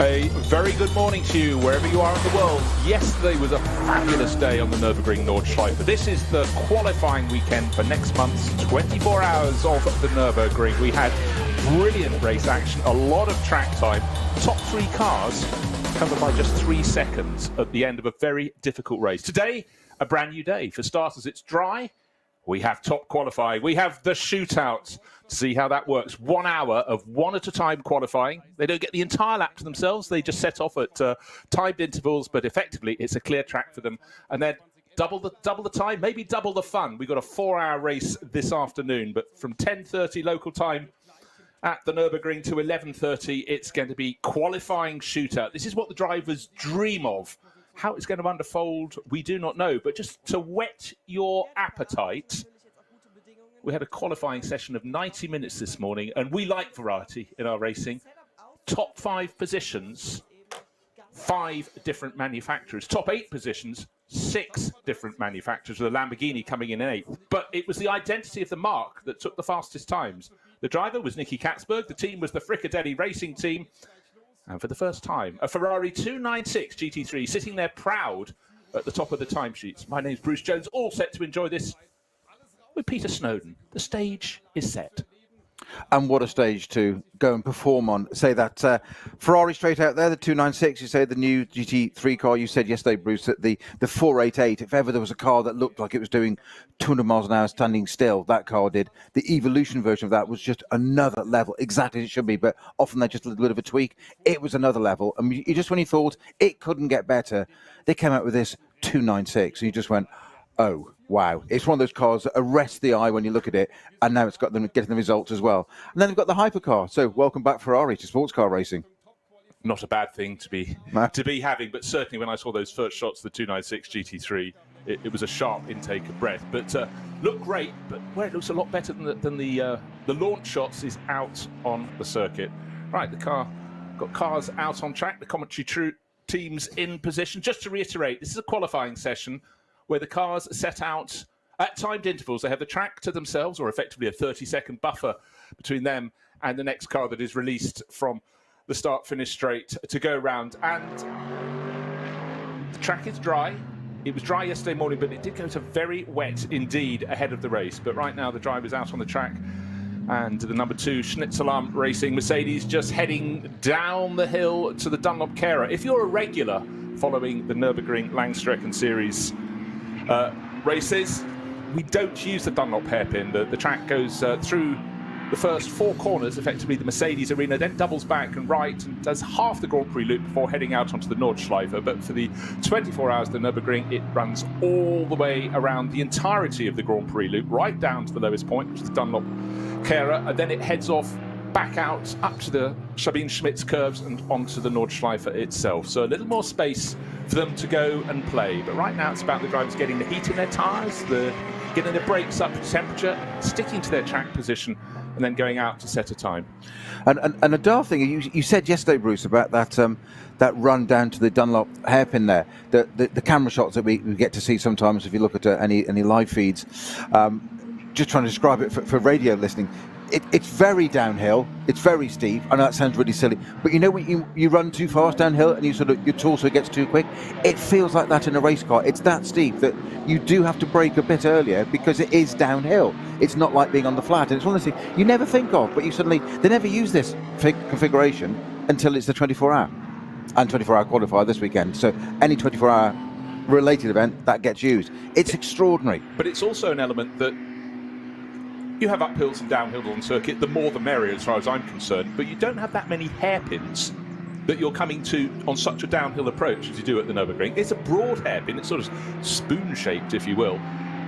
A very good morning to you, wherever you are in the world. Yesterday was a fabulous day on the Nurburgring Nordschleife. This is the qualifying weekend for next month's 24 hours of the Nürburgring. We had brilliant race action, a lot of track time. Top three cars covered by just 3 seconds at the end of a very difficult race. Today, a brand new day. For starters, it's dry. We have top qualifying. We have the shootout. See how that works. 1 hour of one at a time qualifying. They don't get the entire lap to themselves. They just set off at timed intervals, but effectively it's a clear track for them. And then double the time, maybe double the fun. We've got a 4-hour race this afternoon, but from 10:30 local time at the Nürburgring to 11:30, it's going to be qualifying shootout. This is what the drivers dream of. How it's going to unfold, we do not know. But just to whet your appetite, we had a qualifying session of 90 minutes this morning, and we like variety in our racing. Top 5 positions, 5 different manufacturers. Top 8 positions, 6 different manufacturers, with a Lamborghini coming in 8th. But it was the identity of the marque that took the fastest times. The driver was Nicky Katzberg. The team was the Fricadelli Racing Team. And for the first time, a Ferrari 296 GT3 sitting there proud at the top of the timesheets. My name's Bruce Jones, all set to enjoy this with Peter Snowden. The stage is set. And what a stage to go and perform on. Say that Ferrari straight out there, the 296, you say the new GT3 car. You said yesterday, Bruce, that the 488, if ever there was a car that looked like it was doing 200 miles an hour standing still, that car did. The Evolution version of that was just another level, exactly as it should be, but often they're just a little bit of a tweak. It was another level. And you just, when you thought it couldn't get better, they came out with this 296, and you just went, oh, wow. It's one of those cars that arrests the eye when you look at it, and now it's got them getting the results as well. And then they've got the hypercar. So welcome back, Ferrari, to sports car racing. Not a bad thing to be having, but certainly when I saw those first shots, the 296 GT3, it was a sharp intake of breath. But looked great, but where it looks a lot better than the launch shots is out on the circuit. Right, the car got cars out on track, the commentary teams in position. Just to reiterate, this is a qualifying session where the cars are set out at timed intervals. They have the track to themselves, or effectively a 30-second buffer between them and the next car that is released from the start-finish straight to go round. And the track is dry. It was dry yesterday morning, but it did go to very wet indeed ahead of the race. But right now the driver's out on the track, and the number 2 Schnitzelarm Racing Mercedes just heading down the hill to the Dunlop Carer. If you're a regular following the Nürburgring Langstrecken Series races, we don't use the Dunlop hairpin. The track goes through the first 4 corners, effectively the Mercedes arena, then doubles back and right and does half the Grand Prix loop before heading out onto the Nordschleife. But for the 24 hours of the Nürburgring, it runs all the way around the entirety of the Grand Prix loop, right down to the lowest point, which is the Dunlop Carer, and then it heads off back out up to the Sabine Schmitz curves and onto the Nordschleife itself. So a little more space for them to go and play. But right now it's about the drivers getting the heat in their tyres, getting the brakes up to temperature, sticking to their track position, and then going out to set a time. And a daft thing, you said yesterday, Bruce, about that run down to the Dunlop hairpin there, the camera shots that we get to see sometimes if you look at any live feeds. Just trying to describe it for radio listening. It's very downhill. It's very steep. I know that sounds really silly, but you know when you run too fast downhill and your torso gets too quick, it feels like that in a race car. It's that steep that you do have to brake a bit earlier because it is downhill. It's not like being on the flat, and it's one of the things you never think of, but they never use this configuration until it's the 24-hour and 24-hour qualifier this weekend. So any 24-hour related event that gets used, it's extraordinary. But it's also an element that you have uphills and downhills on circuit, the more the merrier as far as I'm concerned, but you don't have that many hairpins that you're coming to on such a downhill approach as you do at the Nürburgring. It's a broad hairpin, it's sort of spoon-shaped, if you will.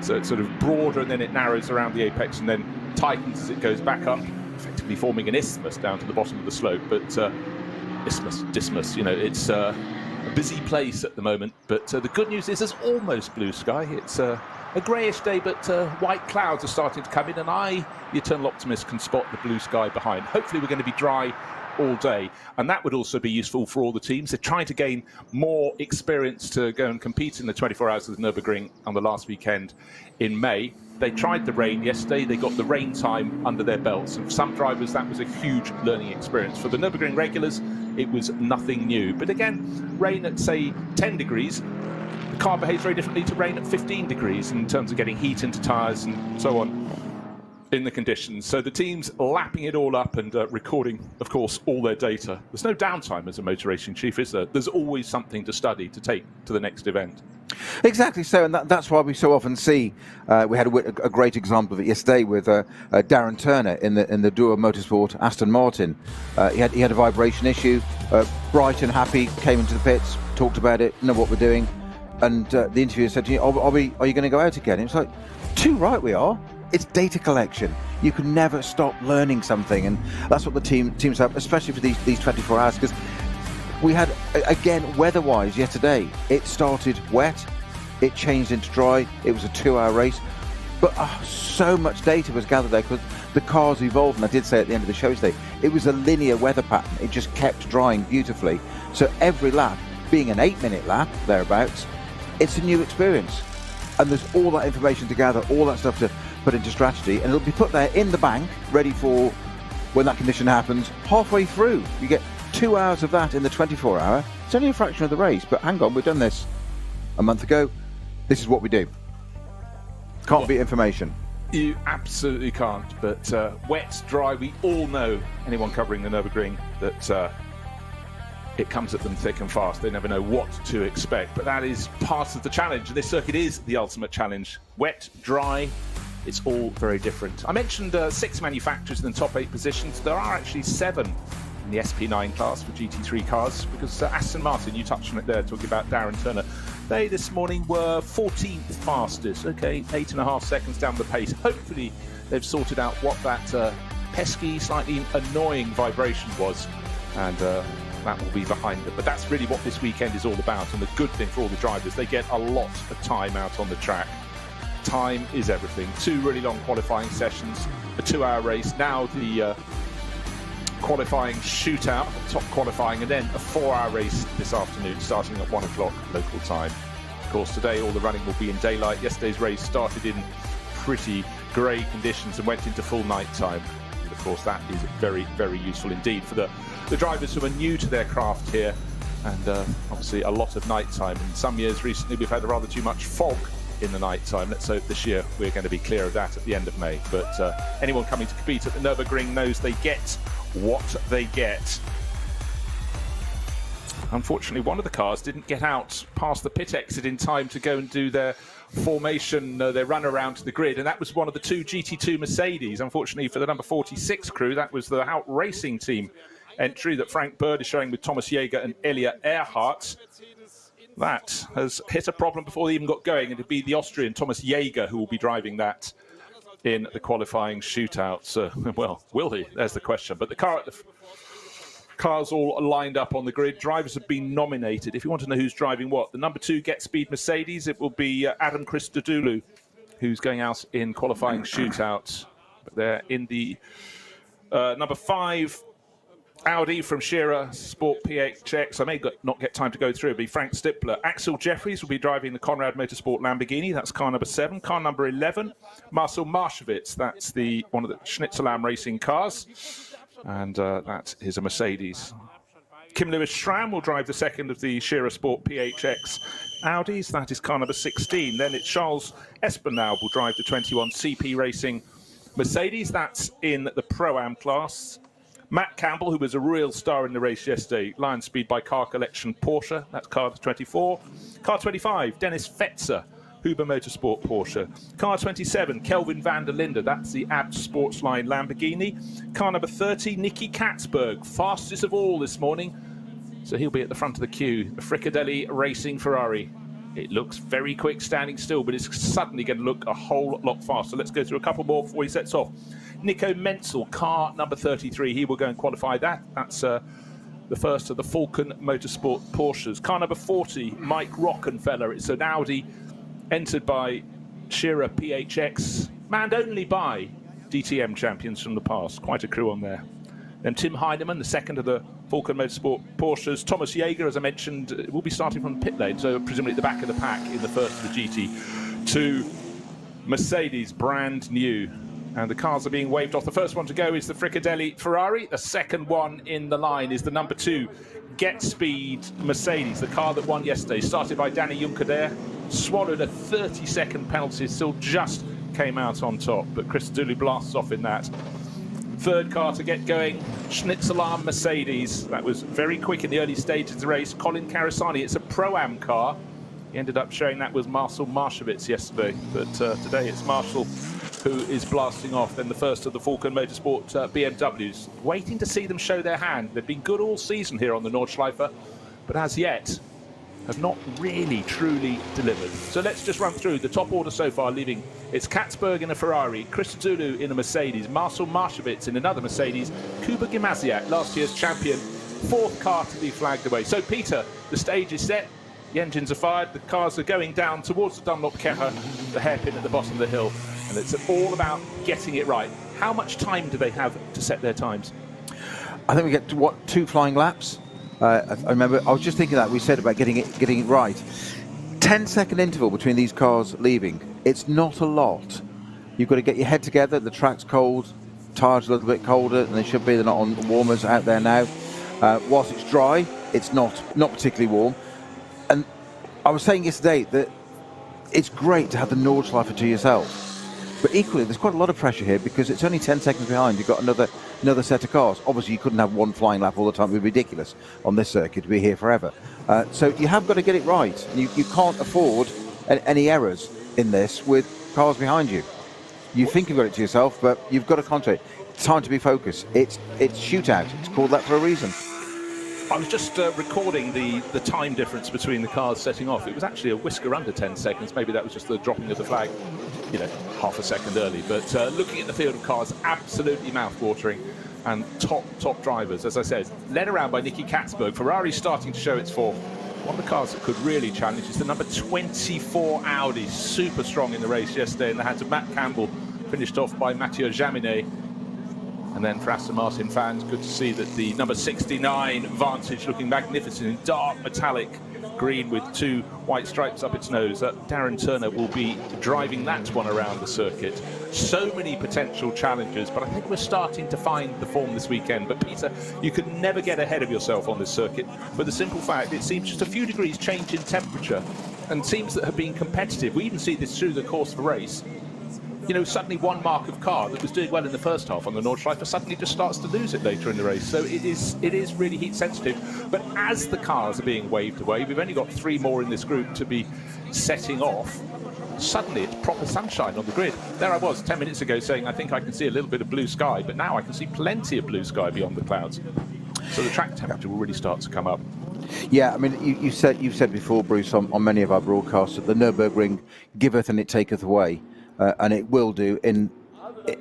So it's sort of broader and then it narrows around the apex and then tightens as it goes back up, effectively forming an isthmus down to the bottom of the slope. But dismus, you know, it's a busy place at the moment. But the good news is there's almost blue sky. It's a greyish day, but white clouds are starting to come in, and I, the eternal optimist, can spot the blue sky behind. Hopefully we're going to be dry all day. And that would also be useful for all the teams. They're trying to gain more experience to go and compete in the 24 Hours of the Nürburgring on the last weekend in May. They tried the rain yesterday. They got the rain time under their belts. And for some drivers, that was a huge learning experience. For the Nürburgring regulars, it was nothing new. But again, rain at, say, 10 degrees, the car behaves very differently to rain at 15 degrees in terms of getting heat into tyres and so on in the conditions. So the team's lapping it all up and recording, of course, all their data. There's no downtime as a motor racing chief, is there? There's always something to study to take to the next event. Exactly so, and that's why we so often see. We had a great example of it yesterday with Darren Turner in the Duo Motorsport Aston Martin. He had a vibration issue. Bright and happy, came into the pits, talked about it, know what we're doing, and the interviewer said to me, "Are you going to go out again?" It's like, too right we are. It's data collection. You can never stop learning something, and that's what the teams have, especially for these 24 hours, because we had, again, weather-wise yesterday, it started wet, it changed into dry, it was a 2-hour race, but so much data was gathered there because the cars evolved, and I did say at the end of the show today, it was a linear weather pattern. It just kept drying beautifully. So every lap, being an 8-minute lap, thereabouts, it's a new experience. And there's all that information to gather, all that stuff to put into strategy, and it'll be put there in the bank, ready for when that condition happens. Halfway through, you get 2 hours of that in the 24-hour. It's only a fraction of the race, but hang on, we've done this a month ago. This is what we do. Can't beat information. You absolutely can't. But wet, dry, we all know, anyone covering the Nürburgring, that it comes at them thick and fast. They never know what to expect. But that is part of the challenge. And this circuit is the ultimate challenge. Wet, dry, it's all very different. I mentioned 6 manufacturers in the top 8 positions. There are actually 7 in the SP9 class for GT3 cars, because Aston Martin, you touched on it there, talking about Darren Turner. They this morning were 14th fastest. Okay, 8.5 seconds down the pace. Hopefully they've sorted out what that pesky, slightly annoying vibration was, and that will be behind them. But that's really what this weekend is all about, and the good thing for all the drivers, they get a lot of time out on the track. Time is everything. 2 really long qualifying sessions, a 2-hour race, now the qualifying shootout, top qualifying, and then a 4-hour race this afternoon starting at 1 o'clock local time. Of course, today all the running will be in daylight. Yesterday's race started in pretty grey conditions and went into full night time. And of course, that is very, very useful indeed for the drivers who are new to their craft here, and obviously a lot of night time. In some years recently we've had rather too much fog in the night time. Let's hope this year we're going to be clear of that at the end of May. But anyone coming to compete at the Nürburgring knows they get what they get. Unfortunately, one of the cars didn't get out past the pit exit in time to go and do their formation, their run around to the grid, and that was one of the 2 GT2 Mercedes. Unfortunately for the number 46 crew, that was the Hout Racing Team entry that Frank Bird is showing with Thomas Jäger and Elia Earhart. That has hit a problem before they even got going, and it'll be the Austrian Thomas Jäger who will be driving that in the qualifying shootouts. Well, will he? There's the question. But the cars all lined up on the grid. Drivers have been nominated. If you want to know who's driving what, the number 2 Get Speed Mercedes, it will be Adam Christodoulou, who's going out in qualifying shootouts. But they're in the number 5 Audi from Shearer Sport PHX. I may not get time to go through. It'll be Frank Stippler. Axel Jeffries will be driving the Conrad Motorsport Lamborghini. That's car number 7. Car number 11, Marcel Marshevitz. That's one of the Schnitzelam racing cars. And that is a Mercedes. Kim Lewis Schramm will drive the 2nd of the Shearer Sport PHX Audis. That is car number 16. Then it's Charles Espenau will drive the 21 CP Racing Mercedes. That's in the Pro-Am class. Matt Campbell, who was a real star in the race yesterday, Lion Speed by Car Collection Porsche, that's car 24. Car 25, Dennis Fetzer, Huber Motorsport Porsche. Car 27, Kelvin van der Linde, that's the Abt Sportsline Lamborghini. Car number 30, Nicky Katzberg, fastest of all this morning. So he'll be at the front of the queue. The Fricadelli Racing Ferrari. It looks very quick standing still, but it's suddenly going to look a whole lot faster. Let's go through a couple more before he sets off. Nico Menzel, car number 33. He will go and qualify that. That's the first of the Falcon Motorsport Porsches. Car number 40, Mike Rockenfeller. It's an Audi entered by Shearer PHX, manned only by DTM champions from the past. Quite a crew on there. Then Tim Heinemann, the second of the Falcon Motorsport Porsches. Thomas Jaeger, as I mentioned, will be starting from the pit lane, so presumably at the back of the pack in the first of the GT2 Mercedes, brand new. And the cars are being waved off. The first one to go is the Fricadelli Ferrari. The second one in the line is the number 2 Get Speed Mercedes, the car that won yesterday, started by Danny Juncker there, swallowed a 30-second penalty, still just came out on top, but Chris Zulu blasts off in that. Third car to get going, Schnitzelarm Mercedes. That was very quick in the early stages of the race. Colin Carasani, it's a Pro-Am car. He ended up showing that was Marcel Marshevitz yesterday, but today it's Marshall who is blasting off. Then the first of the Falcon Motorsport BMWs. Waiting to see them show their hand. They've been good all season here on the Nordschleife, but as yet have not really truly delivered. So let's just run through the top order so far, leaving it's Katzberg in a Ferrari, Chris Zulu in a Mercedes, Marcel Marshevitz in another Mercedes, Kuba Gimasiak, last year's champion, fourth car to be flagged away. So Peter, the stage is set, the engines are fired, the cars are going down towards the Dunlop Kepper, the hairpin at the bottom of the hill, and it's all about getting it right. How much time do they have to set their times? I think we get to, what, 2 flying laps? I remember, I was just thinking that we said about getting it right. 10-second interval between these cars leaving. It's not a lot. You've got to get your head together. The track's cold, tyres a little bit colder than they should be. They're not on warmers out there now. Whilst it's dry, it's not particularly warm. And I was saying yesterday that it's great to have the Nordschleife to yourself. But equally, there's quite a lot of pressure here because it's only 10 seconds behind. You've got another set of cars. Obviously, you couldn't have one flying lap all the time. It would be ridiculous on this circuit to be here forever. So you have got to get it right. And you can't afford any errors in this with cars behind you. You think you've got it to yourself, but you've got to concentrate. It's time to be focused. It's shootout. It's called that for a reason. I was just recording the time difference between the cars setting off. It was actually a whisker under 10 seconds. Maybe that was just the dropping of the flag, you know, half a second early. But looking at the field of cars, absolutely mouth-watering and top drivers. As I said, led around by Nicky Katzberg. Ferrari's starting to show its form. One of the cars that could really challenge is the number 24 Audi. Super strong in the race yesterday in the hands of Matt Campbell. Finished off by Mathieu Jaminet. And then for Aston Martin fans, good to see that the number 69 Vantage looking magnificent in dark metallic green with 2 white stripes up its nose. Darren Turner will be driving that one around the circuit. So many potential challenges, but I think we're starting to find the form this weekend. But Peter, you can never get ahead of yourself on this circuit for the simple fact it seems just a few degrees change in temperature and teams that have been competitive. We even see this through the course of a race. You know, suddenly one mark of car that was doing well in the first half on the Nordschleife suddenly just starts to lose it later in the race. So it is really heat sensitive. But as the cars are being waved away, we've only got 3 more in this group to be setting off. Suddenly it's proper sunshine on the grid. There I was 10 minutes ago saying I think I can see a little bit of blue sky, but now I can see plenty of blue sky beyond the clouds. So the track temperature will really start to come up. Yeah, I mean, you've said before, Bruce, on many of our broadcasts that the Nürburgring giveth and it taketh away. And it will do in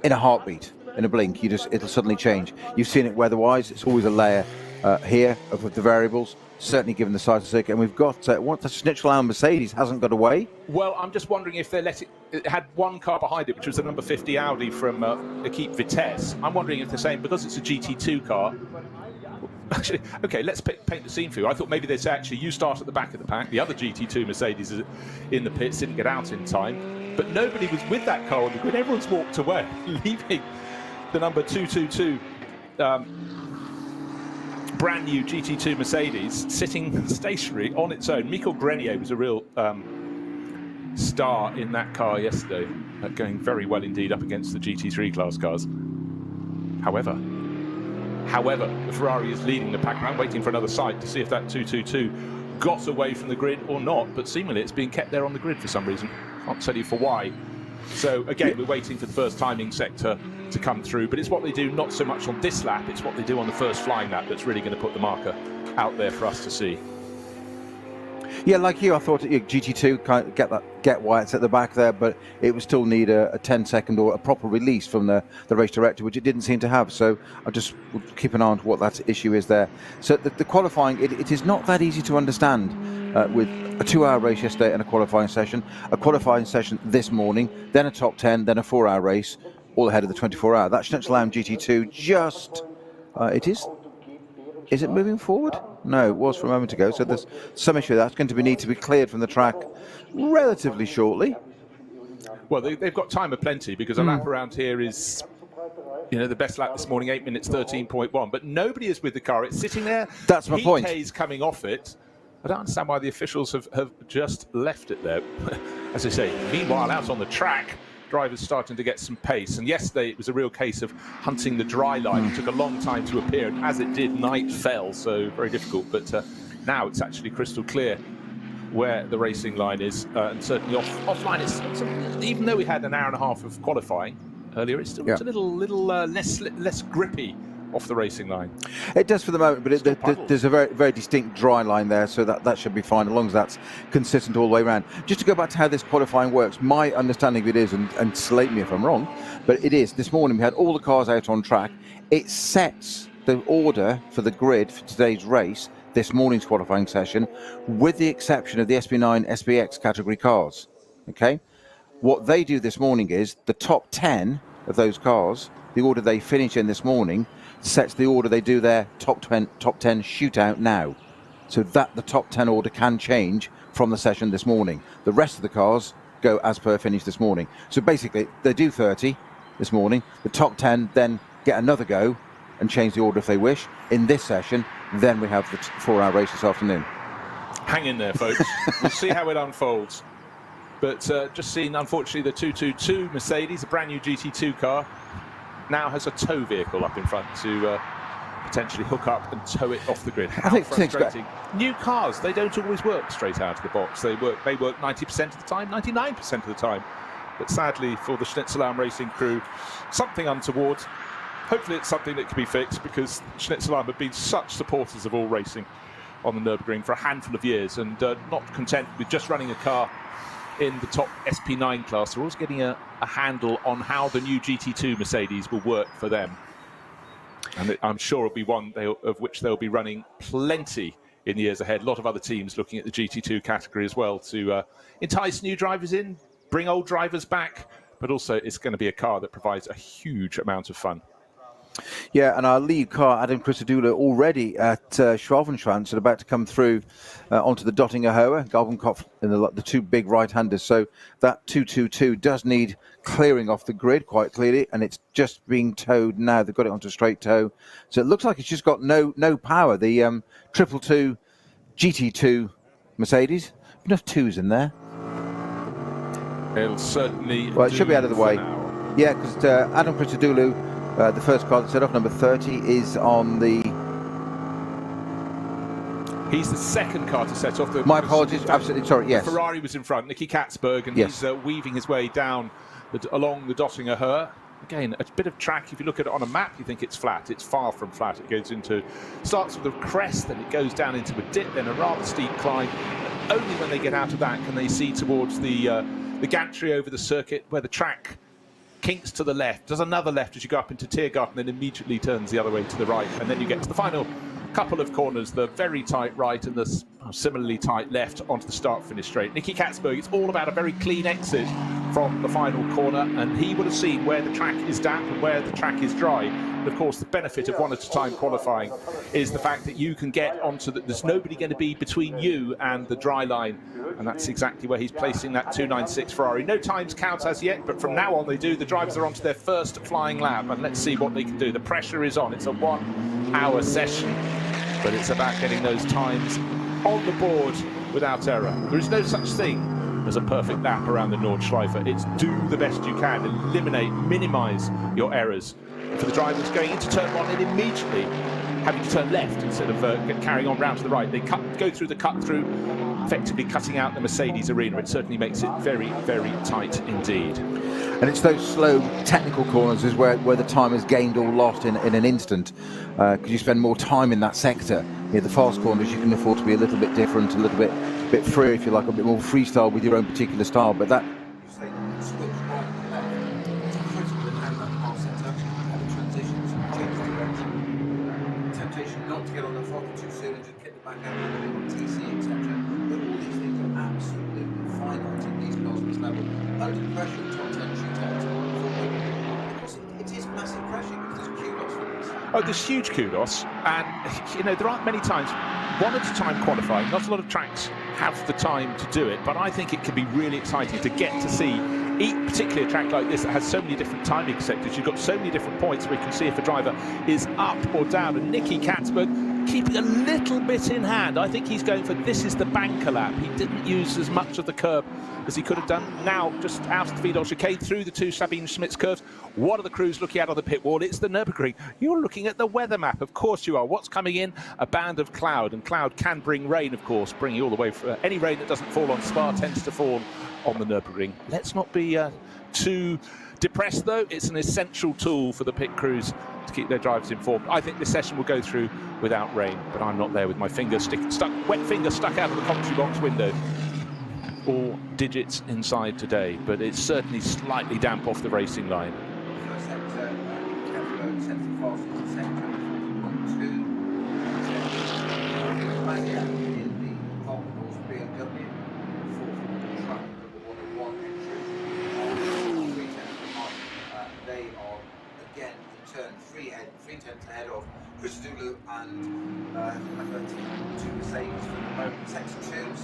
a heartbeat, in a blink. It'll suddenly change. You've seen it weather-wise. It's always a layer here of the variables. Certainly, given the size of the circuit, and we've got what the Schnitzelarm Mercedes hasn't got away. Well, I'm just wondering if they let it had one car behind it, which was the number 50 Audi from Equipe Vitesse. I'm wondering if they're saying because it's a GT2 car. Actually, okay, let's paint the scene for you. I thought maybe they'd say, actually, you start at the back of the pack. The other GT2 Mercedes is in the pits, didn't get out in time. But nobody was with that car on the grid. Everyone's walked away, leaving the number 222 brand new GT2 Mercedes sitting stationary on its own. Michael Grenier was a real star in that car yesterday, going very well indeed up against the GT3 class cars. However, the Ferrari is leading the pack around, waiting for another sight to see if that 222 got away from the grid or not, but seemingly it's being kept there on the grid for some reason. Can't tell you for why. So again, we're waiting for the first timing sector to come through, but it's what they do not so much on this lap, it's what they do on the first flying lap that's really going to put the marker out there for us to see. Yeah, like you, I thought GT2 kind of get why it's at the back there, but it would still need a 10-second or a proper release from the race director, which it didn't seem to have. So I just will keep an eye on what that issue is there. So the qualifying, it is not that easy to understand with a 2-hour race yesterday and a qualifying session this morning, then a top 10, then a 4-hour race, all ahead of the 24-hour. That Schnitzelarm GT2 just It is. Is it moving forward? No, it was for a moment ago. So there's some issue that's going to need to be cleared from the track relatively shortly. Well, they've got time aplenty because a lap around here is, the best lap this morning, 8 minutes 13.1. But nobody is with the car. It's sitting there. That's my point. Heat coming off it. I don't understand why the officials have just left it there. As I say, meanwhile, out on the track, drivers starting to get some pace. And yesterday, it was a real case of hunting the dry line. It took a long time to appear. And as it did, night fell, so very difficult. But now it's actually crystal clear where the racing line is. And certainly offline, it's, even though we had an hour and a half of qualifying earlier, it's still it's a little less grippy off the racing line. It does for the moment, but there's a very, very distinct dry line there, so that should be fine as long as that's consistent all the way around. Just to go back to how this qualifying works, my understanding of it is, and slate me if I'm wrong, but it is, this morning we had all the cars out on track. It sets the order for the grid for today's race, this morning's qualifying session, with the exception of the SB9, SBX category cars. Okay? What they do this morning is the top 10 of those cars, the order they finish in this morning, sets the order they do their top 10 shootout now. So that the top 10 order can change from the session this morning. The rest of the cars go as per finish this morning. So basically, they do 30 this morning. The top 10 then get another go and change the order if they wish. In this session, then we have the 4-hour race this afternoon. Hang in there, folks. We'll see how it unfolds. But just seen, unfortunately, the 222 Mercedes, a brand new GT2 car, now has a tow vehicle up in front to potentially hook up and tow it off the grid. How frustrating. New cars, they don't always work straight out of the box. They work 90% of the time, 99% of the time. But sadly, for the Schnitzelarm racing crew, something untoward. Hopefully it's something that can be fixed, because Schnitzelarm have been such supporters of all racing on the Nürburgring for a handful of years, and not content with just running a car in the top SP9 class. They're always getting a handle on how the new GT2 Mercedes will work for them. And I'm sure it'll be one of which they'll be running plenty in the years ahead. A lot of other teams looking at the GT2 category as well to entice new drivers in, bring old drivers back, but also it's going to be a car that provides a huge amount of fun. Yeah, and our lead car, Adam Christodoulou, already at Schwalbenschwanz and about to come through onto the Dottinger Hohe, Galbenkopf, in the two big right-handers. So that 222 does need clearing off the grid quite clearly, and it's just being towed now. They've got it onto straight tow. So it looks like it's just got no power. The 222 GT2 Mercedes, enough twos in there. It'll certainly. Well, it should be out of the way. Now. Yeah, because Adam Christodoulou, the first car that set off, number 30, is on the... He's the second car to set off. My apologies, absolutely, sorry, yes. Ferrari was in front, Nicky Katzberg, and he's weaving his way down along the Dottinger Hohe. Again, a bit of track. If you look at it on a map, you think it's flat. It's far from flat. It goes starts with a crest, then it goes down into a dip, then a rather steep climb. And only when they get out of that can they see towards the gantry over the circuit, where the track kinks to the left, does another left as you go up into Tiergarten, then immediately turns the other way to the right, and then you get to the final couple of corners, the very tight right and the similarly tight left onto the start-finish straight. Nicky Katzberg, it's all about a very clean exit from the final corner, and he would have seen where the track is damp and where the track is dry. And of course, the benefit of one-at-a-time qualifying is the fact that you can get onto there's nobody going to be between you and the dry line, and that's exactly where he's placing that 296 Ferrari. No times count as yet, but from now on they do. The drivers are onto their first flying lap, and let's see what they can do. The pressure is on. It's a 1 hour session, but it's about getting those times on the board without error. There is no such thing as a perfect lap around the Nordschleife. It's do the best you can, eliminate, minimise your errors. For the drivers going into turn one and immediately having to turn left instead of carrying on round to the right, they go through the cut-through, effectively cutting out the Mercedes arena. It certainly makes it very, very tight indeed. And it's those slow technical corners is where the time is gained or lost in an instant, because you spend more time in that sector. The fast corners you can afford to be a little bit different, a little bit freer, if you like, a bit more freestyle with your own particular style. But that temptation not to get on the throttle too soon and just kick the back out a little bit on TC, etc. But all these things are absolutely finite in these cars at this level. Under pressure, top 10 shootouts, because it is massive pressure, because there's kudos for this. Oh, there's huge kudos, and you know there aren't many times, one at a time qualifying. Not a lot of tracks have the time to do it, but I think it can be really exciting to get to see, particularly a track like this that has so many different timing sectors. You've got so many different points where you can see if a driver is up or down. And Nicky Katzberg keeping a little bit in hand. I think he's going for, this is the banker lap. He didn't use as much of the curb as he could have done. Now, just out of the Vidal chicane, through the two Sabine Schmitz curves. What are the crews looking at on the pit wall? It's the Nürburgring. You're looking at the weather map. Of course you are. What's coming in? A band of cloud. And cloud can bring rain, of course, bringing all the way for any rain that doesn't fall on Spa tends to fall on the Nürburgring. Let's not be too depressed, though. It's an essential tool for the pit crews to keep their drivers informed. I think this session will go through without rain, but I'm not there with my finger wet finger stuck out of the commentary box window. All digits inside today, but it's certainly slightly damp off the racing line. Ahead of Chris Dulu and two Mercedes for the moment, sector twos.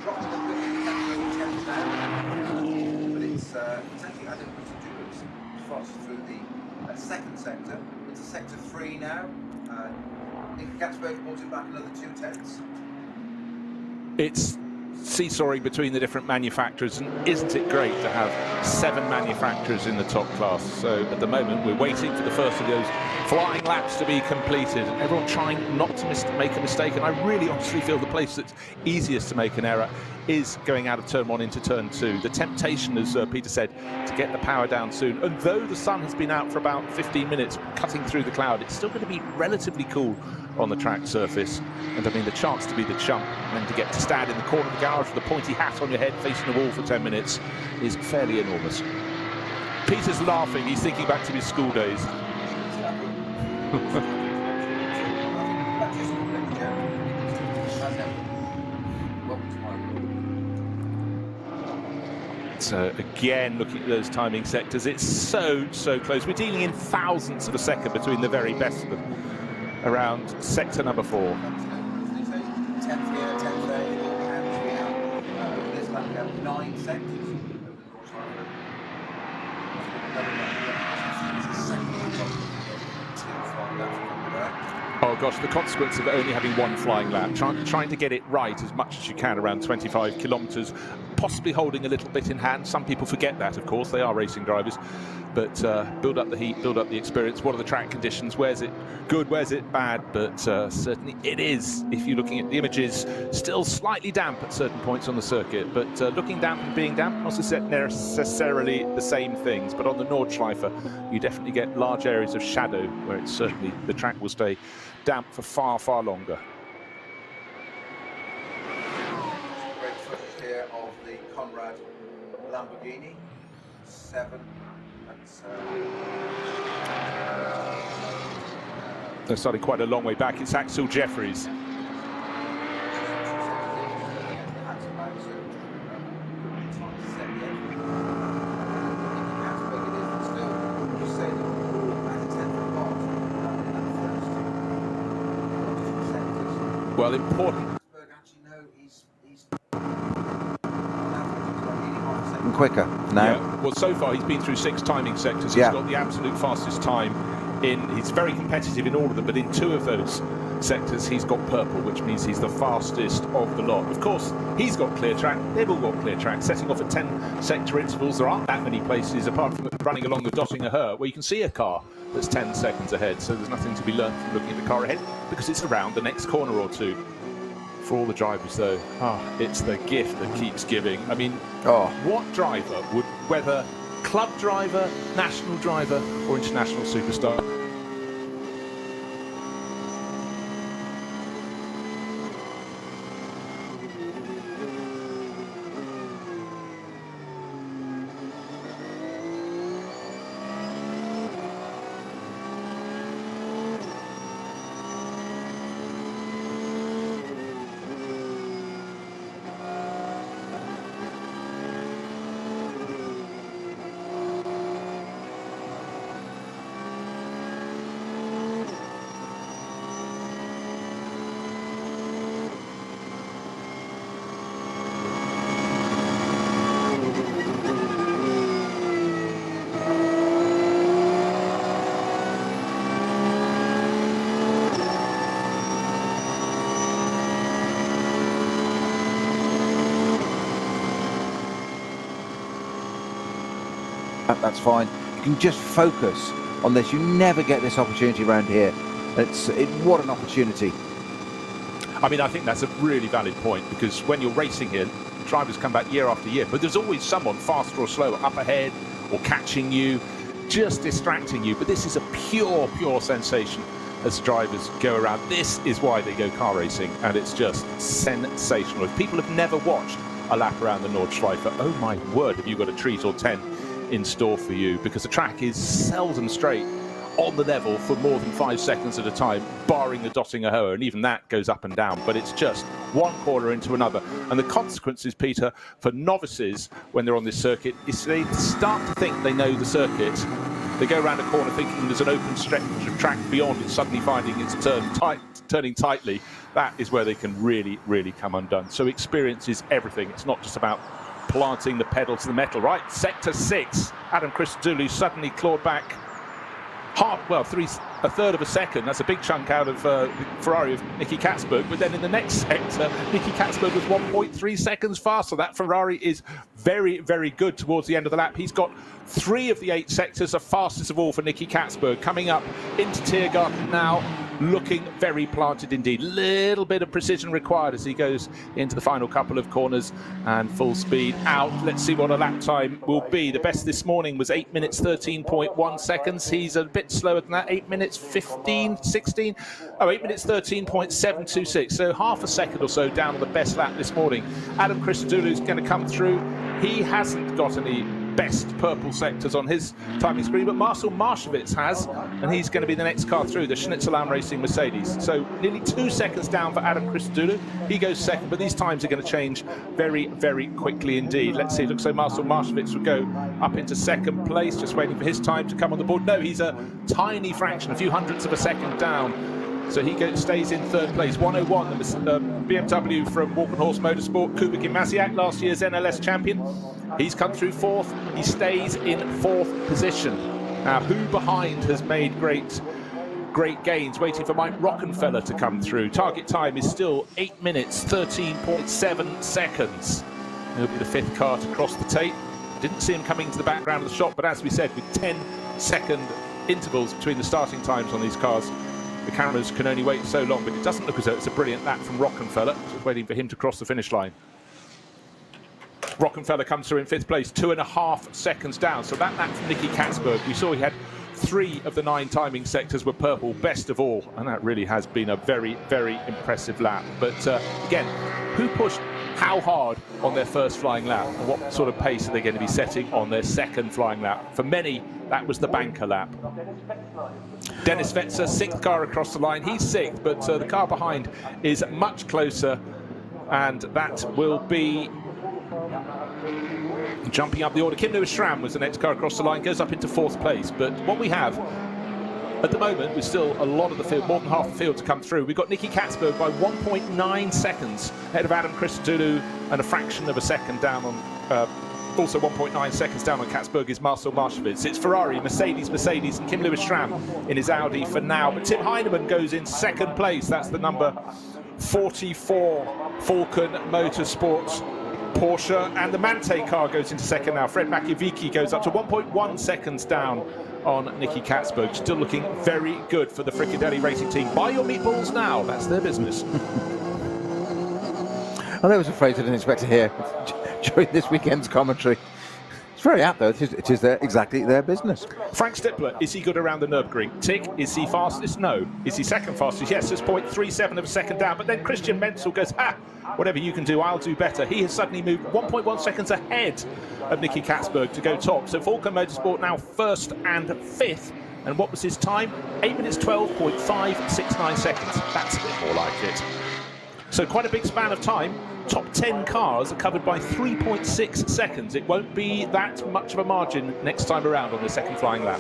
Dropping a bit in the temps now, but it's actually I think Chris Dulu's fast through the second sector. It's a sector 3 now. Nicky Katzberg brought it back another 2/10. It's seesawing between the different manufacturers, and isn't it great to have 7 manufacturers in the top class? So at the moment we're waiting for the first of those flying laps to be completed, and everyone trying not to make a mistake. And I really honestly feel the place that's easiest to make an error is going out of turn 1 into turn 2. The temptation, as Peter said, to get the power down soon. And though the sun has been out for about 15 minutes, cutting through the cloud, it's still going to be relatively cool on the track surface. And I mean, the chance to be the chump and then to get to stand in the corner of the garage with a pointy hat on your head facing the wall for 10 minutes is fairly enormous. Peter's laughing. He's thinking back to his school days. So again, looking at those timing sectors, it's so close. We're dealing in thousandths of a second between the very best of them around sector number 4. 10th here, 10th there, and we have this lap we have 9 sectors over the North Island. Oh gosh, the consequence of only having 1 flying lap, trying to get it right as much as you can around 25 kilometres, possibly holding a little bit in hand. Some people forget that, of course, they are racing drivers, but build up the heat, build up the experience. What are the track conditions? Where's it good, where's it bad? But certainly it is, if you're looking at the images, still slightly damp at certain points on the circuit, but looking damp and being damp, not necessarily the same things. But on the Nordschleife, you definitely get large areas of shadow where it's certainly, the track will stay damp for far longer. Great footage here of the Conrad Lamborghini 7. They're starting quite a long way back. It's Axel Jeffries. Well, important. Quicker now. Yeah. Well, so far he's been through 6 timing sectors. He's got the absolute fastest time in. He's very competitive in all of them, but in 2 of those sectors he's got purple, which means he's the fastest of the lot. Of course, he's got clear track. They've all got clear track. Setting off at 10 sector intervals, there aren't that many places apart from running along the Dottinger where you can see a car that's 10 seconds ahead. So there's nothing to be learned from looking at the car ahead, because it's around the next corner or 2. For all the drivers, though, it's the gift that keeps giving. I mean, what driver would, whether club driver, national driver, or international superstar, that's fine. You can just focus on this. You never get this opportunity around here. What an opportunity. I mean, I think that's a really valid point, because when you're racing here, drivers come back year after year, but there's always someone faster or slower up ahead or catching you, just distracting you. But this is a pure sensation as drivers go around. This is why they go car racing, and it's just sensational. If people have never watched a lap around the Nordschleife, oh my word, have you got a treat or 10 in store for you, because the track is seldom straight on the level for more than 5 seconds at a time, barring the Dottinger Höhe, and even that goes up and down, but it's just one corner into another. And the consequences, Peter, for novices when they're on this circuit is they start to think they know the circuit. They go around a corner thinking there's an open stretch of track beyond it, suddenly finding it's turning tightly. That is where they can really come undone. So experience is everything. It's not just about planting the pedal to the metal, right? Sector 6, Adam Christodoulou suddenly clawed back a third of a second. That's a big chunk out of the Ferrari of Nicky Katzberg. But then in the next sector, Nicky Katzberg was 1.3 seconds faster. That Ferrari is very good towards the end of the lap. He's got 3 of the 8 sectors, the fastest of all for Nicky Katzberg. Coming up into Tiergarten now, looking very planted indeed. Little bit of precision required as he goes into the final couple of corners, and full speed out. Let's see what a lap time will be. The best this morning was 8 minutes 13.1 seconds. He's a bit slower than that, 8 minutes 15, 16. Oh, 8 minutes 13.726. So half a second or so down on the best lap this morning. Adam Christodoulou is going to come through. He hasn't got any best purple sectors on his timing screen, but Marcel Marschewitz has, and he's going to be the next car through, the Schnitzelam Racing Mercedes. So nearly 2 seconds down for Adam Christodoulou. He goes second, but these times are going to change very quickly indeed. Let's see, it looks like Marcel Marschewitz will go up into second place, just waiting for his time to come on the board. No, he's a tiny fraction, a few hundredths of a second down. So he stays in third place. 101, the BMW from Walkenhorst Motorsport, Kuba Gimasiak, last year's NLS champion. He's come through fourth. He stays in fourth position. Now, who behind has made great gains, waiting for Mike Rockenfeller to come through. Target time is still 8 minutes, 13.7 seconds. He'll be the 5th car to cross the tape. Didn't see him coming to the background of the shot, but as we said, with 10-second intervals between the starting times on these cars, the cameras can only wait so long, but it doesn't look as though it's a brilliant lap from Rockenfeller. Just waiting for him to cross the finish line. Rockenfeller comes through in 5th place, 2.5 seconds down. So that lap from Nicky Katzberg, we saw he had 3 of the 9 timing sectors were purple, best of all, and that really has been a very impressive lap. But again, who pushed how hard on their first flying lap, and what sort of pace are they going to be setting on their second flying lap? For many, that was the banker lap. Dennis Vetzer, 6th car across the line. He's 6th, but the car behind is much closer, and that will be jumping up the order. Kim Lewis-Schramm was the next car across the line, goes up into 4th place. But what we have at the moment, with still a lot of the field, more than half the field to come through, we've got Nicky Katzberg by 1.9 seconds ahead of Adam Christodoulou, and a fraction of a second down on also 1.9 seconds down on Katzberg is Marcel Marschewitz. It's Ferrari, Mercedes, and Kim Lewis-Schramm in his Audi for now. But Tim Heinemann goes in 2nd place. That's the number 44 Falcon Motorsports Porsche. And the Mante car goes into 2nd now. Fred Makiewicz goes up to 1.1 seconds down on Nicky Katzberg. Still looking very good for the Fricadelli Racing Team. Buy your meatballs now. That's their business. Well, that was a phrase I didn't expect to hear during this weekend's commentary. It's very apt, though. It is exactly their business. Frank Stippler, is he good around the Nürburgring? Tick. Is he fastest? No. Is he 2nd fastest? Yes, there's 0.37 of a second down. But then Christian Menzel goes, whatever you can do, I'll do better. He has suddenly moved 1.1 seconds ahead of Nicky Katzberg to go top. So Falcon Motorsport now 1st and 5th. And what was his time? 8 minutes 12.569 seconds. That's a bit more like it. So quite a big span of time. Top 10 cars are covered by 3.6 seconds. It won't be that much of a margin next time around on the second flying lap.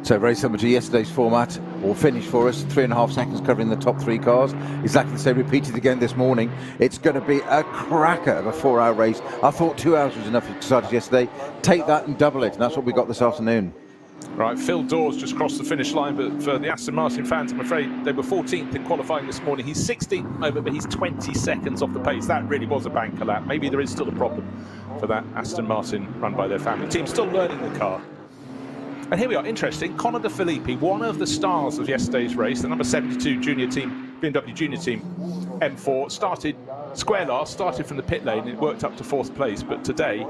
So very similar to yesterday's format, or finish for us, 3.5 seconds covering the top 3 cars. Exactly the same, repeated again this morning. It's going to be a cracker of a 4-hour race. I thought 2 hours was enough. It started yesterday. Take that and double it, and that's what we got this afternoon. Right, Phil Dawes just crossed the finish line, but for the Aston Martin fans, I'm afraid they were 14th in qualifying this morning. He's 16th at the moment, but he's 20 seconds off the pace. That really was a banker lap. Maybe there is still a problem for that Aston Martin run by their family team. Still learning the car. And here we are, interesting, Conor De Filippi, one of the stars of yesterday's race, the number 72 junior team, BMW junior team M4, started square last, started from the pit lane, and it worked up to 4th place, but today,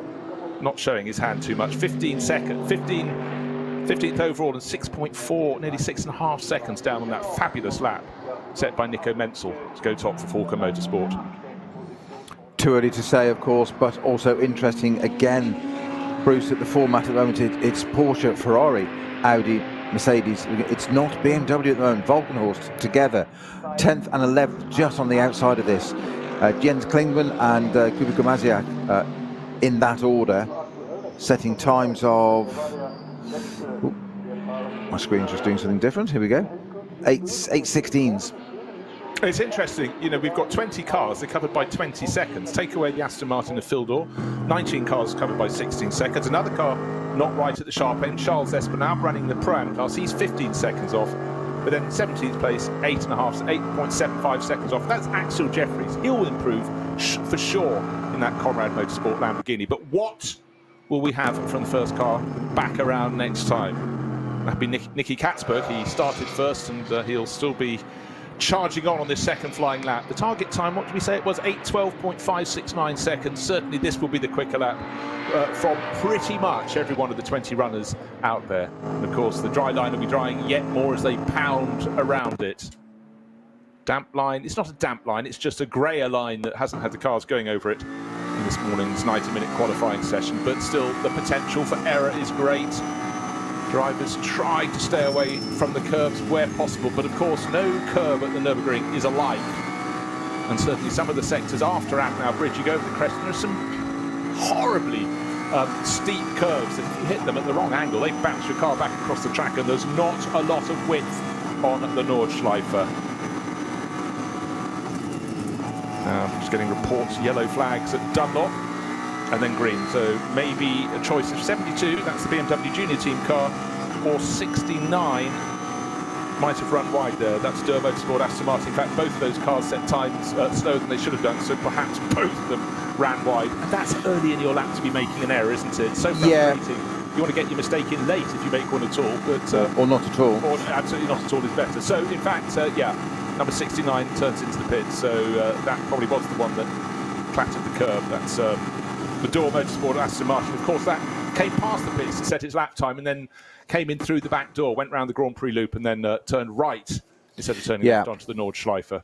not showing his hand too much, 15th overall and 6.4, nearly 6.5 seconds down on that fabulous lap set by Nico Menzel to go top for Falken Motorsport. Too early to say, of course, but also interesting again, Bruce, at the format at the moment, it's Porsche, Ferrari, Audi, Mercedes. It's not BMW at the moment. Valkenhorst together, 10th and 11th, just on the outside of this. Jens Klingman and Kubica Maziak in that order, setting times of... Ooh, my screen's just doing something different. Here we go. 8:16s. It's interesting, you know, we've got 20 cars, they're covered by 20 seconds. Take away the Aston Martin of Fildor, 19 cars covered by 16 seconds. Another car not right at the sharp end, Charles Espenab running the Pro-Am class, he's 15 seconds off. But then 17th place, 8.75 seconds off. That's Axel Jeffries. He'll improve for sure in that Conrad Motorsport Lamborghini. But what will we have from the first car back around next time? That'll be Nicky Katzberg. He started first and he'll still be charging on this second flying lap. The target time, what did we say it was? 8:12.569 seconds. Certainly this will be the quicker lap from pretty much every one of the 20 runners out there. And of course the dry line will be drying yet more as they pound around it. Damp line, it's not a damp line, it's just a greyer line that hasn't had the cars going over it in this morning's 90-minute qualifying session, but still the potential for error is great. Drivers try to stay away from the curves where possible, but of course no curve at the Nürburgring is alike. And certainly some of the sectors after Attenau Bridge, you go over the crest and there's some horribly steep curves that if you hit them at the wrong angle, they bounce your car back across the track, and there's not a lot of width on the Nordschleife. Just getting reports, yellow flags at Dunlop. And then green, so maybe a choice of 72, that's the BMW Junior Team car, or 69 might have run wide there. That's Dur Motorsport, Aston Martin. In fact, both of those cars set times slower than they should have done, so perhaps both of them ran wide. And that's early in your lap to be making an error, isn't it? So frustrating. Yeah. You want to get your mistake in late if you make one at all, but or not at all. Or absolutely not at all is better. So in fact, yeah, number 69 turns into the pits, so that probably was the one that clattered the curb. That's the Dur Motorsport Aston Martin. Of course, that came past the pits to set its lap time and then came in through the back door, went round the Grand Prix loop and then turned right instead of turning left onto the Nordschleife.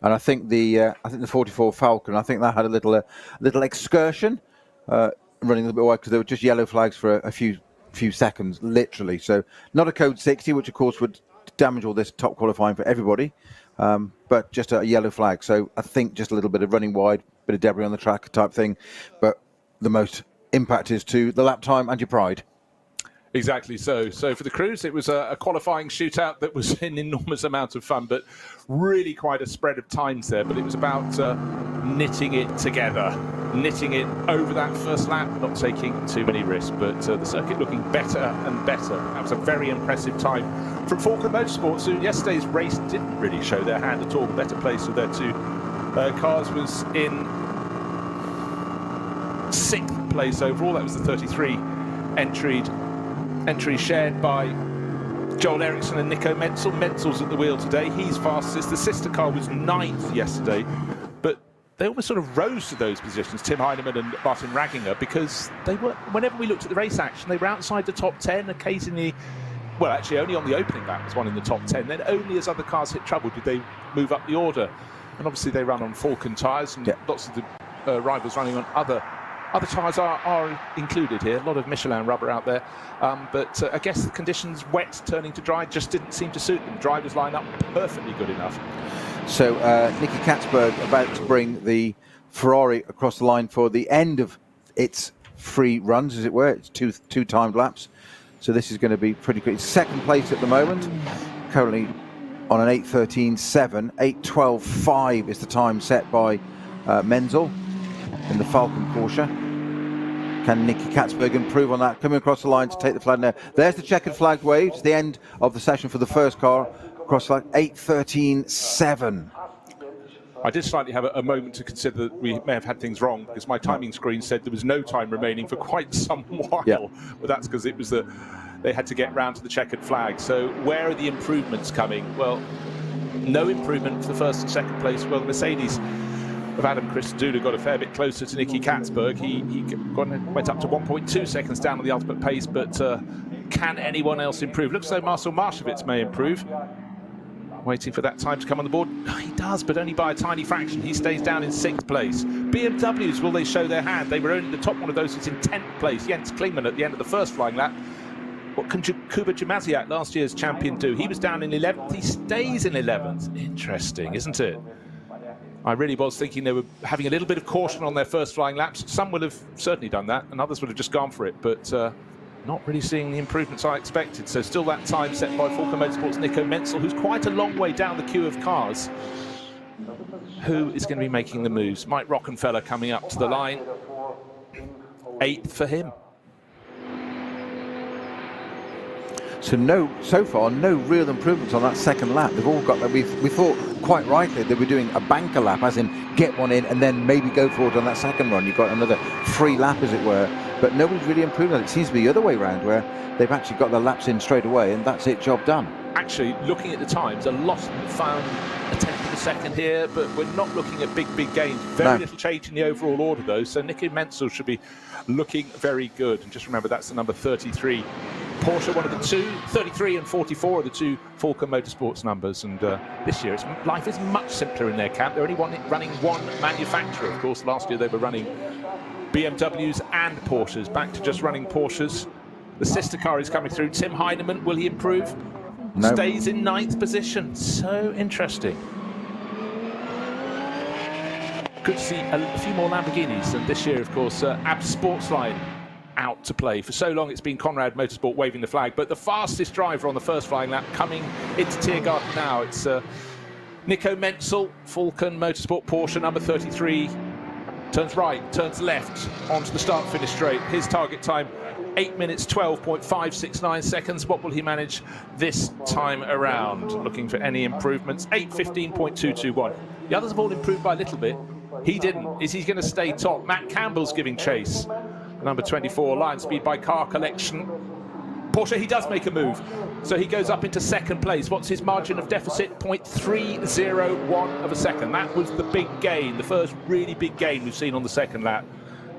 And I think the 44 Falcon, I think that had a little excursion, running a little bit wide because there were just yellow flags for a few seconds, literally. So not a code 60, which of course would damage all this top qualifying for everybody, but just a yellow flag. So I think just a little bit of running wide, bit of debris on the track type thing, but the most impact is to the lap time and your pride. Exactly so. So for the crews, it was a qualifying shootout that was an enormous amount of fun, but really quite a spread of times there. But it was about knitting it together, knitting it over that first lap, not taking too many risks, but the circuit looking better and better. That was a very impressive time from Falken Motorsport. So yesterday's race didn't really show their hand at all. The better place with their two cars was in 6th place overall. That was the 33 entry shared by Joel Eriksson and Nico Menzel. Menzel's at the wheel today. He's fastest. The sister car was 9th yesterday, but they almost sort of rose to those positions, Tim Heinemann and Martin Ragginger, because they were, whenever we looked at the race action, they were outside the top 10, occasionally, well, actually only on the opening lap was one in the top 10. Then only as other cars hit trouble did they move up the order. And obviously they run on Falken tyres, and lots of the rivals running on other tyres are included here. A lot of Michelin rubber out there. But I guess the conditions, wet turning to dry, just didn't seem to suit them. Drivers line up perfectly good enough. So Nicky Katzberg about to bring the Ferrari across the line for the end of its free runs, as it were. It's two timed laps. So this is going to be pretty quick. It's 2nd place at the moment. Currently on an 8:13.7. 8:12.5 is the time set by Menzel in the Falcon Porsche. Can Nicky Katzberg improve on that? Coming across the line to take the flag now. There's the checkered flag wave. It's the end of the session for the first car. Across the line, 8:13.7. I did slightly have a moment to consider that we may have had things wrong, because my timing screen said there was no time remaining for quite some while. Yeah. But that's because it was they had to get round to the checkered flag. So where are the improvements coming? Well, no improvement for the first and second place. Well, the Mercedes of Adam Christodoulou got a fair bit closer to Nicky Katzberg. He went up to 1.2 seconds down on the ultimate pace, but can anyone else improve? Looks as though Marcel Marshevitz may improve. Waiting for that time to come on the board. He does, but only by a tiny fraction. He stays down in 6th place. BMWs, will they show their hand? They were only the top one of those who's in 10th place. Jens Klingmann at the end of the first flying lap. What can Kuba Jamaziak, last year's champion, do? He was down in 11th. He stays in 11th. Interesting, isn't it? I really was thinking they were having a little bit of caution on their first flying laps. Some would have certainly done that, and others would have just gone for it. But not really seeing the improvements I expected. So still that time set by Falcon Motorsport's Nico Menzel, who's quite a long way down the queue of cars. Who is going to be making the moves? Mike Rockenfeller coming up to the line. 8th for him. So far, no real improvements on that second lap. They've all got that. We thought quite rightly they were doing a banker lap, as in get one in and then maybe go forward on that second run. You've got another free lap, as it were. But nobody's really improved on it. It seems to be the other way around, where they've actually got their laps in straight away, and that's it, job done. Actually, looking at the times, a lot found a tenth of a second here, but we're not looking at big gains. Very little change in the overall order, though. So Nicky Menzel should be looking very good. And just remember, that's the number 33. Porsche, one of the two. 33 and 44 are the two Falcon Motorsports numbers. And this year, life is much simpler in their camp. They're only running one manufacturer. Of course, last year they were running BMWs and Porsches. Back to just running Porsches. The sister car is coming through. Tim Heinemann, will he improve? No. Stays in 9th position. So interesting. Good to see a few more Lamborghinis. And this year, of course, Abs Sportsline out to play. For so long, it's been Conrad Motorsport waving the flag. But the fastest driver on the first flying lap coming into Tiergarten now. It's Nico Menzel, Falcon Motorsport Porsche, number 33. Turns right, turns left onto the start-finish straight. His target time, 8 minutes 12.569 seconds. What will he manage this time around? Looking for any improvements. 8:15.221. The others have all improved by a little bit. He didn't. Is he going to stay top? Matt Campbell's giving chase. Number 24, Lion Speed by Car Collection. Porsche, he does make a move. So he goes up into 2nd place. What's his margin of deficit? 0.301 of a second. That was the big gain, the first really big gain we've seen on the second lap.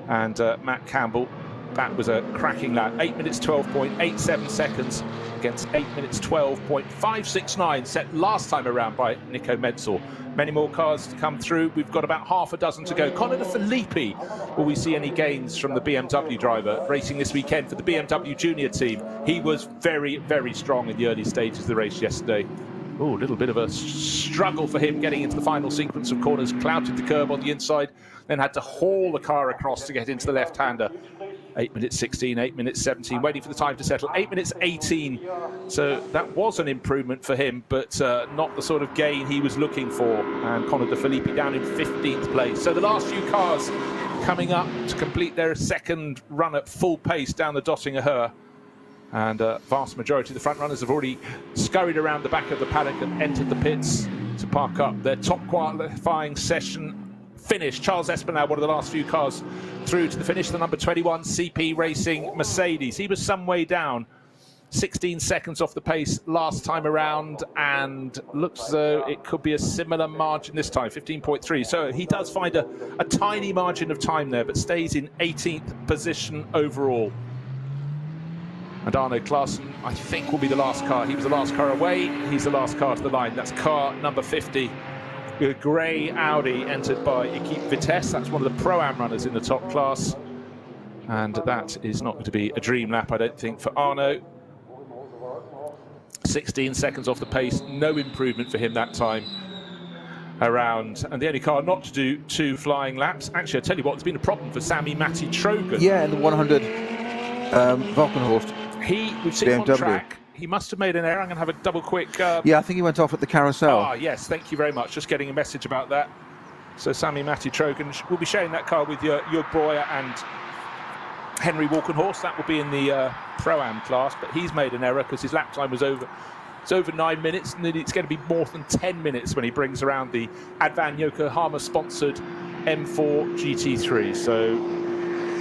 And Matt Campbell, that was a cracking lap. 8 minutes 12.87 seconds against 8 minutes 12.569 set last time around by Nico Menzel. Many more cars to come through. We've got about half a dozen to go. Conor De Filippi, will we see any gains from the BMW driver racing this weekend for the BMW Junior team? He was very strong in the early stages of the race yesterday. Oh, a little bit of a struggle for him getting into the final sequence of corners. Clouted the curb on the inside, then had to haul the car across to get into the left-hander. 8 minutes 16, 8 minutes 17, waiting for the time to settle. 8 minutes 18. So that was an improvement for him, but not the sort of gain he was looking for. And Conor De Filippi down in 15th place. So the last few cars coming up to complete their second run at full pace down the Dottinger Höhe. And vast majority of the front runners have already scurried around the back of the paddock and entered the pits to park up their top qualifying session finish. Charles Espinal, one of the last few cars through to the finish, the number 21 CP Racing Mercedes. He was some way down, 16 seconds off the pace last time around, and looks as though it could be a similar margin this time, 15.3. So he does find a tiny margin of time there, but stays in 18th position overall. And Arno Klaassen, I think, will be the last car. He was the last car away. He's the last car to the line. That's car number 50. A grey Audi entered by Equipe Vitesse. That's one of the Pro-Am runners in the top class. And that is not going to be a dream lap, I don't think, for Arno. 16 seconds off the pace. No improvement for him that time around. And the only car not to do 2 flying laps. Actually, I tell you what, it's been a problem for Sami Matti Trogan. Yeah, in the 100 Valkenhorst. We've seen him on track. He must have made an error. I'm going to have a double quick... yeah, I think he went off at the carousel. Ah, yes, thank you very much. Just getting a message about that. So Sami Matti Trogan will be sharing that car with Jörg Breuer and Henry Walkenhorst. That will be in the Pro-Am class, but he's made an error because his lap time was over It's over 9 minutes, and then it's going to be more than 10 minutes when he brings around the Advan Yokohama-sponsored M4 GT3. So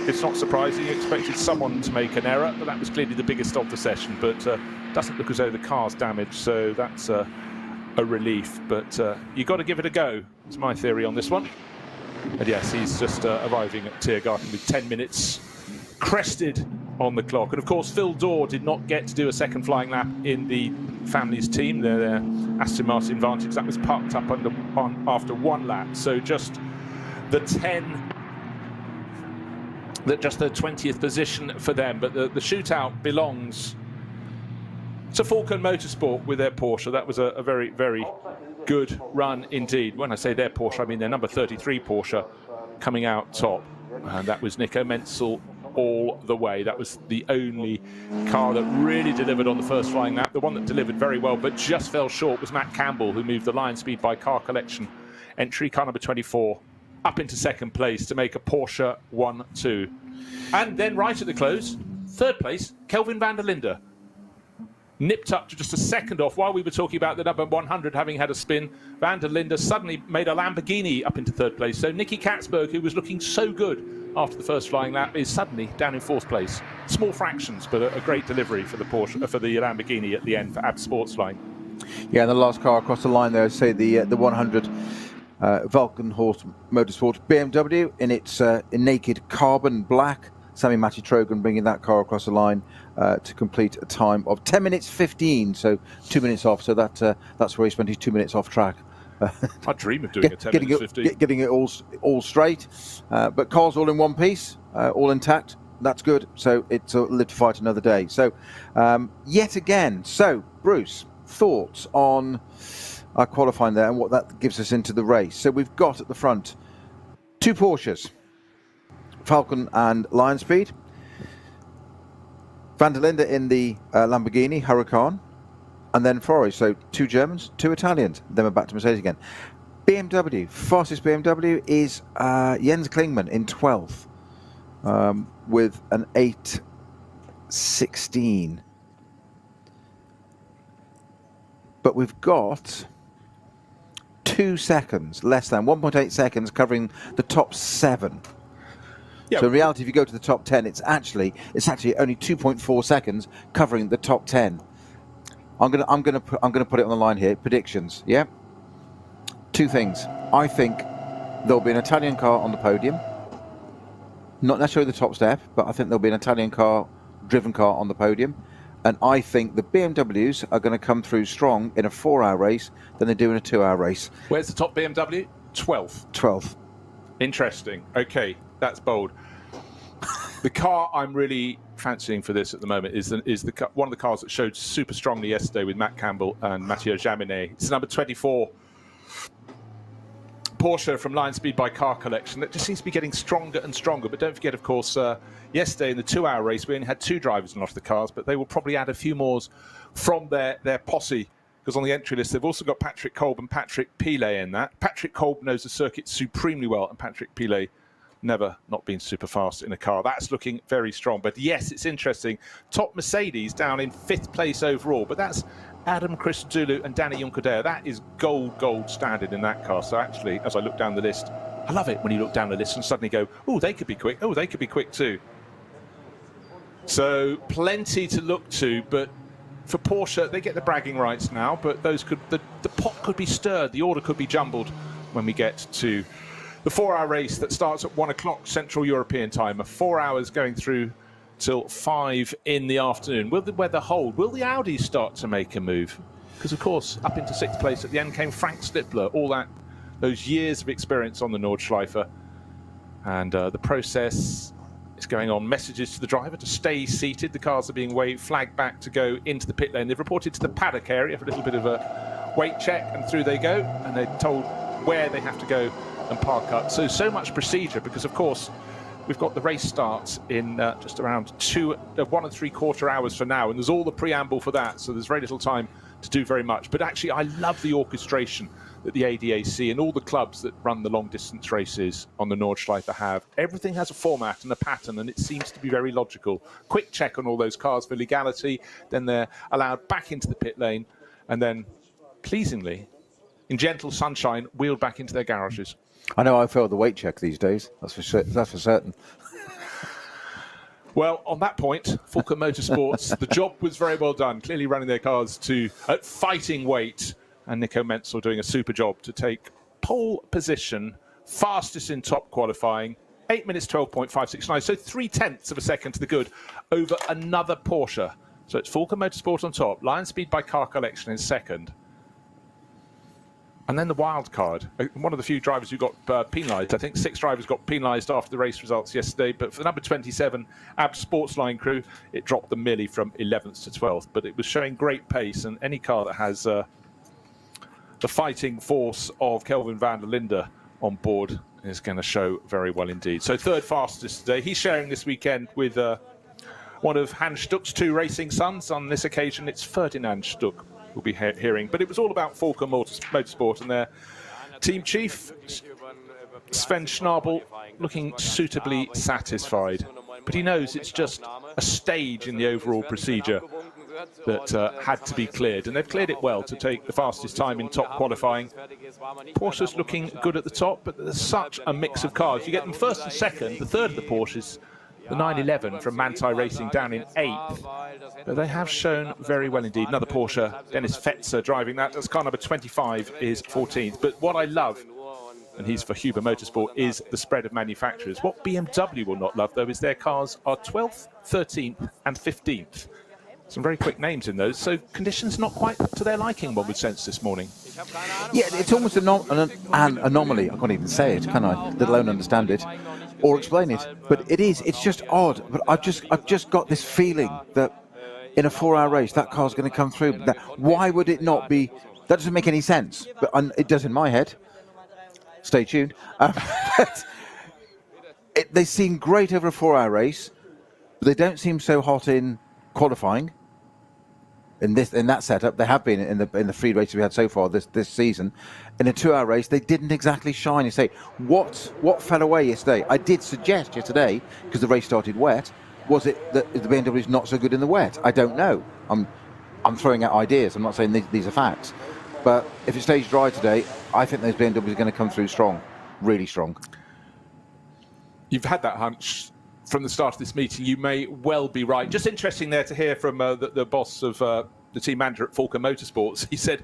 it's not surprising. You expected someone to make an error, but that was clearly the biggest of the session. But doesn't look as though the car's damaged, so that's a relief. But you've got to give it a go. It's my theory on this one. And yes, he's just arriving at Tiergarten with 10 minutes crested on the clock. And of course, Phil Dorr did not get to do a second flying lap in the family's team, their Aston Martin Vantage. That was parked up after one lap. So just the 20th position for them. But the shootout belongs to Falcon Motorsport with their Porsche. That was a very, very good run indeed. When I say their Porsche, I mean their number 33 Porsche coming out top. And that was Nico Menzel all the way. That was the only car that really delivered on the first flying lap. The one that delivered very well but just fell short was Matt Campbell, who moved the Lion Speed by Car Collection entry, car number 24, up into second place to make a Porsche 1-2. And then right at the close, third place, Kelvin van der Linde. Nipped up to just a second off while we were talking about the number 100 having had a spin. Van der Linde suddenly made a Lamborghini up into third place. So Nicky Katzberg, who was looking so good after the first flying lap, is suddenly down in fourth place. Small fractions, but a great delivery for the Porsche, for the Lamborghini at the end for AB Sportsline. Yeah, the last car across the line there, say the 100 Vulcan Horse Motorsport BMW in its naked carbon black. Sami Matti Trogan bringing that car across the line to complete a time of 10 minutes 15, so 2 minutes off. So that's where he spent his 2 minutes off track. I dream of doing a 10 minutes 15. Getting it all straight. But cars all in one piece, all intact. That's good. So it's live to fight another day. So yet again. So Bruce, thoughts on our qualifying there and what that gives us into the race. So we've got at the front two Porsches, Falcon and Lion Speed. Van der Linde in the Lamborghini Huracan, and then Ferrari. So two Germans, two Italians. Then we're back to Mercedes again. BMW, fastest BMW is Jens Klingmann in 12th with an 8:16. But we've got 2 seconds, less than 1.8 seconds, covering the top 7. Yeah. So in reality, if you go to the top 10, it's actually only 2.4 seconds covering the top 10. I'm gonna put it on the line here. Predictions, yeah. 2 things. I think there'll be an Italian car on the podium. Not necessarily the top step, but I think there'll be an Italian driven car on the podium. And I think the BMWs are going to come through strong in a 4-hour race than they do in a 2-hour race. Where's the top BMW? 12th. 12th. Interesting. Okay, that's bold. The car I'm really fancying for this at the moment is one of the cars that showed super strongly yesterday with Matt Campbell and Mathieu Jaminet. It's number 24 Porsche from Lion Speed by Car Collection that just seems to be getting stronger and stronger. But don't forget, of course, yesterday in the 2-hour race we only had 2 drivers in off the cars, but they will probably add a few more from their posse, because on the entry list they've also got Patrick Kolb and Patrick Pilet in that. Patrick Kolb knows the circuit supremely well, and Patrick Pilet never not been super fast in a car. That's looking very strong. But yes, it's interesting. Top Mercedes down in 5th place overall, but that's Adam Christodoulou and Danny Juncadeo. That is gold standard in that car. So actually, as I look down the list, I love it when you look down the list and suddenly go, oh, they could be quick. Oh, they could be quick too. So plenty to look to, but for Porsche, they get the bragging rights now, but the pot could be stirred, the order could be jumbled when we get to the 4-hour race that starts at 1 o'clock Central European time. 4 hours going through till 5 in the afternoon. Will the weather hold? Will the Audis start to make a move? Because, of course, up into 6th place at the end came Frank Stippler, those years of experience on the Nordschleife. And the process is going on. Messages to the driver to stay seated. The cars are being flagged back to go into the pit lane. They've reported to the paddock area for a little bit of a weight check, and through they go. And they're told where they have to go and park up. So much procedure, because, of course, we've got the race starts in just around 1 3/4 hours for now, and there's all the preamble for that, so there's very little time to do very much. But actually, I love the orchestration that the ADAC and all the clubs that run the long-distance races on the Nordschleife have. Everything has a format and a pattern, and it seems to be very logical. Quick check on all those cars for legality, then they're allowed back into the pit lane, and then, pleasingly, in gentle sunshine, wheeled back into their garages. I know I failed the weight check these days. That's for certain. Well, on that point, Fulcrum Motorsports, the job was very well done, clearly running their cars at fighting weight, and Nico Menzel doing a super job to take pole position, fastest in top qualifying, 8 minutes 12.569, so 0.3 of a second to the good over another Porsche. So it's Fulcrum Motorsport on top, Lion Speed by Car Collection in second. And then the wild card, one of the few drivers who got penalised. I think 6 drivers got penalised after the race results yesterday. But for the number 27, AB Sportsline crew, it dropped them merely from 11th to 12th. But it was showing great pace. And any car that has the fighting force of Kelvin van der Linde on board is going to show very well indeed. So third fastest today. He's sharing this weekend with one of Hans Stuck's 2 racing sons. On this occasion, it's Ferdinand Stuck we'll be hearing. But it was all about Fulcrum Motorsport and their team chief, Sven Schnabel, looking suitably satisfied. But he knows it's just a stage in the overall procedure that had to be cleared. And they've cleared it well to take the fastest time in top qualifying. Porsche's looking good at the top, but there's such a mix of cars. You get them first and second. The third of the Porsches, the 911 from Manthey Racing, down in 8th. But they have shown very well indeed. Another Porsche, Dennis Fetzer driving that. That's car number 25 is 14th. But what I love, and he's for Huber Motorsport, is the spread of manufacturers. What BMW will not love, though, is their cars are 12th, 13th and 15th. Some very quick names in those, so conditions not quite to their liking, one would sense this morning. Yeah, it's almost an anomaly. I can't even say it, can I? Let alone understand it or explain it. But it is. It's just odd. But I've just got this feeling that in a 4-hour race, that car's going to come through. Why would it not be? That doesn't make any sense. But it does in my head. Stay tuned. They seem great over a 4-hour race, but they don't seem so hot in qualifying. In that setup, they have been in the 3 races we had so far this season. In a 2-hour race, they didn't exactly shine. You say, what fell away yesterday? I did suggest yesterday, because the race started wet, was it that the BMW is not so good in the wet? I don't know. I'm throwing out ideas. I'm not saying these are facts. But if it stays dry today, I think those BMWs are going to come through strong, really strong. You've had that hunch from the start of this meeting. You may well be right. Just interesting there to hear from the boss of the team manager at Fulcrum Motorsports. He said,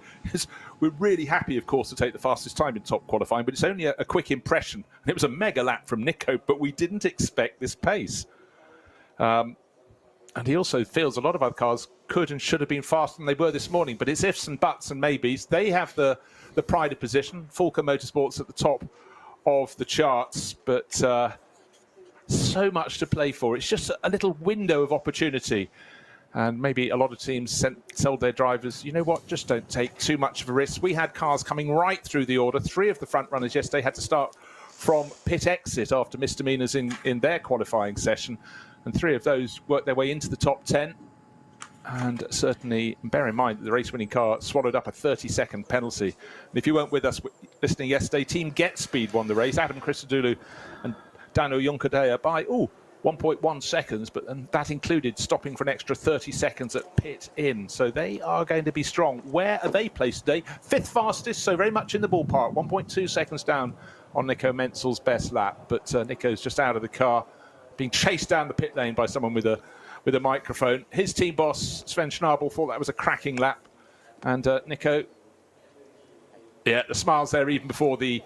we're really happy, of course, to take the fastest time in top qualifying, but it's only a quick impression. And it was a mega lap from Nico, but we didn't expect this pace. And he also feels a lot of other cars could and should have been faster than they were this morning, but it's ifs and buts and maybes. They have the pride of position. Fulcrum Motorsports at the top of the charts, but so much to play for. It's just a little window of opportunity. And maybe a lot of teams told their drivers, you know what, just don't take too much of a risk. We had cars coming right through the order. 3 of the front runners yesterday had to start from pit exit after misdemeanors in their qualifying session. And 3 of those worked their way into the top 10. And certainly, bear in mind that the race-winning car swallowed up a 30-second penalty. And if you weren't with us listening yesterday, Team Get Speed won the race. Adam Christodoulou and Dano Junkadea by 1.1 seconds, and that included stopping for an extra 30 seconds at pit in. So they are going to be strong. Where are they placed today? 5th fastest, so very much in the ballpark. 1.2 seconds down on Nico Menzel's best lap. But Nico's just out of the car, being chased down the pit lane by someone with a microphone. His team boss, Sven Schnabel, thought that was a cracking lap. And Nico, yeah, the smiles there even before the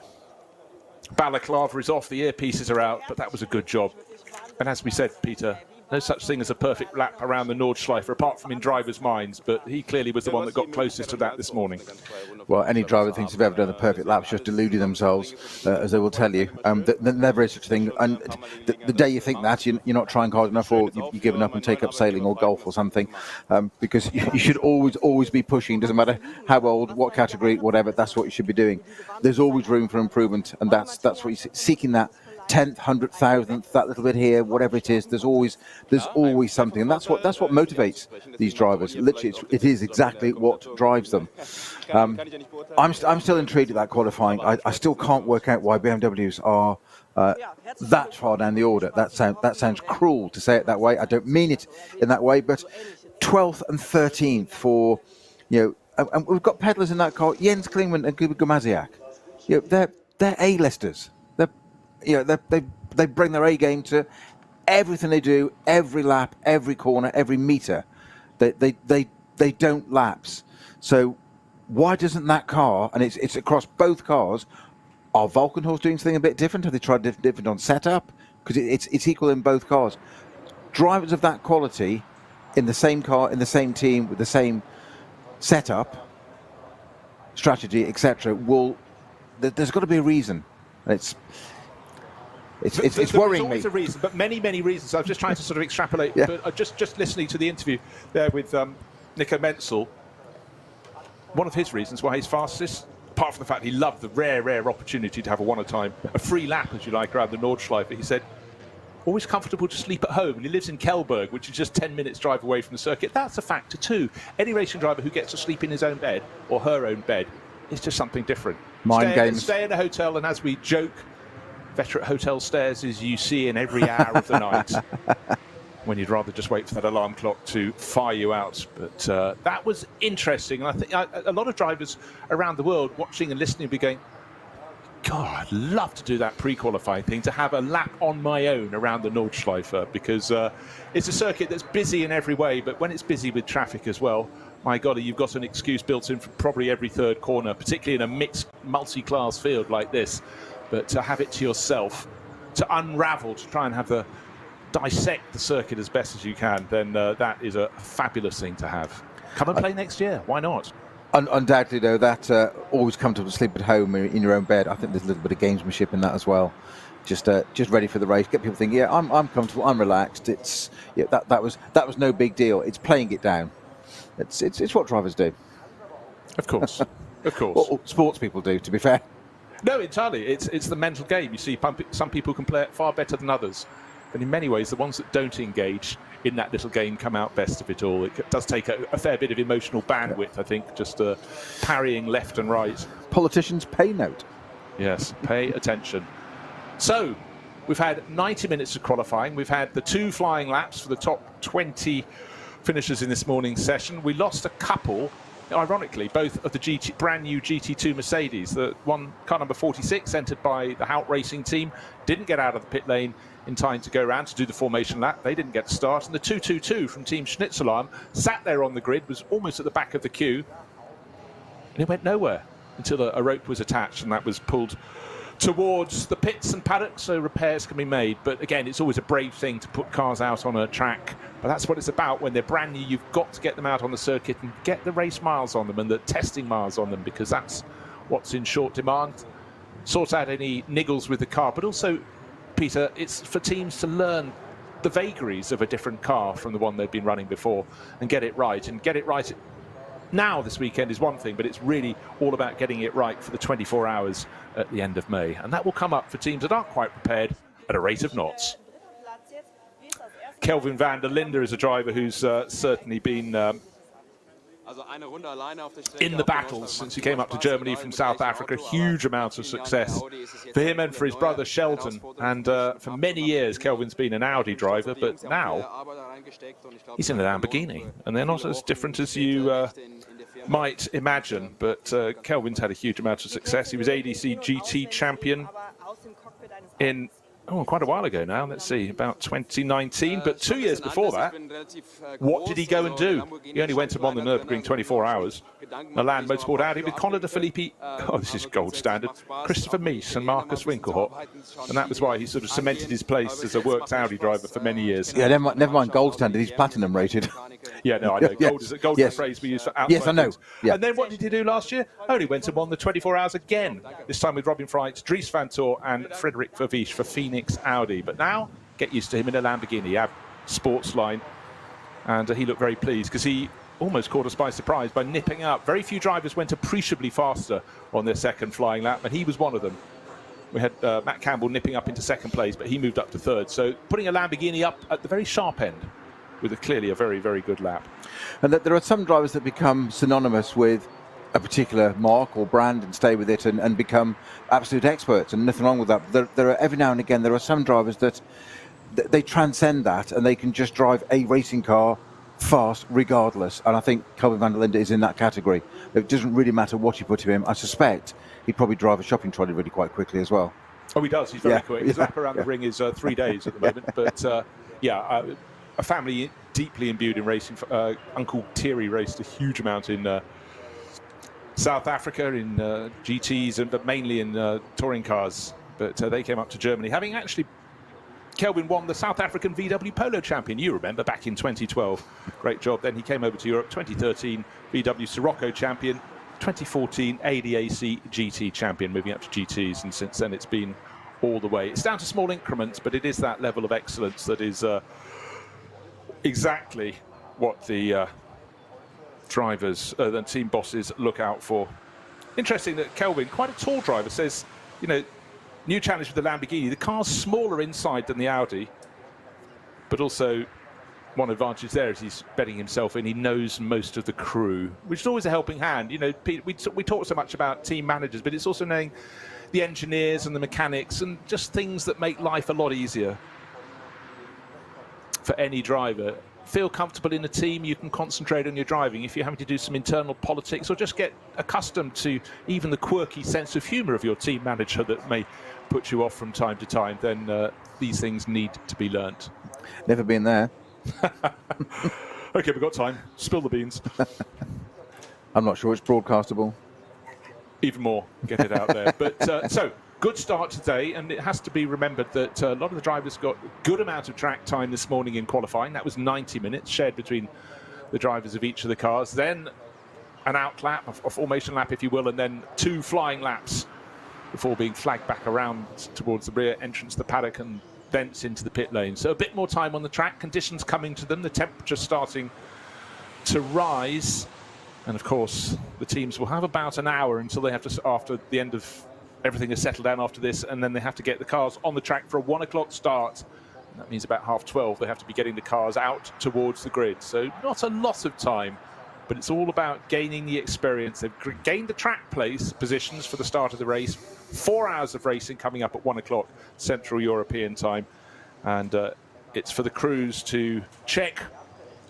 balaclava is off, the earpieces are out, but that was a good job. And as we said, Peter, no such thing as a perfect lap around the Nordschleife, apart from in drivers' minds, but he clearly was the one that got closest to that this morning. Well, any driver thinks they've ever done a perfect lap's just deluding themselves, as they will tell you. There never is such a thing. And the day you think that, you're not trying hard enough, or you've given up and take up sailing or golf or something, because you should always be pushing. Doesn't matter how old, what category, whatever, that's what you should be doing. There's always room for improvement, and that's what you're seeking, that 10th, 100,000th, that little bit here, whatever it is. There's always something, and that's what motivates these drivers. Literally, it is exactly what drives them. I'm still intrigued at that qualifying. I still can't work out why BMWs are that far down the order. That sounds cruel to say it that way. I don't mean it in that way, but 12th and 13th for and we've got pedalers in that car, Jens Klingman and Kuba Gamaziak. You know, they're A-listers. They bring their A game to everything they do, every lap, every corner, every meter. They don't lapse. So why doesn't that car, and it's across both cars, are Valkenhorst doing something a bit different? Have they tried different on setup? Because it's equal in both cars. Drivers of that quality in the same car, in the same team, with the same setup, strategy, etc. There's got to be a reason. It's worrying me. There's always a reason, but many reasons. I was just trying to sort of extrapolate. Yeah. But just listening to the interview there with Nico Menzel, one of his reasons why he's fastest, apart from the fact he loved the rare opportunity to have a free lap, as you like, around the Nordschleife, he said, always comfortable to sleep at home. And he lives in Kelberg, which is just 10 minutes drive away from the circuit. That's a factor too. Any racing driver who gets to sleep in his own bed or her own bed, it's just something different. Stay in a hotel, and as we joke, better at hotel stairs as you see in every hour of the night, when you'd rather just wait for that alarm clock to fire you out. But that was interesting. And I think a lot of drivers around the world watching and listening will be going, God, I'd love to do that pre-qualifying thing, to have a lap on my own around the Nordschleife, because it's a circuit that's busy in every way, but when it's busy with traffic as well, my God, you've got an excuse built in for probably every third corner, particularly in a mixed multi-class field like this. But to have it to yourself, to unravel, to try and dissect the circuit as best as you can, then that is a fabulous thing to have. Come and play next year. Why not? Undoubtedly, though, that always comfortable to sleep at home in your own bed. I think there's a little bit of gamesmanship in that as well. Just ready for the race. Get people thinking, yeah, I'm comfortable, I'm relaxed. That was no big deal. It's playing it down. It's what drivers do. Of course, of course. Or sports people do, to be fair. No, entirely. It's the mental game. You see, some people can play it far better than others. But in many ways, the ones that don't engage in that little game come out best of it all. It does take a fair bit of emotional bandwidth, I think, just parrying left and right. Politicians, pay note. Yes, pay attention. So, we've had 90 minutes of qualifying. We've had the 2 flying laps for the top 20 finishers in this morning's session. We lost a couple. Ironically, both of the brand new GT2 Mercedes. The one, car number 46, entered by the Hout Racing team, didn't get out of the pit lane in time to go around to do the formation lap. They didn't get a start. And the 222 from Team Schnitzelarm sat there on the grid, was almost at the back of the queue, and it went nowhere until a rope was attached, and that was pulled towards the pits and paddocks so repairs can be made. But again, it's always a brave thing to put cars out on a track, but that's what it's about. When they're brand new, you've got to get them out on the circuit and get the race miles on them and the testing miles on them, because that's what's in short demand. Sort out any niggles with the car, but also, Peter, it's for teams to learn the vagaries of a different car from the one they've been running before and get it right. And get it right now this weekend is one thing, but it's really all about getting it right for the 24 hours at the end of May. And that will come up for teams that aren't quite prepared at a rate of knots. Kelvin van der Linde is a driver who's certainly been in the battles since he came up to Germany from South Africa. Huge amount of success for him and for his brother Shelton. And for many years, Kelvin's been an Audi driver, but now he's in a Lamborghini. And they're not as different as you might imagine. But Kelvin's had a huge amount of success. He was ADC GT champion in quite a while ago now. Let's see, about 2019. But 2 years before that, what did he go and do? He only went and won the Nürburgring 24 hours. Milan Motorsport Audi with Conor de Filippi. Oh, this is gold standard. Christopher Mies and Marcus Winkelhock. And that was why he sort of cemented his place as a works Audi driver for many years. Yeah, never mind gold standard. He's platinum rated. Yeah, no, I know. Gold is a phrase we use for outside. Yes, I know. Yeah. And then what did he do last year? Only went and won the 24 hours again. This time with Robin Freit, Dries van Tor and Frederik Vervies for Phoenix Audi. But now, get used to him in a Lamborghini, sports line. And he looked very pleased because he almost caught us by surprise by nipping up. Very few drivers went appreciably faster on their second flying lap, and he was one of them. We had Matt Campbell nipping up into second place, but he moved up to third. So putting a Lamborghini up at the very sharp end with clearly a very, very good lap. And that there are some drivers that become synonymous with a particular mark or brand and stay with it and become absolute experts, and nothing wrong with that. There are every now and again there are some drivers that they transcend that and they can just drive a racing car fast regardless. And I think Kelvin van der Linde is in that category. It doesn't really matter what you put him in. I suspect he'd probably drive a shopping trolley really quite quickly as well. Oh, he does. He's very quick. His lap around the ring is 3 days at the moment. But a family deeply imbued in racing. Uncle Thierry raced a huge amount in South Africa in GTs, but mainly in touring cars. But they came up to Germany, having actually Kelvin won the South African VW Polo Champion, you remember, back in 2012. Great job. Then he came over to Europe, 2013 VW Sirocco Champion, 2014 ADAC GT Champion, moving up to GTs, and since then it's been all the way. It's down to small increments, but it is that level of excellence that is exactly what the drivers, the team bosses look out for. Interesting that Kelvin, quite a tall driver, says, you know, new challenge with the Lamborghini. The car's smaller inside than the Audi, but also one advantage there is he's betting himself in. He knows most of the crew, which is always a helping hand. You know, we talk so much about team managers, but it's also knowing the engineers and the mechanics and just things that make life a lot easier for any driver. Feel comfortable in a team, you can concentrate on your driving. If you're having to do some internal politics or just get accustomed to even the quirky sense of humour of your team manager that may put you off from time to time, then these things need to be learnt. Never been there. Okay, we've got time. Spill the beans. I'm not sure it's broadcastable. Even more, get it out there. But so, good start today, and it has to be remembered that a lot of the drivers got a good amount of track time this morning in qualifying. That was 90 minutes shared between the drivers of each of the cars. Then an out lap, a formation lap, if you will, and then 2 flying laps before being flagged back around towards the rear entrance of the paddock and thence into the pit lane. So a bit more time on the track, conditions coming to them, the temperature starting to rise. And of course, the teams will have about an hour until they have to, after the end of everything is settled down after this, and then they have to get the cars on the track for a 1 o'clock start. And that means about 12:30 they have to be getting the cars out towards the grid. So not a lot of time, but it's all about gaining the experience. They've gained the track place positions for the start of the race. 4 hours of racing coming up at 1 o'clock Central European time. And it's for the crews to check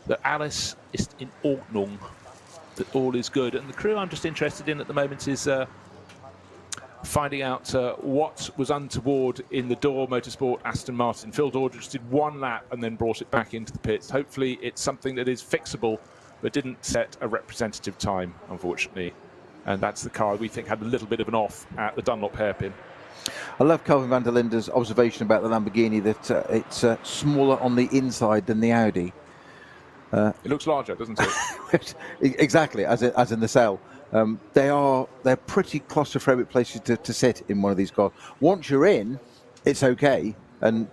that alles ist in Ordnung, that all is good. And the crew I'm just interested in at the moment is finding out what was untoward in the Door Motorsport Aston Martin. Phil Dordridge did 1 lap and then brought it back into the pits. Hopefully it's something that is fixable, but didn't set a representative time, unfortunately. And that's the car we think had a little bit of an off at the Dunlop hairpin. I love Kelvin van der Linde's observation about the Lamborghini, that it's smaller on the inside than the Audi. It looks larger, doesn't it? Exactly, as in the cell. They're pretty claustrophobic places to sit in one of these cars. Once you're in, it's okay, and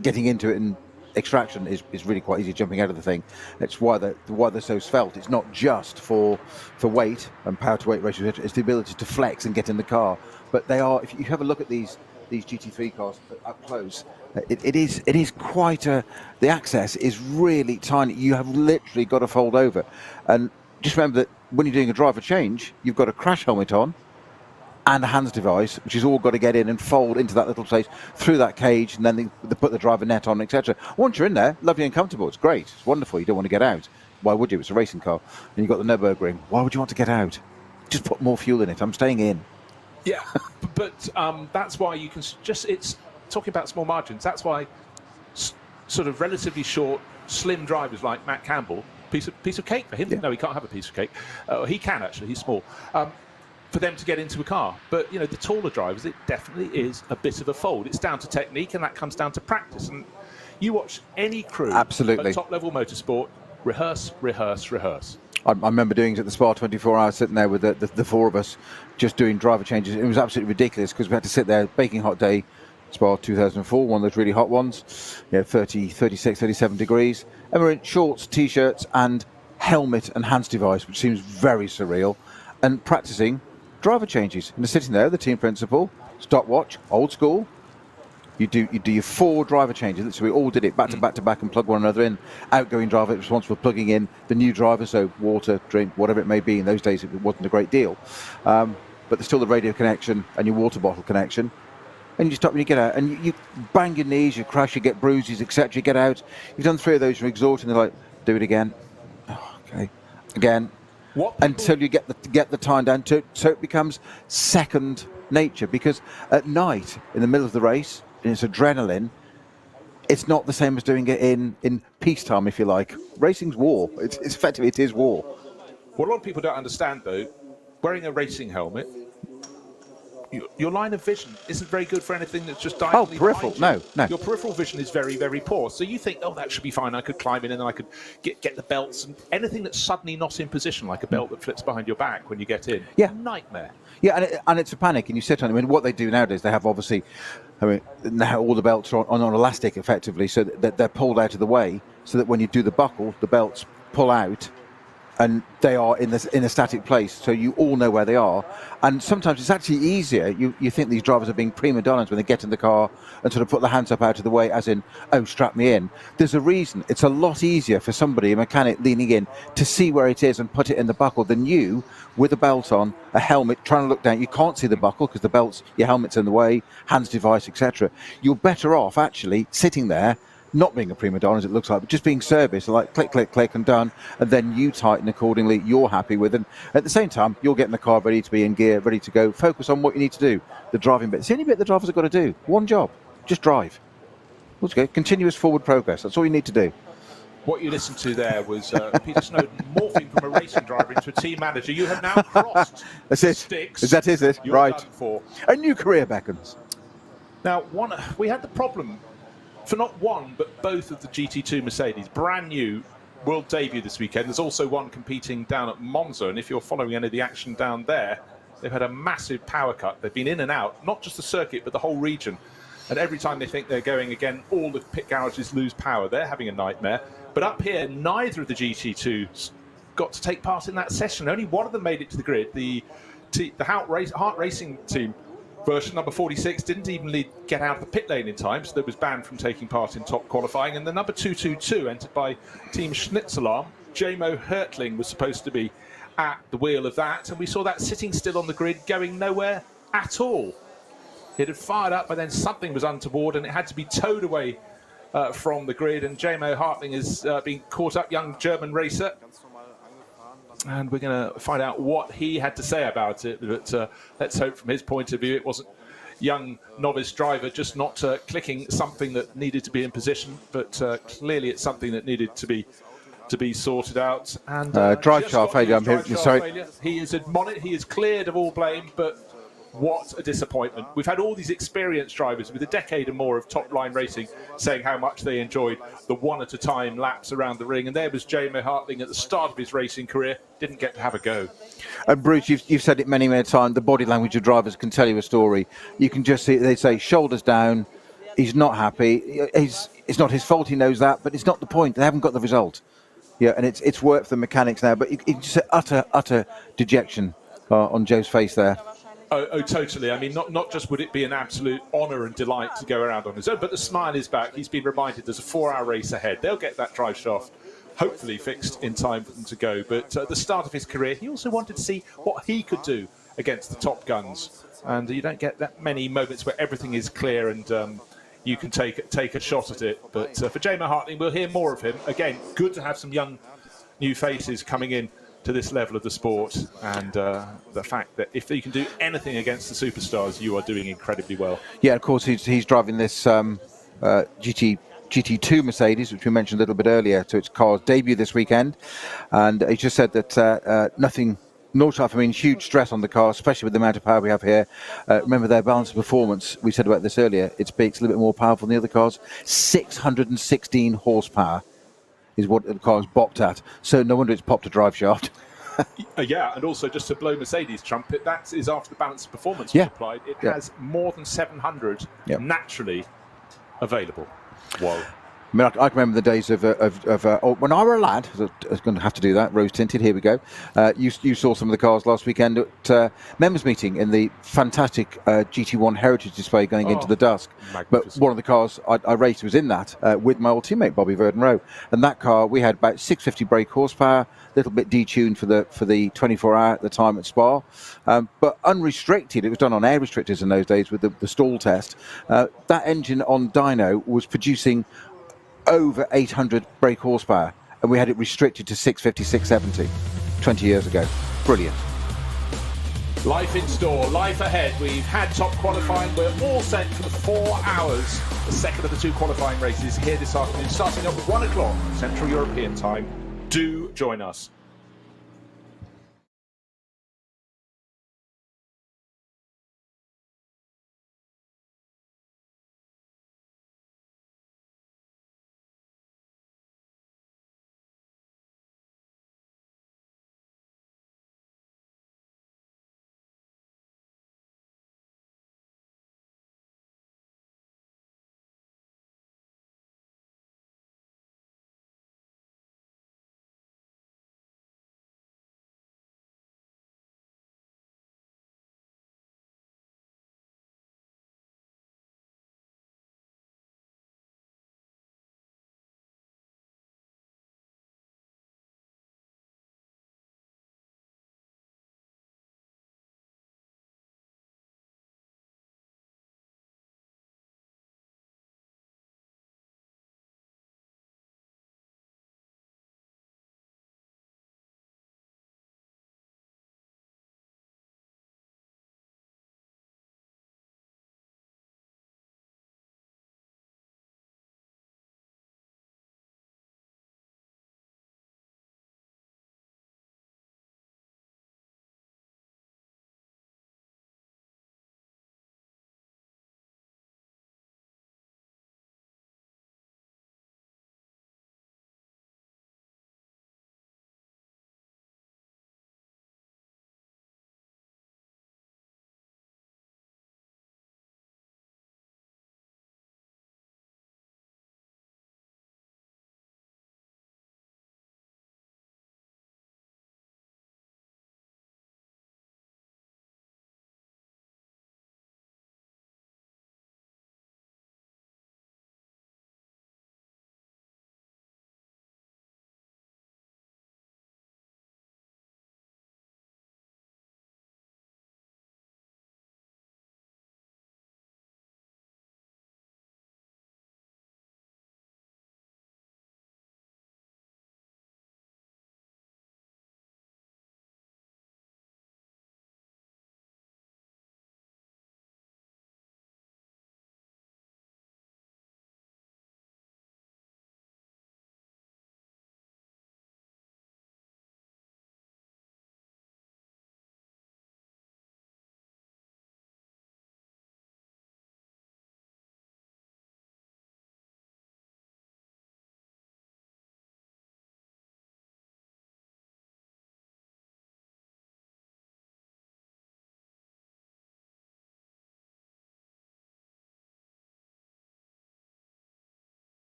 getting into it and extraction is really quite easy, jumping out of the thing. It's why they're so svelte. It's not just for weight and power to weight ratio, it's the ability to flex and get in the car. But they are, if you have a look at these GT3 cars up close, it is quite the access is really tiny. You have literally got to fold over. And just remember that when you're doing a driver change, you've got a crash helmet on and a hands device, which is all got to get in and fold into that little place through that cage, and then they put the driver net on, etc. Once you're in there, lovely and comfortable. It's great. It's wonderful. You don't want to get out. Why would you? It's a racing car. And you've got the Nurburgring. Why would you want to get out? Just put more fuel in it. I'm staying in. Yeah, but that's why you can just, it's talking about small margins. That's why sort of relatively short, slim drivers like Matt Campbell, piece of cake for him. Yeah. No, he can't have a piece of cake. He can actually. He's small. For them to get into a car. But, you know, the taller drivers, it definitely is a bit of a fold. It's down to technique, and that comes down to practice. And you watch any crew absolutely at top-level motorsport, rehearse, rehearse, rehearse. I remember doing it at the Spa 24 hours, sitting there with the 4 of us, just doing driver changes. It was absolutely ridiculous because we had to sit there, baking hot day, Spa 2004, one of those really hot ones, 30, 36, 37 degrees. And we're in shorts, T-shirts, and helmet and hands device, which seems very surreal, and practicing driver changes. And they're sitting there, the team principal, stopwatch, old school. You do your 4 driver changes. So we all did it back to back to back and plug one another in. Outgoing driver responsible for plugging in the new driver, so water, drink, whatever it may be. In those days, it wasn't a great deal. But there's still the radio connection and your water bottle connection. And you stop when you get out, and you bang your knees, you crash, you get bruises, etc. You get out. You've done 3 of those, you're exhausted, and they're like, Do it again. Oh, okay. Again. What Until you get the time down to so it becomes second nature. Because at night, in the middle of the race, it's adrenaline. It's not the same as doing it in peacetime, if you like. Racing's war. It's effectively, it is war. What a lot of people don't understand, though, wearing a racing helmet, your line of vision isn't very good for anything that's just diagonally peripheral. behind you. No. Your peripheral vision is very, very poor. So you think, oh, that should be fine. I could climb in and then I could get the belts and anything that's suddenly not in position, like a belt that flips behind your back when you get in. Yeah. Nightmare. Yeah, and it's a panic, and you sit on it. I mean, what they do nowadays, they have obviously, now all the belts are on elastic, effectively, so that they're pulled out of the way, so that when you do the buckle, the belts pull out, and they are in a static place, so you all know where they are. And sometimes it's actually easier. You think these drivers are being prima donnas when they get in the car and sort of put their hands up out of the way, as in, oh, strap me in. There's a reason. It's a lot easier for somebody, a mechanic leaning in, to see where it is and put it in the buckle than you, with a belt on, a helmet, trying to look down. You can't see the buckle because the belt's, your helmet's in the way, hands device, etc. You're better off actually sitting there, not being a prima donna as it looks like, but just being service, like click, click, click and done, and then you tighten accordingly, you're happy with it. At the same time, you're getting the car ready to be in gear, ready to go. Focus on what you need to do, the driving bit. It's the only bit the drivers have got to do. One job, just drive. Let's go. Continuous forward progress. That's all you need to do. What you listened to there was Peter Snowden morphing from a racing driver into a team manager. You have now crossed That's it. sticks. Is it? You're Right. done for. A new career beckons. Now, we had the problem for not one, but both of the GT2 Mercedes, brand new, world debut this weekend. There's also one competing down at Monza, and if you're following any of the action down there, they've had a massive power cut. They've been in and out, not just the circuit, but the whole region. And every time they think they're going again, all the pit garages lose power. They're having a nightmare. But up here, neither of the GT2s got to take part in that session. Only one of them made it to the grid. The Hart Racing team, version number 46, didn't even get out of the pit lane in time, so they was banned from taking part in top qualifying. And the number 222, entered by Team Schnitzelarm, Jamo Hertling was supposed to be at the wheel of that, and we saw that sitting still on the grid, going nowhere at all. It had fired up, but then something was untoward, and it had to be towed away from the grid. And Jamo Hertling is being caught up, young German racer. And we're going to find out what he had to say about it. But let's hope from his point of view it wasn't young novice driver just not clicking something that needed to be in position. But clearly it's something that needed to be sorted out. And drive shaft failure. I'm here. Sorry. Failure. He is admonished. He is cleared of all blame. But what a disappointment. We've had all these experienced drivers with a decade and more of top-line racing saying how much they enjoyed the one-at-a-time laps around the ring. And there was Jamo Hertling at the start of his racing career, didn't get to have a go. And Bruce, you've said it many, many times, the body language of drivers can tell you a story. You can just see, they say, shoulders down, he's not happy. It's not his fault, he knows that, but it's not the point. They haven't got the result. Yeah, and it's work for the mechanics now, but you can just say utter dejection on Joe's face there. Oh, totally. I mean, not just would it be an absolute honour and delight to go around on his own, but the smile is back. He's been reminded there's a 4-hour race ahead. They'll get that drive shaft hopefully fixed in time for them to go. But at the start of his career, he also wanted to see what he could do against the top guns. And you don't get that many moments where everything is clear and you can take a shot at it. But for Jamo Hertling, we'll hear more of him. Again, good to have some young new faces coming in to this level of the sport, and the fact that if you can do anything against the superstars, you are doing incredibly well. Yeah, of course, he's driving this GT2 Mercedes, which we mentioned a little bit earlier, so it's car's debut this weekend, and he just said that huge stress on the car, especially with the amount of power we have here. Remember their balance of performance, we said about this earlier, it speaks a little bit more powerful than the other cars. 616 horsepower is what the car's bopped at. So no wonder it's popped a drive shaft. Yeah, and also just to blow Mercedes' trumpet, that is after the balance of performance was applied. It has more than 700 naturally available. Whoa. I mean, I can remember the days of when I were a lad. I was going to have to do that. Rose tinted. Here we go. You saw some of the cars last weekend at members' meeting in the fantastic GT1 Heritage display going into the dusk. But one of the cars I raced was in that with my old teammate Bobby Verden-Rowe. And that car, we had about 650 brake horsepower, a little bit detuned for the 24-hour at the time at Spa, but unrestricted. It was done on air restrictors in those days with the stall test. That engine on dyno was producing over 800 brake horsepower, and we had it restricted to 650, 670 20 years ago. Brilliant. Life in store, life ahead. We've had top qualifying. We're all set for the 4 hours. The second of the 2 qualifying races here this afternoon, starting at 1 o'clock Central European time. Do join us.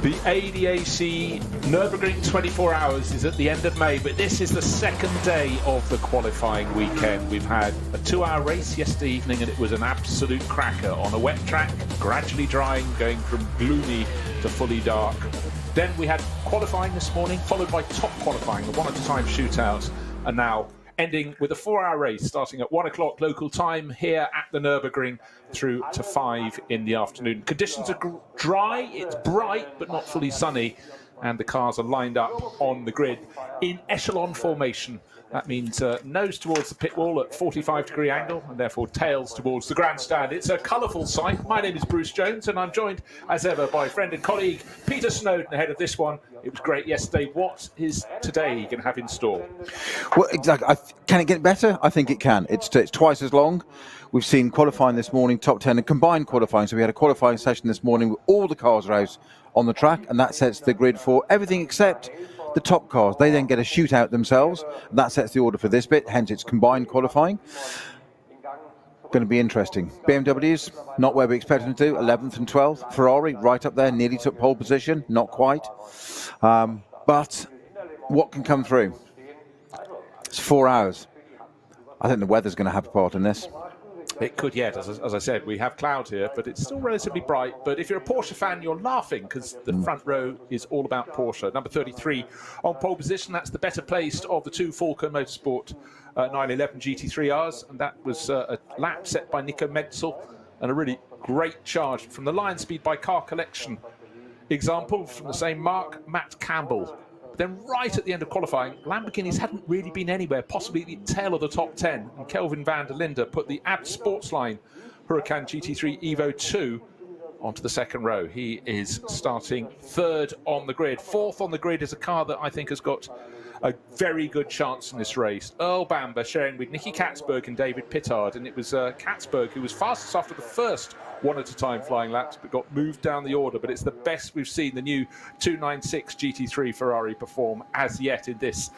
The ADAC Nürburgring 24 hours is at the end of May, but this is the second day of the qualifying weekend. We've had a 2-hour race yesterday evening and it was an absolute cracker on a wet track, gradually drying, going from gloomy to fully dark. Then we had qualifying this morning, followed by top qualifying, the one-at-a-time shootout, and now ending with a 4-hour race starting at 1 o'clock local time here at the Nürburgring through to 5 in the afternoon. Conditions are dry, it's bright but not fully sunny, and the cars are lined up on the grid in echelon formation. That means nose towards the pit wall at 45-degree angle and therefore tails towards the grandstand. It's a colourful sight. My name is Bruce Jones and I'm joined as ever by friend and colleague Peter Snowden ahead of this one. It was great yesterday. What is today going to have in store? Well, exactly. Can it get better? I think it can. It's twice as long. We've seen qualifying this morning, top 10 and combined qualifying. So we had a qualifying session this morning with all the cars are out on the track, and that sets the grid for everything except the top cars. They then get a shootout themselves. And that sets the order for this bit, hence it's combined qualifying. Going to be interesting. BMW's not where we expected them to do, 11th and 12th. Ferrari right up there, nearly took pole position, not quite. But what can come through? It's 4 hours. I think the weather's going to have a part in this. It could yet, as I said, we have cloud here, but it's still relatively bright. But if you're a Porsche fan, you're laughing because the front row is all about Porsche. Number 33 on pole position, that's the better placed of the two Falco Motorsport 911 GT3Rs, and that was a lap set by Nico Menzel and a really great charge from the Lion Speed by Car Collection. Example from the same mark, Matt Campbell. Then right at the end of qualifying, Lamborghinis hadn't really been anywhere, possibly the tail of the top 10. And Kelvin van der Linde put the Ad Sportsline Huracan GT3 Evo 2 onto the second row. He is starting third on the grid. Fourth on the grid is a car that I think has got a very good chance in this race. Earl Bamber sharing with Nicky Katzberg and David Pittard. And it was Katzberg who was fastest after the first one-at-a-time flying laps, but got moved down the order. But it's the best we've seen the new 296 GT3 Ferrari perform as yet in this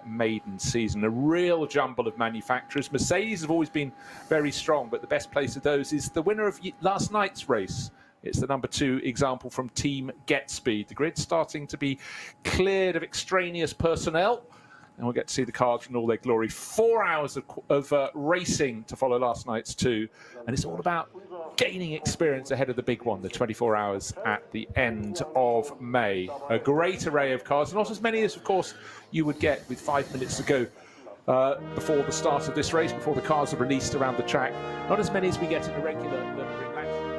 maiden season. A real jumble of manufacturers. Mercedes have always been very strong, but the best place of those is the winner of last night's race. It's the number 2 example from Team Get Speed. The grid's starting to be cleared of extraneous personnel, and we'll get to see the cars in all their glory. 4 hours of racing to follow last night's 2, and it's all about gaining experience ahead of the big one, the 24 hours at the end of May. A great array of cars, not as many as, of course, you would get with 5 minutes to go before the start of this race, before the cars are released around the track. Not as many as we get in a regular Nürburgring Land Series.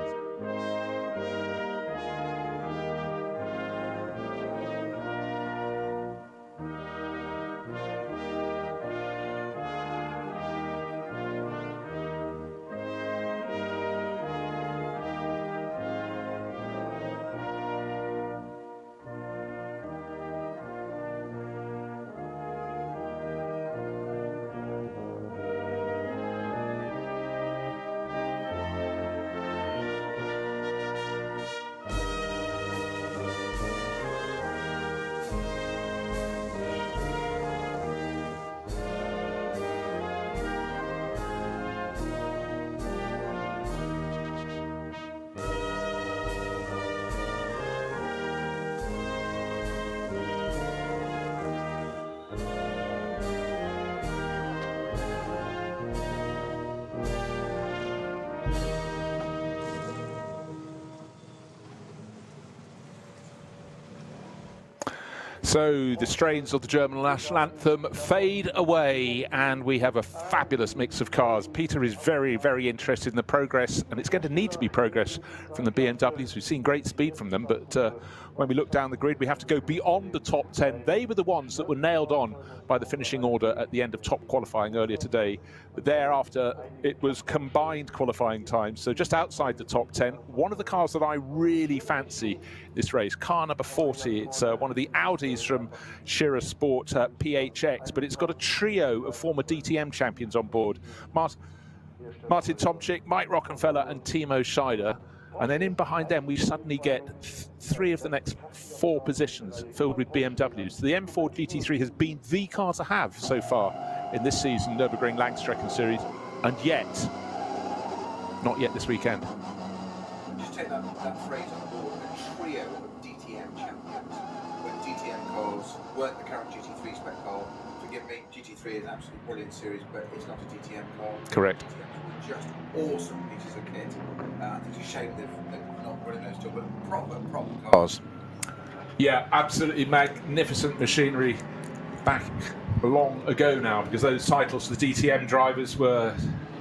So the strains of the German national anthem fade away, and we have a fabulous mix of cars. Peter is very, very interested in the progress, and it's going to need to be progress from the BMWs. We've seen great speed from them, but when we look down the grid, we have to go beyond the top 10. They were the ones that were nailed on by the finishing order at the end of top qualifying earlier today. But thereafter, it was combined qualifying time, so just outside the top 10. One of the cars that I really fancy this race, car number 40. It's one of the Audis from Shearer Sport PHX, but it's got a trio of former DTM champions on board. Martin Tomczyk, Mike Rockenfeller and Timo Scheider. And then in behind them, we suddenly get 3 of the next 4 positions filled with BMWs. The M4 GT3 has been the car to have so far in this season, Nürburgring Langstrecken Series, and yet, not yet this weekend. take that phrase on board, a trio of DTM champions. When DTM cars weren't the current GT3 spec car, forgive me, GT3 is an absolutely brilliant series, but it's not a DTM car. Correct. DTMs were just awesome pieces of kit. I think it's a shame they're not running those two, but proper cars. Yeah, absolutely magnificent machinery back long ago now, because those titles for the DTM drivers were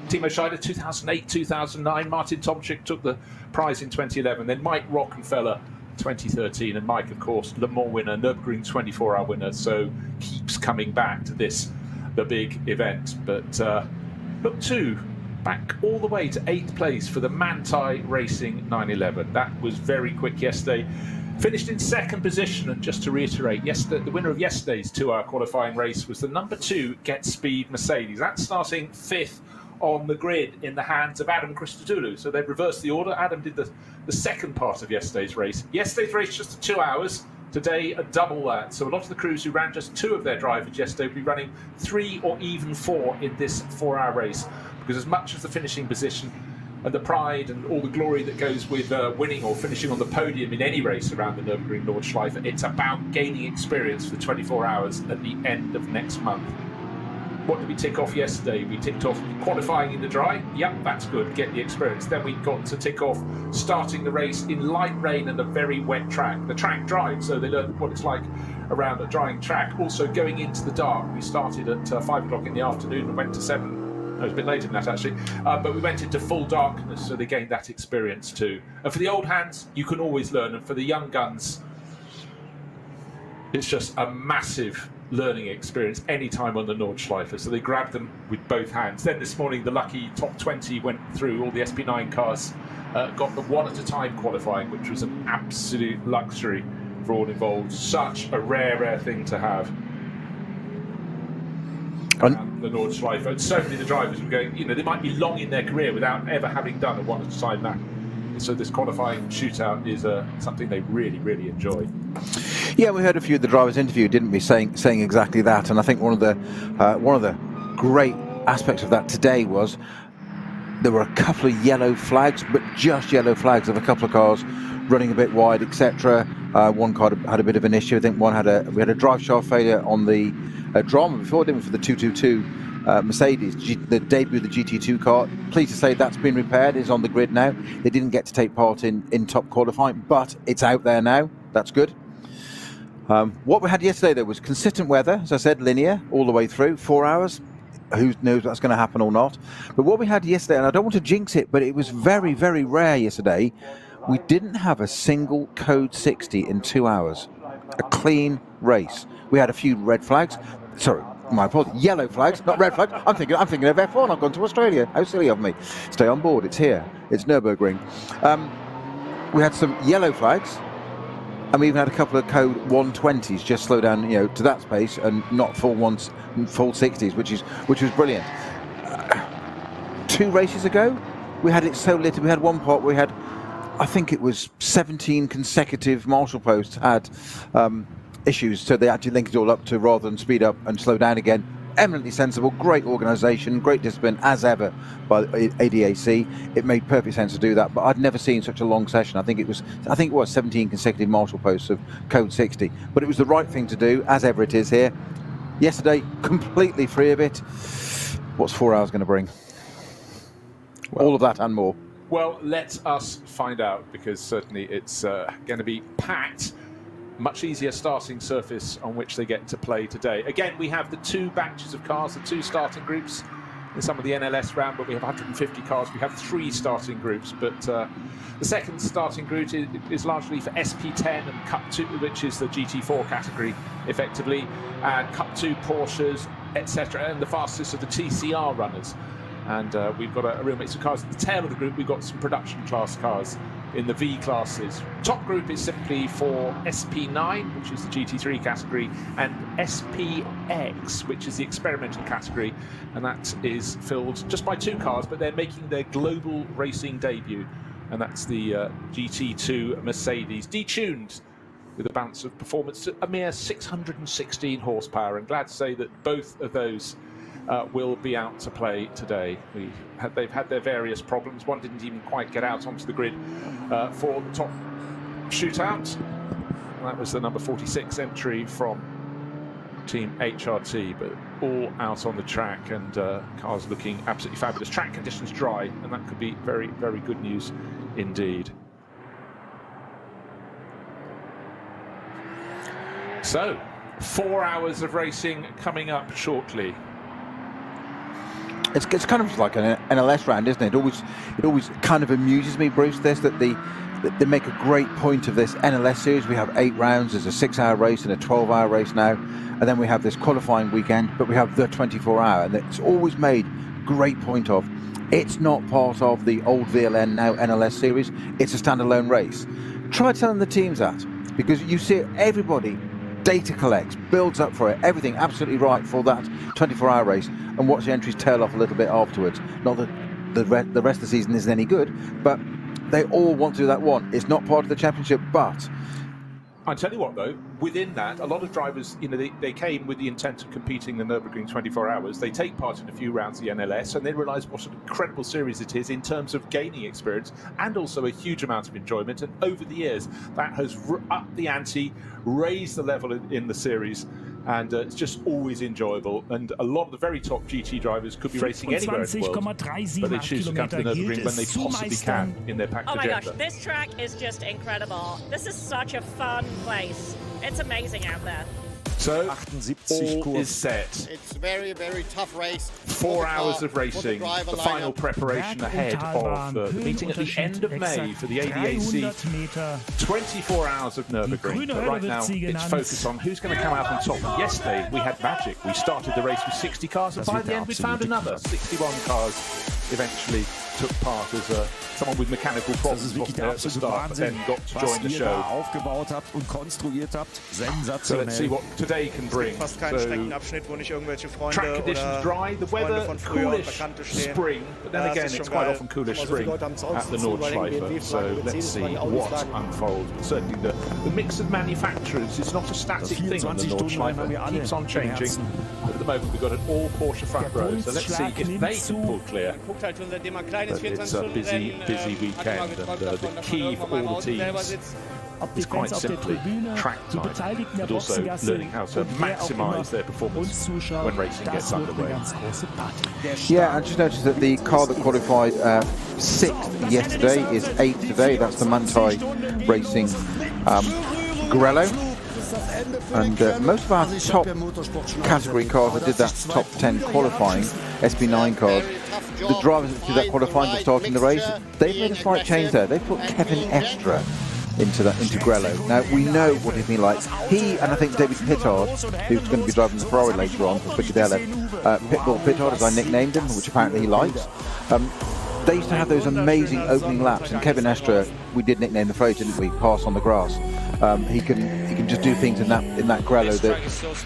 Timo Scheider 2008, 2009, Martin Tomczyk took the prize in 2011, then Mike Rockenfeller 2013, and Mike, of course, Le Mans winner, Nürburgring 24-hour winner, so keeps coming back to this, the big event. But look too, back all the way to 8th place for the Manthey Racing 911. That was very quick yesterday. Finished in 2nd position, and just to reiterate, yesterday, the winner of yesterday's 2-hour qualifying race was the number 2 Get Speed Mercedes. That's starting 5th on the grid in the hands of Adam Christodoulou. So they've reversed the order. Adam did the second part of yesterday's race. Yesterday's race just 2 hours. Today, a double that. So a lot of the crews who ran just 2 of their drivers yesterday will be running 3 or even 4 in this 4-hour race. Because as much as the finishing position and the pride and all the glory that goes with winning or finishing on the podium in any race around the Nürburgring Nordschleife, it's about gaining experience for 24 hours at the end of next month. What did we tick off yesterday? We ticked off qualifying in the dry. Yep, that's good, get the experience. Then we got to tick off starting the race in light rain and a very wet track. The track dried, so they learned what it's like around a drying track. Also going into the dark, we started at 5 o'clock in the afternoon and went to 7. No, it was a bit later than that actually, but we went into full darkness, so they gained that experience too. And for the old hands, you can always learn, and for the young guns, it's just a massive learning experience any time on the Nordschleife, so they grabbed them with both hands. Then this morning, the lucky top 20 went through all the SP9 cars, got the 1 at a time qualifying, which was an absolute luxury for all involved. Such a rare thing to have. The Nordschleife, and so many of the drivers were going, you know, they might be long in their career without ever having done a 1 at a time lap. So this qualifying shootout is something they really enjoy. Yeah, we heard a few of the drivers interviewed, didn't we, saying exactly that. And I think one of the great aspects of that today was there were a couple of yellow flags, but just yellow flags of a couple of cars running a bit wide, etc. One car had a bit of an issue. I think we had a drive shaft failure on the drama before, didn't we, for the 222 Mercedes, the debut of the GT2 car. Pleased to say that's been repaired, is on the grid now. They didn't get to take part in top qualifying, but it's out there now. That's good. What we had yesterday, though, was consistent weather, as I said, linear all the way through, 4 hours. Who knows what's going to happen or not. But what we had yesterday, and I don't want to jinx it, but it was very rare yesterday, we didn't have a single code 60 in 2 hours. A clean race. We had a few red flags. Sorry, my apologies. Yellow flags, not red flags. I'm thinking of F1. I've gone to Australia. How silly of me. Stay on board. It's here. It's Nürburgring. We had some yellow flags, and we even had a couple of code 120s. Just slow down, you know, to that space, and not full 60s, which was brilliant. 2 races ago, we had it so lit. We had one part where we had, I think it was 17 consecutive marshal posts had issues, so they actually linked it all up to, rather than speed up and slow down again. Eminently sensible, great organisation, great discipline as ever by ADAC. It made perfect sense to do that, but I'd never seen such a long session. I think it was 17 consecutive marshal posts of code 60, but it was the right thing to do, as ever it is here. Yesterday, completely free of it. What's 4 hours going to bring? Well, all of that and more. Well, let us find out, because certainly it's going to be packed. Much easier starting surface on which they get to play today. Again, we have the 2 batches of cars, the 2 starting groups in some of the NLS round, but we have 150 cars. We have 3 starting groups, but the second starting group is largely for SP10 and Cup 2, which is the GT4 category, effectively, and Cup 2 Porsches, etc., and the fastest of the TCR runners. And we've got a real mix of cars. At the tail of the group, we've got some production class cars in the V classes. Top group is simply for SP9, which is the GT3 category, and SPX, which is the experimental category, and that is filled just by 2 cars, but they're making their global racing debut, and that's the GT2 Mercedes, detuned with a balance of performance to a mere 616 horsepower, and glad to say that both of those will be out to play today. They've had their various problems. One didn't even quite get out onto the grid for the top shootout. That was the number 46 entry from Team HRT, but all out on the track, and cars looking absolutely fabulous. Track conditions dry, and that could be very, very good news indeed. So, 4 hours of racing coming up shortly. It's kind of like an NLS round, isn't it? It always kind of amuses me, Bruce, that they make a great point of this NLS series. We have 8 rounds. There's a 6-hour race and a 12-hour race now, and then we have this qualifying weekend, but we have the 24-hour, and it's always made great point of. It's not part of the old VLN, now NLS series. It's a standalone race. Try telling the teams that, because you see everybody data collects, builds up for it, everything absolutely right for that 24-hour race, and watch the entries tail off a little bit afterwards. Not that the rest of the season isn't any good, but they all want to do that one. It's not part of the championship, but I tell you what, though, within that, a lot of drivers, they came with the intent of competing the Nürburgring 24 hours. They take part in a few rounds of the NLS, and they realise what an incredible series it is in terms of gaining experience and also a huge amount of enjoyment. And over the years, that has upped the ante, raised the level in the series, and it's just always enjoyable. And a lot of the very top GT drivers could be racing anywhere in the world, but they choose to come to the Nürburgring when they possibly can in their packed agenda. Oh my gosh, this track is just incredible. This is such a fun place. It's amazing out there. So, all is set. It's a very, very tough race. 4 hours of racing, the final preparation ahead of the meeting at the end of May for the ADAC 24 hours of Nürburgring. But right now, it's focused on who's going to come out on top. Yesterday, we had magic. We started the race with 60 cars, and by the end, we found another 61 cars eventually took part as someone with mechanical problems wasn't there at the start, but then got to join the show. So let's see what today can bring. So, track conditions dry, the weather coolish spring, but then again it's quite often coolish spring at the Nordschleife. So let's see what unfolds. But certainly the mix of manufacturers is not a static thing on the Nordschleife. It keeps on changing. But at the moment we've got an all Porsche front row, so let's see if they can pull clear. But it's a busy weekend, and the key for all the teams is quite simply track time, but also learning how to maximise their performance when racing gets underway. yeah, I just noticed that the car that qualified 6th yesterday is 8th today. That's the Manthey Racing Grello. And most of our top category cars that did that top 10 qualifying, SB9 cars, the drivers that did that qualifying for starting the race, they've made a slight change there. They put Kevin Estre into Grello. Now, we know what he's been like. He and I think David Pittard, who's going to be driving the Ferrari later on for Piccadilly, Pitbull Pittard, as I nicknamed him, which apparently he likes. They used to have those amazing opening laps, and Kevin Estre, we did nickname the phrase, didn't we? Pass on the grass. He can just do things in that Grello that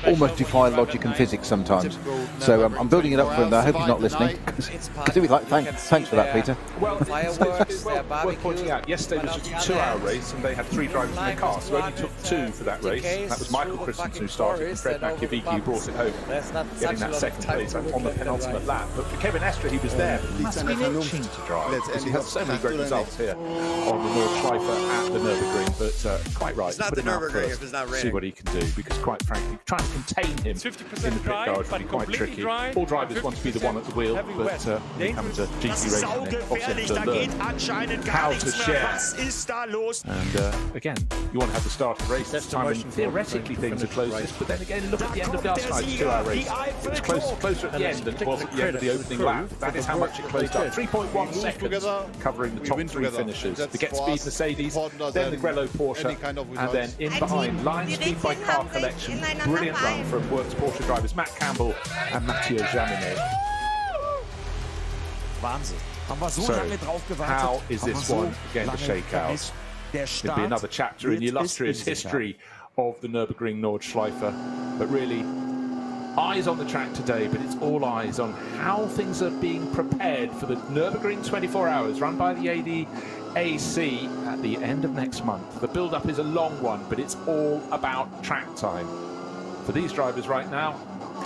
almost defy logic and physics sometimes. So I'm building it up for him. I hope he's not listening. Thanks for that, Peter. Well, worth pointing out, yesterday was just a 2-hour race, and they had 3 drivers in the car, so only took 2 for that race. That was Michael Christensen who started, and Fred Makiaviki who brought it home, getting that second place on the penultimate lap. But for Kevin Estre, he was there. He must have been itching to drive, because he has so many great results here on the Nordschleife at the Nürburgring. But quite right, it's not the Nürburgring if it's not raining. See what he can do, because quite frankly, trying to contain him in the pit guard would be quite tricky. All drivers want to be the one at the wheel, but when you come to GT racing, then obviously have to learn how to share. And again, you want to have the start of the race. This time, theoretically, things are closest, but then again, look at the end of last night's 2-hour race. It was closer at the end than it was at the end of the opening lap. That is how much it closed up. 3.1 seconds covering the top 3 finishers. The Get Speed Mercedes, then the Grello Porsche, and then in behind, Lion Speed by Car Collection. Brilliant run from Works Porsche drivers Matt Campbell and Mathieu Jaminet. So, how is this one going to shake out? It'll be another chapter in the illustrious history of the Nürburgring Nordschleife. But really, eyes on the track today, but it's all eyes on how things are being prepared for the Nürburgring 24 hours run by the ADAC at the end of next month. The build-up is a long one, but it's all about track time. For these drivers right now,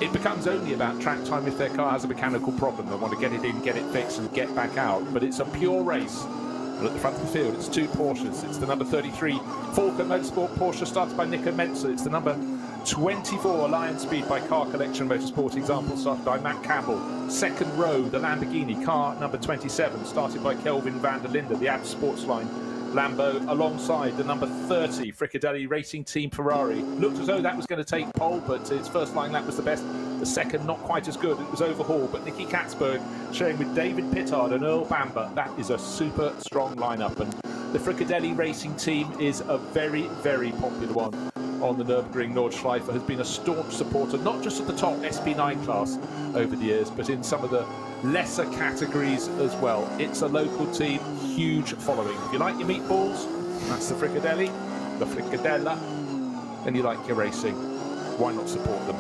it becomes only about track time if their car has a mechanical problem. They want to get it in, get it fixed, and get back out. But it's a pure race. And at the front of the field, it's 2 Porsches. It's the number 33 Falcon Motorsport Porsche, started by Nico Menzer. It's the number 24 Lion Speed by Car Collection Motorsport Example, started by Matt Campbell. Second row, the Lamborghini car number 27, started by Kelvin van der Linde, the AB Sportsline Lambo, alongside the number 30 Fricadelli Racing Team Ferrari. Looked as though that was going to take pole, but its first flying lap was the best. The second, not quite as good. It was overhauled, but Nicky Katzberg sharing with David Pittard and Earl Bamber. That is a super strong lineup, and the Fricadelli Racing Team is a very, very popular one on the Nürburgring. Nordschleifer has been a staunch supporter, not just at the top SP9 class over the years, but in some of the lesser categories as well. It's a local team, huge following. If you like your meatballs, that's the Fricadelli, the Fricadella, and you like your racing, why not support them?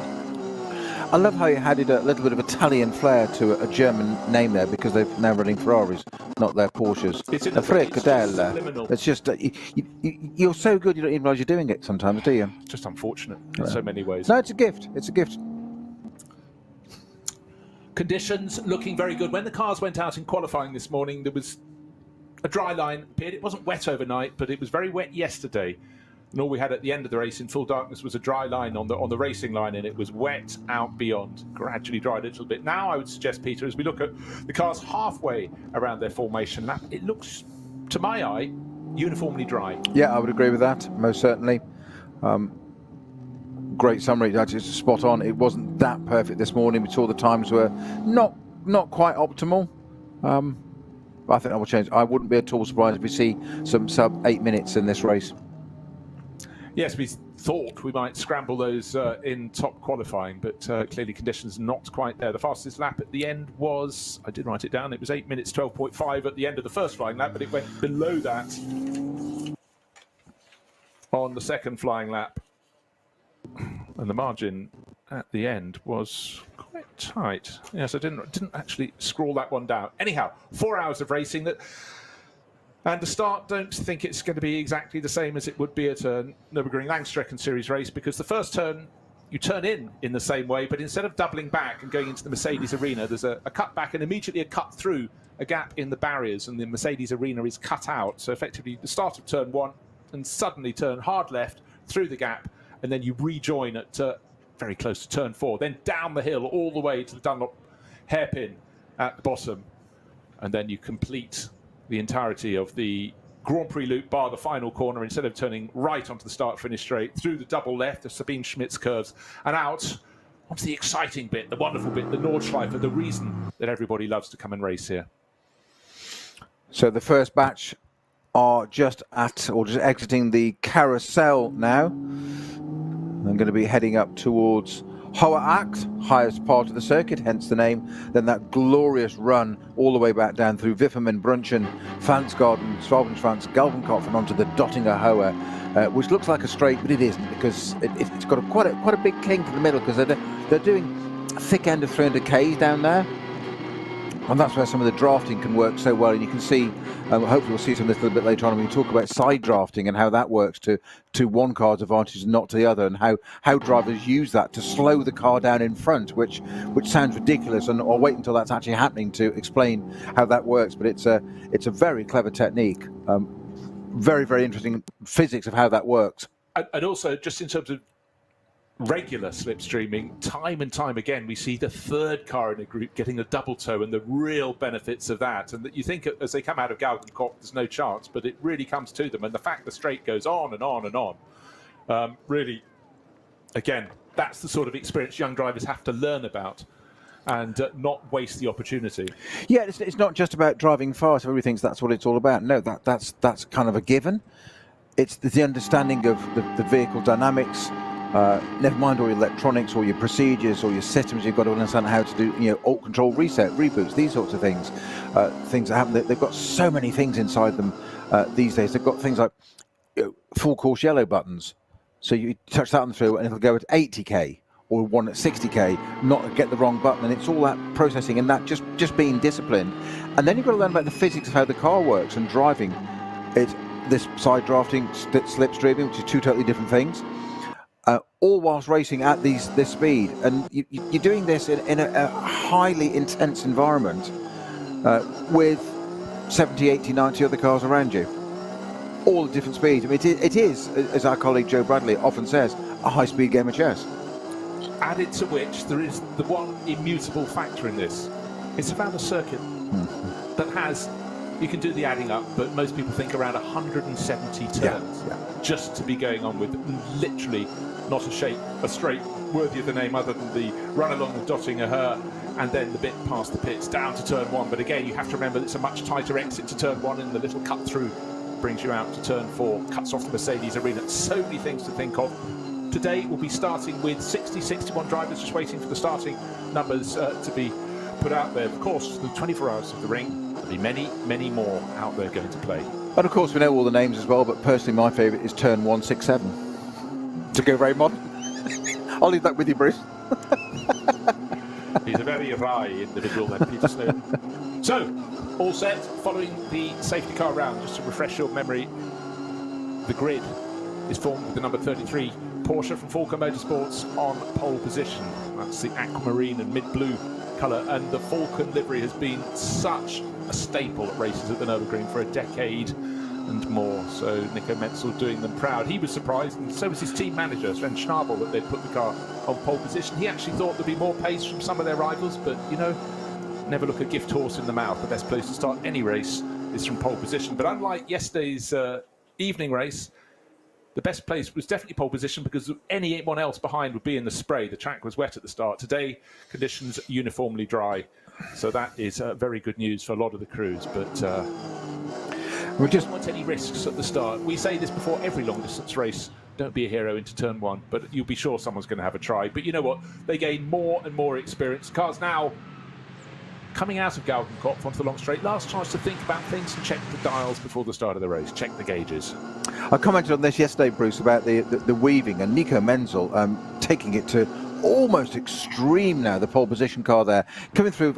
I love how you added a little bit of Italian flair to a German name there, because they're now running Ferraris, not their Porsches. It's in the the Fricadella. It's just you're so good you don't even realise you're doing it sometimes, do you? Just unfortunate in so many ways. No, it's a gift. It's a gift. Conditions looking very good. When the cars went out in qualifying this morning, there was a dry line appeared. It wasn't wet overnight, but it was very wet yesterday. And all we had at the end of the race in full darkness was a dry line on the racing line, and it was wet out beyond. Gradually dried a little bit. Now I would suggest, Peter, as we look at the cars halfway around their formation lap, it looks, to my eye, uniformly dry. Yeah, I would agree with that, most certainly. Great summary, actually, it's spot on. It wasn't that perfect this morning. We saw the times were not quite optimal. But I think that will change. I wouldn't be at all surprised if we see some sub 8 minutes in this race. Yes, we thought we might scramble those in top qualifying, but clearly conditions not quite there. The fastest lap at the end was, I did write it down, it was 8 minutes 12.5 at the end of the first flying lap, but it went below that on the second flying lap. And the margin at the end was quite tight. Yes, I didn't actually scroll that one down. Anyhow, 4 hours of racing that. And the start, don't think it's going to be exactly the same as it would be at a Nürburgring Langstrecken Series race, because the first turn, you turn in the same way, but instead of doubling back and going into the Mercedes arena, there's a cut back and immediately a cut through a gap in the barriers, and the Mercedes arena is cut out. So effectively, the start of turn 1 and suddenly turn hard left through the gap, and then you rejoin at very close to turn 4, then down the hill all the way to the Dunlop hairpin at the bottom, and then you complete the entirety of the Grand Prix loop bar the final corner, instead of turning right onto the start-finish straight, through the double left of Sabine Schmidt's curves and out onto the exciting bit, the wonderful bit, the Nordschleife, the reason that everybody loves to come and race here. So the first batch are just exiting the carousel now. I'm going to be heading up towards Hohe Acht, highest part of the circuit, hence the name. Then that glorious run all the way back down through Wifferman, Brunchen, Pflanzgarten, Schwalbenschwanz, Galvenkopf, and onto the Dottinger Hohe, which looks like a straight, but it isn't, because it's got quite a big kink in the middle, because they're doing a thick end of 300 Ks down there. And that's where some of the drafting can work so well. And you can see, hopefully we'll see some of this a little bit later on when we talk about side drafting and how that works to one car's advantage and not to the other, and how drivers use that to slow the car down in front, which sounds ridiculous, and I'll wait until that's actually happening to explain how that works. But it's a very clever technique. Very, very interesting physics of how that works. And also, just in terms of regular slipstreaming, time and time again, we see the third car in a group getting a double toe and the real benefits of that. And that you think as they come out of Galgenkopf, there's no chance, but it really comes to them. And the fact the straight goes on and on and on, really, again, that's the sort of experience young drivers have to learn about and not waste the opportunity. Yeah, it's not just about driving fast. Everybody thinks that's what it's all about. No, that's kind of a given. It's the understanding of the vehicle dynamics. Never mind all your electronics or your procedures or your systems. You've got to understand how to do, alt control, reset, reboots, these sorts of things. Things that happen. They've got so many things inside them these days. They've got things like full course yellow buttons. So you touch that on the through and it'll go at 80k or one at 60k, not get the wrong button. And it's all that processing and that just being disciplined. And then you've got to learn about the physics of how the car works and driving. It's this side drafting, slipstreaming, which is two totally different things. all whilst racing at this speed. And you're doing this in a highly intense environment with 70, 80, 90 other cars around you, all at different speeds. I mean, it is, as our colleague Joe Bradley often says, a high-speed game of chess. Added to which, there is the one immutable factor in this. It's around a circuit that has, you can do the adding up, but most people think around 170 turns just to be going on with. Literally not a straight worthy of the name other than the run along the Dottinger Her and then the bit past the pits down to turn 1. But again, you have to remember it's a much tighter exit to turn 1, and the little cut through brings you out to turn 4, cuts off the Mercedes arena. So many things to think of. Today we'll be starting with 60, 61 drivers just waiting for the starting numbers to be put out there. Of course, the 24 hours of the ring, there'll be many, many more out there going to play. And of course, we know all the names as well, but personally, my favourite is turn 167. To go very modern. I'll leave that with you, Bruce. He's a very wry individual, then, Peter Snowden. So, all set, following the safety car round. Just to refresh your memory, the grid is formed with the number 33 Porsche from Falcon Motorsports on pole position. That's the aquamarine and mid-blue colour, and the Falcon livery has been such a staple at races at the Nurburgring for a decade and more. So Nico Menzel doing them proud. He was surprised, and so was his team manager, Sven Schnabel, that they'd put the car on pole position. He actually thought there'd be more pace from some of their rivals, but, you know, never look a gift horse in the mouth. The best place to start any race is from pole position. But unlike yesterday's evening race, the best place was definitely pole position, because anyone else behind would be in the spray. The track was wet at the start. Today, conditions uniformly dry. So that is very good news for a lot of the crews. But we just don't want any risks at the start. We say this before every long-distance race. Don't be a hero into turn 1, but you'll be sure someone's going to have a try. But you know what? They gain more and more experience. Cars now coming out of Galgenkopf onto the long straight. Last chance to think about things and check the dials before the start of the race. Check the gauges. I commented on this yesterday, Bruce, about the weaving, and Nico Menzel taking it to almost extreme now, the pole position car there. Coming through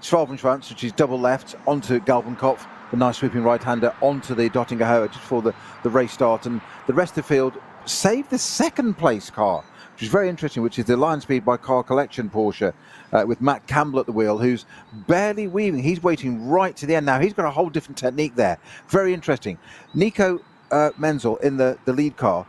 Schwalbenschwanz, which is double left, onto Galgenkopf, the nice sweeping right-hander, onto the Dottinger Her just before the race start. And the rest of the field saved the second place car, which is very interesting, which is the Lion Speed by Car Collection Porsche, with Matt Campbell at the wheel, who's barely weaving. He's waiting right to the end now. He's got a whole different technique there. Very interesting. Nico Menzel in the lead car,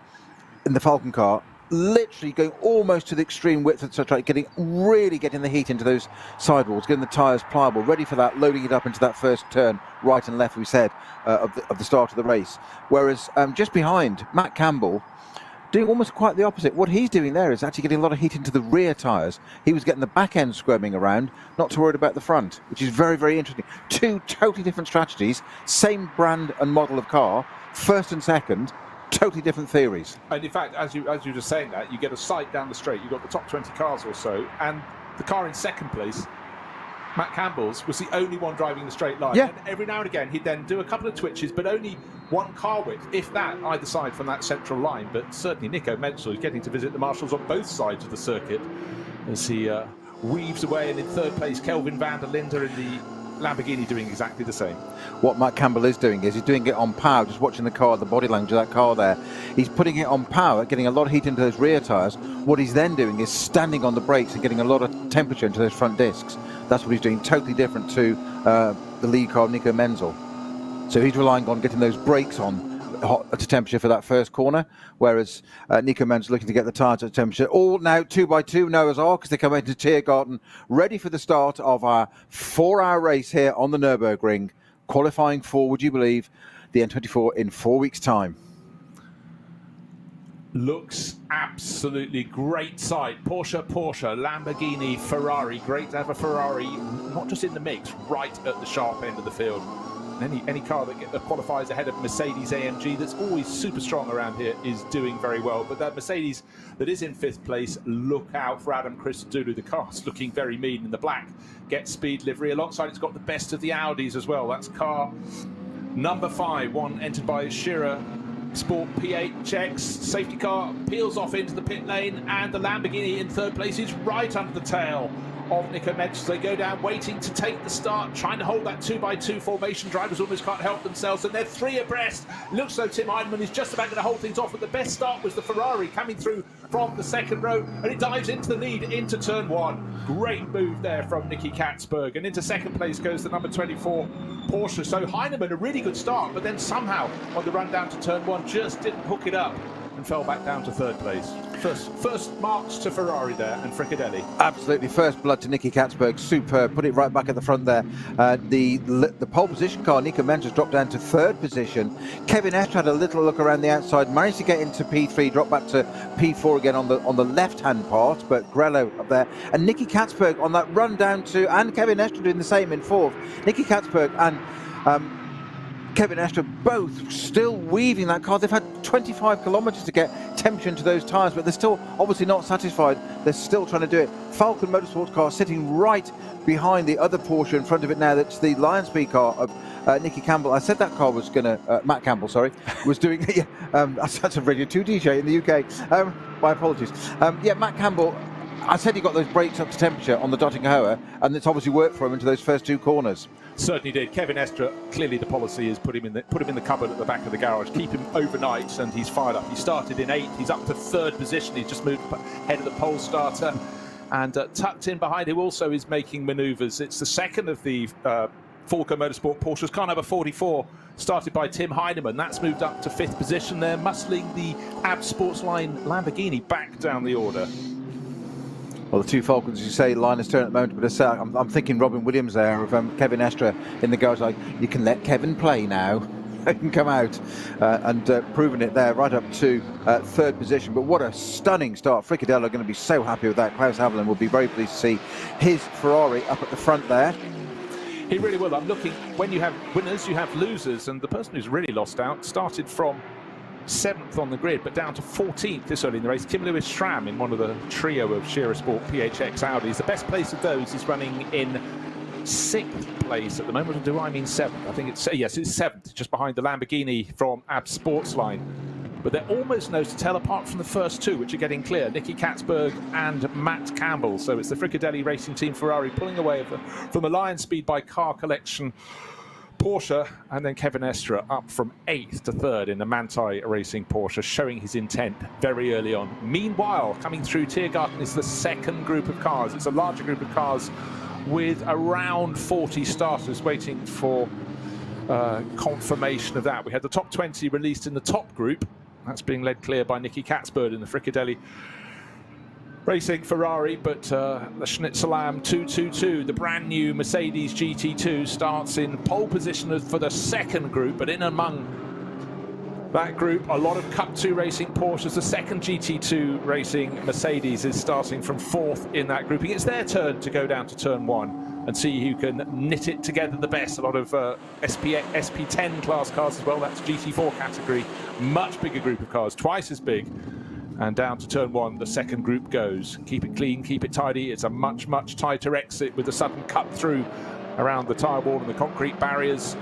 in the Falcon car, literally going almost to the extreme width, etc., really getting the heat into those sidewalls, getting the tyres pliable, ready for that, loading it up into that first turn, right and left, we said, of the start of the race. Whereas just behind, Matt Campbell, doing almost quite the opposite. What he's doing there is actually getting a lot of heat into the rear tyres. He was getting the back end squirming around, not too worried about the front, which is very, very interesting. Two totally different strategies, same brand and model of car, first and second, totally different theories. And in fact, as you were just saying that, you get a sight down the straight. You've got the top 20 cars or so, and the car in second place, Matt Campbell's, was the only one driving the straight line. Yeah. And every now and again, he'd then do a couple of twitches, but only one car width, if that, either side from that central line. But certainly Nico Menzel is getting to visit the marshals on both sides of the circuit as he weaves away. And in third place, Kelvin van der Linde in the Lamborghini doing exactly the same. What Matt Campbell is doing is he's doing it on power, just watching the car, the body language of that car there. He's putting it on power, getting a lot of heat into those rear tyres. What he's then doing is standing on the brakes and getting a lot of temperature into those front discs. That's what he's doing, totally different to the lead car, Nico Menzel. So he's relying on getting those brakes on hot to temperature for that first corner, whereas Nico Menzel looking to get the tyres at temperature. All now 2x2 Noah's Ark as they come into Tiergarten, ready for the start of our 4-hour race here on the Nürburgring, qualifying for, would you believe, the N24 in 4 weeks' time. Looks absolutely great sight. Porsche, Lamborghini, Ferrari. Great to have a Ferrari, not just in the mix, right at the sharp end of the field. Any car that qualifies ahead of Mercedes AMG that's always super strong around here is doing very well. But that Mercedes that is in 5th place, look out for Adam Christodoulou. The car's looking very mean in the black Get Speed livery. Alongside it's got the best of the Audis as well. That's car number 5, one entered by Shearer Sport P8 checks. Safety car peels off into the pit lane, and the Lamborghini in 3rd place is right under the tail of Nico Mensch. They go down, waiting to take the start, trying to hold that 2x2 formation. Drivers almost can't help themselves, and they're 3 abreast. Looks though Tim Heinemann is just about going to hold things off, but the best start was the Ferrari coming through from the second row, and it dives into the lead into turn 1. Great move there from Nicky Katzberg, and into second place goes the number 24 Porsche. So Heinemann, a really good start, but then somehow on the run down to turn 1 just didn't hook it up and fell back down to third place. First marks to Ferrari there and Friccadelli. Absolutely, first blood to Nicky Katzberg, superb, put it right back at the front there. The pole position car, Nico Mensch, has dropped down to third position. Kevin Estre had a little look around the outside, managed to get into P3, dropped back to P4 again on the left-hand part, but Grello up there. And Nicky Katzberg on that run down to, and Kevin Estre doing the same in fourth. Nicky Katzberg and Kevin Estre both still weaving that car. They've had 25 kilometres to get temperature into those tyres, but they're still obviously not satisfied. They're still trying to do it. Falcon Motorsports car sitting right behind the other Porsche in front of it now. That's the Lion Speed car of Nicky Campbell. I said that car was going to, Matt Campbell, sorry, was doing, that's a Radio 2 DJ in the UK. My apologies. Matt Campbell, I said he got those brakes up to temperature on the Dottinghauer, and it's obviously worked for him into those first 2 corners. Certainly did. Kevin Estre, clearly the policy is put him in the cupboard at the back of the garage, keep him overnight, and he's fired up. He started in 8th, he's up to 3rd position, he's just moved ahead of the pole starter, and tucked in behind him also is making manoeuvres. It's the second of the Falco Motorsport Porsches, car number 44, started by Tim Heinemann. That's moved up to 5th position there, muscling the AB Sportsline Lamborghini back down the order. Well, the 2 Falcons, as you say, Linus turn at the moment, but I'm thinking Robin Williams there of Kevin Estre in the garage, like, you can let Kevin play now. He can come out and proving it there right up to 3rd position. But what a stunning start. Friccadelli are going to be so happy with that. Klaus Haviland will be very pleased to see his Ferrari up at the front there. He really will. I'm looking, when you have winners, you have losers, and the person who's really lost out started from 7th on the grid, but down to 14th this early in the race. Kim Lewis Schramm in one of the trio of Shearer Sport PHX Audis. The best place of those is running in 6th place at the moment. Or do I mean 7th? I think it's, yes, it's 7th, just behind the Lamborghini from AB Sportsline. But they're almost nose to tail apart from the first 2, which are getting clear. Nicky Katzberg and Matt Campbell. So it's the Friccadelli Racing Team Ferrari pulling away from the Lion Speed by Car Collection Porsche, and then Kevin Estre up from 8th to 3rd in the Manthey Racing Porsche, showing his intent very early on. Meanwhile, coming through Tiergarten is the second group of cars. It's a larger group of cars with around 40 starters waiting for confirmation of that. We had the top 20 released in the top group. That's being led clear by Nicky Katzberg in the Friccadelli Racing Ferrari, but the Schnitzelam 222, the brand new Mercedes GT2, starts in pole position for the second group, but in among that group, a lot of Cup 2 racing Porsches. The second GT2 racing Mercedes is starting from 4th in that grouping. It's their turn to go down to turn 1 and see who can knit it together the best. A lot of SP10 class cars as well. That's GT4 category, much bigger group of cars, twice as big. And down to turn 1, the second group goes. Keep it clean, keep it tidy. It's a much, much tighter exit with the sudden cut through around the tyre wall and the concrete barriers.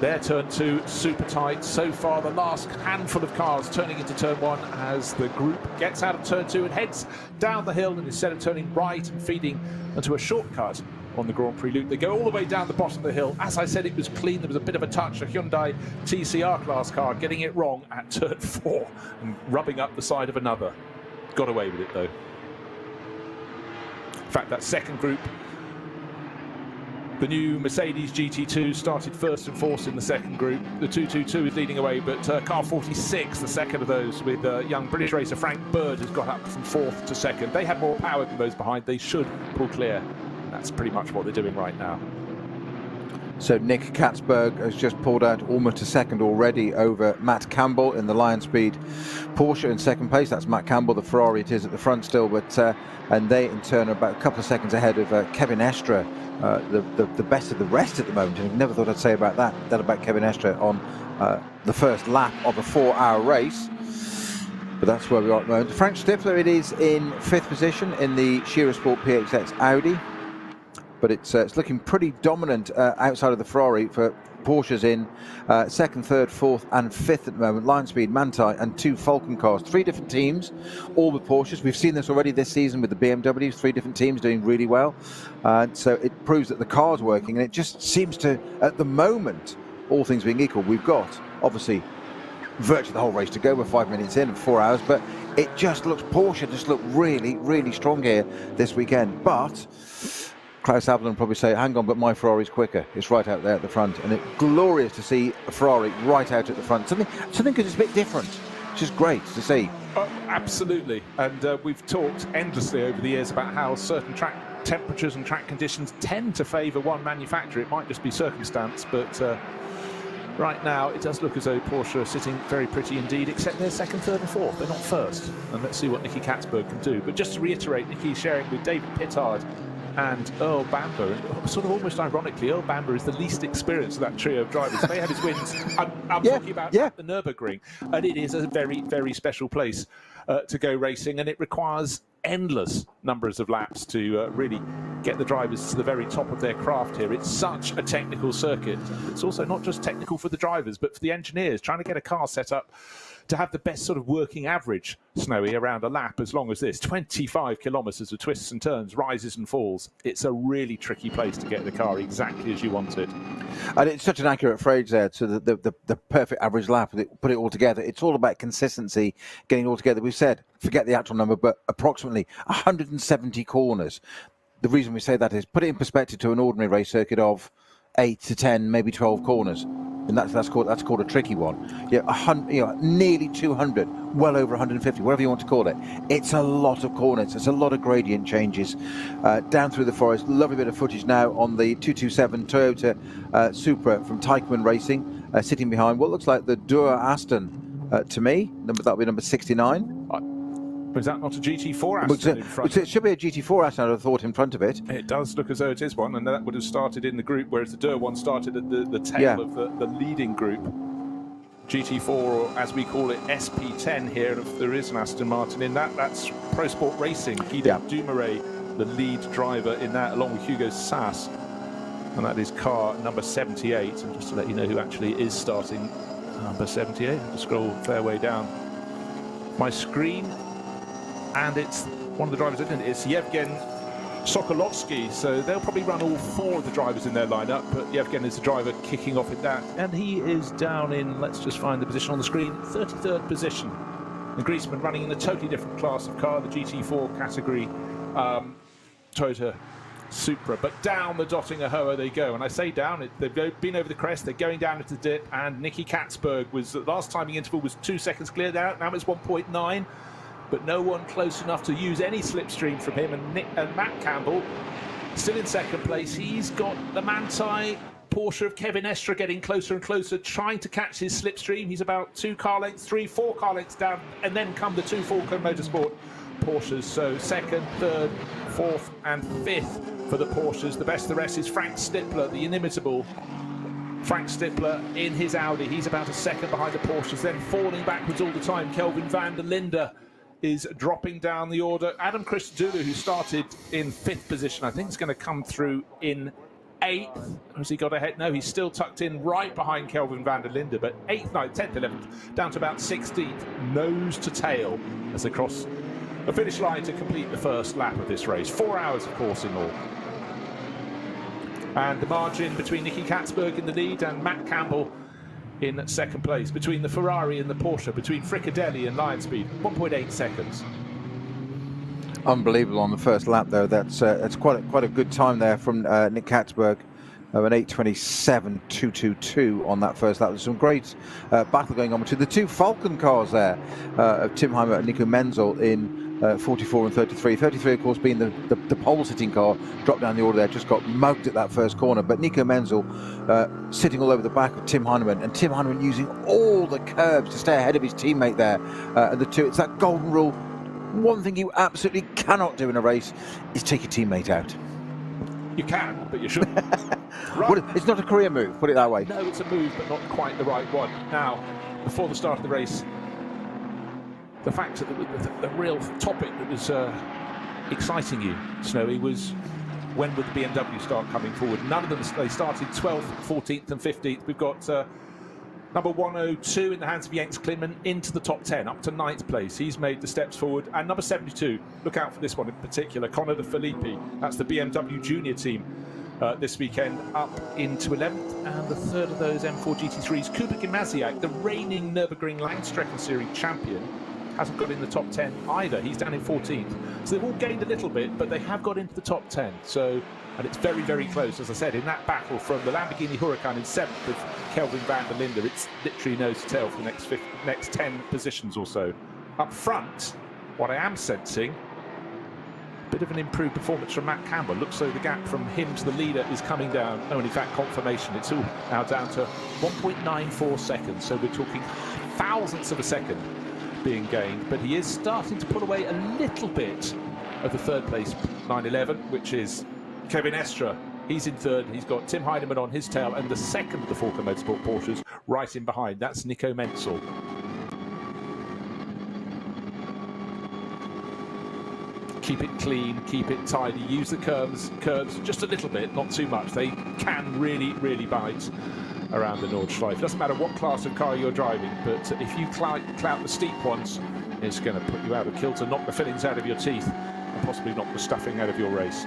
Their turn 2, super tight. So far, the last handful of cars turning into turn 1 as the group gets out of turn 2 and heads down the hill, and instead of turning right and feeding into a shortcut on the Grand Prix loop, they go all the way down the bottom of the hill. As I said, it was clean. There was a bit of a touch. A Hyundai TCR class car getting it wrong at turn 4 and rubbing up the side of another. Got away with it, though. In fact, that second group, the new Mercedes GT2 started 1st and 4th in the second group. The 222 is leading away, but car 46, the second of those, with young British racer Frank Bird, has got up from 4th to 2nd. They had more power than those behind. They should pull clear. That's pretty much what they're doing right now. So Nick Katzberg has just pulled out almost a second already over Matt Campbell in the Lion Speed Porsche in second place. That's Matt Campbell, the Ferrari it is at the front still, but and they in turn are about a couple of seconds ahead of Kevin Estre, the best of the rest at the moment. And I never thought I'd say about that about Kevin Estre on the first lap of a 4-hour race. But that's where we are at the moment. Frank Stifler, it is in 5th position in the Shearer Sport PHX Audi. but it's looking pretty dominant outside of the Ferrari for Porsche's in second, third, fourth and fifth at the moment. Lion Speed, Manthey and 2 Falcon cars. 3 different teams, all with Porsches. We've seen this already this season with the BMWs, 3 different teams doing really well. So it proves that the car's working, and it just seems to, at the moment, all things being equal, we've got, obviously, virtually the whole race to go. We're 5 minutes in and 4 hours, but it just looks, Porsche just look really, really strong here this weekend. But Klaus Abel will probably say, hang on, but my Ferrari's quicker. It's right out there at the front, and it's glorious to see a Ferrari right out at the front. Something because it's a bit different. It's just great to see. Absolutely, and we've talked endlessly over the years about how certain track temperatures and track conditions tend to favour one manufacturer. It might just be circumstance, but right now it does look as though Porsche are sitting very pretty indeed, except they're second, third and fourth. They're not first, and let's see what Nicky Katzberg can do. But just to reiterate, Nicky's sharing with David Pittard and Earl Bamber, and sort of almost ironically, Earl Bamber is the least experienced of that trio of drivers. They had his wins. I'm talking about the Nürburgring, and it is a very, very special place to go racing, and it requires endless numbers of laps to really get the drivers to the very top of their craft here. It's such a technical circuit. It's also not just technical for the drivers, but for the engineers, trying to get a car set up to have the best sort of working average, Snowy, around a lap as long as this. 25 kilometres of twists and turns, rises and falls. It's a really tricky place to get the car exactly as you want it. And it's such an accurate phrase there, to the perfect average lap, put it all together. It's all about consistency, getting it all together. We've said, forget the actual number, but approximately 170 corners. The reason we say that is, put it in perspective to an ordinary race circuit of 8 to 10, maybe 12 corners. And that's called a tricky one. Yeah, nearly 200, well over 150, whatever you want to call it. It's a lot of corners. It's a lot of gradient changes down through the forest. Lovely bit of footage now on the 227 Toyota Supra from Teichmann Racing, sitting behind what looks like the Dura Aston to me. That'll be number 69. Is that not a GT4 Aston in front? It should be a GT4 Aston, I'd have thought, in front of it. It does look as though it is one, and that would have started in the group, whereas the Dur one started at the tail of the leading group. GT4, or as we call it, SP10 here, and if there is an Aston Martin in that, that's Pro Sport Racing. Guido Dumouriez, the lead driver in that, along with Hugo Sass. And that is car number 78. And just to let you know who actually is starting number 78, I'll scroll a fair way down my screen. And it's one of the drivers, isn't it? It's Yevgen Sokolovsky. So they'll probably run all 4 of the drivers in their lineup, but Yevgen is the driver kicking off in that. And he is down in, let's just find the position on the screen, 33rd position. And Griezmann running in a totally different class of car, the GT4 category Toyota Supra. But down the Dottinger Hoa they go. And I say down, they've been over the crest, they're going down into the dip, and Nicky Katzberg was, the last timing interval was 2 seconds clear down, now it's 1.9. But no one close enough to use any slipstream from him. And Matt Campbell, still in second place. He's got the Manthey Porsche of Kevin Estre getting closer and closer, trying to catch his slipstream. He's about 2 car lengths, 3, 4 car lengths down, and then come the 2 Falcon Motorsport Porsches. So second, third, fourth, and fifth for the Porsches. The best of the rest is Frank Stippler, the inimitable Frank Stippler in his Audi. He's about a second behind the Porsches, then falling backwards all the time. Kelvin van der Linde is dropping down the order. Adam Christodoulou, who started in 5th position, I think is going to come through in 8th. Has he got ahead? No, he's still tucked in right behind Kelvin van der Linde, but 8th, 9th, 10th, 11th, down to about 16th, nose to tail as they cross the finish line to complete the first lap of this race. 4 hours, of course, in all. And the margin between Nicky Katzberg in the lead and Matt Campbell in second place, between the Ferrari and the Porsche, between Fricadelli and Lion Speed, 1.8 seconds. Unbelievable on the first lap, though. That's quite a good time there from Nick Katzberg, of an 8:27.222 on that first lap. There's some great battle going on between the 2 Falcon cars there, of Tim Heimer and Nico Menzel in 44 and 33. 33, of course, being the pole-sitting car, dropped down the order there, just got mugged at that first corner. But Nico Menzel sitting all over the back of Tim Heinemann, and Tim Heinemann using all the curbs to stay ahead of his teammate there. And the 2, it's that golden rule. One thing you absolutely cannot do in a race is take your teammate out. You can, but you shouldn't. Right. Well, it's not a career move, put it that way. No, it's a move, but not quite the right one. Now, before the start of the race, the fact that the real topic that was exciting you, Snowy, was when would the BMW start coming forward? None of them, they started 12th, 14th and 15th. We've got number 102 in the hands of Jens Klinman into the top 10, up to 9th place. He's made the steps forward. And number 72, look out for this one in particular, Conor de Filippi. That's the BMW Junior team this weekend, up into 11th. And the third of those M4 GT3s, Kuba Gimasiak, the reigning Nürburgring Langstrecken Series champion, hasn't got in the top 10 either. He's down in 14th. So they've all gained a little bit, but they have got into the top 10. So, and it's very, very close. As I said, in that battle from the Lamborghini Huracan in 7th with Kelvin van der Linde, it's literally nose to tail for the next 10 positions or so. Up front, what I am sensing, a bit of an improved performance from Matt Campbell. Looks like the gap from him to the leader is coming down. Oh, and in fact, confirmation. It's all now down to 1.94 seconds. So we're talking thousandths of a second being gained, but he is starting to pull away a little bit of the third place 911, which is Kevin Estra. He's in third. He's got Tim Heidemann on his tail, and the second of the Forker Motorsport Porsches right in behind. That's Nico Menzel. Keep it clean, keep it tidy, use the curves just a little bit, not too much. They can really, really bite around the Nordschleife. It doesn't matter what class of car you're driving, but if you clout the steep ones, it's going to put you out of kilter, knock the fillings out of your teeth, and possibly knock the stuffing out of your race.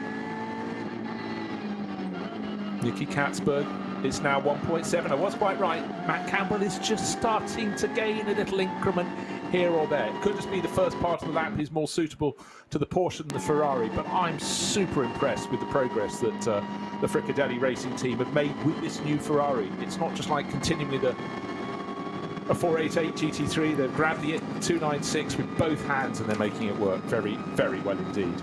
Nicky Katzberg is now 1.7. I was quite right. Matt Campbell is just starting to gain a little increment here or there. It could just be the first part of the lap is more suitable to the Porsche than the Ferrari, but I'm super impressed with the progress that the Fricadelli Racing team have made with this new Ferrari. It's not just like continuing with a 488 GT3. They've grabbed the 296 with both hands and they're making it work very, very well indeed.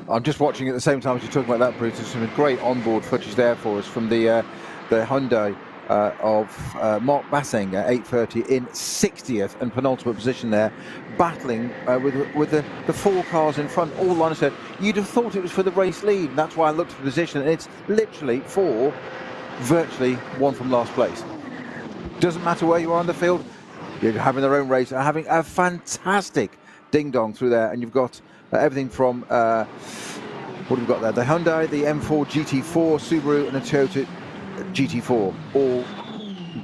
I'm just watching at the same time as you're talking about that, Bruce. There's some great onboard footage there for us from the Hyundai of Mark Bassing at 8:30 in 60th and penultimate position there, battling with the four cars in front, all line of sight. You'd have thought it was for the race lead. That's why I looked at the position, and it's literally for virtually one from last place. Doesn't matter where you are on the field, you're having their own race and having a fantastic ding-dong through there, and you've got everything from what have we got there? The Hyundai, the M4 GT4, Subaru and the Toyota GT4, all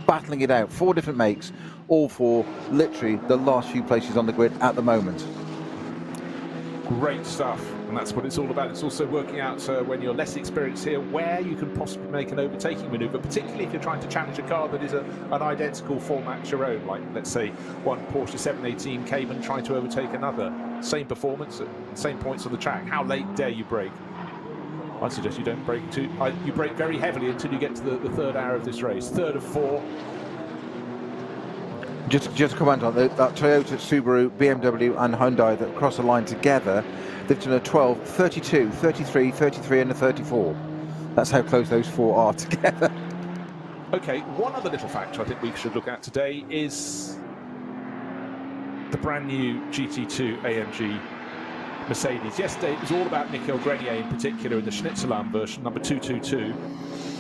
battling it out. 4 different makes, all for literally the last few places on the grid at the moment. Great stuff, and that's what it's all about. It's also working out when you're less experienced here where you can possibly make an overtaking manoeuvre, particularly if you're trying to challenge a car that is an identical format to your own, like let's say one Porsche 718 Cayman trying to overtake another. Same performance, same points on the track. How late dare you brake? I suggest you don't brake you brake very heavily until you get to the third hour of this race. Third of 4. Just comment on that Toyota, Subaru, BMW and Hyundai that cross the line together, they've done a 12, 32, 33, 33 and a 34. That's how close those 4 are together. Okay, one other little factor I think we should look at today is the brand new GT2 AMG Mercedes. Yesterday it was all about Michael Grenier in particular in the Schnitzerland version, number 222.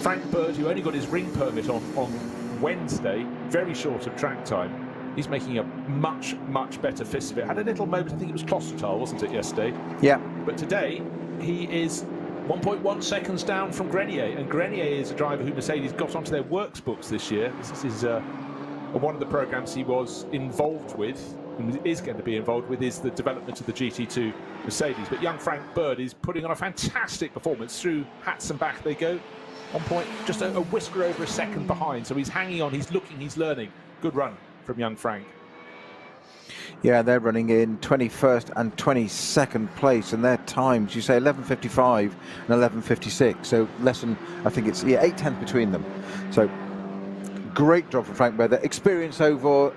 Frank Bird, who only got his ring permit on Wednesday, very short of track time. He's making a much, much better fist of it. Had a little moment, I think it was Klostertal, wasn't it, yesterday? Yeah. But today, he is 1.1 seconds down from Grenier, and Grenier is a driver who Mercedes got onto their works books this year. This is one of the programs he was involved with, and is going to be involved with, is the development of the GT2 Mercedes. But young Frank Bird is putting on a fantastic performance. Through hats and back they go. 1 point, just a whisker over a second behind. So he's hanging on, he's looking, he's learning. Good run from young Frank. Yeah, they're running in 21st and 22nd place, and their times, you say 11:55 and 11:56, so less than, I think it's 8/10 between them. So great job from Frank Bird. Experience over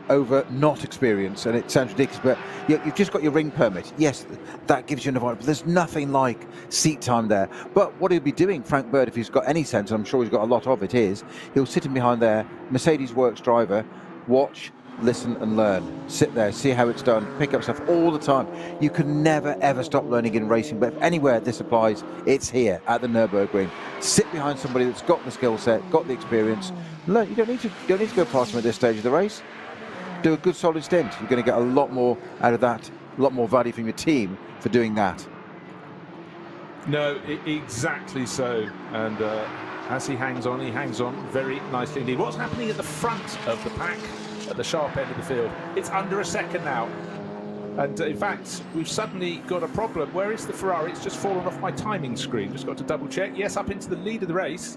not experience, and it sounds ridiculous, but you've just got your ring permit. Yes, that gives you an advantage, but there's nothing like seat time there. But what he'll be doing, Frank Bird, if he's got any sense, and I'm sure he's got a lot of it, is he'll sit in behind there, Mercedes Works driver, watch, listen and learn. Sit there, see how it's done, pick up stuff all the time. You can never ever stop learning in racing, but if anywhere this applies, it's here at the Nürburgring. Sit behind somebody that's got the skill set, got the experience. Learn. You don't need to go past them at this stage of the race. Do a good solid stint. You're going to get a lot more out of that, a lot more value from your team for doing that. No, exactly so. And as he hangs on very nicely indeed. What's happening at the front of the pack, at the sharp end of the field? It's under a second now. And in fact, we've suddenly got a problem. Where is the Ferrari? It's just fallen off my timing screen. Just got to double check. Yes, up into the lead of the race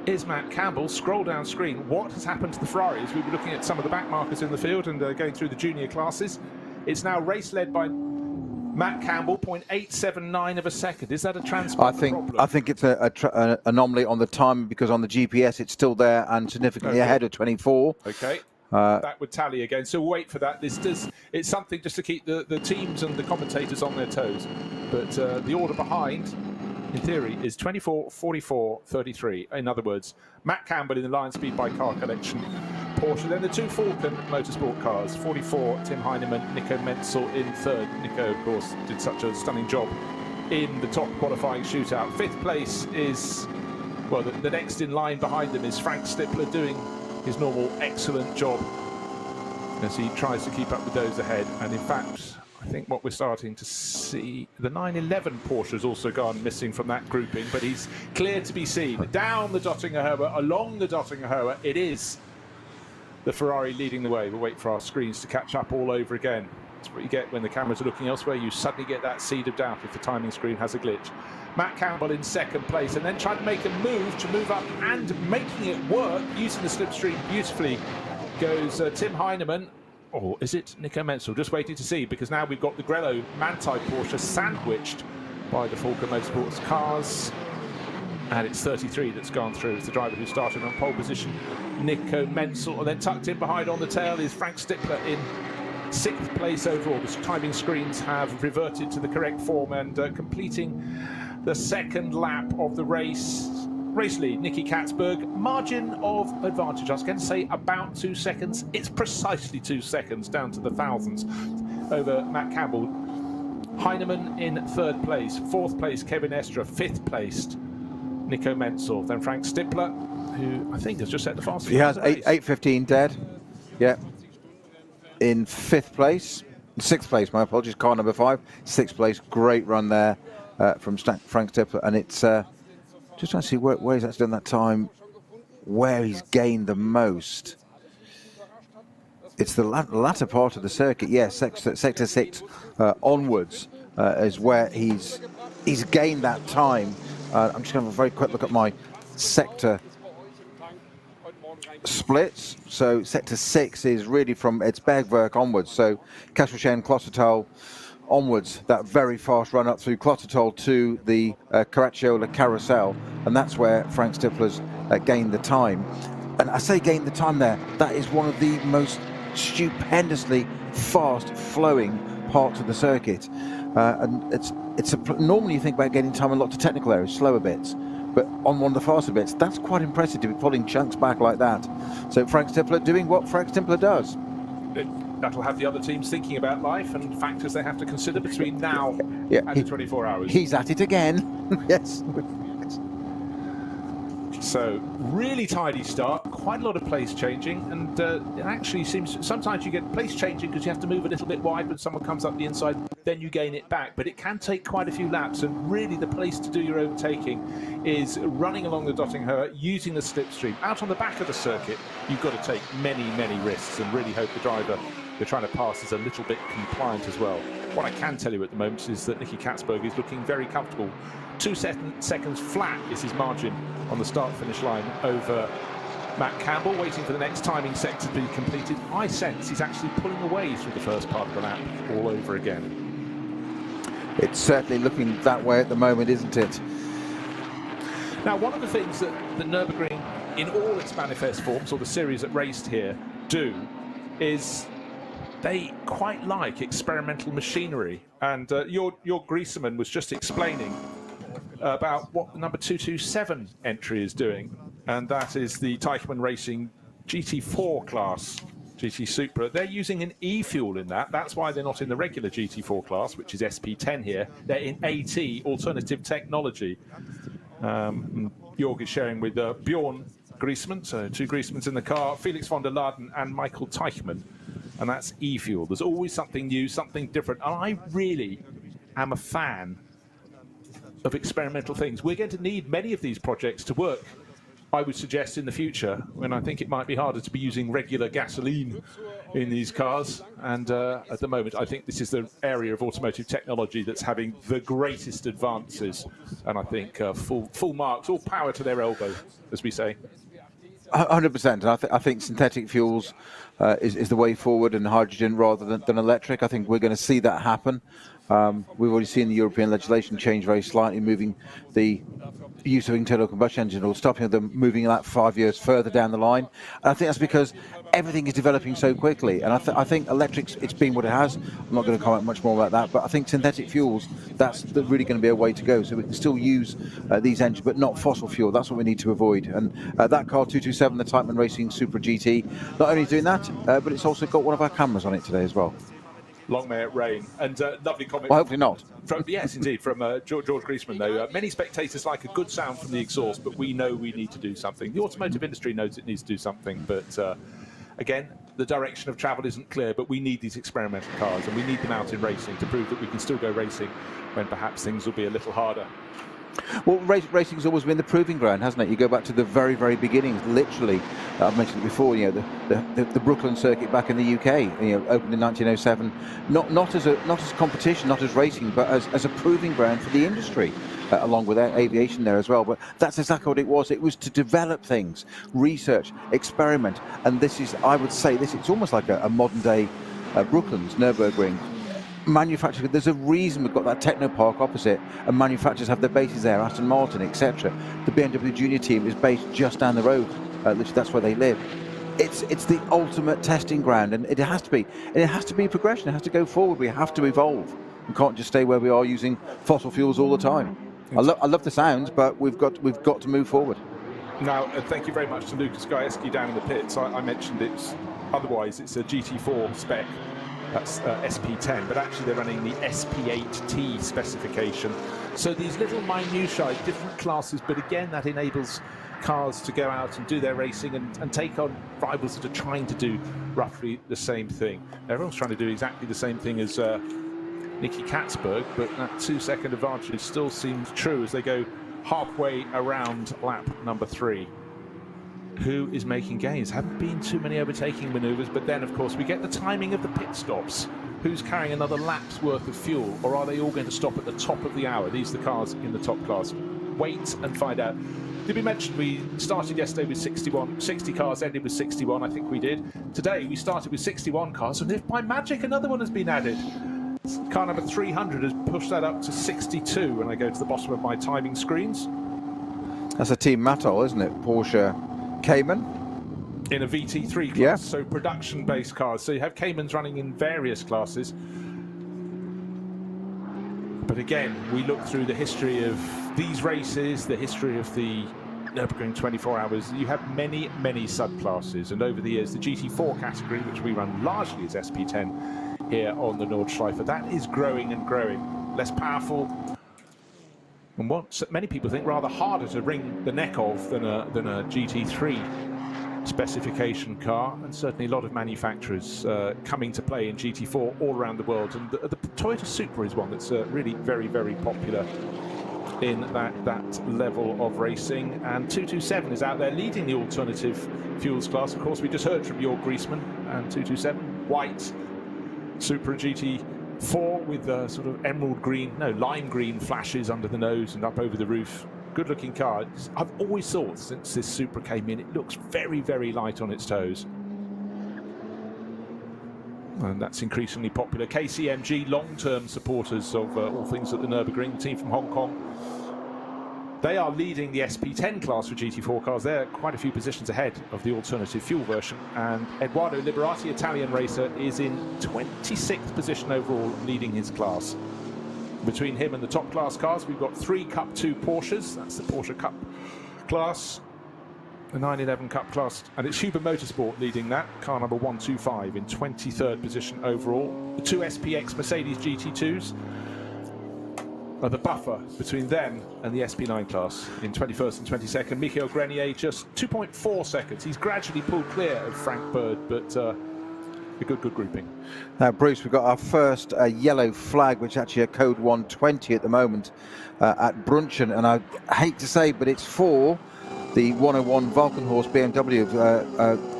is Matt Campbell. Scroll down screen. What has happened to the Ferrari? As we were looking at some of the back markers in the field and going through the junior classes. It's now race led by Matt Campbell, 0.879 of a second. Is that a transport problem? I think it's an anomaly on the time, because on the GPS it's still there and significantly ahead of 24. Okay. That would tally again, so we'll wait for that. It's something just to keep the teams and the commentators on their toes. But the order behind, in theory, is 24, 44, 33. In other words, Matt Campbell in the Lion Speed by Car Collection Porsche. Then the two Falcon Motorsport cars, 44, Tim Heinemann, Nico Menzel in third. Nico, of course, did such a stunning job in the top qualifying shootout. Fifth place is, well, the next in line behind them is Frank Stippler, doing his normal excellent job as he tries to keep up with those ahead. And in fact, I think what we're starting to see, the 911 Porsche has also gone missing from that grouping, but he's clear to be seen. Down the Dottinger Herber, along the Dottinger Herber, it is the Ferrari leading the way. We'll wait for our screens to catch up all over again. That's what you get when the cameras are looking elsewhere. You suddenly get that seed of doubt if the timing screen has a glitch. Matt Campbell in second place, and then trying to make a move up and making it work using the slipstream beautifully goes Tim Heinemann. Or is it Nico Menzel? Just waiting to see, because now we've got the Grello Manthey Porsche sandwiched by the Falcon Motorsports cars. And it's 33 that's gone through. It's the driver who started on pole position, Nico Menzel. And then tucked in behind on the tail is Frank Stippler in sixth place overall. The timing screens have reverted to the correct form, and completing the second lap of the race. Race lead, Nicky Katzberg. Margin of advantage, I was going to say about 2 seconds. It's precisely 2 seconds, down to the thousandths, over Matt Campbell. Heinemann in third place. Fourth place, Kevin Estra. Fifth placed, Nico Menzel. Then Frank Stippler, who I think has just set the fastest. He has 8:15 dead. Yeah. In fifth place. Sixth place, my apologies, car number 5. Sixth place, great run there from Frank Stippler. And it's just trying to see where he's actually done that time, where he's gained the most. It's the latter part of the circuit, yes, sector 6 onwards is where he's gained that time. I'm just going to have a very quick look at my sector splits. So sector 6 is really from its Bergwerk onwards, so Kastelchen, Klosterdal onwards, that very fast run up through Klosterdal to the Caracciola Carousel, and that's where Frank Stippler's gained the time. And I say gained the time there, that is one of the most stupendously fast flowing parts of the circuit, and normally you think about getting time in lots of technical areas, slower bits, but on one of the faster bits, that's quite impressive to be pulling chunks back like that. So Frank Stippler doing what Frank Stippler does. That'll have the other teams thinking about life and factors they have to consider between now and the 24 hours. He's at it again. Yes. So really tidy start, quite a lot of place changing, and it actually seems sometimes you get place changing because you have to move a little bit wide when someone comes up the inside, then you gain it back, but it can take quite a few laps, and really the place to do your overtaking is running along the Dottinger, using the slipstream. Out on the back of the circuit, you've got to take many risks and really hope the driver you're trying to pass is a little bit compliant as well. What I can tell you at the moment is that Nicky Katzberg is looking very comfortable. 2 seconds flat is his margin on the start-finish line over Matt Campbell, waiting for the next timing sector to be completed. I sense he's actually pulling away through the first part of the lap all over again. It's certainly looking that way at the moment, isn't it? Now, one of the things that the Nürburgring, in all its manifest forms, or the series that raced here, do is they quite like experimental machinery. And your Griesemann was just explaining about what the number 227 entry is doing, and that is the Teichmann Racing GT4 class, GT Supra. They're using an e-fuel in that. That's why they're not in the regular GT4 class, which is SP10 here. They're in AT, alternative technology. Jörg is sharing with Bjorn Griesemann, so 2 Griesemanns in the car, Felix von der Laden and Michael Teichmann, and that's e-fuel. There's always something new, something different, and I really am a fan of experimental things. We're going to need many of these projects to work, I would suggest, in the future, when I think it might be harder to be using regular gasoline in these cars. And at the moment, I think this is the area of automotive technology that's having the greatest advances. And I think full marks, all power to their elbow, as we say. 100%. And I think synthetic fuels is the way forward, and hydrogen rather than electric. I think we're going to see that happen. We've already seen the European legislation change very slightly, moving the use of internal combustion engine, or stopping them moving that 5 years further down the line. And I think that's because everything is developing so quickly. And I think electrics, it's been what it has. I'm not going to comment much more about that, but I think synthetic fuels, that's really going to be a way to go. So we can still use these engines, but not fossil fuel. That's what we need to avoid. And that car 227, the Typeman Racing Super GT, not only doing that, but it's also got one of our cameras on it today as well. Long may it rain. And lovely comment. Well, hopefully not. Yes, indeed, from George Griezmann, though. Many spectators like a good sound from the exhaust, but we know we need to do something. The automotive industry knows it needs to do something, but again, the direction of travel isn't clear, but we need these experimental cars, and we need them out in racing to prove that we can still go racing when perhaps things will be a little harder. Well, racing's always been the proving ground, hasn't it? You go back to the very, very beginnings, literally. I've mentioned it before, you know, the Brooklyn circuit back in the UK, you know, opened in 1907, not as competition, not as racing, but as a proving ground for the industry, along with aviation there as well. But that's exactly what it was. It was to develop things, research, experiment, and this is, I would say, it's almost like a modern day Brooklands, Nurburgring. Manufacturing, there's a reason we've got that techno park opposite, and manufacturers have their bases there, Aston Martin, etc. The BMW Junior team is based just down the road. Literally, that's where they live. It's the ultimate testing ground, and it has to be. And it has to be progression. It has to go forward. We have to evolve. We can't just stay where we are using fossil fuels all the time. I love the sounds, but we've got to move forward. Now, thank you very much to Lucas Gajewski down in the pits. I mentioned it's a GT4 spec. That's SP10, but actually they're running the SP8T specification. So these little minutiae, different classes, but again, that enables cars to go out and do their racing and take on rivals that are trying to do roughly the same thing. Everyone's trying to do exactly the same thing as Nicky Katzberg, but that 2-second advantage still seems true as they go halfway around lap number 3. Who is making gains? Haven't been too many overtaking manoeuvres, but then of course we get the timing of the pit stops. Who's carrying another lap's worth of fuel, or are they all going to stop at the top of the hour? These are the cars in the top class. Wait and find out. Did we mention we started yesterday with 60 cars, ended with 61, I think we did. Today we started with 61 cars, and if by magic another one has been added, car number 300 has pushed that up to 62 when I go to the bottom of my timing screens. That's a Team Matol, isn't it? Porsche Cayman in a VT3 class, yeah. So production-based cars. So you have Caymans running in various classes. But again, we look through the history of these races, the history of the Nürburgring 24 hours. You have many, many subclasses, and over the years, the GT4 category, which we run largely as SP10 here on the Nordschleife, that is growing and growing. Less powerful, and what many people think rather harder to wring the neck of than a GT3 specification car, and certainly a lot of manufacturers coming to play in GT4 all around the world. And the Toyota Supra is one that's really very, very popular in that level of racing. And 227 is out there leading the alternative fuels class. Of course, we just heard from Jörg Griezmann and 227 white Supra GT4 with sort of emerald green, no, lime green flashes under the nose and up over the roof. Good looking car. I've always thought since this Supra came in, it looks very, very light on its toes. And that's increasingly popular. KCMG, long-term supporters of all things at the Nürburgring, team from Hong Kong. They are leading the SP10 class for GT4 cars. They're quite a few positions ahead of the alternative fuel version. And Edoardo Liberati, Italian racer, is in 26th position overall, leading his class. Between him and the top class cars, we've got 3 Cup 2 Porsches. That's the Porsche Cup class, the 911 Cup class, and it's Huber Motorsport leading that, car number 125 in 23rd position overall. The 2 SPX Mercedes GT2s are the buffer between them and the SP9 class in 21st and 22nd. Michael Grenier just 2.4 seconds. He's gradually pulled clear of Frank Bird, but a good grouping. Now, Bruce, we've got our first yellow flag, which is actually a code 120 at the moment at Brunchen, and I hate to say, but it's for the 101 Valkenhorst BMW of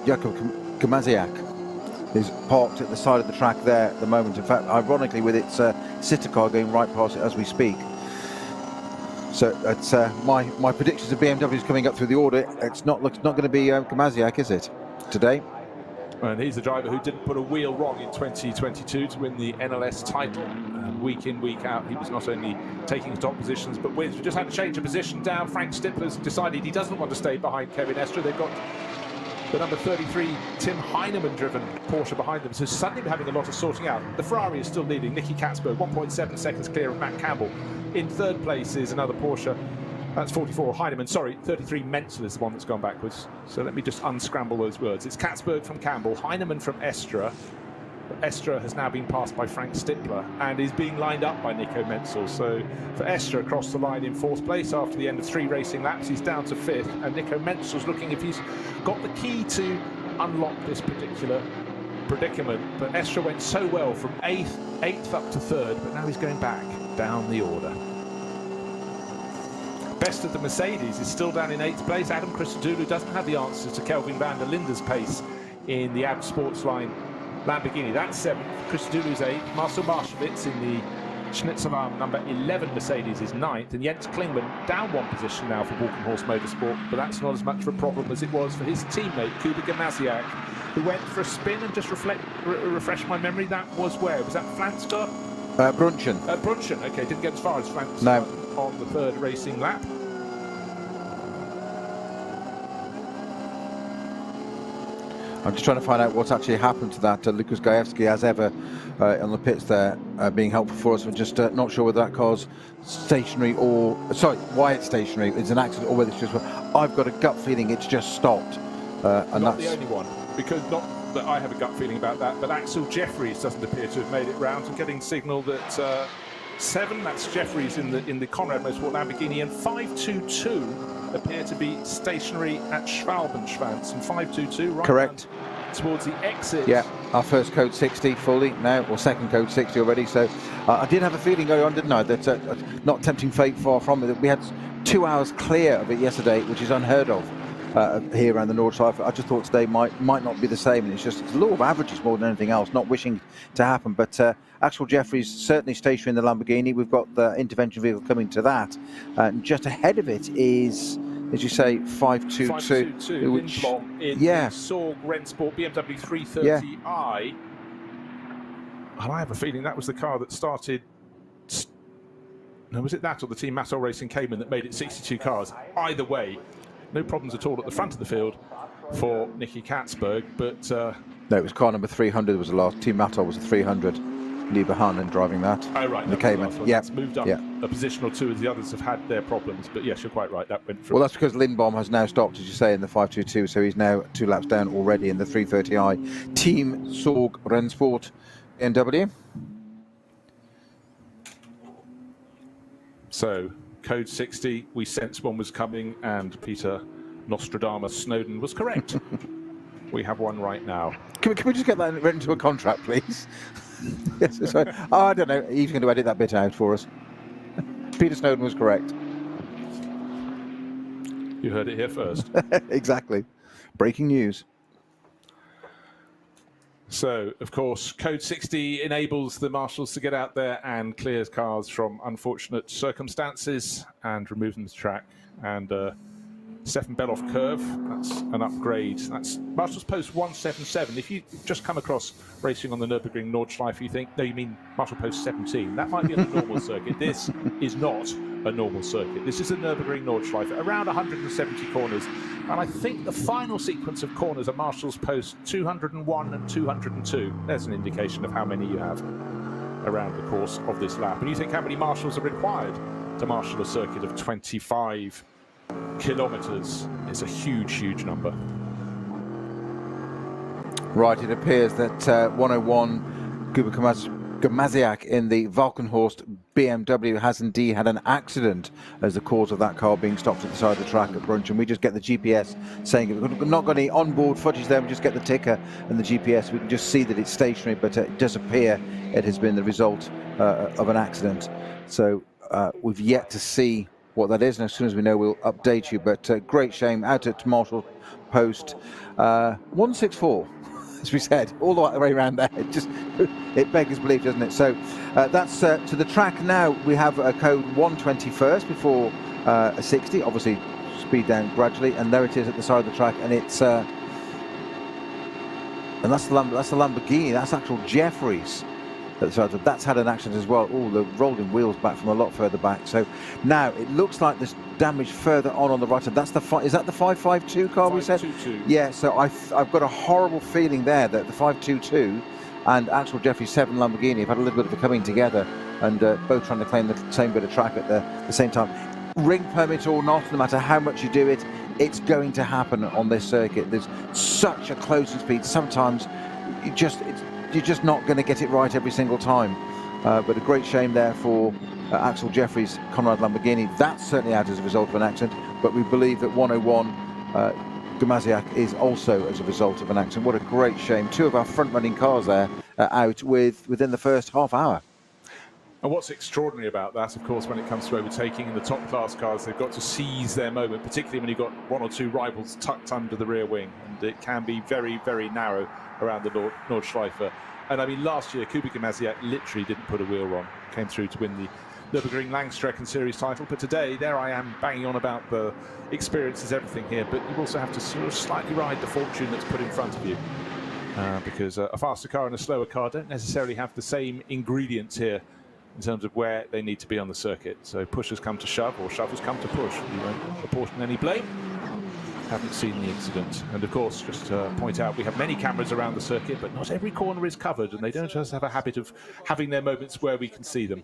Jakub Kamaziak. Is parked at the side of the track there at the moment. In fact, ironically, with its sitter car going right past it as we speak. So it's my predictions of BMWs coming up through the order. It's not going to be Kamaziak, is it, today? And he's the driver who didn't put a wheel wrong in 2022 to win the NLS title. And week in, week out, he was not only taking top positions but wins. We just had to change a position down. Frank Stippler's decided he doesn't want to stay behind Kevin Estre. They've got the number 33 Tim Heinemann driven Porsche behind them, so suddenly we're having a lot of sorting out. The Ferrari is still leading. Nicky Katzberg 1.7 seconds clear of Matt Campbell. In third place is another Porsche, that's 44 Heinemann, sorry, 33 Menzel is the one that's gone backwards. So let me just unscramble those words. It's Katzberg from Campbell, Heinemann from Estre. Estre has now been passed by Frank Stippler and is being lined up by Nico Menzel. So for Estre across the line in fourth place after the end of 3 racing laps, he's down to 5th, and Nico Menzel's looking if he's got the key to unlock this particular predicament. But Estre went so well from 8th up to 3rd, but now he's going back down the order. Best of the Mercedes is still down in 8th place. Adam Christodoulou doesn't have the answers to Kelvin van der Linde's pace in the AB Sportsline Lamborghini. That's 7th. Christodoulou's 8th. Marcel Marschwitz in the Schnitzelarm number 11 Mercedes is 9th. And Jens Klingmann down 1 position now for Walkenhorst Motorsport. But that's not as much of a problem as it was for his teammate, Kuba Gamaziak, who went for a spin. And just refresh my memory, that was where? Was that Flansker? Brunchen. Brunchen, okay. Didn't get as far as Flansker on the 3rd racing lap. I'm just trying to find out what's actually happened to that. Lukas Gajewski, as ever, on the pits there, being helpful for us. We're just not sure whether that car's stationary or... Sorry, why it's stationary. It's an accident or whether it's just... I've got a gut feeling it's just stopped. And not that's the only one, because not that I have a gut feeling about that, but Axel Jeffries doesn't appear to have made it round, and getting signal that 7, that's Jeffries in the Conrad Motorsport Lamborghini, and 522 appear to be stationary at Schwalbenschwanz, and 522 right correct towards the exit. Yeah, our first code 60 fully now, or second code 60 already. So I did have a feeling going on, didn't I, that not tempting fate, far from it, that we had 2 hours clear of it yesterday, which is unheard of here around the Nordschleife. I just thought today might not be the same, and it's a law of averages more than anything else, not wishing to happen. But Axel Jeffries certainly stationary in the Lamborghini. We've got the intervention vehicle coming to that, and just ahead of it is, as you say, 522, which in Sorg Rennsport BMW 330i. And I have a feeling that was the car that started. No, was it that or the Team Massol Racing Cayman that made it 62 cars? Either way, no problems at all at the front of the field for Nicky Katzberg, but no, it was car number 300 was the last. Team Massol was the 300. Lieber Hahn driving that. Oh, right. The Cayman. Yeah. It's moved up a position or two as the others have had their problems. But yes, you're quite right. That went through. Well, that's because Lindbaum has now stopped, as you say, in the 522. So he's now 2 laps down already in the 330i. Team Sorg Rennsport BMW. So, code 60, we sensed one was coming, and Peter Nostradamus Snowden was correct. We have one right now. Can we just get that written into a contract, please? Yes, sorry. Oh, I don't know. He's going to edit that bit out for us. Peter Snowden was correct. You heard it here first. Exactly. Breaking news. So, of course, code 60 enables the marshals to get out there and clears cars from unfortunate circumstances and remove them to the track. And Stefan Beloff curve, that's an upgrade. That's Marshals Post 177. If you just come across racing on the Nürburgring Nordschleife, you think, no, you mean Marshal Post 17. That might be on a normal circuit. This is not a normal circuit. This is a Nürburgring Nordschleife, around 170 corners. And I think the final sequence of corners are Marshals Post 201 and 202. There's an indication of how many you have around the course of this lap. And you think how many marshals are required to marshal a circuit of 25 kilometers? It's a huge, huge number. Right, it appears that 101 Kuba Gamaziak in the Valkenhorst BMW has indeed had an accident as the cause of that car being stopped at the side of the track at Brunch, and we just get the GPS saying we've not got any onboard footage there. We just get the ticker and the GPS. We can just see that it's stationary, but it does appear it has been the result of an accident. So we've yet to see what that is, and as soon as we know, we'll update you. But great shame. Out at Marshall Post 164. As we said, all the way around there, it beggars belief, doesn't it? So that's to the track now. We have a code 121st before a 60. Obviously, speed down gradually, and there it is at the side of the track, and it's and that's the Lamborghini. That's actual Jeffries. That's had an accident as well. Oh, the rolling wheels back from a lot further back. So now it looks like there's damage further on the right side. That's the is that the 552 car we said? 522. Yeah. So I've got a horrible feeling there that the 522 and actual Jeffrey 7 Lamborghini have had a little bit of a coming together, and both trying to claim the same bit of track at the same time. Ring permit or not, no matter how much you do it, it's going to happen on this circuit. There's such a closing speed. Sometimes you're just not going to get it right every single time. But a great shame there for Axel Jeffries, Conrad Lamborghini. That's certainly out as a result of an accident, but we believe that 101 Gamaziak is also as a result of an accident. What a great shame. Two of our front-running cars there out within the first half hour. And what's extraordinary about that, of course, when it comes to overtaking in the top-class cars, they've got to seize their moment, particularly when you've got one or two rivals tucked under the rear wing. And it can be very, very narrow around the Nordschleife. And I mean, last year, Kuba Gamaziak literally didn't put a wheel wrong. Came through to win the Nürburgring Langstrecken Series title. But today, there I am banging on about the experience is everything here. But you also have to sort of slightly ride the fortune that's put in front of you. Because a faster car and a slower car don't necessarily have the same ingredients here in terms of where they need to be on the circuit. So push has come to shove, or shove has come to push. We won't apportion any blame. Haven't seen the incident. And of course, just to point out, we have many cameras around the circuit, but not every corner is covered, and they don't just have a habit of having their moments where we can see them.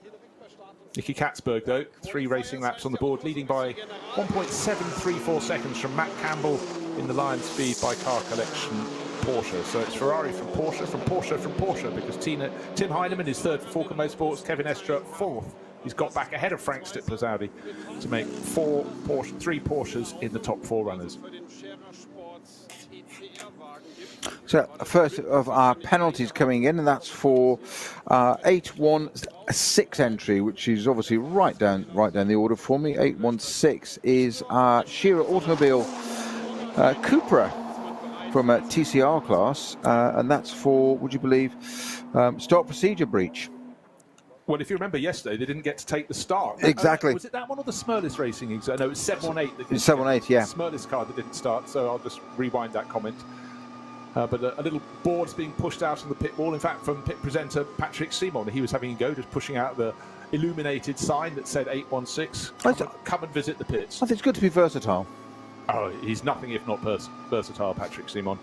Nicky Katzberg, though, 3 racing laps on the board, leading by 1.734 seconds from Matt Campbell in the Lion Speed by Car Collection Porsche. So it's Ferrari from Porsche, from Porsche, from Porsche, because Tim Heinemann is third for Falcon Motorsports, Kevin Estra fourth. He's got back ahead of Frank Stippler's Audi to make 3 Porsches in the top 4 runners. So first of our penalties coming in, and that's for 816 entry, which is obviously right down the order for me. 816 is Shearer Automobile Cupra from a TCR class, and that's for, would you believe, start procedure breach. Well, if you remember yesterday, they didn't get to take the start. Exactly. Was it that one or the Smurlis Racing? No, it was 718. 718, yeah. Smurlis car that didn't start, so I'll just rewind that comment. But a little board's being pushed out on the pit wall. In fact, from pit presenter Patrick Simon, he was having a go, just pushing out the illuminated sign that said 816. Come and visit the pits. I think it's good to be versatile. Oh, he's nothing if not versatile, Patrick Simon.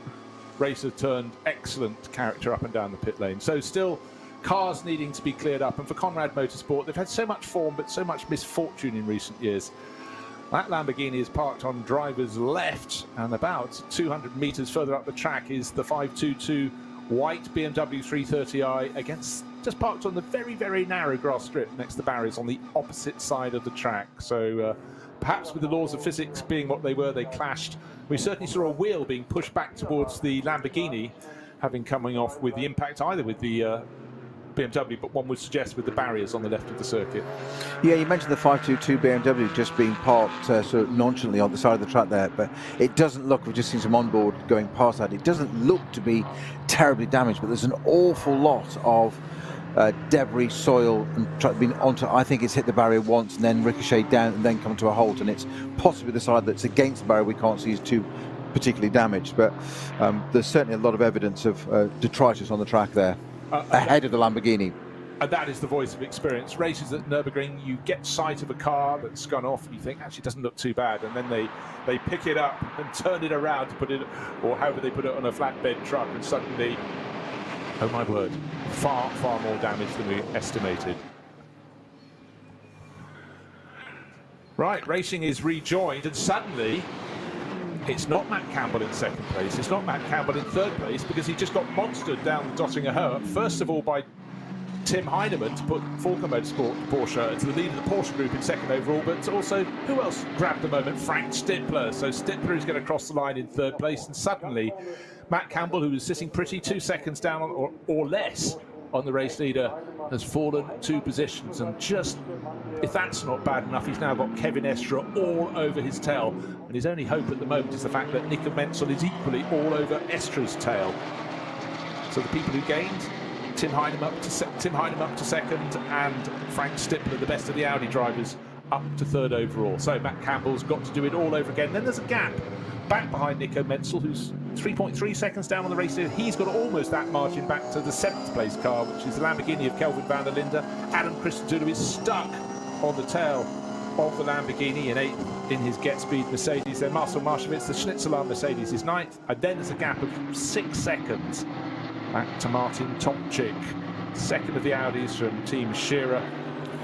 Racer turned excellent character up and down the pit lane. So still cars needing to be cleared up. And for Conrad Motorsport, they've had so much form, but so much misfortune in recent years. That Lamborghini is parked on driver's left, and about 200 metres further up the track is the 522 white BMW 330i, against just parked on the very, very narrow grass strip next to the barriers on the opposite side of the track. So perhaps with the laws of physics being what they were, they clashed. We certainly saw a wheel being pushed back towards the Lamborghini, having coming off with the impact either with the BMW, but one would suggest with the barriers on the left of the circuit. Yeah, you mentioned the 522 BMW just being parked sort of nonchalantly on the side of the track there, but it doesn't look, we've just seen some onboard going past that, it doesn't look to be terribly damaged, but there's an awful lot of debris, soil, and been onto. I think it's hit the barrier once and then ricocheted down and then come to a halt, and it's possibly the side that's against the barrier we can't see is too particularly damaged, but there's certainly a lot of evidence of detritus on the track there. Ahead of the Lamborghini. And that is the voice of experience. Races at Nürburgring, you get sight of a car that's gone off and you think, actually, it doesn't look too bad. And then they pick it up and turn it around to put it, or however they put it on a flatbed truck, and suddenly, oh my word, far, far more damage than we estimated. Right, racing is rejoined, and suddenly it's not Matt Campbell in second place, it's not Matt Campbell in third place, because he just got monstered down the Dottinger Höhe, first of all by Tim Heinemann to put Falco Motorsport Porsche to the lead of the Porsche group in second overall, but also who else grabbed the moment? Frank Stippler. So Stippler is going to cross the line in third place, and suddenly Matt Campbell, who was sitting pretty 2 seconds down or less on the race leader, has fallen 2 positions. And just, if that's not bad enough, he's now got Kevin Estra all over his tail, and his only hope at the moment is the fact that Nico Menzel is equally all over Estra's tail. So the people who gained, Tim Heinemann up to second, and Frank Stippler, the best of the Audi drivers, up to third overall. So Matt Campbell's got to do it all over again. Then there's a gap back behind Nico Menzel, who's 3.3 seconds down on the race. He's got almost that margin back to the 7th place car, which is the Lamborghini of Kelvin van der Linde. Adam Christodoulou is stuck on the tail of the Lamborghini in 8th in his Get Speed Mercedes. Then Marcel Marchewitz, the Schnitzelar Mercedes, is 9th. And then there's a gap of 6 seconds back to Martin Tomczyk, second of the Audis from Team Scherer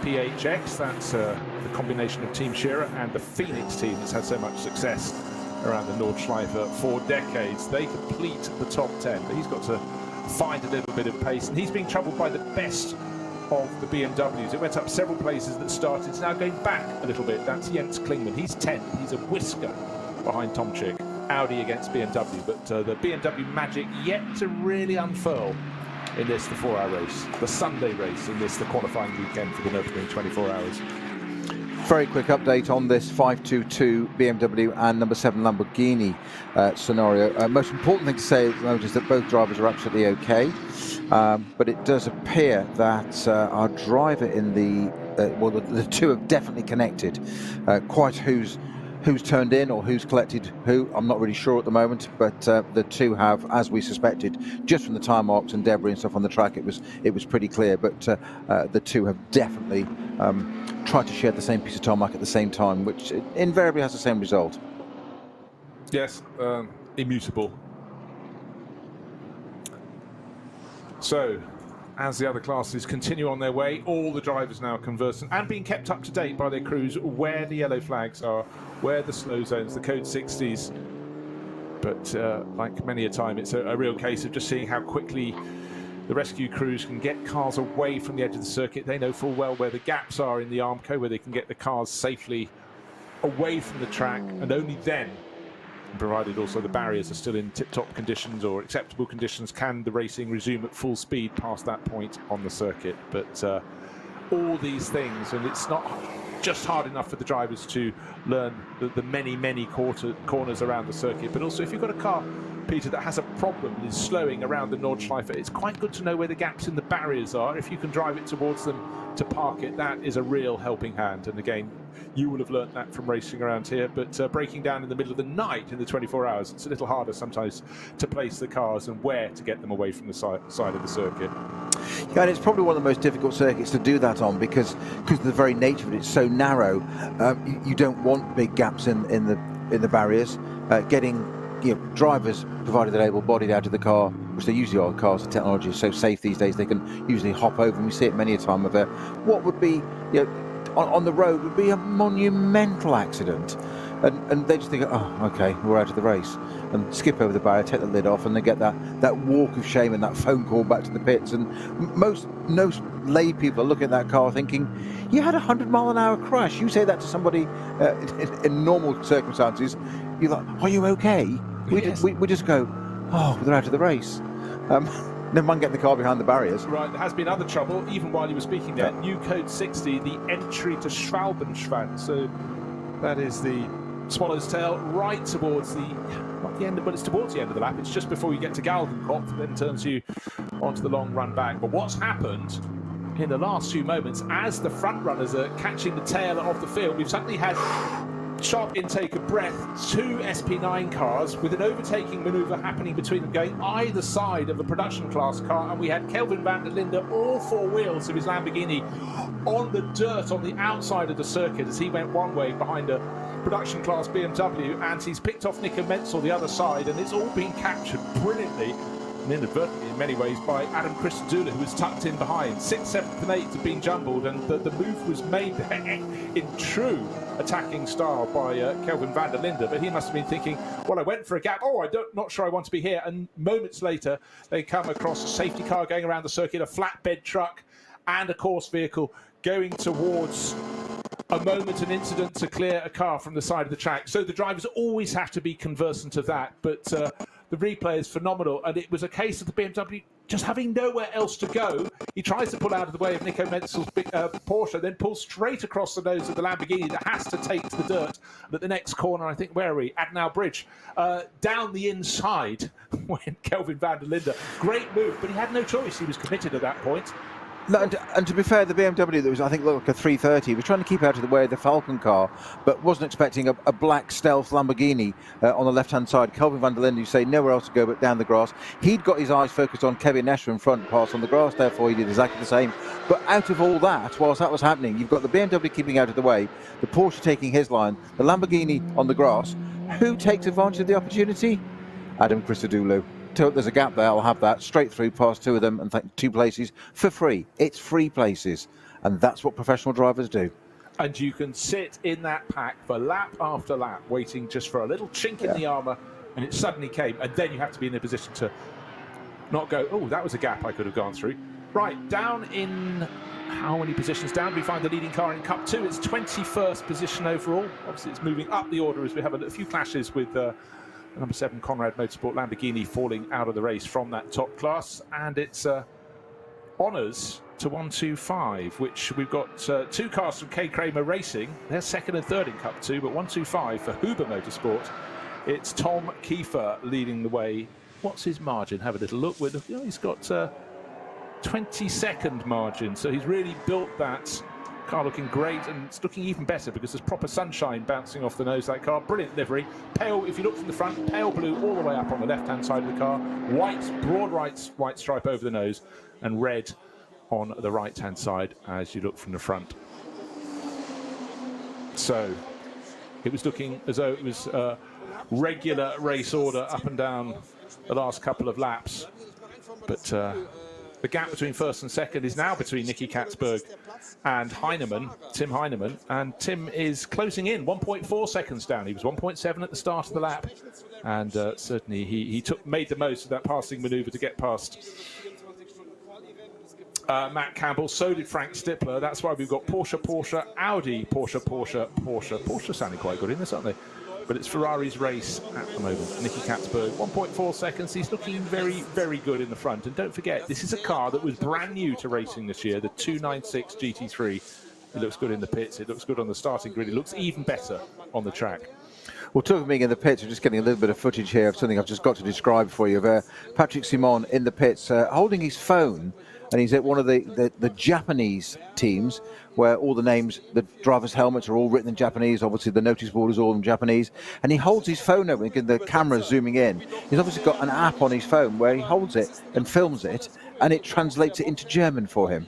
PHX. That's the combination of Team Scherer and the Phoenix team that's had so much success around the Nordschleife for decades. They complete the top 10, but he's got to find a little bit of pace, and he's being troubled by the best of the BMWs. It went up several places at the start. It's now going back a little bit. That's Jens Klingmann. He's 10th. He's a whisker behind Tomczyk. Audi against BMW, but the BMW magic yet to really unfurl in this, the 4-hour race, the Sunday race in this, the qualifying weekend for the Nürburgring 24 hours. Very quick update on this 522 BMW and number 7 Lamborghini scenario. Most important thing to say is that both drivers are absolutely okay, but it does appear that our driver in the two have definitely connected. Quite who's turned in or who's collected who, I'm not really sure at the moment, but the two have, as we suspected, just from the time marks and debris and stuff on the track, it was pretty clear. But the two have definitely tried to share the same piece of tarmac at the same time, which invariably has the same result. Yes, immutable. So, as the other classes continue on their way, all the drivers now conversant and being kept up to date by their crews where the yellow flags are, where the slow zones, the code 60s. But like many a time, it's a real case of just seeing how quickly the rescue crews can get cars away from the edge of the circuit. They know full well where the gaps are in the Armco, where they can get the cars safely away from the track, and only then, provided also the barriers are still in tip-top conditions or acceptable conditions, can the racing resume at full speed past that point on the circuit. But all these things, and it's not just hard enough for the drivers to learn the many corners around the circuit, but also if you've got a car, Peter, that has a problem and is slowing around the Nordschleife, it's quite good to know where the gaps in the barriers are. If you can drive it towards them to park it, that is a real helping hand. And again, you will have learnt that from racing around here, but breaking down in the middle of the night in the 24 hours, it's a little harder sometimes to place the cars and where to get them away from the side of the circuit. Yeah, and it's probably one of the most difficult circuits to do that on because of the very nature of it. It's so narrow. You don't want big gaps in the barriers. Getting drivers, provided they're able-bodied, out of the car, which they usually are. Cars, the technology is so safe these days, they can usually hop over, and we see it many a time of what would be, on the road would be a monumental accident, and they just think, oh, okay, we're out of the race, and skip over the barrier, take the lid off, and they get that walk of shame and that phone call back to the pits. And most lay people are looking at that car thinking, you had a 100-mile-an-hour crash. You say that to somebody in normal circumstances, you're like, are you okay? We just go, oh, they're out of the race. Never mind getting the car behind the barriers. Right, there has been other trouble, even while you were speaking there. New code 60, the entry to Schwalbenschwanz. So that is the Swallow's Tail right towards not the end, but it's towards the end of the lap. It's just before you get to Galgenkopf, then turns you onto the long run back. But what's happened in the last few moments, as the front runners are catching the tail of the field, we've suddenly had sharp intake of breath, 2 SP9 cars with an overtaking manoeuvre happening between them, going either side of a production class car, and we had Kelvin van der Linde, all 4 wheels of his Lamborghini, on the dirt on the outside of the circuit as he went one way behind a production class BMW, and he's picked off Nico Menzel the other side, and it's all been captured brilliantly and inadvertently in many ways by Adam Christodoulou, who was tucked in behind. 6th, 7th and 8th have been jumbled, and the move was made in true attacking style by Kelvin van der Linde, but he must have been thinking, well, I went for a gap, not sure I want to be here, and moments later they come across a safety car going around the circuit, a flatbed truck, and a course vehicle going towards a moment, an incident to clear a car from the side of the track. So the drivers always have to be conversant of that. But the replay is phenomenal. And it was a case of the BMW just having nowhere else to go. He tries to pull out of the way of Nico Menzel's Porsche, then pulls straight across the nose of the Lamborghini that has to take to the dirt. And at the next corner, I think, where are we? Adenauer Bridge. Down the inside went Kelvin van der Linde. Great move, but he had no choice. He was committed at that point. No, and to be fair, the BMW that was, I think, looked like a 330, was trying to keep out of the way of the Falcon car, but wasn't expecting a black stealth Lamborghini on the left-hand side. Kelvin van der Linde, you say nowhere else to go but down the grass. He'd got his eyes focused on Kevin Escher in front, pass on the grass, therefore he did exactly the same. But out of all that, whilst that was happening, you've got the BMW keeping out of the way, the Porsche taking his line, the Lamborghini on the grass. Who takes advantage of the opportunity? Adam Christodoulou. There's a gap there, I'll have that, straight through past two of them and two places for free. It's free places, and that's what professional drivers do. And you can sit in that pack for lap after lap, waiting just for a little chink in the armour, and it suddenly came, and then you have to be in a position to not go, oh, that was a gap I could have gone through. Right, down in how many positions down? We find the leading car in Cup 2. It's 21st position overall. Obviously, it's moving up the order as we have a few clashes with number 7 Conrad Motorsport Lamborghini falling out of the race from that top class, and it's honours to 125, which we've got 2 cars from K Kramer Racing. They're 2nd and 3rd in Cup 2, but 125 for Huber Motorsport. It's Tom Kiefer leading the way. What's his margin? Have a little look. He's got 22nd margin, so he's really built that car looking great, and it's looking even better because there's proper sunshine bouncing off the nose of that car. Brilliant livery. Pale, if you look from the front, pale blue all the way up on the left-hand side of the car. White, broad white stripe over the nose, and red on the right-hand side as you look from the front. So it was looking as though it was regular race order up and down the last couple of laps. But the gap between first and second is now between Nicky Katzberg and Tim Heinemann, and Tim is closing in 1.4 seconds down. He was 1.7 at the start of the lap, and certainly he made the most of that passing manoeuvre to get past Matt Campbell. So did Frank Stippler. That's why we've got Porsche, Audi, Porsche sounding quite good in this, aren't they? But it's Ferrari's race at the moment. Nicky Katzberg, 1.4 seconds. He's looking very, very good in the front. And don't forget, this is a car that was brand new to racing this year, the 296 GT3. It looks good in the pits. It looks good on the starting grid. It looks even better on the track. Well, talking of being in the pits, we're just getting a little bit of footage here of something I've just got to describe for you. Of Patrick Simon in the pits, holding his phone, and he's at one of the Japanese teams where all the names, the drivers' helmets are all written in Japanese. Obviously, the notice board is all in Japanese. And he holds his phone open, the camera's zooming in. He's obviously got an app on his phone where he holds it and films it, and it translates it into German for him.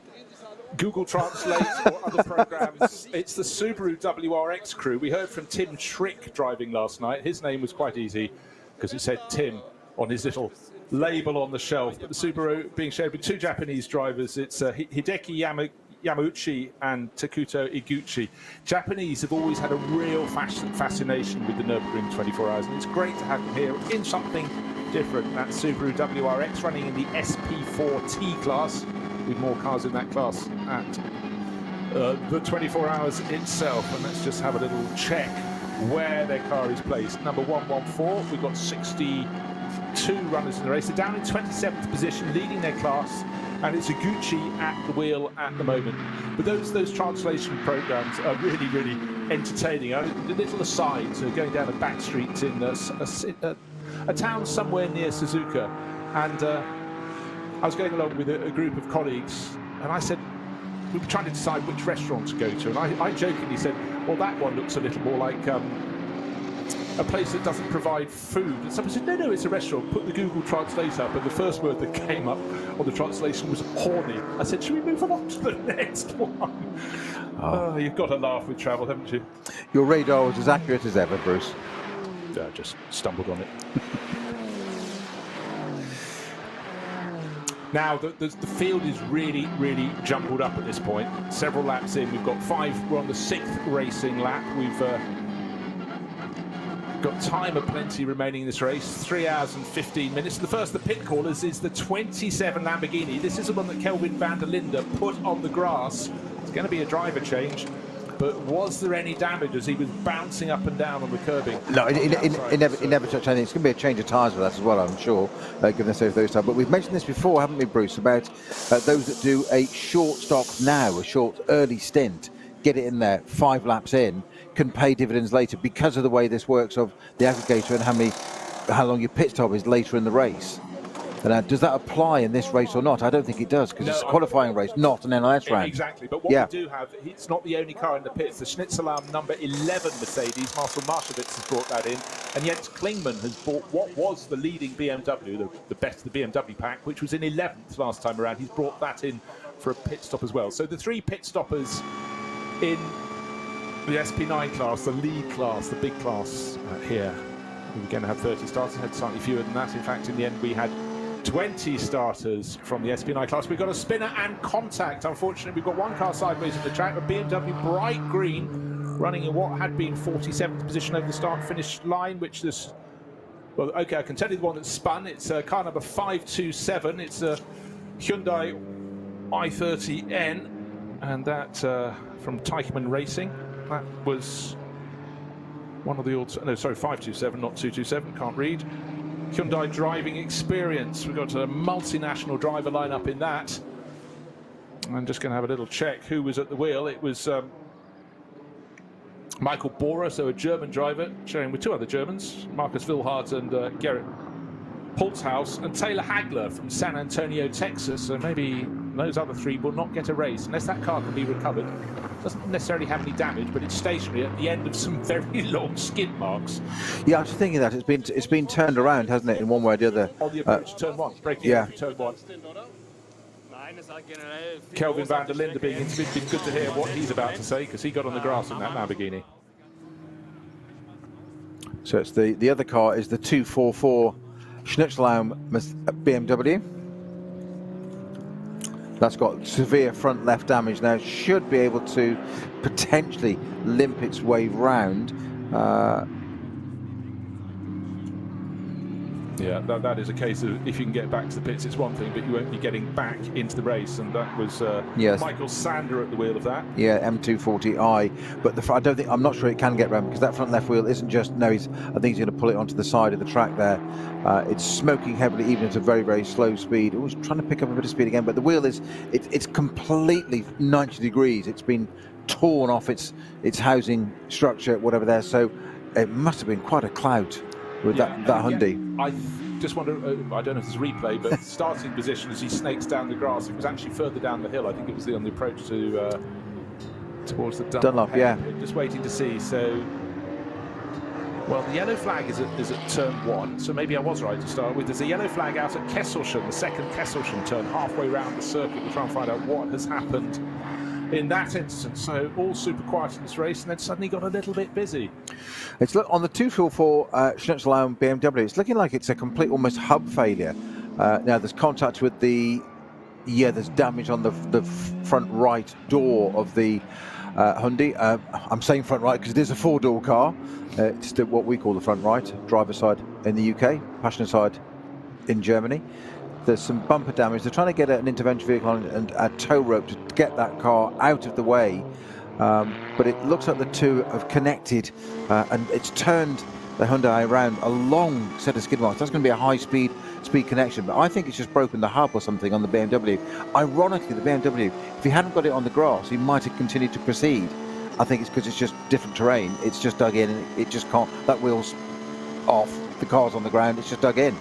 Google Translate or other programs. It's the Subaru WRX crew. We heard from Tim Trick driving last night. His name was quite easy because it said Tim on his little label on the shelf. But the Subaru being shared with 2 Japanese drivers. It's Hideki Yamauchi and Takuto Iguchi. Japanese have always had a real fascination with the Nürburgring 24 hours, and it's great to have them here in something different. That's Subaru WRX running in the SP4T class, with more cars in that class at the 24 hours itself. And let's just have a little check where their car is placed. Number 114, we've got 62 runners in the race. They're down in 27th position, leading their class, and it's Iguchi at the wheel at the moment. But those translation programs are really, really entertaining. A little aside, so going down a back street in a town somewhere near Suzuka, and I was going along with a group of colleagues, and I said, we were trying to decide which restaurant to go to, and I jokingly said, well, that one looks a little more like a place that doesn't provide food. And someone said, no, it's a restaurant. Put the Google Translate up, and the first word that came up on the translation was horny. I said, should we move on to the next one? Oh, you've got to laugh with travel, haven't you? Your radar was as accurate as ever, Bruce. I just stumbled on it. Now, the field is really, really jumbled up at this point. Several laps in, we've got 5. We're on the 6th racing lap. We've got time of plenty remaining in this race, 3 hours and 15 minutes. The first, the pit callers, is the 27 Lamborghini. This is the one that Kelvin van der Linde put on the grass. It's going to be a driver change, but was there any damage as he was bouncing up and down on the curbing? No, it never touched anything. It's going to be a change of tyres with that as well, I'm sure, given those tyres. But we've mentioned this before, haven't we, Bruce, about those that do a short stop now, a short early stint, get it in there 5 laps in, can pay dividends later because of the way this works of the aggregator and how long your pit stop is later in the race. And does that apply in this race or not? I don't think it does, because it's a qualifying race, not an NLS round. Exactly, but what we do have, it's not the only car in the pits. The Schnitzelarm number 11 Mercedes, Marcel Marschowitz has brought that in, and Jens Klingmann has brought what was the leading BMW, the best of the BMW pack, which was in 11th last time around. He's brought that in for a pit stop as well. So the 3 pit stoppers in the SP9 class, the lead class, the big class here. We were going to have 30 starters, had slightly fewer than that. In fact, in the end, we had 20 starters from the SP9 class. We've got a spinner and contact. Unfortunately, we've got one car sideways in the track, a BMW bright green, running in what had been 47th position over the start-finish line, which is, well, okay, I can tell you the one that spun. It's car number 527. It's a Hyundai i30N, and that from Teichmann Racing. That was one of the old, no, sorry, 527, not 227, can't read. Hyundai driving experience. We've got a multinational driver lineup in that. I'm just going to have a little check who was at the wheel. It was Michael Bohrer, so a German driver, sharing with 2 other Germans, Markus Wilhardt and Gerrit Holzhaus, and Taylor Hagler from San Antonio, Texas. So maybe those other 3 will not get a race unless that car can be recovered. Doesn't necessarily have any damage, but it's stationary at the end of some very long skid marks. Yeah, I was thinking that it's been turned around, hasn't it, in one way or the other? On the approach to turn 1, breaking over turn 1. Kelvin van der Linde being interviewed. Been good to hear what he's about to say, because he got on the grass in that Lamborghini. So it's the other car is the 244 Schnitzelarm BMW. That's got severe front left damage now. Should be able to potentially limp its way round. Yeah, that is a case of if you can get back to the pits, it's one thing, but you won't be getting back into the race, and that was Michael Sander at the wheel of that. Yeah, M240i, but I'm not sure it can get round, because that front left wheel isn't just, no, I think he's going to pull it onto the side of the track there. It's smoking heavily, even at a very, very slow speed. It was trying to pick up a bit of speed again, but the wheel it's completely 90 degrees. It's been torn off its housing structure, whatever there, so it must have been quite a clout with that Hyundai. I just wonder, I don't know if it's a replay, but starting position as he snakes down the grass, it was actually further down the hill. I think it was on the approach to towards the Dunlop. Yeah. Just waiting to see. So, well, the yellow flag is at turn 1, so maybe I was right to start with. There's a yellow flag out at Kesselchen, the second Kesselchen turn, halfway around the circuit. We'll try and find out what has happened in that instance. So all super quiet in this race, and then suddenly got a little bit busy. It's on the 244 Schnitzelarm BMW. It's looking like it's a complete, almost hub failure. Now there's contact with there's damage on the front right door of the Hyundai. I'm saying front right because it is a 4-door car. It's what we call the front right, driver side in the UK, passenger side in Germany. There's some bumper damage. They're trying to get an intervention vehicle and a tow rope to get that car out of the way. But it looks like the two have connected, and it's turned the Hyundai around a long set of skid marks. That's going to be a high-speed connection, but I think it's just broken the hub or something on the BMW. Ironically, the BMW, if he hadn't got it on the grass, he might have continued to proceed. I think it's because it's just different terrain. It's just dug in, and it just can't. That wheel's off. The car's on the ground. It's just dug in.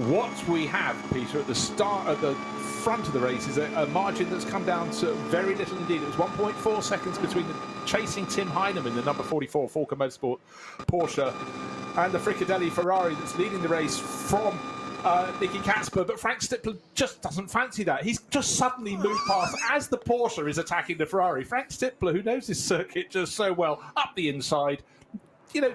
What we have, Peter, at the start, at the front of the race, is a margin that's come down to very little indeed. It was 1.4 seconds between the chasing Tim Heinemann, the number 44 Falcon Motorsport Porsche, and the Fricadelli Ferrari that's leading the race from Nicky Catsper. But Frank Stippler just doesn't fancy that. He's just suddenly moved past as the Porsche is attacking the Ferrari. Frank Stippler, who knows this circuit just so well, up the inside. You know,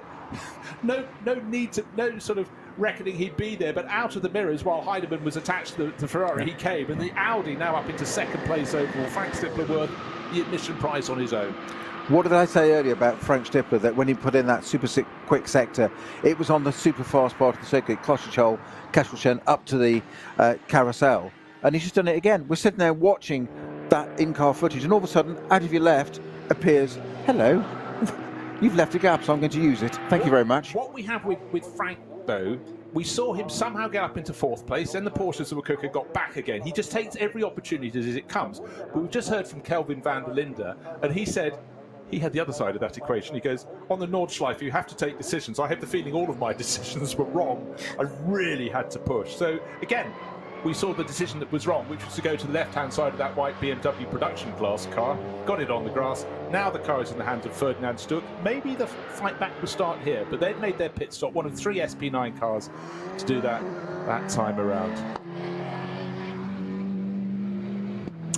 no need to, no sort of reckoning he'd be there, but out of the mirrors while Heinemann was attached to the Ferrari, he came, and the Audi now up into second place overall. Frank Stippler worth the admission prize on his own. What did I say earlier about Frank Stippler, that when he put in that super quick sector, it was on the super fast part of the circuit, Kastelchen up to the carousel, and he's just done it again. We're sitting there watching that in-car footage, and all of a sudden, out of your left appears, hello, you've left a gap, so I'm going to use it. Thank you very much. What we have with Frank, though, we saw him somehow get up into 4th place, then the Porsches that were cooker got back again. He just takes every opportunity as it comes. But we've just heard from Kelvin van der Linde, and he said, he had the other side of that equation. He goes, on the Nordschleife, you have to take decisions. I have the feeling all of my decisions were wrong. I really had to push. So, again, we saw the decision that was wrong, which was to go to the left-hand side of that white BMW production class car, got it on the grass. Now the car is in the hands of Ferdinand Stuck. Maybe the fight back will start here, but they've made their pit stop, one of 3 SP9 cars to do that time around.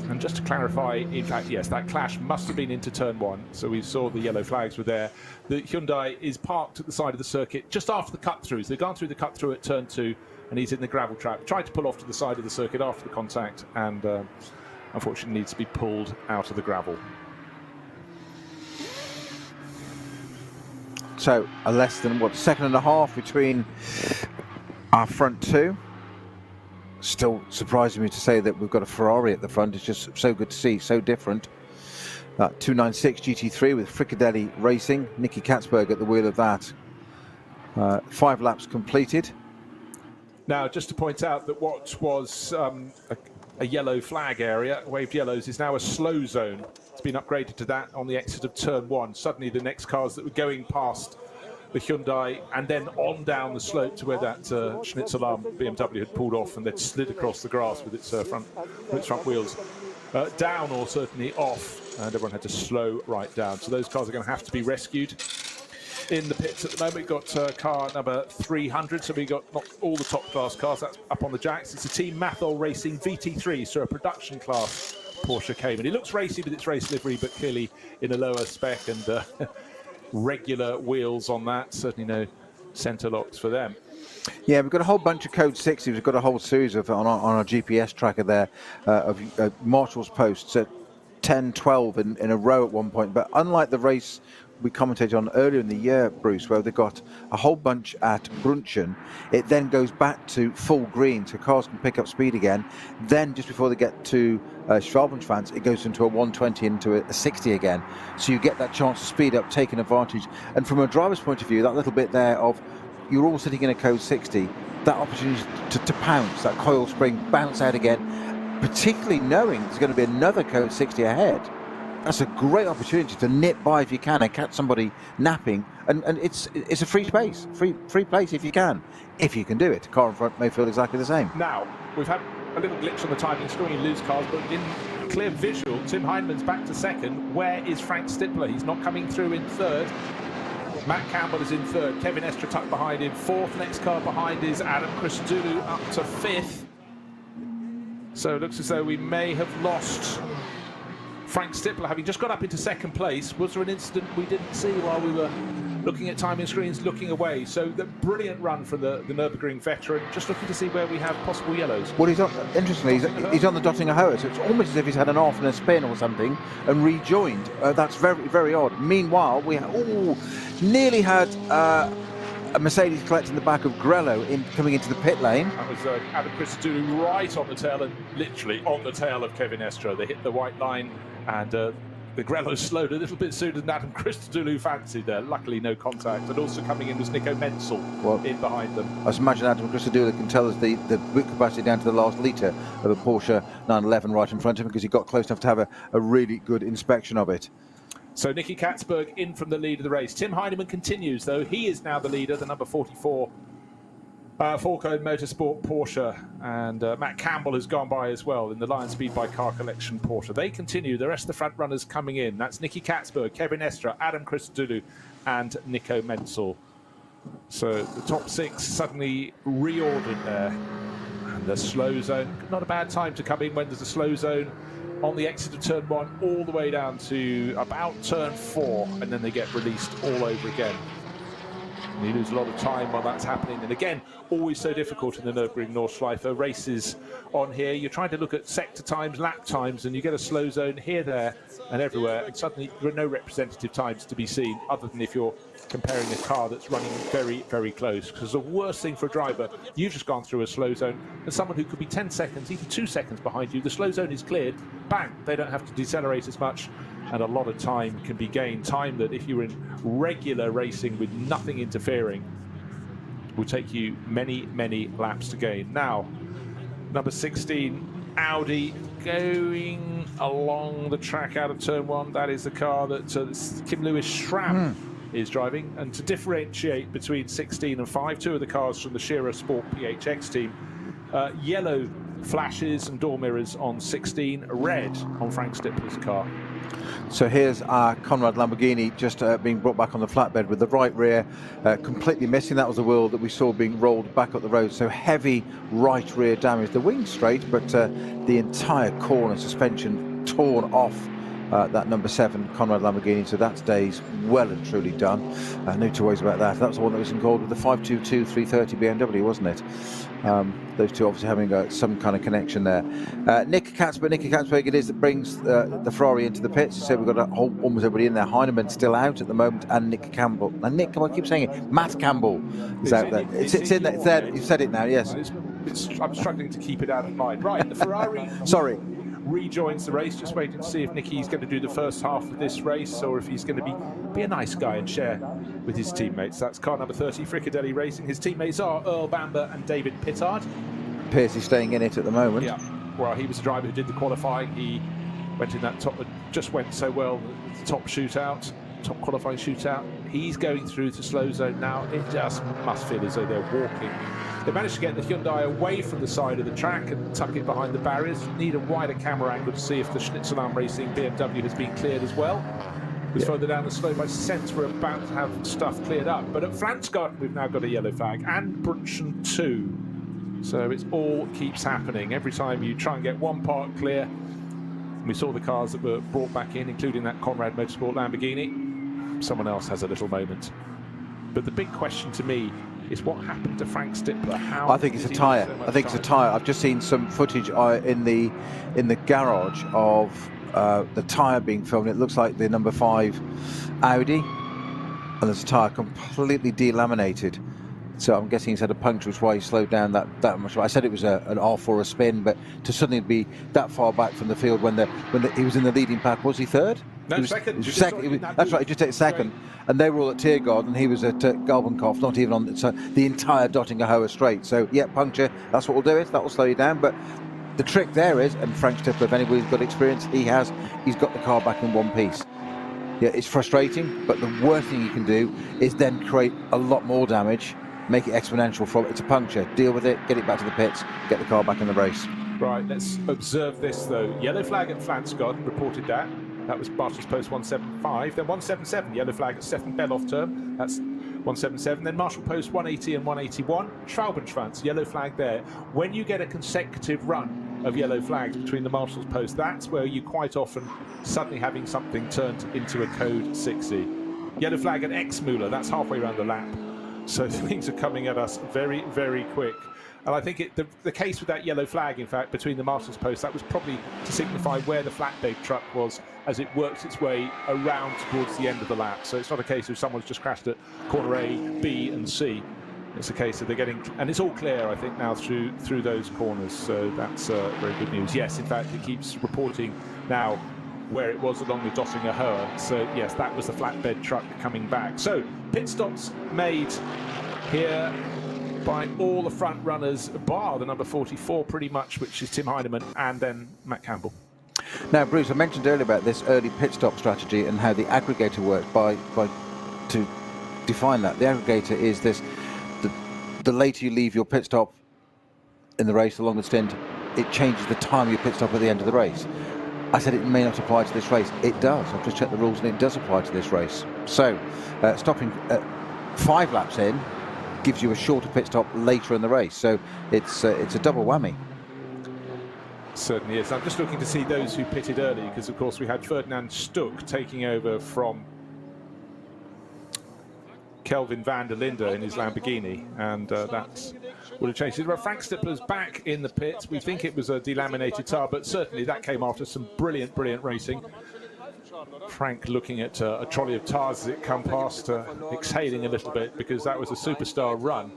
And just to clarify, in fact, yes, that clash must have been into turn 1. So we saw the yellow flags were there. The Hyundai is parked at the side of the circuit just after the cut-throughs. They've gone through the cut-through at turn 2, and he's in the gravel trap. Tried to pull off to the side of the circuit after the contact, and unfortunately needs to be pulled out of the gravel. So a less than, what, 1.5 seconds between our front 2. Still surprising me to say that we've got a Ferrari at the front. It's just so good to see, so different. 296 GT3 with Frickadelli Racing. Nicky Katzberg at the wheel of that. 5 laps completed. Now, just to point out that what was a yellow flag area, waved yellows, is now a slow zone. It's been upgraded to that on the exit of turn 1. Suddenly the next cars that were going past the Hyundai and then on down the slope to where that Schnitzelarm BMW had pulled off and then slid across the grass with its front wheels down, or certainly off, and everyone had to slow right down. So those cars are going to have to be rescued. In the pits at the moment, we've got car number 300, so we've got not all the top class cars, that's up on the jacks. It's a Team Mathol Racing VT3, so a production class Porsche Cayman. It looks racy with its race livery, but clearly in a lower spec and regular wheels on that. Certainly no centre locks for them. Yeah, we've got a whole bunch of Code 60s. We've got a whole series of on our GPS tracker there of Marshall's posts at 10, 12 in a row at one point. But unlike the race we commented on earlier in the year, Bruce, where they've got a whole bunch at Brunchen, it then goes back to full green, so cars can pick up speed again. Then just before they get to Schwalbenschwanz, it goes into a 120 into a 60 again. So you get that chance to speed up, taking advantage. And from a driver's point of view, that little bit there of you're all sitting in a Code 60, that opportunity to pounce, that coil spring, bounce out again, particularly knowing there's going to be another Code 60 ahead. That's a great opportunity to nip by if you can and catch somebody napping, and it's a free space, free place if you can do it. Car in front may feel exactly the same. Now, we've had a little glitch on the timing screen, you lose cars, but in clear visual, Tim Heinemann's back to 2nd. Where is Frank Stippler? He's not coming through in 3rd. Matt Campbell is in 3rd. Kevin Estre tucked behind him. 4th, next car behind is Adam Christodoulou up to 5th. So it looks as though we may have lost Frank Stippler, having just got up into 2nd place. Was there an incident we didn't see while we were looking at timing screens, looking away? So the brilliant run from the Nürburgring veteran, just looking to see where we have possible yellows. Well, interestingly, he's on the Dottinger Hohe, so it's almost as if he's had an off and a spin or something and rejoined. That's very, very odd. Meanwhile, we nearly had a Mercedes collecting the back of Grello coming into the pit lane. That was Adam Christodoulou right on the tail, and literally on the tail of Kevin Estre. They hit the white line, and the Grello slowed a little bit sooner than Adam Christodoulou fancied there. Luckily, no contact. And also coming in was Nico Menzel in behind them. I just imagine Adam Christodoulou can tell us the boot capacity down to the last litre of a Porsche 911 right in front of him, because he got close enough to have a really good inspection of it. So Nicky Katzberg in from the lead of the race. Tim Heinemann continues, though. He is now the leader, the number 44 Four-Code Motorsport Porsche. And Matt Campbell has gone by as well in the Lion Speed by Car Collection Porsche. They continue. The rest of the front runners coming in. That's Nicky Katzberg, Kevin Estre, Adam Christodoulou, and Nico Menzel. So the top 6 suddenly reordered there. And the slow zone, not a bad time to come in when there's a slow zone on the exit of turn 1 all the way down to about turn 4, and then they get released all over again. And you lose a lot of time while that's happening. And again, always so difficult in the Nürburgring Nordschleife races on here. You're trying to look at sector times, lap times, and you get a slow zone here, there, and everywhere. And suddenly there are no representative times to be seen, other than if you're comparing a car that's running very, very close. Because the worst thing for a driver, you've just gone through a slow zone, and someone who could be 10 seconds, even 2 seconds behind you, the slow zone is cleared, bang, they don't have to decelerate as much. And a lot of time can be gained. Time that if you're in regular racing with nothing interfering will take you many, many laps to gain. Now, number 16, Audi, going along the track out of turn 1. That is the car that Kim Lewis Schramm is driving. And to differentiate between 16 and 5, 2 of the cars from the Shearer Sport PHX team, yellow flashes and door mirrors on 16, red on Frank Stippler's car. So here's our Conrad Lamborghini just being brought back on the flatbed with the right rear completely missing. That was the wheel that we saw being rolled back up the road. So heavy right rear damage. The wing's straight, but the entire corner suspension torn off that number 7 Conrad Lamborghini. So that's days well and truly done. No two ways about that. That was the one that was involved with the 522 330 BMW, wasn't it? Those two obviously having some kind of connection there. Nicky Katzberg it is that brings the Ferrari into the pits. So we've got almost everybody in there. Heinemann still out at the moment, and Nick Campbell. And Nick, I keep saying it, Matt Campbell is out there. It's in there. It's there. You've said it now, yes. I'm struggling to keep it out of mind. Right, the Ferrari. Sorry. Rejoins the race, just waiting to see if Nicky's going to do the first half of this race or if he's going to be a nice guy and share with his teammates. That's car number 30, Fricadelli Racing. His teammates are Earl Bamber and David Pittard. Pierce is staying in it at the moment. Yeah, well, he was the driver who did the qualifying. He went in that top, just went so well, the top qualifying shootout. He's going through the slow zone now. It just must feel as though they're walking. They managed to get the Hyundai away from the side of the track and tuck it behind the barriers. Need a wider camera angle to see if the Schnitzelarm Racing BMW has been cleared as well. Because further down the slope, I sense we're about to have stuff cleared up. But at Flansgarten, we've now got a yellow flag, and Brunchen 2. So it all keeps happening. Every time you try and get one part clear, we saw the cars that were brought back in, including that Conrad Motorsport Lamborghini. Someone else has a little moment. But the big question to me is what happened to Frank Stippler. How I think it's a tyre. I think it's a tyre. I've just seen some footage in the garage of the tyre being filmed. It looks like the number 5 Audi, and there's a tyre completely delaminated. So I'm guessing he's had a puncture, which is why he slowed down that much. I said it was an off or a spin, but to suddenly be that far back from the field when he was in the leading pack, was he third? No, he was, second. That's right, he just takes second. And they were all at Tiergarten, and he was at Galbenkopf, not even on the entire Dottinger-Hohe straight. So, yeah, puncture, that's what will do it. That will slow you down. But the trick there is, and Frank Stippler, if anybody's got experience, he's got the car back in one piece. Yeah, it's frustrating, but the worst thing you can do is then create a lot more damage, make it exponential from it. It's a puncture. Deal with it, get it back to the pits, get the car back in the race. Right, let's observe this, though. Yellow flag at Flansgarten, reported that. That was Marshalls Post 175. Then 177, yellow flag at Stefan Belloff term. That's 177. Then Marshall Post 180 and 181. Schwalbenschwanz, yellow flag there. When you get a consecutive run of yellow flags between the Marshalls Post, that's where you quite often suddenly having something turned into a code 60. Yellow flag at Exmuller, that's halfway around the lap. So things are coming at us very, very quick. And I think the case with that yellow flag, in fact, between the Marshalls Post, that was probably to signify where the flatbed truck was as it works its way around towards the end of the lap. So it's not a case of someone's just crashed at corner A, B and C. It's a case of they're getting, and it's all clear, I think, now through those corners. So that's very good news. Yes, in fact, it keeps reporting now where it was along the Dottinger-Hohe. So yes, that was the flatbed truck coming back. So pit stops made here by all the front runners, bar the number 44 pretty much, which is Tim Heinemann, and then Matt Campbell. Now, Bruce, I mentioned earlier about this early pit stop strategy and how the aggregator works to define that. The aggregator is this: the later you leave your pit stop in the race along the stint, it changes the time you pit stop at the end of the race. I said it may not apply to this race. It does. I've just checked the rules and it does apply to this race. So stopping 5 laps in gives you a shorter pit stop later in the race. So it's a double whammy. Certainly is. I'm just looking to see those who pitted early, because of course we had Ferdinand Stuck taking over from Kelvin van der Linde in his Lamborghini, and that would have changed it. Well, Frank Stippler's back in the pits. We think it was a delaminated tire, but certainly that came after some brilliant racing. Frank looking at a trolley of tires as it come past, exhaling a little bit, because that was a superstar run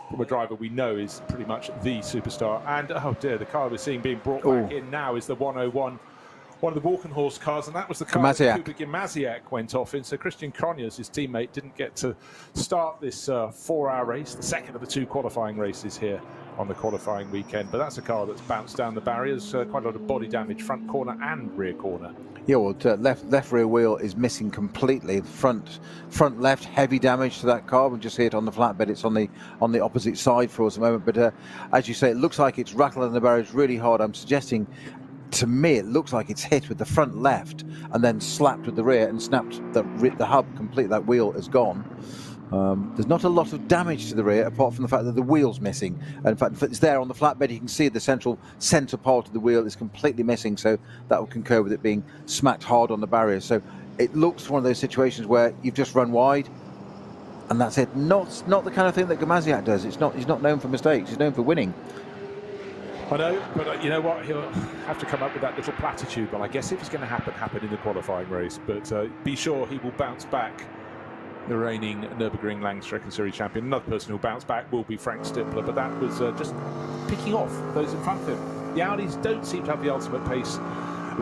from a driver we know is pretty much the superstar. And oh dear, the car we're seeing being brought back in now is the 101, one of the Walkenhorst cars, and that was the car that Kuba Gimasiak went off in. So Christian Cronjes, his teammate, didn't get to start this 4-hour race, the second of the 2 qualifying races here on the qualifying weekend. But that's a car that's bounced down the barriers, quite a lot of body damage, front corner and rear corner. Yeah, well, left rear wheel is missing completely. Front left, heavy damage to that car. We just see it on the flatbed. It's on the opposite side for us at the moment. But as you say, it looks like it's rattled on the barriers really hard. I'm suggesting, to me, it looks like it's hit with the front left and then slapped with the rear and snapped the hub completely. That wheel is gone. There's not a lot of damage to the rear, apart from the fact that the wheel's missing. And in fact, it's there on the flatbed. You can see the centre part of the wheel is completely missing, so that will concur with it being smacked hard on the barrier. So it looks one of those situations where you've just run wide, and that's it. Not the kind of thing that Gimasiak does. He's not known for mistakes. He's known for winning. I know, but you know what? He'll have to come up with that little platitude. Well, I guess if it's going to happen in the qualifying race. But be sure he will bounce back. The reigning Nürburgring Langstrecke Series champion. Another person who'll bounce back will be Frank Stippler, but that was just picking off those in front of him. The Audis don't seem to have the ultimate pace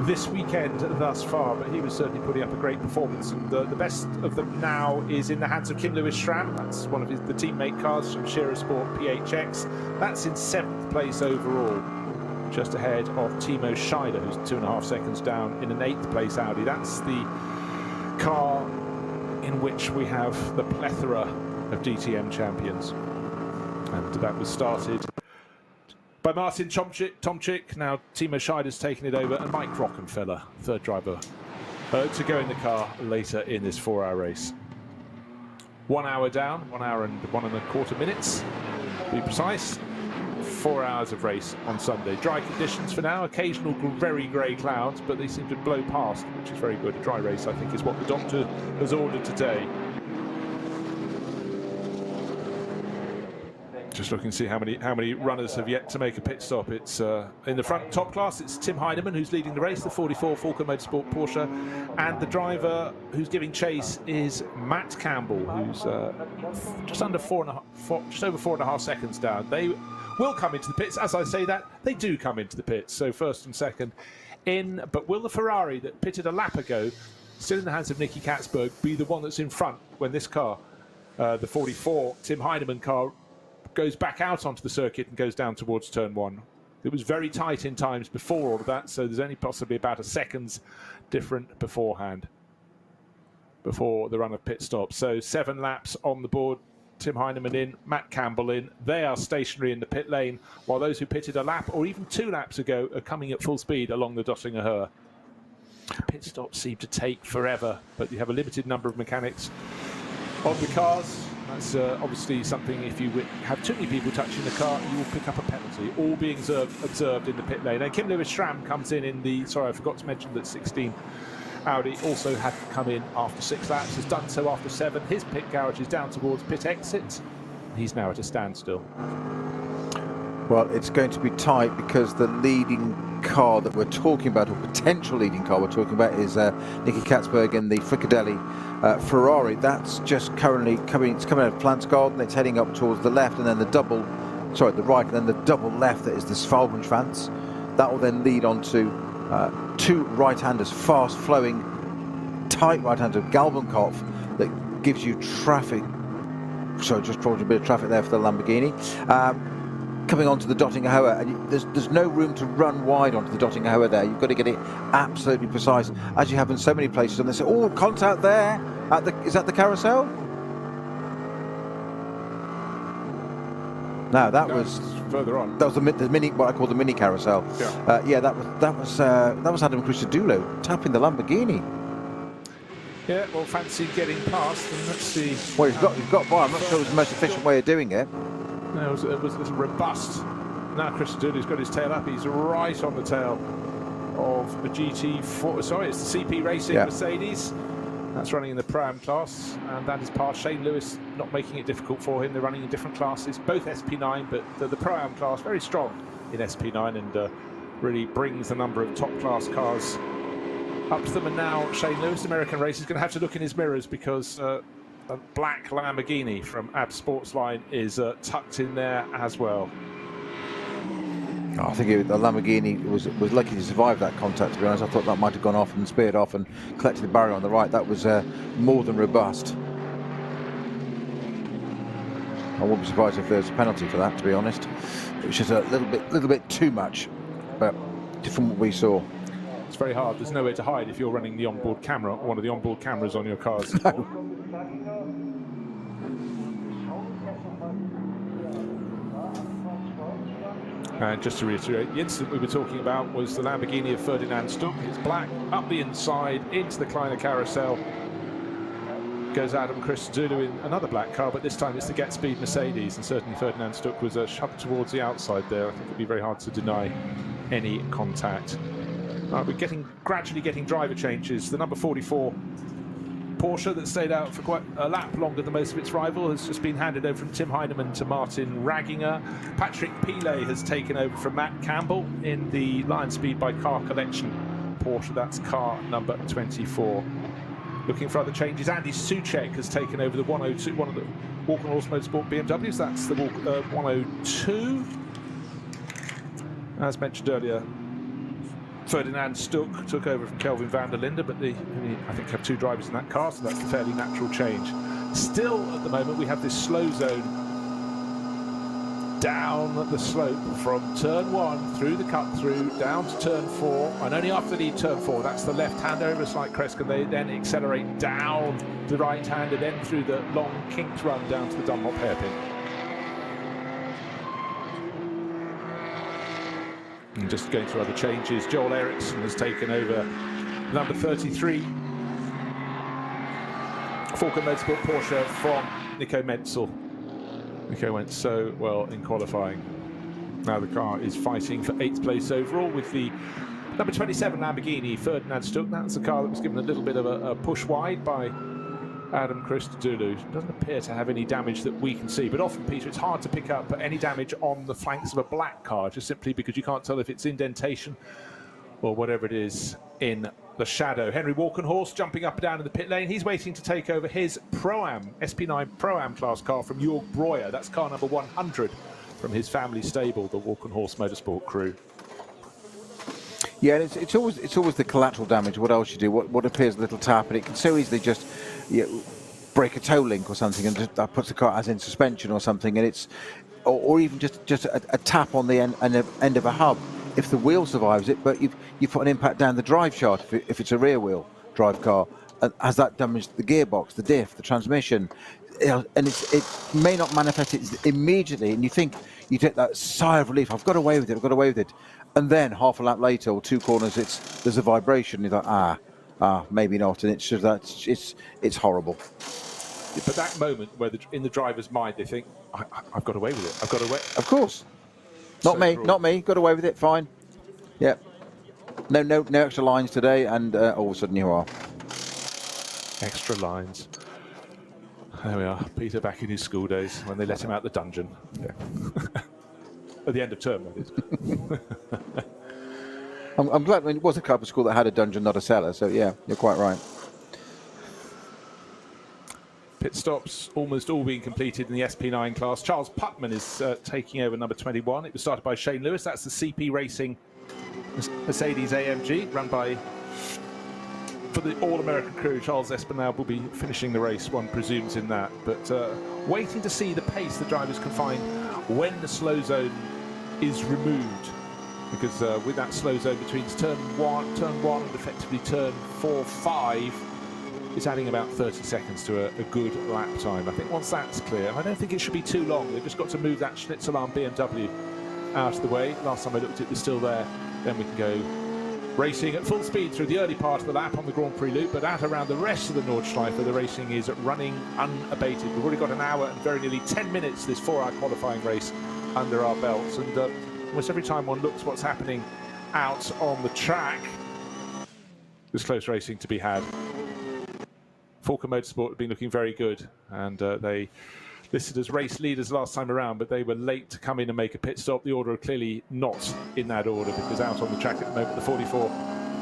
this weekend thus far, but he was certainly putting up a great performance. And the best of them now is in the hands of Kim Lewis Schramm. That's one of the teammate cars from Scherer Sport PHX. That's in 7th place overall, just ahead of Timo Scheider, who's 2.5 seconds down in an 8th place Audi. That's the car in which we have the plethora of DTM champions. And that was started by Martin Tomczyk. Now Timo Scheider's taken it over, and Mike Rockenfeller, third driver, to go in the car later in this 4-hour race. 1 hour down, 1 hour and 1.25 minutes, to be precise. 4 hours of race on Sunday. Dry conditions for now, occasional very grey clouds, but they seem to blow past, which is very good. A dry race, I think, is what the doctor has ordered today. Just looking to see how many runners have yet to make a pit stop. It's in the front top class, it's Tim Heinemann who's leading the race, the 44 Falcon Motorsport Porsche, and the driver who's giving chase is Matt Campbell, who's just over 4.5 seconds down. They will come into the pits. As I say that, they do come into the pits, so first and second in. But will the Ferrari that pitted a lap ago, still in the hands of Nicky Katzberg, be the one that's in front when this car, the 44 Tim Heinemann car, goes back out onto the circuit and goes down towards turn 1? It was very tight in times before all of that, so there's only possibly about a second's different beforehand, before the run of pit stop. So 7 laps on the board. Tim Heinemann in, Matt Campbell in. They are stationary in the pit lane, while those who pitted a lap or even 2 laps ago are coming at full speed along the Döttinger Höhe. Pit stops seem to take forever, but you have a limited number of mechanics on the cars. That's obviously something, if you have too many people touching the car, you will pick up a penalty, all being observed in the pit lane. And Kim Lewis Schramm comes in the, sorry, I forgot to mention that 16 Audi also had come in after 6 laps, has done so after 7. His pit garage is down towards pit exit. He's now at a standstill. Well, it's going to be tight, because the leading car that we're talking about, or potential leading car we're talking about, is Nicky Katzberg in the Fricadelli Ferrari. That's just currently coming. It's coming out of Plants Garden. It's heading up towards the left, and then the right, and then the double left. That is the Svalbardschwanz. That will then lead on to 2 right-handers, fast-flowing, tight right-hander, Galbenkopf, that gives you traffic. So just probably a bit of traffic there for the Lamborghini. Coming onto the Döttinger Höhe, and there's no room to run wide onto the Döttinger Höhe there. You've got to get it absolutely precise, as you have in so many places. And they say, oh, contact there. Is that the carousel? No, that was further on. That was the mini, what I call the mini carousel. Yeah, yeah, that was Adam Christodoulou tapping the Lamborghini. Yeah, well, fancy getting past, and let's see. Well, he's got by. I'm not sure it was the most efficient way of doing it. No, it was a little robust. Now Christodoulou's got his tail up. He's right on the tail of the GT4. Sorry, it's the CP Racing Mercedes. That's running in the Pro-Am class, and that is past Shane Lewis, not making it difficult for him. They're running in different classes, both SP9, but the Pro-Am class very strong in SP9 and really brings the number of top-class cars up to them. And now Shane Lewis, American Race, is going to have to look in his mirrors because a black Lamborghini from AB Sportsline is tucked in there as well. Oh, I think the Lamborghini was lucky to survive that contact, to be honest. I thought that might have gone off and speared off and collected the barrier on the right. That was more than robust. I wouldn't be surprised if there's a penalty for that, to be honest. It was just a little bit too much, but from what we saw. It's very hard. There's nowhere to hide if you're running the onboard camera, one of the onboard cameras on your cars. No. And just to reiterate, the incident we were talking about was the Lamborghini of Ferdinand Stuck. It's black, up the inside, into the Kleiner carousel. Goes Adam Christodoulou in another black car, but this time it's the Get Speed Mercedes, and certainly Ferdinand Stuck was shoved towards the outside there. I think it'd be very hard to deny any contact. We're gradually getting driver changes. The number 44 Porsche that stayed out for quite a lap longer than most of its rival has just been handed over from Tim Heinemann to Martin Ragginger. Patrick Pilet has taken over from Matt Campbell in the Lion Speed by Car Collection Porsche. That's car number 24. Looking for other changes, Andy Soucek has taken over the 102, one of the Walk on Horse Motorsport BMWs. That's the 102. As mentioned earlier, Ferdinand Stuck took over from Kelvin van der Linde, but they only, I think, have two drivers in that car, so that's a fairly natural change. Still, at the moment, we have this slow zone down the slope from turn 1 through the cut through down to turn 4, and only after they leave turn 4, that's the left hand over a slight crest, can they then accelerate down the right hand and then through the long kinked run down to the Dunlop hairpin. And just going through other changes, Joel Eriksson has taken over number 33 Falcon Motorsport Porsche from Nico Menzel. Nico went so well in qualifying. Now the car is fighting for 8th place overall with the number 27 Lamborghini Ferdinand Stuck. That's the car that was given a little bit of a push wide by Adam Christodoulou. Doesn't appear to have any damage that we can see, but often, Peter, it's hard to pick up any damage on the flanks of a black car, just simply because you can't tell if it's indentation or whatever it is in the shadow. Henry Walkenhorst jumping up and down in the pit lane. He's waiting to take over his Pro-Am, SP9 Pro-Am class car from Jörg Breuer. That's car number 100 from his family stable, the Walkenhorst Motorsport crew. Yeah, and it's always the collateral damage. What else you do? What appears a little tap, and it can so easily just break a toe link or something, and that puts the car as in suspension or something, and it's or even just a tap on the end of a hub. If the wheel survives it, but you've put an impact down the drive shaft if it's a rear wheel drive car, has that damaged the gearbox, the diff, the transmission, and it may not manifest it immediately, and you take that sigh of relief. I've got away with it. And then half a lap later or two corners, there's a vibration. You're like, maybe not, and it's just that it's horrible. But that moment where in the driver's mind they think, I've got away with it. I've got away. Of course, not me. Got away with it. Fine. Yeah. No extra lines today, and all of a sudden you are. Extra lines. There we are. Peter back in his school days when they let him out the dungeon. Yeah. At the end of term, that is. I'm glad when it was a club of school that had a dungeon, not a cellar. So yeah, you're quite right. Pit stops almost all being completed in the SP9 class. Charles Putman is taking over number 21. It was started by Shane Lewis. That's the CP Racing Mercedes AMG, run by, for the All-American crew. Charles Espinal will be finishing the race, one presumes, in that. But waiting to see the pace the drivers can find when the slow zone is removed, because with that slow zone between turn 1 and effectively turn 4-5, it's adding about 30 seconds to a good lap time. I think once that's clear, I don't think it should be too long. They've just got to move that Schnitzelarm BMW out of the way. Last time I looked, it was still there. Then we can go racing at full speed through the early part of the lap on the Grand Prix loop, but at around the rest of the Nordschleife, the racing is running unabated. We've already got an hour and very nearly 10 minutes this 4-hour qualifying race under our belts, and almost every time one looks what's happening out on the track, there's close racing to be had. 4h Motorsport have been looking very good, and they listed as race leaders last time around, but they were late to come in and make a pit stop. The order are clearly not in that order, because out on the track at the moment, the 44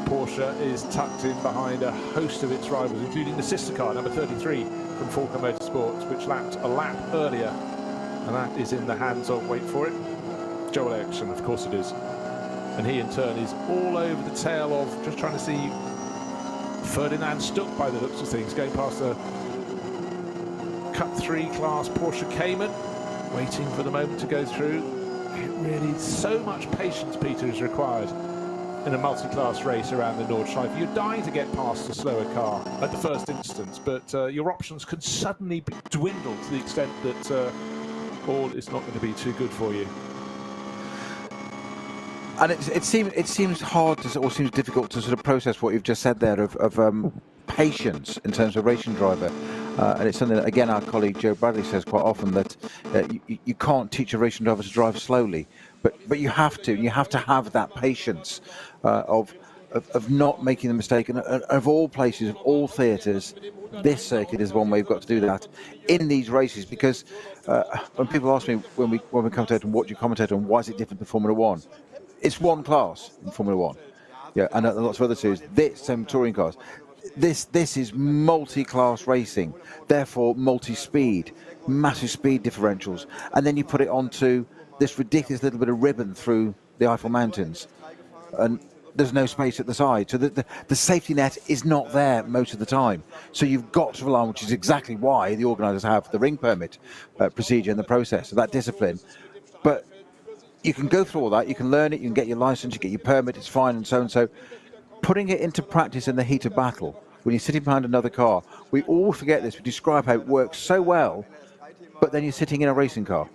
Porsche is tucked in behind a host of its rivals, including the sister car, number 33 from 4h Motorsports, which lapped a lap earlier, and that is in the hands of, wait for it, Joel Eriksson, of course it is. And he in turn is all over the tail of, just trying to see Ferdinand Stuck by the looks of things, going past the Cup 3 class Porsche Cayman, waiting for the moment to go through. It really, so much patience, Peter, is required in a multi-class race around the Nordschleife. You're dying to get past a slower car at the first instance, but your options can suddenly dwindle to the extent that all is not going to be too good for you. And it seems hard to, or seems difficult to sort of process what you've just said there of patience in terms of racing driver. And it's something that, again, our colleague Joe Bradley says quite often, that you can't teach a racing driver to drive slowly, but you have to. You have to have that patience of not making the mistake. And of all places, of all theatres, this circuit is one way you've got to do that in these races. Because when people ask me when we commentate and what do you commentate on, why is it different to Formula One? It's one class in Formula One, yeah, and lots of other series. This same touring cars. This is multi-class racing, therefore multi-speed, massive speed differentials, and then you put it onto this ridiculous little bit of ribbon through the Eiffel Mountains, and there's no space at the side, so the safety net is not there most of the time. So you've got to rely on, which is exactly why the organisers have the ring permit procedure and the process of that discipline. But you can go through all that, you can learn it, you can get your licence, you get your permit, it's fine, and so and so. Putting it into practice in the heat of battle, when you're sitting behind another car, we all forget this. We describe how it works so well, but then you're sitting in a racing car.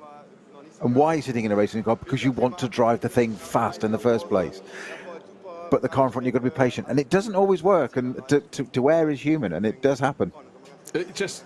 And why are you sitting in a racing car? Because you want to drive the thing fast in the first place. But the car in front, you've got to be patient. And it doesn't always work, and to err is human, and it does happen. It just...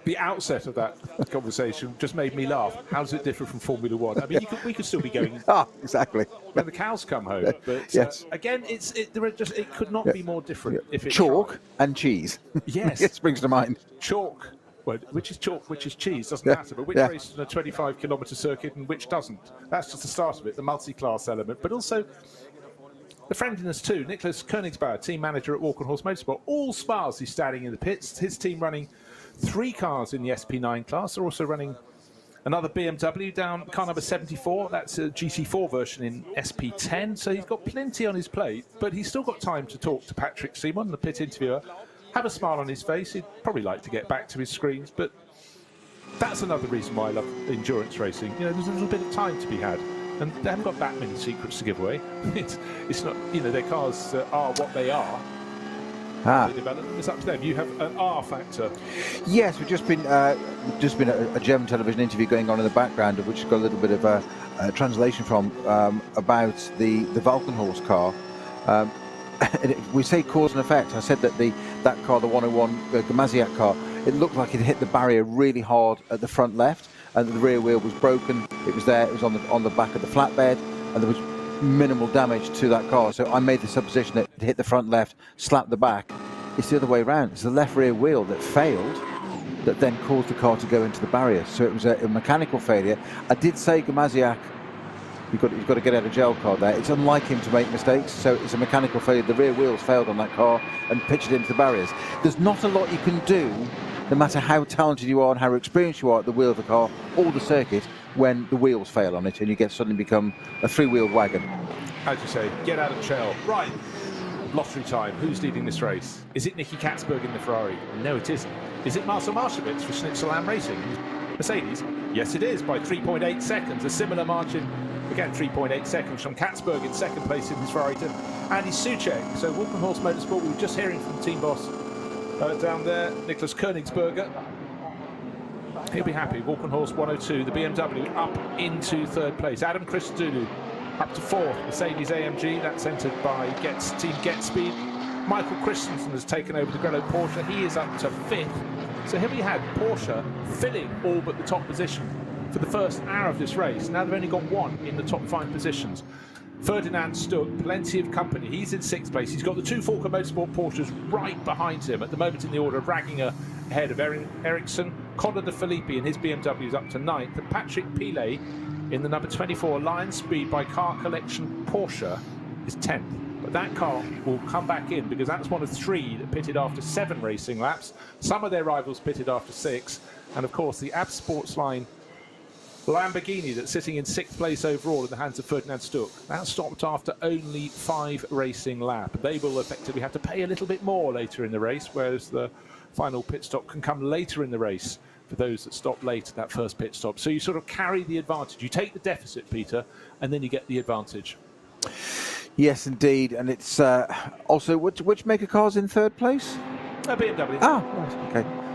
The outset of that conversation just made me laugh. How does it differ from Formula One? I mean, we could still be going. Exactly. When the cows come home, but yes. Again, it could not be more different. If it chalk tried. And cheese. Yes, it springs to mind. Chalk. Well, which is chalk, which is cheese, doesn't matter. But which races on a 25-kilometre circuit and which doesn't? That's just the start of it. The multi-class element, but also the friendliness too. Nicholas Königsbauer, team manager at 4h Motorsport, all smiles. He's standing in the pits. His team running 3 cars in the SP9 class. They're also running another BMW down car number 74. That's a GT4 version in SP10. So he's got plenty on his plate, but he's still got time to talk to Patrick Simon, the pit interviewer, have a smile on his face. He'd probably like to get back to his screens, but that's another reason why I love endurance racing. You know, there's a little bit of time to be had, and they haven't got that many secrets to give away. It's not, you know, their cars are what they are. It's up to them. You have an R factor. Yes, we've just been a German television interview going on in the background, of which has got a little bit of a translation from about the Valkenhorst car. We say cause and effect. I said that that car, the 101 Gamaziak car, it looked like it hit the barrier really hard at the front left, and the rear wheel was broken. It was there. It was on the back of the flatbed, and there was minimal damage to that car. So I made the supposition that it hit the front left, slapped the back. It's the other way around. It's the left rear wheel that failed, that then caused the car to go into the barrier. So it was a mechanical failure. I did say Gamaziak, you've got to get out of jail card there. It's unlike him to make mistakes, so it's a mechanical failure. The rear wheels failed on that car and pitched it into the barriers. There's not a lot you can do, no matter how talented you are and how experienced you are at the wheel of the car or the circuit, when the wheels fail on it and you suddenly become a 3-wheeled wagon. As you say, get out of jail. Right, lottery time. Who's leading this race? Is it Nicky Katzberg in the Ferrari? No, it isn't. Is it Marcel Marschewitz for Schnitzelam Racing? Mercedes? Yes, it is, by 3.8 seconds. A similar margin, again, 3.8 seconds from Katzberg in second place in his Ferrari to Andy Soucek. So 4h Motorsport, we were just hearing from the team boss down there, Nicholas Königsberger. He'll be happy. 4h 102, the BMW up into 3rd place. Adam Christodoulou up to 4th. Mercedes AMG, that's entered by Team GetSpeed. Michael Christensen has taken over the Grello Porsche. He is up to 5th. So here we had Porsche filling all but the top position for the first hour of this race. Now they've only got one in the top 5 positions. Ferdinand Stuck, plenty of company. He's in 6th place. He's got the 2 4K Motorsport Porsches right behind him at the moment in the order of Ragginger ahead of Ericsson. Connor De Filippi and his BMW is up to 9th. And Patrick Pilet in the number 24 Lion Speed by Car Collection Porsche is 10th. But that car will come back in because that's one of 3 that pitted after 7 racing laps. Some of their rivals pitted after 6. And of course, the AB Sportsline Lamborghini that's sitting in 6th place overall in the hands of Ferdinand Stuck. That stopped after only 5 racing laps. They will effectively have to pay a little bit more later in the race, whereas the final pit stop can come later in the race for those that stop late at that first pit stop. So you sort of carry the advantage. You take the deficit, Peter, and then you get the advantage. Yes, indeed. And it's also, which maker car's in 3rd place? A BMW. Ah, right, okay.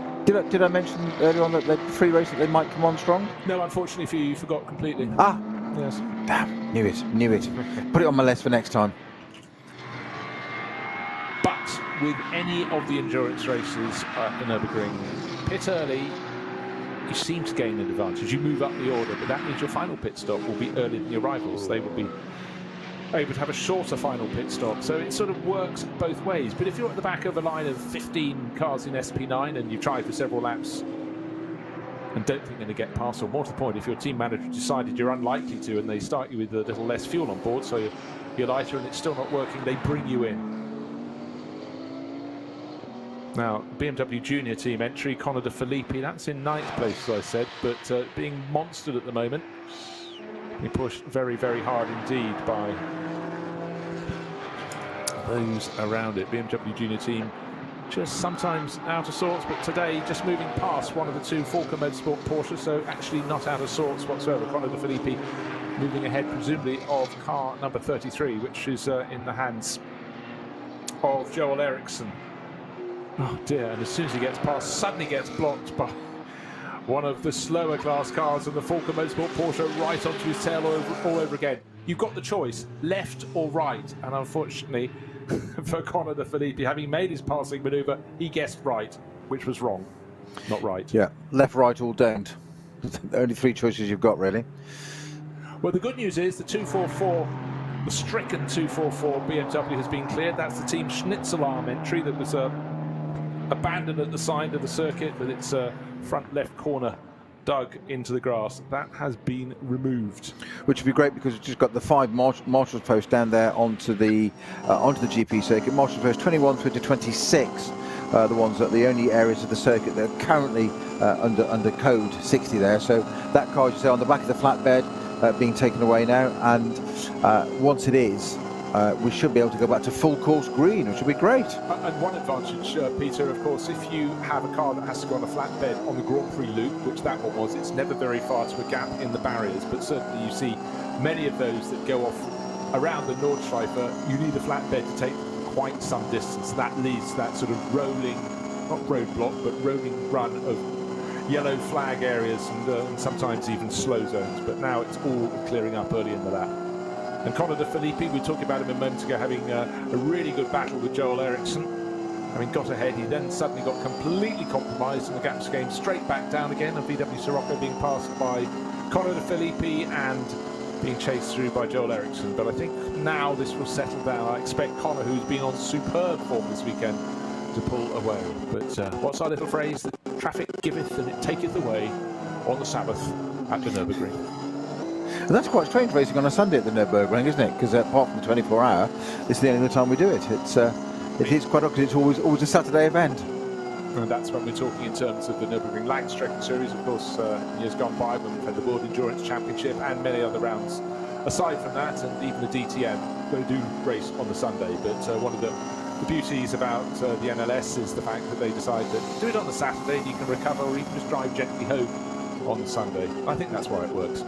Did I mention earlier on that the free race that they might come on strong? No, unfortunately for you, you forgot completely. Ah, yes. Damn, knew it. Put it on my list for next time. But with any of the endurance races at the Nürburgring, pit early, you seem to gain an advantage. You move up the order, but that means your final pit stop will be earlier than your rivals. They will be able to have a shorter final pit stop, so it sort of works both ways. But if you're at the back of a line of 15 cars in SP9 and you've tried for several laps and don't think you're going to get past, or more to the point, if your team manager decided you're unlikely to and they start you with a little less fuel on board, so you're lighter and it's still not working, they bring you in. Now, BMW Junior team entry, Connor De Filippi, that's in 9th place, as I said, but being monstered at the moment. He pushed very, very hard indeed by those around it. BMW Junior team just sometimes out of sorts, but today just moving past one of the 2 4K Motorsport Porsches, so actually not out of sorts whatsoever. Connor De Filippi moving ahead presumably of car number 33, which is in the hands of Joel Eriksson. Oh dear, and as soon as he gets past, suddenly gets blocked by one of the slower class cars in the 4K Motorsport Porsche right onto his tail all over again. You've got the choice, left or right, and unfortunately for Connor De Filippi, having made his passing manoeuvre, he guessed right, which was wrong, not right. Yeah, left, right, or don't. The only 3 choices you've got, really. Well, the good news is the 244, the stricken 244 BMW has been cleared. That's the team Schnitzelarm entry that was abandoned at the side of the circuit with its front left corner dug into the grass. That has been removed, which would be great because we've just got the 5 marshals posts down there onto the GP circuit. Marshals post 21 through to 26, the ones at the only areas of the circuit that are currently under code 60 there. So that car, as you say, on the back of the flatbed, being taken away now, and once it is, we should be able to go back to full course green, which would be great. And one advantage, Peter, of course, if you have a car that has to go on a flatbed on the Grand Prix loop, which that one was, it's never very far to a gap in the barriers, but certainly you see many of those that go off around the Nordschleife. You need a flatbed to take quite some distance. That leads to that sort of rolling, not roadblock, but rolling run of yellow flag areas and sometimes even slow zones. But now it's all clearing up early in the lap. And Connor De Filippi, we talked about him a moment ago, having a really good battle with Joel Eriksson. Having got ahead, he then suddenly got completely compromised and the gaps came straight back down again, and VW Sirocco being passed by Connor De Filippi and being chased through by Joel Eriksson. But I think now this will settle down. I expect Connor, who's been on superb form this weekend, to pull away. But what's our little phrase? The traffic giveth and it taketh away on the Sabbath at the Nürburgring. And that's quite strange racing on a Sunday at the Nürburgring, isn't it? Because apart from the 24-hour, it's the only time we do it. It is quite odd because it's always a Saturday event. And that's when we're talking in terms of the Nürburgring Langstrecken Series, of course, years gone by when we've had the World Endurance Championship and many other rounds. Aside from that, and even the DTM, they do race on the Sunday. But one of the beauties about the NLS is the fact that they decide that do it on the Saturday and you can recover, or you can just drive gently home on the Sunday. I think that's why it works.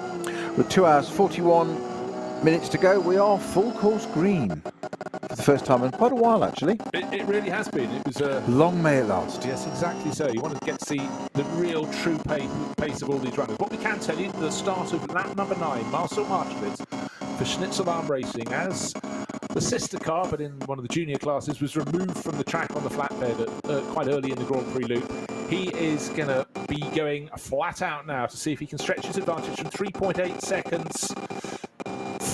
With 2 hours 41 minutes to go, we are full course green for the first time in quite a while, actually. It really has been. It was long may it last. Yes, exactly so. You want to get to see the real true pace of all these runners. What we can tell you, the start of lap number 9, Marcel Marchewitz for Schnitzelarm Racing, as the sister car, but in one of the junior classes, was removed from the track on the flatbed quite early in the Grand Prix loop. He is going to be going flat out now to see if he can stretch his advantage from 3.8 seconds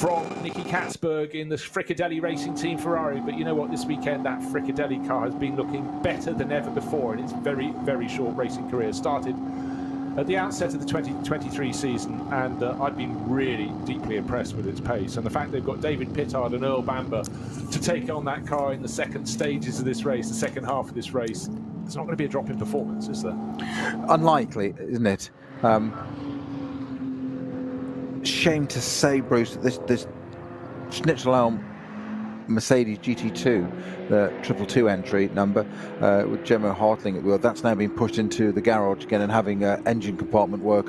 from Nicky Katzberg in the Fricadelli Racing Team Ferrari. But you know what? This weekend, that Fricadelli car has been looking better than ever before in its very, very short racing career. Started at the outset of the 2023 season, and I've been really deeply impressed with its pace. And the fact they've got David Pittard and Earl Bamber to take on that car in the second stages of this race, the second half of this race, there's not going to be a drop in performance, is there? Unlikely, isn't it? Shame to say, Bruce, that this Schnitzel-Elm Mercedes GT2, the 222 entry number, with Gemma Hartling at the wheel, that's now been pushed into the garage again and having engine compartment work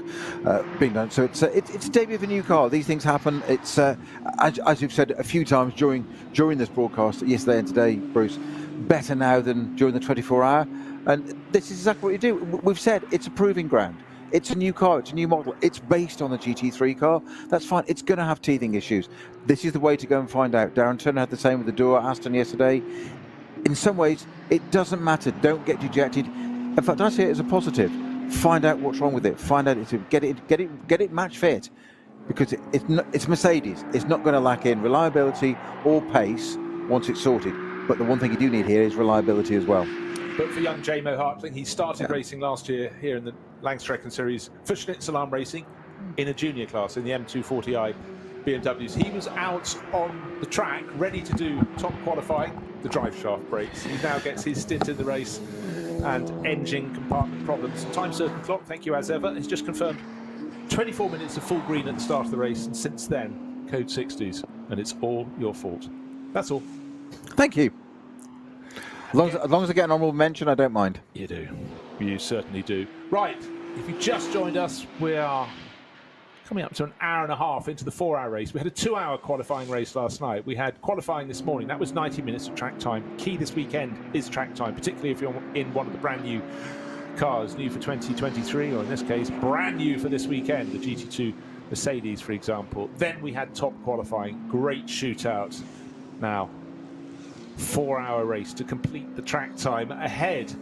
being done. So it's a debut of a new car. These things happen. It's as you've said a few times during this broadcast yesterday and today, Bruce, better now than during the 24-hour. And this is exactly what you do. We've said it's a proving ground. It's a new car, it's a new model, it's based on the GT3 car. That's fine, it's going to have teething issues. This is the way to go and find out. Darren Turner had the same with the Dura Aston yesterday. In some ways, it doesn't matter. Don't get dejected. In fact, I see it as a positive. Find out what's wrong with it. Find out, get it match fit. Because it's Mercedes. It's not going to lack in reliability or pace once it's sorted. But the one thing you do need here is reliability as well. But for young J-Mo Hartling, he started racing last year here in the Langstrecken Series for Schnitzel-Elm Racing in a junior class in the M240i BMWs. He was out on the track, ready to do top qualifying, the drive shaft brakes. He now gets his stint in the race and engine compartment problems. Time certain clock, thank you as ever. It's just confirmed 24 minutes of full green at the start of the race, and since then, code 60s, and it's all your fault. That's all. Thank you. As long as I get an honourable mention, I don't mind. You do. You certainly do. Right, if you just joined us, we are coming up to an hour and a half into the 4-hour race. We had a 2-hour qualifying race last night. We had qualifying this morning. That was 90 minutes of track time. Key this weekend is track time, particularly if you're in one of the brand new cars, new for 2023, or in this case, brand new for this weekend, the GT2 Mercedes, for example. Then we had top qualifying, great shootout. Now, 4-hour race to complete the track time ahead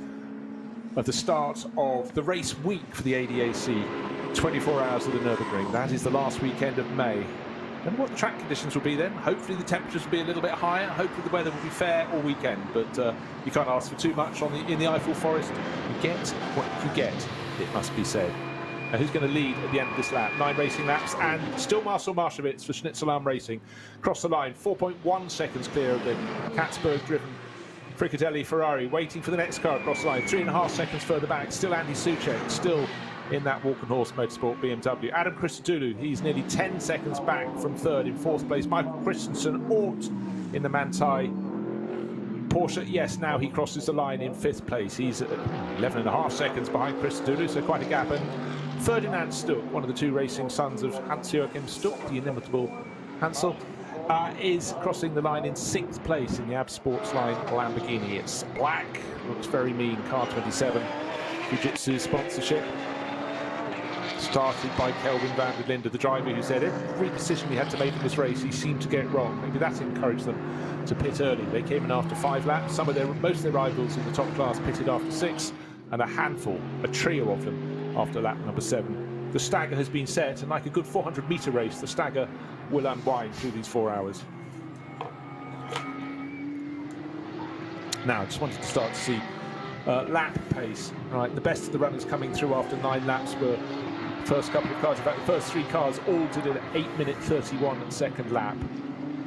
of the start of the race week for the ADAC 24 hours of the Nürburgring. That is the last weekend of May. And what the track conditions will be then. Hopefully the temperatures will be a little bit higher. Hopefully the weather will be fair all weekend. But you can't ask for too much in the Eiffel Forest. You get what you get, it must be said. Now, who's going to lead at the end of this lap? 9 racing laps, and still Marcel Marshowitz for Schnitzel-Elm Racing. Cross the line, 4.1 seconds clear of the Katzberg-driven Fricadelli Ferrari. Waiting for the next car across the line, 3.5 seconds further back. Still Andy Soucek, still in that Walk and Horse Motorsport BMW. Adam Christodoulou, he's nearly 10 seconds back from third. In fourth place, Michael Christensen, Ort in the Manthey Porsche. Yes, now he crosses the line in 5th place. He's 11.5 seconds behind Christodoulou, so quite a gap. And Ferdinand Stuck, one of the 2 racing sons of Hans-Joachim Stuck, the inimitable Hansel, is crossing the line in 6th place in the AB Sports Line Lamborghini. It's black, looks very mean, car 27, Fujitsu sponsorship. Started by Kelvin van der Linde, the driver who said every decision he had to make in this race he seemed to get wrong. Maybe that encouraged them to pit early. They came in after 5 laps. Most of their rivals in the top class pitted after 6, and a trio of them after lap number 7. The stagger has been set, and like a good 400-metre race, the stagger will unwind through these 4 hours. Now, I just wanted to start to see lap pace. Right, the best of the runners coming through after 9 laps were the first couple of cars. In fact, the first 3 cars all did an 8:31 at second lap.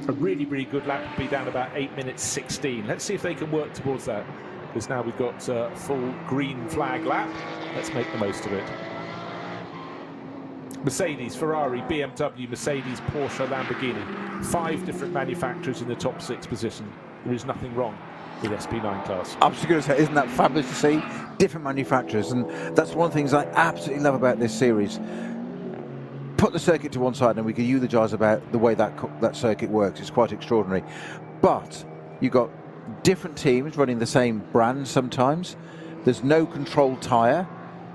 A really, really good lap would be down about 8:16. Let's see if they can work towards that, because now we've got a full green flag lap. Let's make the most of it. Mercedes, Ferrari, BMW, Mercedes, Porsche, Lamborghini. 5 different manufacturers in the top 6 position. There is nothing wrong with SP9 class. I'm just going to say, isn't that fabulous to see? Different manufacturers, and that's one of the things I absolutely love about this series. Put the circuit to one side and we can eulogize about the way that circuit works. It's quite extraordinary. But you've got different teams running the same brand sometimes. There's no controlled tyre,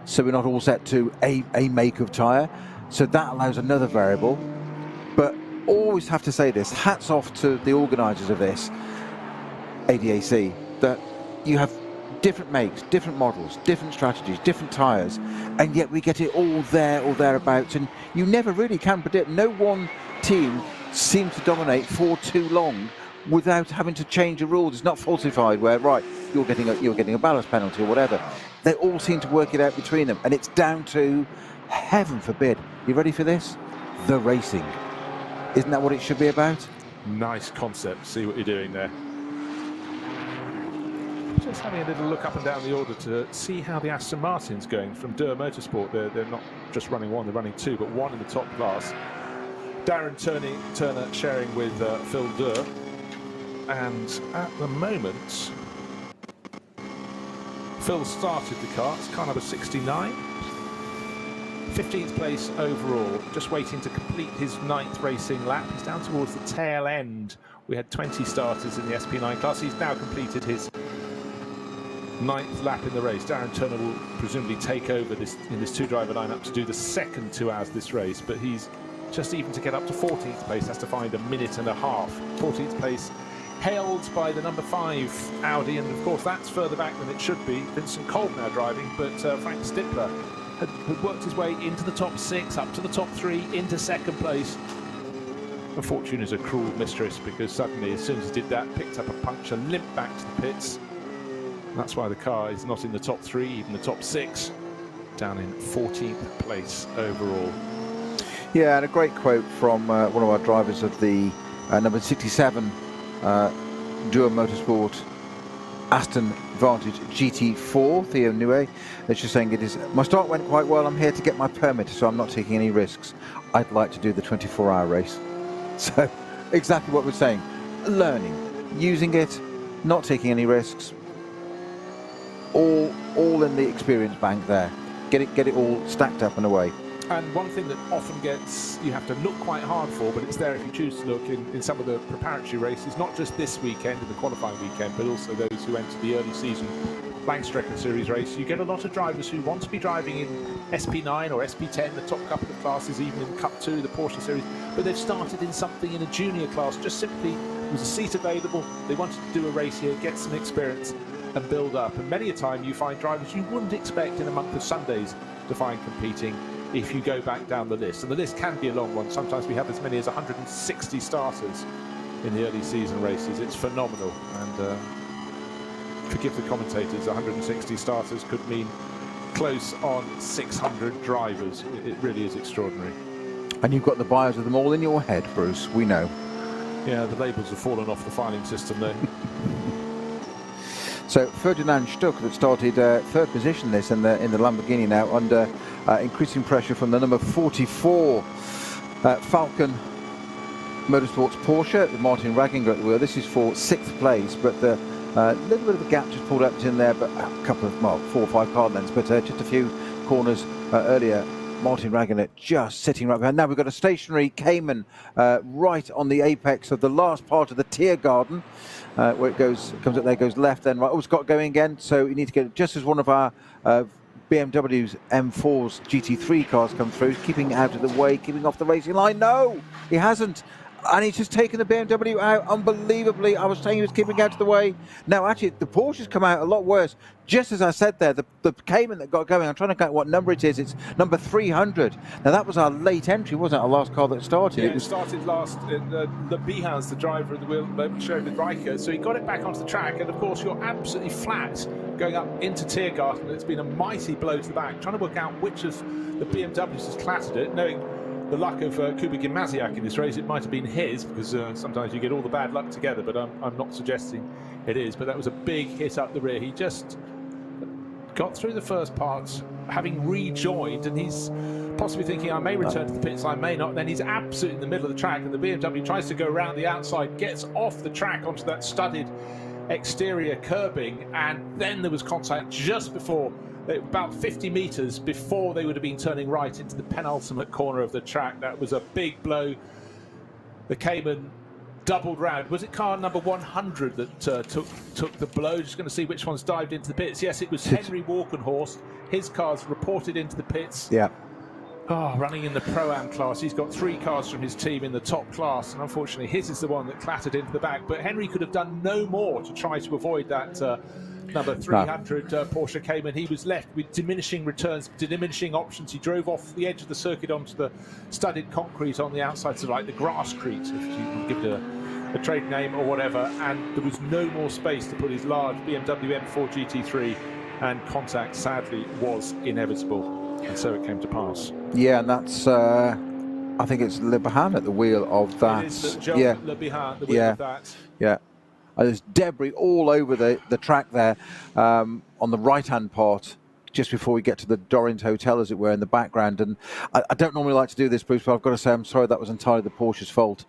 so we're not all set to a make of tyre. So that allows another variable. But always have to say this, hats off to the organisers of this, ADAC, that you have different makes, different models, different strategies, different tyres, and yet we get it all there or thereabouts, and you never really can predict. No one team seemed to dominate for too long without having to change the rules. It's not falsified where, right, you're getting a ballast penalty or whatever. They all seem to work it out between them, and it's down to, heaven forbid, you ready for this? The racing. Isn't that what it should be about? Nice concept. See what you're doing there. Just having a little look up and down the order to see how the Aston Martin's going from Durr Motorsport. They're not just running one, they're running two, but one in the top class. Darren Turner sharing with Phil Durr. And at the moment, Phil started the car. It's car number 69. 15th place overall, just waiting to complete his 9th racing lap. He's down towards the tail end. We had 20 starters in the SP9 class. He's now completed his 9th lap in the race. Darren Turner will presumably take over this in this two-driver lineup to do the second 2 hours of this race, but he's just even to get up to 14th place has to find a minute and a half. 14th place held by the number 5 Audi, and of course that's further back than it should be. Vincent Kolb now driving, but Frank Stippler had worked his way into the top 6, up to the top 3, into second place. And fortune is a cruel mistress, because suddenly, as soon as he did that, picked up a puncture, limped back to the pits. And that's why the car is not in the top 3, even the top 6, down in 14th place overall. Yeah, and a great quote from one of our drivers of the number 67 Durr Motorsport Aston Vantage GT4, Theo Nue. It's just saying it is, my start went quite well. I'm here to get my permit, so I'm not taking any risks. I'd like to do the 24-hour race. So exactly what we're saying. Learning, using it, not taking any risks. All in the experience bank there. Get it all stacked up and away. And one thing that often gets, you have to look quite hard for, but it's there if you choose to look in some of the preparatory races, not just this weekend and the qualifying weekend, but also those who enter the early season Langstrecken Series race. You get a lot of drivers who want to be driving in SP9 or SP10, the top couple of classes, even in Cup 2, the Porsche Series, but they've started in something in a junior class, just simply there was a seat available, they wanted to do a race here, get some experience and build up. And many a time you find drivers you wouldn't expect in a month of Sundays to find competing if you go back down the list. And the list can be a long one. Sometimes we have as many as 160 starters in the early season races. It's phenomenal. And forgive the commentators, 160 starters could mean close on 600 drivers. It really is extraordinary. And you've got the bios of them all in your head, Bruce, we know. Yeah, the labels have fallen off the filing system there. So Ferdinand Stuck that started third position this in the Lamborghini now under increasing pressure from the number 44 Falcon Motorsports Porsche, Martin Ragginger at the wheel. This is for 6th place, but the little bit of a gap just pulled up in there, but a couple of 4 or 5 car lengths, but just a few corners earlier. Martin Ragginger just sitting right behind. Now we've got a stationary Cayman right on the apex of the last part of the Tiergarten, where it comes up there, goes left, then right. Oh, it's got going again, so you need to get, just as one of our BMW's M4's GT3 cars come through, keeping out of the way, keeping off the racing line. No, he hasn't. And he's just taken the BMW out unbelievably. I was saying he was keeping out of the way. Now, actually, the Porsche's come out a lot worse. Just as I said there, the Cayman that got going, I'm trying to count what number it is. It's number 300. Now, that was our late entry, wasn't it? Our last car that started. Yeah, it started last. The Behans, the driver of the wheel, showed with Riker. So he got it back onto the track. And, of course, you're absolutely flat going up into Tiergarten. It's been a mighty blow to the back. Trying to work out which of the BMWs has clattered it, knowing the luck of Kuba Gimnaziak in this race, it might have been his, because sometimes you get all the bad luck together, but I'm not suggesting it is. But that was a big hit up the rear. He just got through the first parts, having rejoined, and he's possibly thinking, I may return to the pits, I may not. Then he's absolutely in the middle of the track, and the BMW tries to go around the outside, gets off the track onto that studded exterior curbing, and then there was contact just before, about 50 metres before they would have been turning right into the penultimate corner of the track. That was a big blow. The Cayman doubled round. Was it car number 100 that took the blow? Just going to see which one's dived into the pits. Yes, it was Henry Walkenhorst. His car's reported into the pits. Yeah. Oh, running in the Pro-Am class. He's got 3 cars from his team in the top class, and unfortunately his is the one that clattered into the back. But Henry could have done no more to try to avoid that number 300 Porsche Cayman. He was left with diminishing returns, diminishing options. He drove off the edge of the circuit onto the studded concrete on the outside, so like the grasscrete, if you can give it a trade name or whatever, and there was no more space to put his large BMW M4 GT3, and contact sadly was inevitable, and so it came to pass. Yeah, and that's I think it's Le Bihan at the wheel of that. It is Le Bihan, the wheel of that. Yeah. There's debris all over the track there on the right-hand part, just before we get to the Dorint Hotel, as it were, in the background. And I don't normally like to do this, Bruce, but I've got to say I'm sorry that was entirely the Porsche's fault.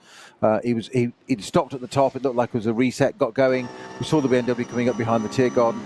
He'd stopped at the top. It looked like it was a reset, got going. We saw the BMW coming up behind the Tiergarten.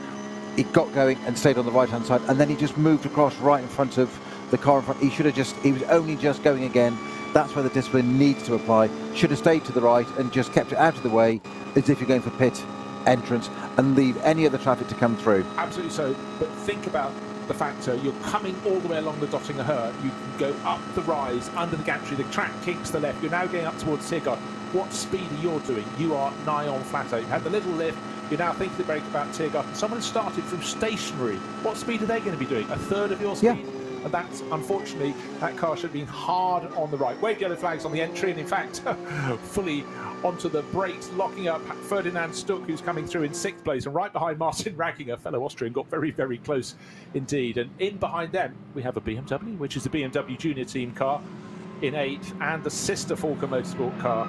He got going and stayed on the right-hand side, and then he just moved across right in front of the car in front. He was only just going again. That's where the discipline needs to apply. Should have stayed to the right and just kept it out of the way, as if you're going for pit entrance, and leave any other traffic to come through. Absolutely so, but think about the factor. You're coming all the way along the Dottinger Her. You can go up the rise, under the gantry, the track kinks to the left. You're now going up towards Tiergarten. What speed are you doing? You are nigh on flat out. You had the little lift. You're now thinking the break about Tiergarten. Someone started from stationary. What speed are they going to be doing? A third of your speed? Yeah. And that's, unfortunately, that car should have been hard on the right. Waved yellow flags on the entry, and in fact, fully onto the brakes, locking up Ferdinand Stuck, who's coming through in 6th place, and right behind Martin Ragginger, fellow Austrian, got very, very close indeed. And in behind them, we have a BMW, which is the BMW Junior Team car in 8th, and the sister Falker Motorsport car,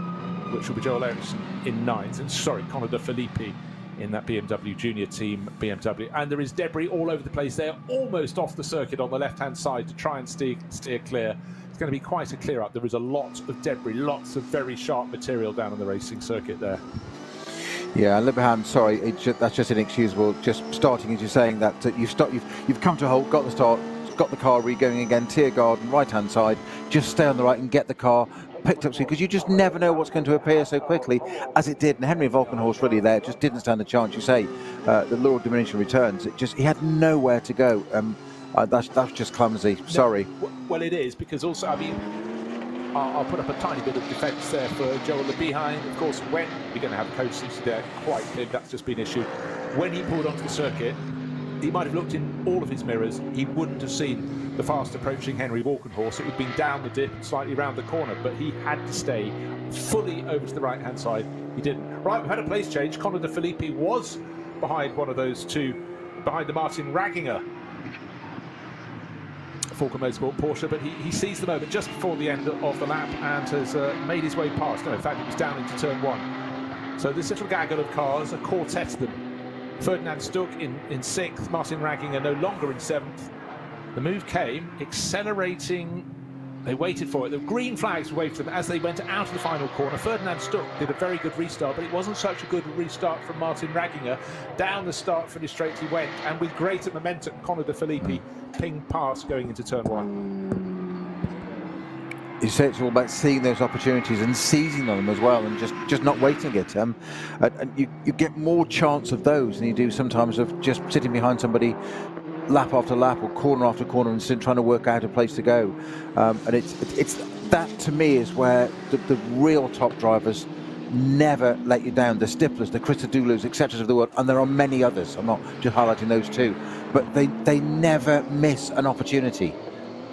which will be Joel Eriksson in 9th. And sorry, Conor De Filippi in that BMW Junior Team BMW. And there is debris all over the place. They're almost off the circuit on the left-hand side to try and steer clear. It's going to be quite a clear up. There is a lot of debris, lots of very sharp material down on the racing circuit there. Yeah, Le Bihan, sorry, that's just inexcusable. Just starting as you're saying that you've come to a halt, got the start, got the car re-going again, Tiergarten, right-hand side, just stay on the right and get the car picked up, because you just never know what's going to appear so quickly as it did. And Henry Volkenhorst really there just didn't stand a chance. You say the law of diminishing returns. He had nowhere to go. That's just clumsy. Sorry. No, well, it is, because also, I mean, I'll put up a tiny bit of defence there for Joel Le Bihan. Of course, when we're going to have Code 60 there, quite clear, that's just been issued. When he pulled onto the circuit, he might have looked in all of his mirrors. He wouldn't have seen the fast approaching Henry Walkenhorst. It would have been down the dip and slightly round the corner, but he had to stay fully over to the right hand side. He didn't. Right, we've had a place change. Conor De Filippi was behind one of those two, behind the Martin Ragginger Falker Motorsport Porsche, but he seized the moment just before the end of the lap and has made his way past. No, in fact, it was down into turn 1. So this little gaggle of cars, a quartet of them. Ferdinand Stuck in 6th, Martin Ragginger no longer in 7th. The move came, accelerating. They waited for it. The green flags waved for them as they went out of the final corner. Ferdinand Stuck did a very good restart, but it wasn't such a good restart from Martin Ragginger. Down the start, finish straight he went, and with greater momentum, Conor De Filippi pinged past going into turn 1. You say it's all about seeing those opportunities and seizing them as well, and just not waiting it. And you get more chance of those than you do sometimes of just sitting behind somebody lap after lap or corner after corner and still trying to work out a place to go. And it's that, to me, is where the real top drivers never let you down. The Stiplers, the Christodoulos, etc. of the world, and there are many others. I'm not just highlighting those two, but they never miss an opportunity.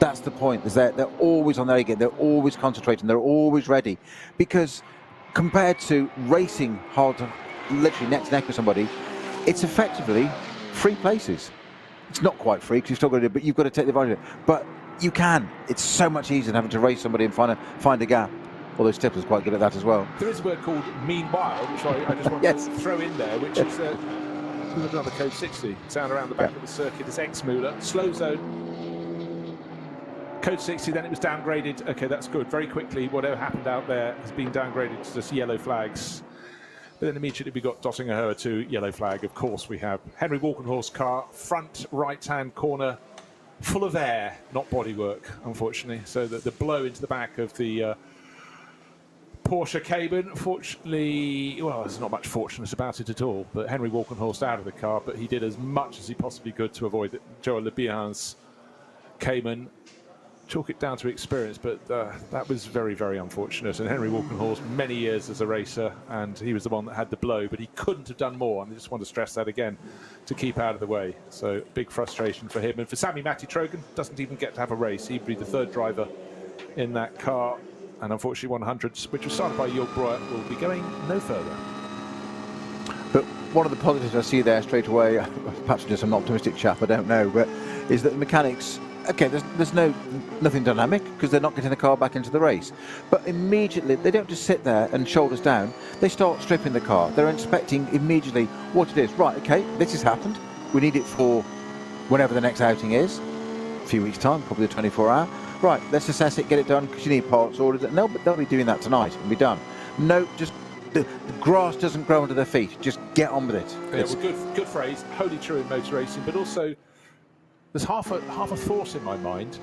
That's the point, is that they're always on their A game, they're always concentrating, they're always ready. Because compared to racing hard, literally neck to neck with somebody, it's effectively free places. It's not quite free, because you've still got to do it, but you've got to take the advantage of it. But you can. It's so much easier than having to race somebody and find a gap. Although Stifler's quite good at that as well. There is a word called meanwhile, which I just want yes. to throw in there, which is another Code 60. Sound around the back of the circuit is X-Muller. Slow zone. Code 60, then it was downgraded. Okay, that's good. Very quickly, whatever happened out there has been downgraded to just yellow flags. But then immediately we got Dottinger Her to yellow flag. Of course we have Henry Walkenhorst car, front right-hand corner, full of air, not bodywork, unfortunately. So the blow into the back of the Porsche Cayman, fortunately, well, there's not much fortunate about it at all. But Henry Walkenhorst out of the car, but he did as much as he possibly could to avoid Joel Le Bihan's Cayman. chalk it down to experience, but that was very, very unfortunate. And Henry Walkenhorst, many years as a racer, and he was the one that had the blow, but he couldn't have done more. And I just want to stress that again, to keep out of the way. So big frustration for him. And for Sammy Matty Trogan, doesn't even get to have a race. He'd be the third driver in that car. And unfortunately 100s, which was started by Jörg Breuer, will be going no further. But one of the positives I see there straight away, perhaps just an optimistic chap, I don't know, but is that the mechanics, okay, there's nothing dynamic because they're not getting the car back into the race. But immediately, they don't just sit there and shoulders down, they start stripping the car. They're inspecting immediately what it is. Right, okay, this has happened. We need it for whenever the next outing is, a few weeks' time, probably a 24-hour. Right, let's assess it, get it done, because you need parts orders. No, but they'll be doing that tonight and be done. No, just the grass doesn't grow under their feet. Just get on with it. Yeah, well, good phrase, wholly true in motor racing, but also there's half a thought in my mind.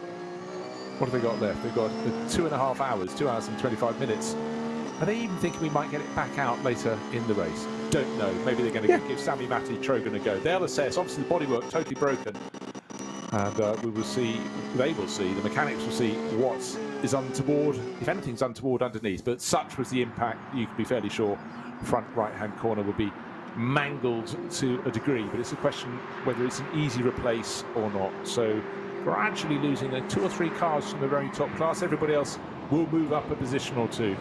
What have they got left? They've got 2.5 hours, 2 hours and 25 minutes. Are they even thinking we might get it back out later in the race? Don't know. Maybe they're going to give Sammy Matty Trogan a go. They'll assess. Obviously, the bodywork totally broken. And we will see, they will see, the mechanics will see what is untoward, if anything's untoward underneath. But such was the impact, you can be fairly sure front right-hand corner will be mangled to a degree. But it's a question whether it's an easy replace or not. So gradually losing 2 or 3 cars from the very top class. Everybody else will move up a position or two.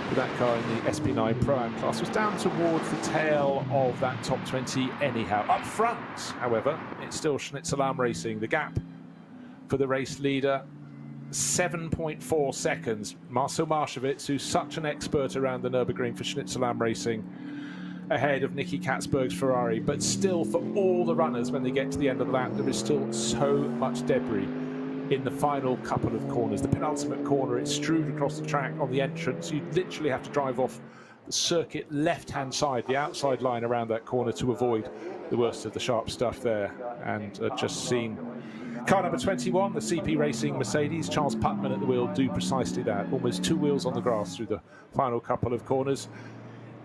But that car in the SP9 Pro-Am class was down towards the tail of that top 20 anyhow. Up front, however, it's still Schnitzelarm Racing. The gap for the race leader, 7.4 seconds. Marcel Marshevitz, who's such an expert around the Nürburgring for Schnitzelarm Racing, ahead of Nicky Katzberg's Ferrari. But still, for all the runners, when they get to the end of the lap, there is still so much debris in the final couple of corners. The penultimate corner, it's strewed across the track on the entrance. You literally have to drive off the circuit left-hand side, the outside line around that corner, to avoid the worst of the sharp stuff there. And just seen car number 21, the CP Racing Mercedes, Charles Putman at the wheel, do precisely that. Almost 2 wheels on the grass through the final couple of corners.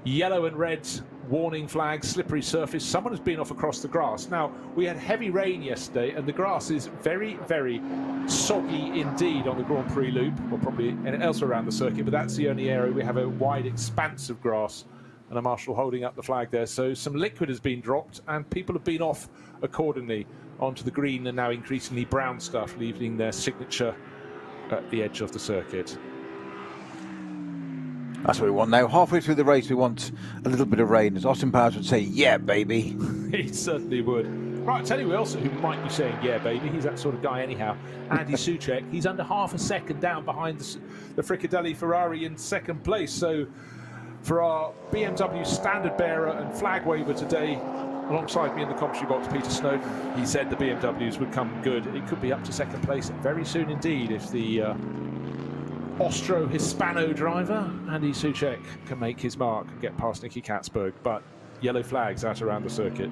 Yellow and red warning flags, slippery surface. Someone has been off across the grass. Now, we had heavy rain yesterday, and the grass is very, very soggy indeed on the Grand Prix loop, or probably elsewhere around the circuit, but that's the only area we have a wide expanse of grass, and a marshal holding up the flag there. So some liquid has been dropped, and people have been off accordingly onto the green and now increasingly brown stuff, leaving their signature at the edge of the circuit. That's what we want now. Halfway through the race, we want a little bit of rain. As Austin Powers would say, yeah, baby. He certainly would. Right, I'll tell you who else who might be saying, yeah, baby. He's that sort of guy anyhow. Andy Soucek. He's under half a second down behind the Fricadelli Ferrari in second place. So for our BMW standard bearer and flag waver today, alongside me in the commentary box, Peter Snowden, he said the BMWs would come good. It could be up to second place very soon indeed if the Austro-Hispano driver, Andy Soucek, can make his mark and get past Nicky Katzberg. But yellow flags out around the circuit.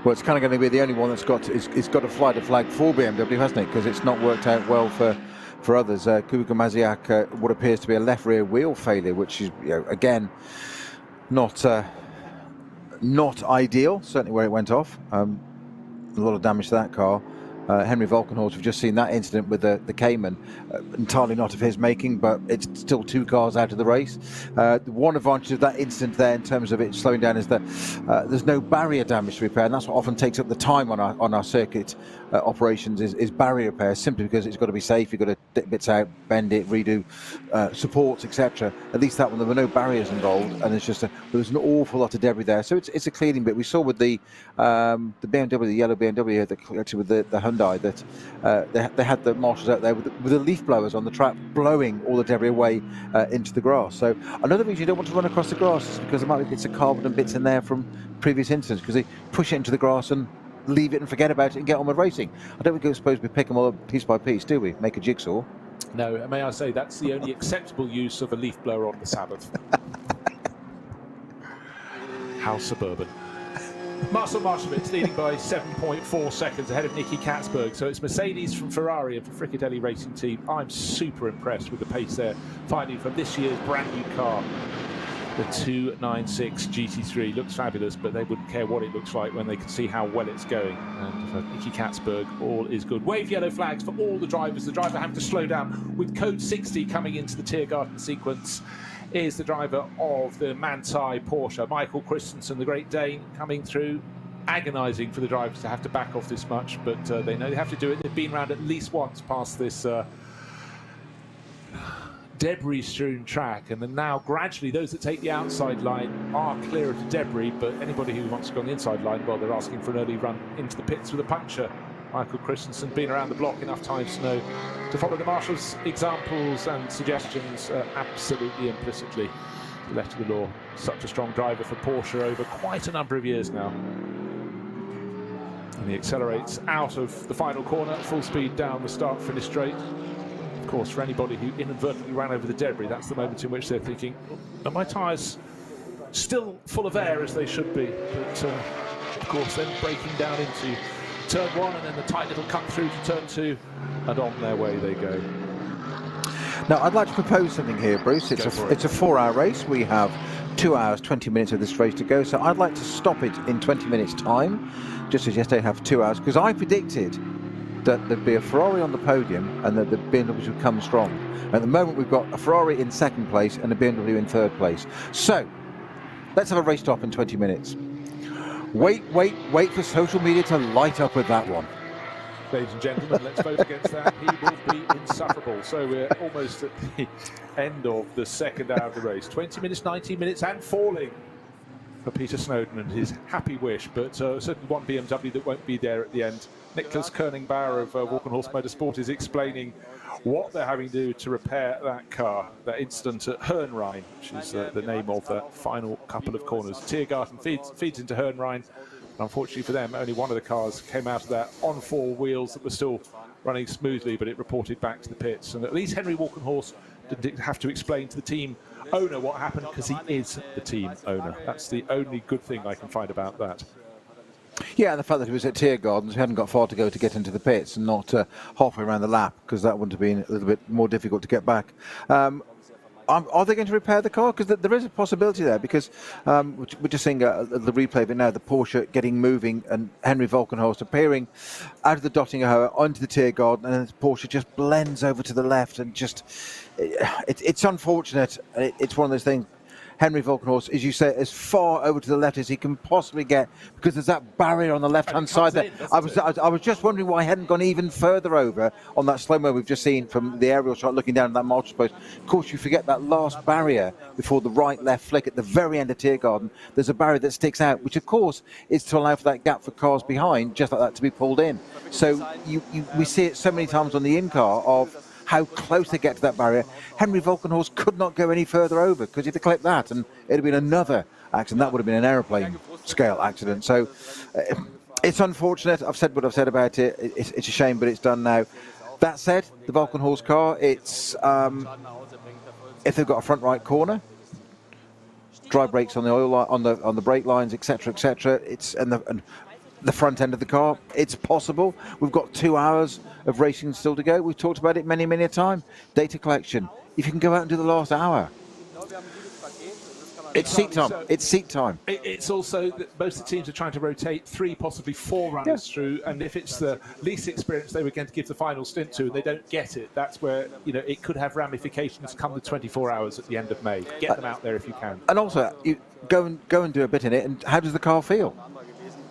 Well, it's kind of going to be the only one that's got to fly the flag for BMW, hasn't it? Because it's not worked out well for others. Kubica Maziak, what appears to be a left rear wheel failure, which is, you know, again, not ideal. Certainly where it went off. A lot of damage to that car. Henry Volkenhorst, we've just seen that incident with the Cayman, entirely not of his making, but it's still 2 cars out of the race. One advantage of that incident there in terms of it slowing down is that there's no barrier damage to repair, and that's what often takes up the time on our circuit operations is barrier repair, simply because it's got to be safe. You've got to dip bits out, bend it, redo supports, etc. At least that one, there were no barriers involved, and it's just there's an awful lot of debris there. So it's a cleaning bit. We saw with the BMW, the yellow BMW, actually with the Hyundai, that they had the marshals out there with the leaf blowers on the track, blowing all the debris away into the grass. So another reason you don't want to run across the grass is because there might be bits of carbon and bits in there from previous incidents, because they push it into the grass and leave it and forget about it and get on with racing. I don't think we're supposed to pick them all up piece by piece, do we? Make a jigsaw. No, may I say that's the only acceptable use of a leaf blower on the Sabbath. How suburban. Marcel Marshevitz leading by 7.4 seconds ahead of Nicky Katzberg. So it's Mercedes from Ferrari and for Fricadelli Racing Team. I'm super impressed with the pace they're finding from this year's brand new car. The 296 GT3 looks fabulous, but they wouldn't care what it looks like when they can see how well it's going. And for Nicky Katzberg, all is good. Wave yellow flags for all the drivers. The driver having to slow down with code 60 coming into the Tiergarten sequence is the driver of the Manthey Porsche, Michael Christensen, the Great Dane, coming through. Agonising for the drivers to have to back off this much, but they know they have to do it. They've been around at least once past this debris-strewn track, and then now gradually those that take the outside line are clear of the debris, but anybody who wants to go on the inside line, well, they're asking for an early run into the pits with a puncture. Michael Christensen been around the block enough times to know to follow the marshal's examples and suggestions absolutely implicitly. Left of the law, such a strong driver for Porsche over quite a number of years now. And he accelerates out of the final corner, full speed down the start-finish straight. Of course, for anybody who inadvertently ran over the debris, that's the moment in which they're thinking, are my tyres still full of air as they should be? But of course, then breaking down into turn 1 and then the tight little cut through to turn 2, and on their way they go. Now, I'd like to propose something here, Bruce. It's a 4-hour race. We have 2 hours, 20 minutes of this race to go. So I'd like to stop it in 20 minutes' time, just as yesterday have 2 hours, because I predicted that there'd be a Ferrari on the podium and that the BMW would come strong. At the moment, we've got a Ferrari in second place and a BMW in third place. So let's have a race stop in 20 minutes. Wait for social media to light up with that one. Ladies and gentlemen, let's vote against that. He will be insufferable. So we're almost at the end of the second hour of the race. 20 minutes, 19 minutes, and falling for Peter Snowden and his happy wish. But certainly one BMW that won't be there at the end. Nicholas Kerning-Bauer of Walkenhorst Motorsport is explaining what they're having to do to repair that car. That incident at Hernrhein, which is the name of the final couple of corners. Tiergarten feeds into Hernrhein. Unfortunately for them, only one of the cars came out of that on 4 wheels that were still running smoothly, but it reported back to the pits. And at least Henry Walkenhorst didn't have to explain to the team owner what happened, because he is the team owner. That's the only good thing I can find about that. Yeah, and the fact that he was at Tiergarten, he hadn't got far to go to get into the pits and not halfway around the lap, because that would have been a little bit more difficult to get back. Are they going to repair the car? Because there is a possibility there, because we're just seeing the replay of it now, the Porsche getting moving and Henry Walkenhorst appearing out of the Dottinger onto the Tiergarten, and then the Porsche just blends over to the left, and just it's unfortunate. It's one of those things. Henry Walkenhorst, as you say, as far over to the left as he can possibly get, because there's that barrier on the left-hand side there. I was just wondering why he hadn't gone even further over on that slow-mo we've just seen from the aerial shot, looking down at that marshal post. Of course, you forget that last barrier before the right-left flick at the very end of Tiergarten. There's a barrier that sticks out, which, of course, is to allow for that gap for cars behind, just like that, to be pulled in. So we see it so many times on the in-car of how close they get to that barrier. Henry Walkenhorst could not go any further over, because you have to clip that and it'd have been another accident. That would have been an aeroplane scale accident. So it's unfortunate. I've said what I've said about it. It's a shame, but it's done now. That said, the Walkenhorst car, it's if they've got a front right corner, dry brakes on the oil on the brake lines, etc., etc. It's and the front end of the car, it's possible. We've got 2 hours of racing still to go. We've talked about it many a time. Data collection. If you can go out and do the last hour, it's seat time. It's seat time. It's also that most of the teams are trying to rotate 3, possibly 4 runners through, and if it's the least experienced they were going to give the final stint to and they don't get it, that's where it could have ramifications come the 24 hours at the end of May. Get them out there if you can. And also, you go and do a bit in it. And how does the car feel?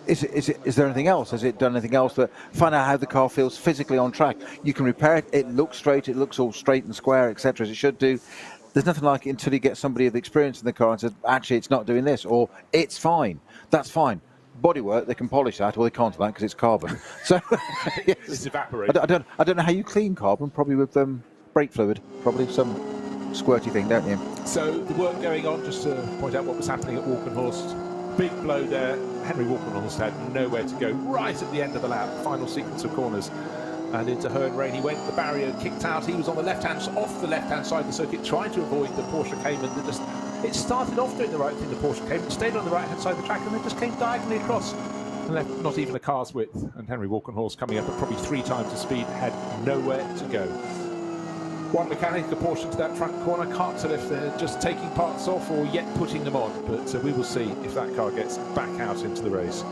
Is there anything else? Has it done anything else to find out how the car feels physically on track? You can repair it. It looks straight. It looks all straight and square, etc., as it should do. There's nothing like it until you get somebody with experience in the car and says, actually, it's not doing this, or it's fine. That's fine. Bodywork, they can polish that, or they can't do that because it's carbon. So yes. It's evaporating. I don't know how you clean carbon. Probably with brake fluid. Probably some squirty thing, don't you? So the work going on, just to point out what was happening at Walkenhorst. Big blow there. Henry Walkenhorst had nowhere to go right at the end of the lap, final sequence of corners. And into Hernrhein he went, the barrier kicked out. He was on the off the left-hand side of the circuit, trying to avoid the Porsche Cayman. It started off doing the right thing, the Porsche Cayman, stayed on the right-hand side of the track, and then just came diagonally across and left not even a car's width. And Henry Walkenhorst, coming up at probably 3 times the speed, had nowhere to go. one mechanic apportioned to that front corner. Can't tell if they're just taking parts off or yet putting them on, but we will see if that car gets back out into the race.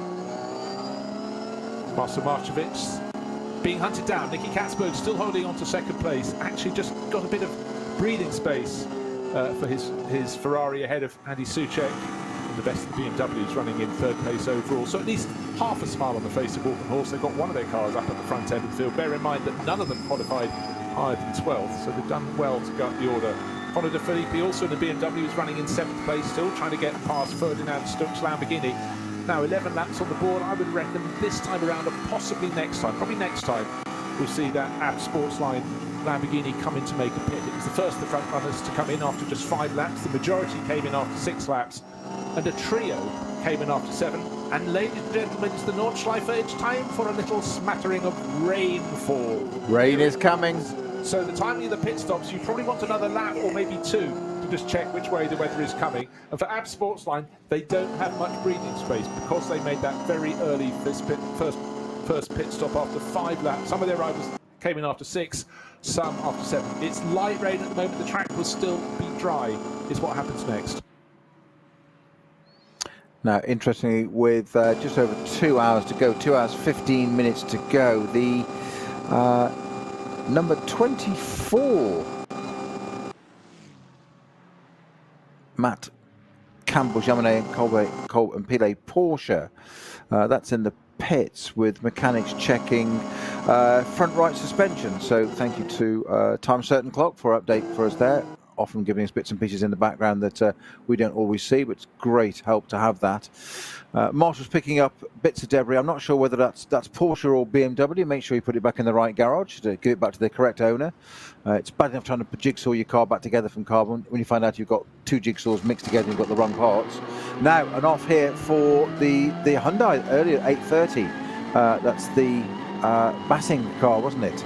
Marcel Marcevic being hunted down. Nicky Katzberg still holding on to second place. Actually just got a bit of breathing space for his Ferrari ahead of Andy Soucek. And the best of the BMWs running in third place overall. So at least half a smile on the face of Walkenhorst. They've got one of their cars up at the front end of the field. Bear in mind that none of them qualified higher than 12th, so they've done well to go up the order. Conor De Filippi also in the BMW is running in 7th place, still trying to get past Ferdinand Stuck's Lamborghini. Now 11 laps on the board. I would reckon this time around, or possibly next time, probably next time, we'll see that AB Sportsline Lamborghini come in to make a pit. It was the first of the front runners to come in after just 5 laps. The majority came in after 6 laps, and a trio came in after 7. And ladies and gentlemen, it's the Nordschleife. It's time for a little smattering of rainfall. Rain is coming. So the timing of the pit stops, you probably want another lap or maybe 2 to just check which way the weather is coming. And for AB Sportsline, they don't have much breathing space because they made that very early first pit stop after 5 laps. Some of their riders came in after 6, some after 7. It's light rain at the moment. The track will still be dry, is what happens next. Now, interestingly, with just over 2 hours to go, 2 hours 15 minutes to go, the number 24 Matt Campbell, Jaminet and Colt and Pile Porsche, that's in the pits with mechanics checking front right suspension. So thank you to Time Certain Clock for update for us there, often giving us bits and pieces in the background that we don't always see, but it's great help to have that. Marshall's picking up bits of debris. I'm not sure whether that's Porsche or BMW. Make sure you put it back in the right garage to give it back to the correct owner. It's bad enough trying to jigsaw your car back together from carbon when you find out you've got 2 jigsaws mixed together and you've got the wrong parts. Now, an off here for the Hyundai earlier at 8:30. That's the Bassing car, wasn't it?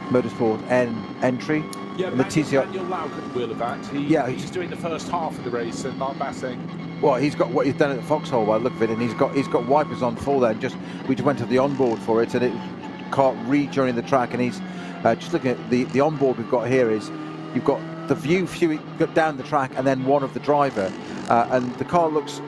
Motorsport N entry. Yeah, the TCR. Daniel Lau couldn't wheel of that. He's doing the first half of the race, and Mark Bassing. Well, he's got what he's done at the Foxhole by the look of it, and he's got wipers on full there. We just went to the onboard for it, and it can't rejoining the track. And he's just looking at the onboard we've got here. Is you've got the view down the track, and then one of the driver, and the car looks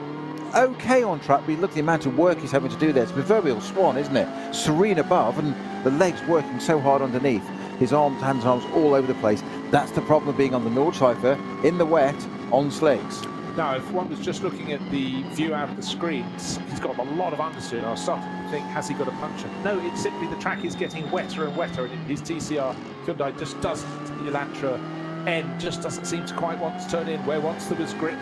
okay on track. But look at the amount of work he's having to do there. It's a proverbial swan, isn't it? Serene above, and the legs working so hard underneath. His arms, hands and arms all over the place. That's the problem of being on the Nordschleife in the wet on slicks. Now, if one was just looking at the view out of the screens, he's got a lot of understeer. I was starting to think, has he got a puncture? No, it's simply the track is getting wetter and wetter, and his TCR Hyundai just doesn't, the Elantra N just doesn't seem to quite want to turn in where once there was grip.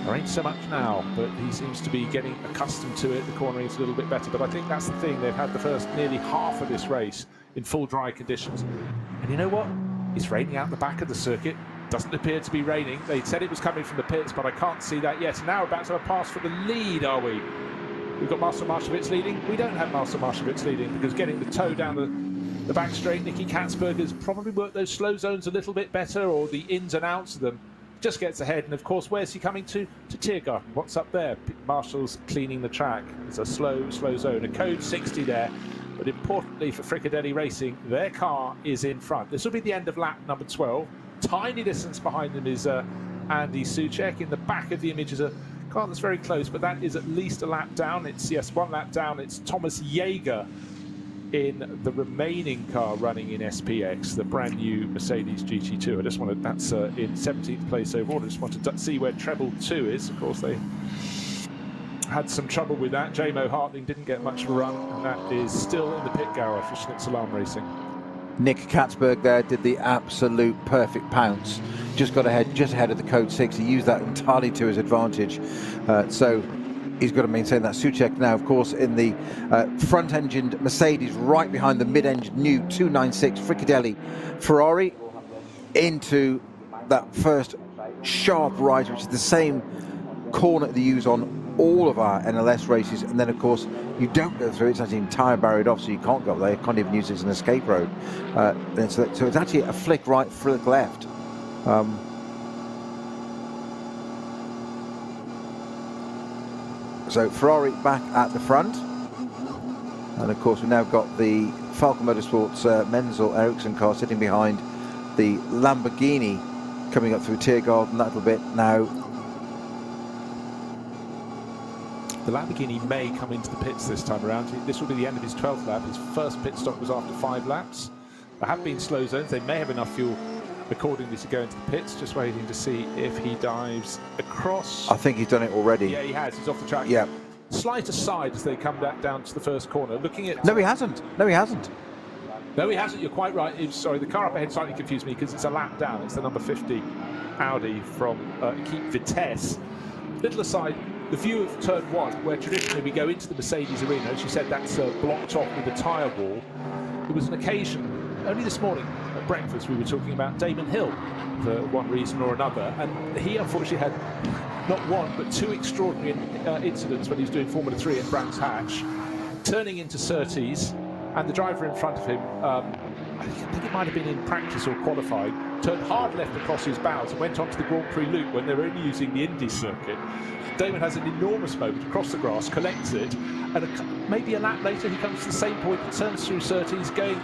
There ain't so much now, but he seems to be getting accustomed to it. The cornering's a little bit better, but I think that's the thing. They've had the first nearly half of this race in full dry conditions. And you know what? It's raining out the back of the circuit. Doesn't appear to be raining. They said it was coming from the pits, but I can't see that yet. Now we're about to have a pass for the lead, are we? We've got Marcel Marcevic leading. We don't have Marcel Marcevic leading because getting the toe down the back straight, Nicky Katzberg has probably worked those slow zones a little bit better, or the ins and outs of them. Just gets ahead, and of course, where's he coming to? To Tiergarten. What's up there? Marshall's cleaning the track. It's a slow zone. A code 60 there. But importantly for Fricadelli Racing, their car is in front. This will be the end of lap number 12. Tiny distance behind them is Andy Soucek. In the back of the image is a car that's very close, but that is at least a lap down. It's, yes, 1 lap down. It's Thomas Jaeger in the remaining car running in SPX, the brand new Mercedes GT2. I just wanted, that's in 17th place overall. I just wanted to see where treble 2 is. Of course, they had some trouble with that. J-Mo Hartling didn't get much of a run, and that is still in the pit garage for Schnitz Alarm Racing. Nick Katzberg there did the absolute perfect pounce. Just got ahead, just ahead of the code 6. He used that entirely to his advantage. So he's got to maintain that. Soucek now, of course, in the front-engined Mercedes, right behind the mid-engined new 296 Fricadelli Ferrari, into that first sharp right, which is the same corner they use on all of our NLS races. And then, of course, you don't go through. It's actually entire barriered off, so you can't go up there. You can't even use it as an escape road. So it's actually a flick right, flick left. So Ferrari back at the front, and of course we've now got the Falcon Motorsports Menzel Ericsson car sitting behind the Lamborghini coming up through Tiergarten that little bit now. The Lamborghini may come into the pits this time around. This will be the end of his 12th lap. His first pit stop was after 5 laps. There have been slow zones. They may have enough fuel accordingly to go into the pits. Just waiting to see if he dives across. I think he's done it already. Yeah, he has. He's off the track. Yeah. Slight aside as they come back down to the first corner. Looking at... No, he hasn't. No, he hasn't. No, he hasn't. You're quite right. Sorry, the car up ahead slightly confused me because it's a lap down. It's the number 50 Audi from Keep Vitesse. Little aside, the view of turn 1, where traditionally we go into the Mercedes arena, as you said, that's blocked off with a tyre wall. There was an occasion, only this morning at breakfast, we were talking about Damon Hill for one reason or another, and he unfortunately had not one but 2 extraordinary incidents when he was doing Formula 3 at Brands Hatch, turning into Surtees, and the driver in front of him, I think it might have been in practice or qualifying, turned hard left across his bows and went onto the Grand Prix loop when they were only using the Indy circuit. Damon has an enormous moment across the grass, collects it, and maybe a lap later he comes to the same point and turns through Surtees, going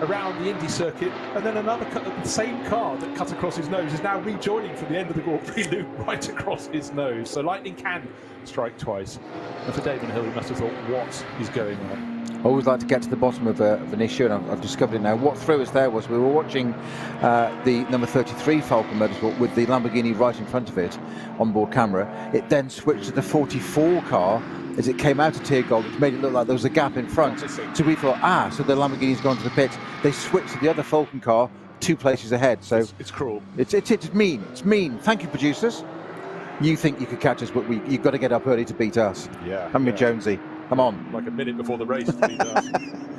around the Indy circuit, and then another the same car that cut across his nose is now rejoining from the end of the Grand Prix loop right across his nose. So lightning can strike twice. And for Damon Hill, he must have thought, what is going on? I always like to get to the bottom of an issue, and I've discovered it now. What threw us there was we were watching the number 33 Falcon Motorsport with the Lamborghini right in front of it, onboard camera. It then switched to the 44 car as it came out of Tiergarten, which made it look like there was a gap in front. So we thought, so the Lamborghini's gone to the pit. They switched to the other Falcon car 2 places ahead. So it's cruel. It's mean. It's mean. Thank you, producers. You think you could catch us, but you've got to get up early to beat us. Yeah. Haven't we, Jonesy? Come on. Like a minute before the race to beat us.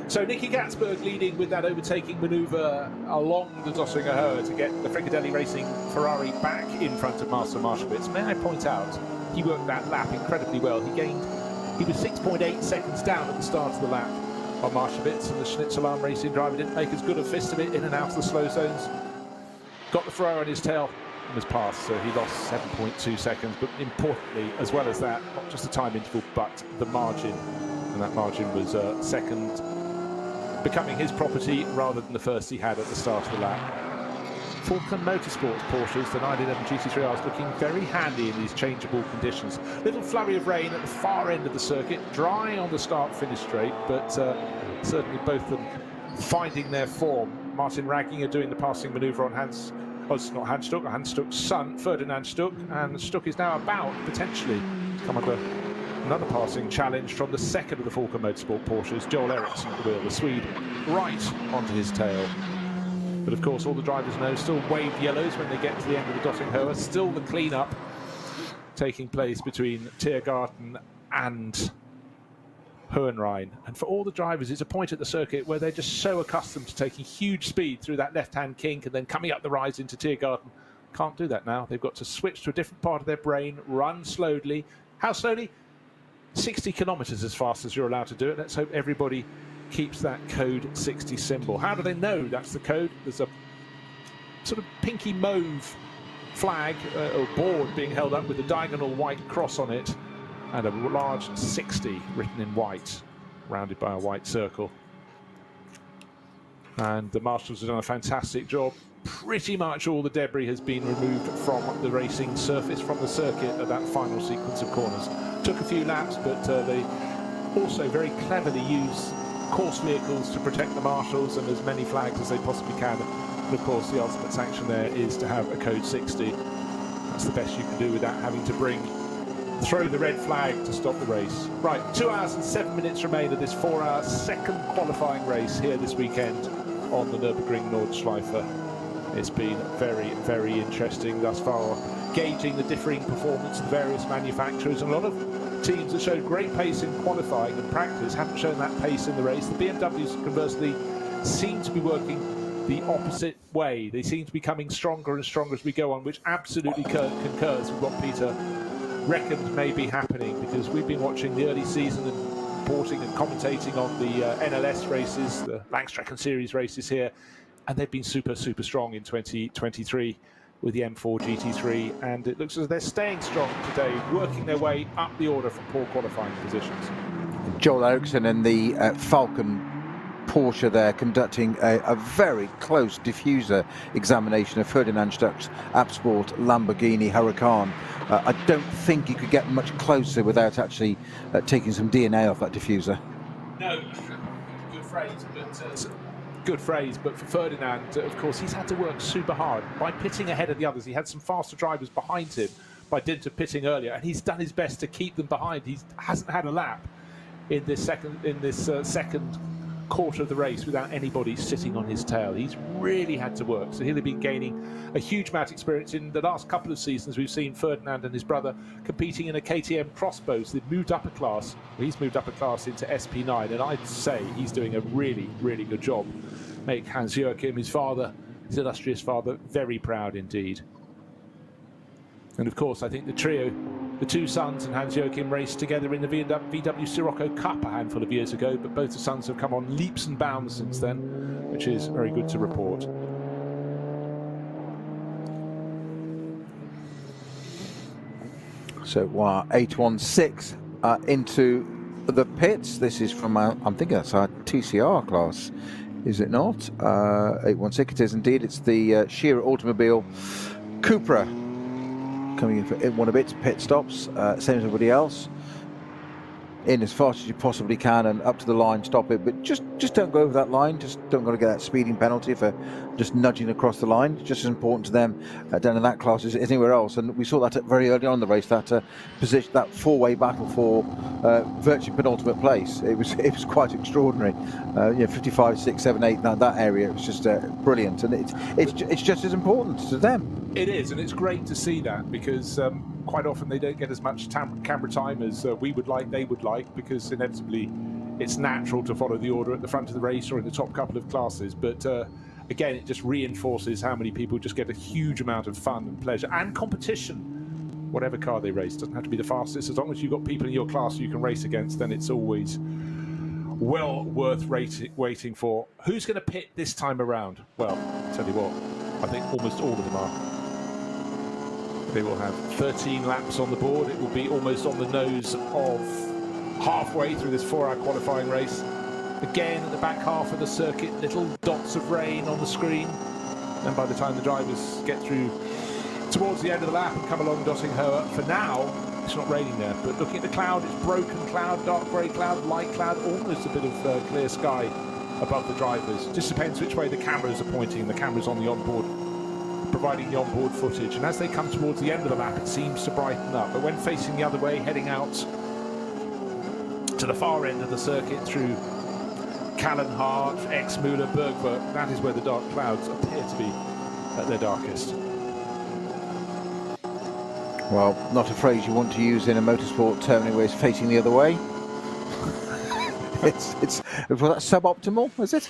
So Nicky Gatzberg leading with that overtaking manoeuvre along the Döttinger to get the Fricadelli Racing Ferrari back in front of Marcel Marschwitz. May I point out, he worked that lap incredibly well. He was 6.8 seconds down at the start of the lap on Marschwitz, and the Schnitzelarm Racing driver didn't make as good a fist of it in and out of the slow zones. Got the Ferrari on his tail and was passed, so he lost 7.2 seconds. But importantly, as well as that, not just the time interval, but the margin. And that margin was second, becoming his property rather than the first he had at the start of the lap. Falcon Motorsports Porsches, the 911 GT3 Rs, looking very handy in these changeable conditions. Little flurry of rain at the far end of the circuit, dry on the start-finish straight, but certainly both of them finding their form. Martin Ragginger doing the passing manoeuvre on it's not Hans Stuck's son, Ferdinand Stuck, and Stuck is now about, potentially, to come under another passing challenge from the second of the Falcon Motorsport Porsches, Joel Eriksson at the wheel, the Swede right onto his tail. But of course, all the drivers know, still wave yellows when they get to the end of the Döttinger, still the clean-up taking place between Tiergarten and Hohenrhein. And for all the drivers, it's a point at the circuit where they're just so accustomed to taking huge speed through that left-hand kink and then coming up the rise into Tiergarten. Can't do that now. They've got to switch to a different part of their brain, run slowly. How slowly? 60 kilometers as fast as you're allowed to do it. Let's hope everybody keeps that code 60 symbol. How do they know that's the code? There's a sort of pinky mauve flag or board being held up with a diagonal white cross on it and a large 60 written in white, rounded by a white circle. And the marshals have done a fantastic job. Pretty much all the debris has been removed from the racing surface, from the circuit at that final sequence of corners. Took a few laps, but they also very cleverly use course vehicles to protect the marshals and as many flags as they possibly can. And of course, the ultimate sanction there is to have a code 60. That's the best you can do without having to throw the red flag to stop the race. Right, 2 hours and 7 minutes remain of this 4-hour second qualifying race here this weekend on the Nürburgring Nordschleife. It's been very, very interesting thus far, gauging the differing performance of various manufacturers. And a lot of teams that showed great pace in qualifying and practice haven't shown that pace in the race. The BMWs, conversely, seem to be working the opposite way. They seem to be becoming stronger and stronger as we go on, which absolutely concurs with what Peter reckoned may be happening, because we've been watching the early season and reporting and commentating on the NLS races, the Langstracken Series races here, and they've been super, super strong in 2023 with the M4 GT3, and it looks as though they're staying strong today, working their way up the order from poor qualifying positions. Joel Eriksson in the Falcon Porsche there conducting a very close diffuser examination of Ferdinand Stuck's Absport Lamborghini Huracan. I don't think you could get much closer without actually taking some DNA off that diffuser. No, good phrase, but for Ferdinand, of course, he's had to work super hard by pitting ahead of the others. He had some faster drivers behind him by dint of pitting earlier, and he's done his best to keep them behind. He hasn't had a lap in this second quarter of the race without anybody sitting on his tail. He's really had to work, so he'll have been gaining a huge amount of experience. In the last couple of seasons, we've seen Ferdinand and his brother competing in a KTM crossbow, so they've moved up a class. Well, he's moved up a class into SP9, and I'd say he's doing a really, really good job. Make Hans-Joachim, his father, his illustrious father, very proud indeed. And of course, I think the trio, the two sons and Hans-Joachim, raced together in the VW Sirocco Cup a handful of years ago, but both the sons have come on leaps and bounds since then, which is very good to report. So 816 into the pits. This is from I'm thinking that's our TCR class, is it not? 816 it is indeed. It's the Shearer Automobile Cupra coming in for one of its pit stops, same as everybody else. In as fast as you possibly can and up to the line, stop it, but just don't go over that line. Just don't go to get that speeding penalty for just nudging across the line. It's just as important to them down in that class as anywhere else. And we saw that very early on in the race, that position, that four-way battle for virtually penultimate place. It was quite extraordinary. 55, 6, 7, 8, that area. It was just brilliant, and it's just as important to them. It is, and it's great to see that, because quite often they don't get as much camera time as we would like, they would like, because inevitably it's natural to follow the order at the front of the race or in the top couple of classes. But again, it just reinforces how many people just get a huge amount of fun and pleasure and competition. Whatever car they race, doesn't have to be the fastest. As long as you've got people in your class you can race against, then it's always well worth waiting for. Who's going to pit this time around? Well, I'll tell you what, I think almost all of them are. They will have 13 laps on the board. It will be almost on the nose of halfway through this 4-hour qualifying race. Again, at the back half of the circuit, little dots of rain on the screen. And by the time the drivers get through towards the end of the lap and come along dotting her up, for now, it's not raining there. But looking at the cloud, it's broken cloud, dark grey cloud, light cloud, almost a bit of clear sky above the drivers. Just depends which way the cameras are pointing. The cameras on the onboard, providing the onboard footage, and as they come towards the end of the lap it seems to brighten up, but when facing the other way, heading out to the far end of the circuit through Kallenhardt, Exmüller, Bergwerk, that is where the dark clouds appear to be at their darkest. Well, not a phrase you want to use in a motorsport term where it's facing the other way. it's well, that's suboptimal, is it?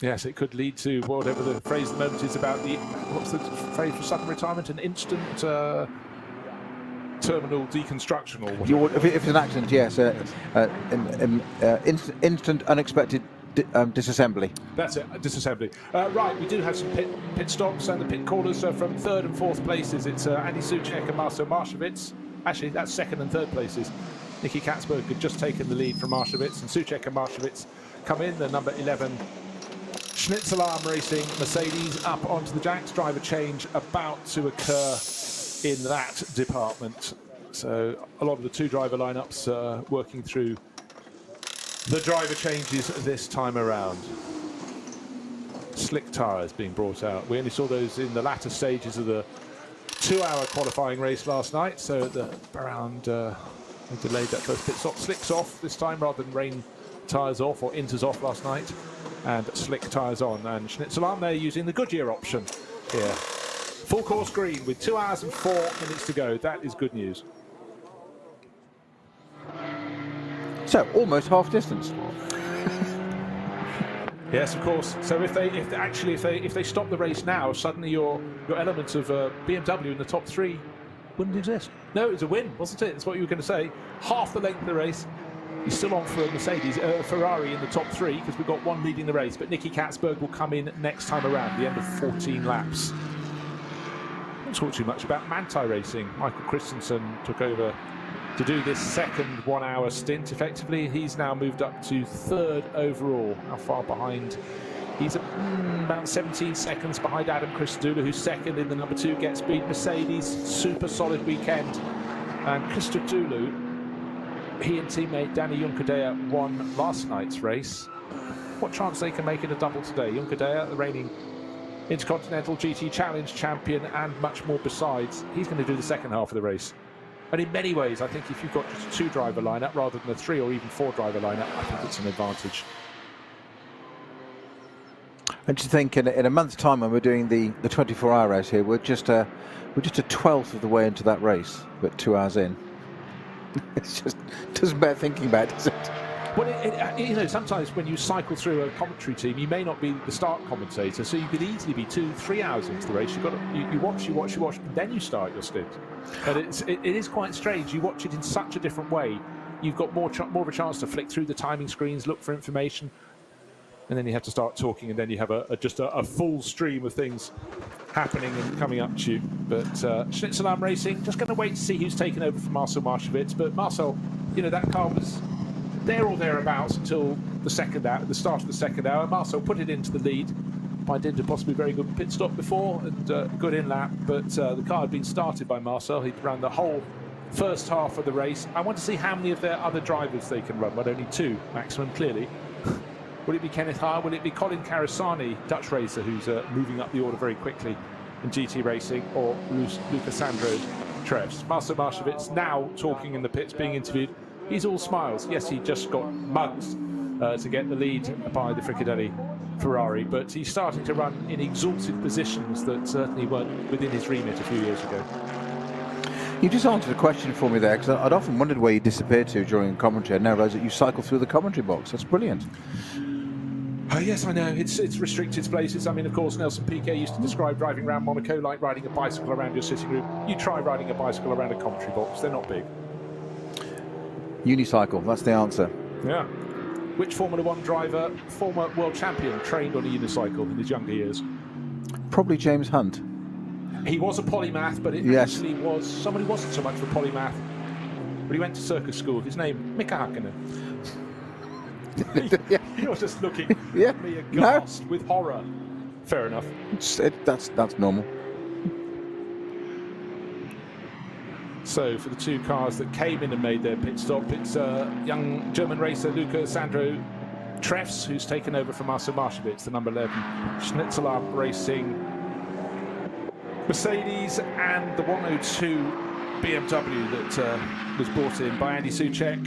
Yes, it could lead to whatever the phrase at the moment is about the, what's the phrase for sudden retirement? An instant terminal deconstruction or whatever. If it's an accident, yes, instant unexpected disassembly. That's it, disassembly. Right, we do have some pit stops and the pit callers from third and fourth places. It's Andy Soucek and Marcel Marshevitz. Actually, that's second and third places. Nicky Katzberg had just taken the lead from Marshevitz, and Soucek and Marshevitz come in. The number 11 Schnitzelarm Racing Mercedes up onto the jacks. Driver change about to occur in that department. So a lot of the two driver lineups working through the driver changes this time around. Slick tyres being brought out. We only saw those in the latter stages of the 2-hour qualifying race last night. So around they delayed that first pit stop. Slicks off this time rather than rain tyres off, or inters off last night, and slick tyres on. And Schnitzelarm, they're using the Goodyear option here. Full course green with 2 hours and 4 minutes to go. That is good news. So almost half distance. Yes, of course. So if they stop the race now, suddenly your element of BMW in the top 3 wouldn't exist. No, it was a win, wasn't it? That's what you were going to say. Half the length of the race. He's still on for Ferrari in the top 3, because we've got one leading the race. But Nicky Katzberg will come in next time around, the end of 14 laps. Don't talk too much about Manthey Racing. Michael Christensen took over to do this second 1 hour stint effectively. He's now moved up to 3rd overall. How far behind? He's about 17 seconds behind Adam Christodoulou, who's 2nd in the number 2 Get Speed Mercedes. Super solid weekend. And Christodoulou, he and teammate Danny Juncadella won last night's race. What chance they can make it a double today? Juncadella, the reigning Intercontinental GT Challenge champion, and much more besides. He's going to do the second half of the race. And in many ways, I think if you've got just a 2-driver lineup rather than a 3 or even 4-driver lineup, I think it's an advantage. And do you think in a month's time, when we're doing the 24-hour race here, we're just a 12th of the way into that race, but 2 hours in? It's just doesn't bear thinking about, does it? Well, you know, sometimes when you cycle through a commentary team, you may not be the start commentator, so you could easily be 2-3 hours into the race. You watch, and then you start your stint. But it is quite strange. You watch it in such a different way. You've got more of a chance to flick through the timing screens, look for information, and then you have to start talking, and then you have just a full stream of things happening and coming up to you. But Schnitzelarm Racing, just going to wait to see who's taken over from Marcel Marchewitz. But Marcel, you know, that car was there or thereabouts until the start of the second hour. Marcel put it into the lead by dint of possibly very good pit stop before and good in lap, but the car had been started by Marcel. He'd run the whole first half of the race. I want to see how many of their other drivers they can run, but only 2 maximum, clearly. Will it be Kenneth Haar? Will it be Colin Carasani, Dutch racer, who's moving up the order very quickly in GT racing, or Luca Sandro Treffs? Marcel Marchewitz now talking in the pits, being interviewed. He's all smiles. Yes, he just got mugged to get the lead by the Fricadelli Ferrari, but he's starting to run in exalted positions that certainly weren't within his remit a few years ago. You just answered a question for me there, because I'd often wondered where you disappeared to during commentary. I now realise that you cycle through the commentary box. That's brilliant. Yes, I know. It's restricted places. I mean, of course, Nelson Piquet used to describe driving around Monaco like riding a bicycle around your sitting room. You try riding a bicycle around a commentary box. They're not big. Unicycle, that's the answer. Yeah. Which Formula 1 driver, former world champion, trained on a unicycle in his younger years? Probably James Hunt. He was a polymath, but it actually was somebody who wasn't so much of a polymath. But he went to circus school. His name, Mika Hakkinen. You're just looking at me aghast with horror. Fair enough. That's normal. So for the 2 cars that came in and made their pit stop, it's young German racer Luca Sandro Treffs, who's taken over from Marcel Marchewitz, the number 11 Schnitzelarm Racing Mercedes, and the 102 BMW that was brought in by Andy Soucek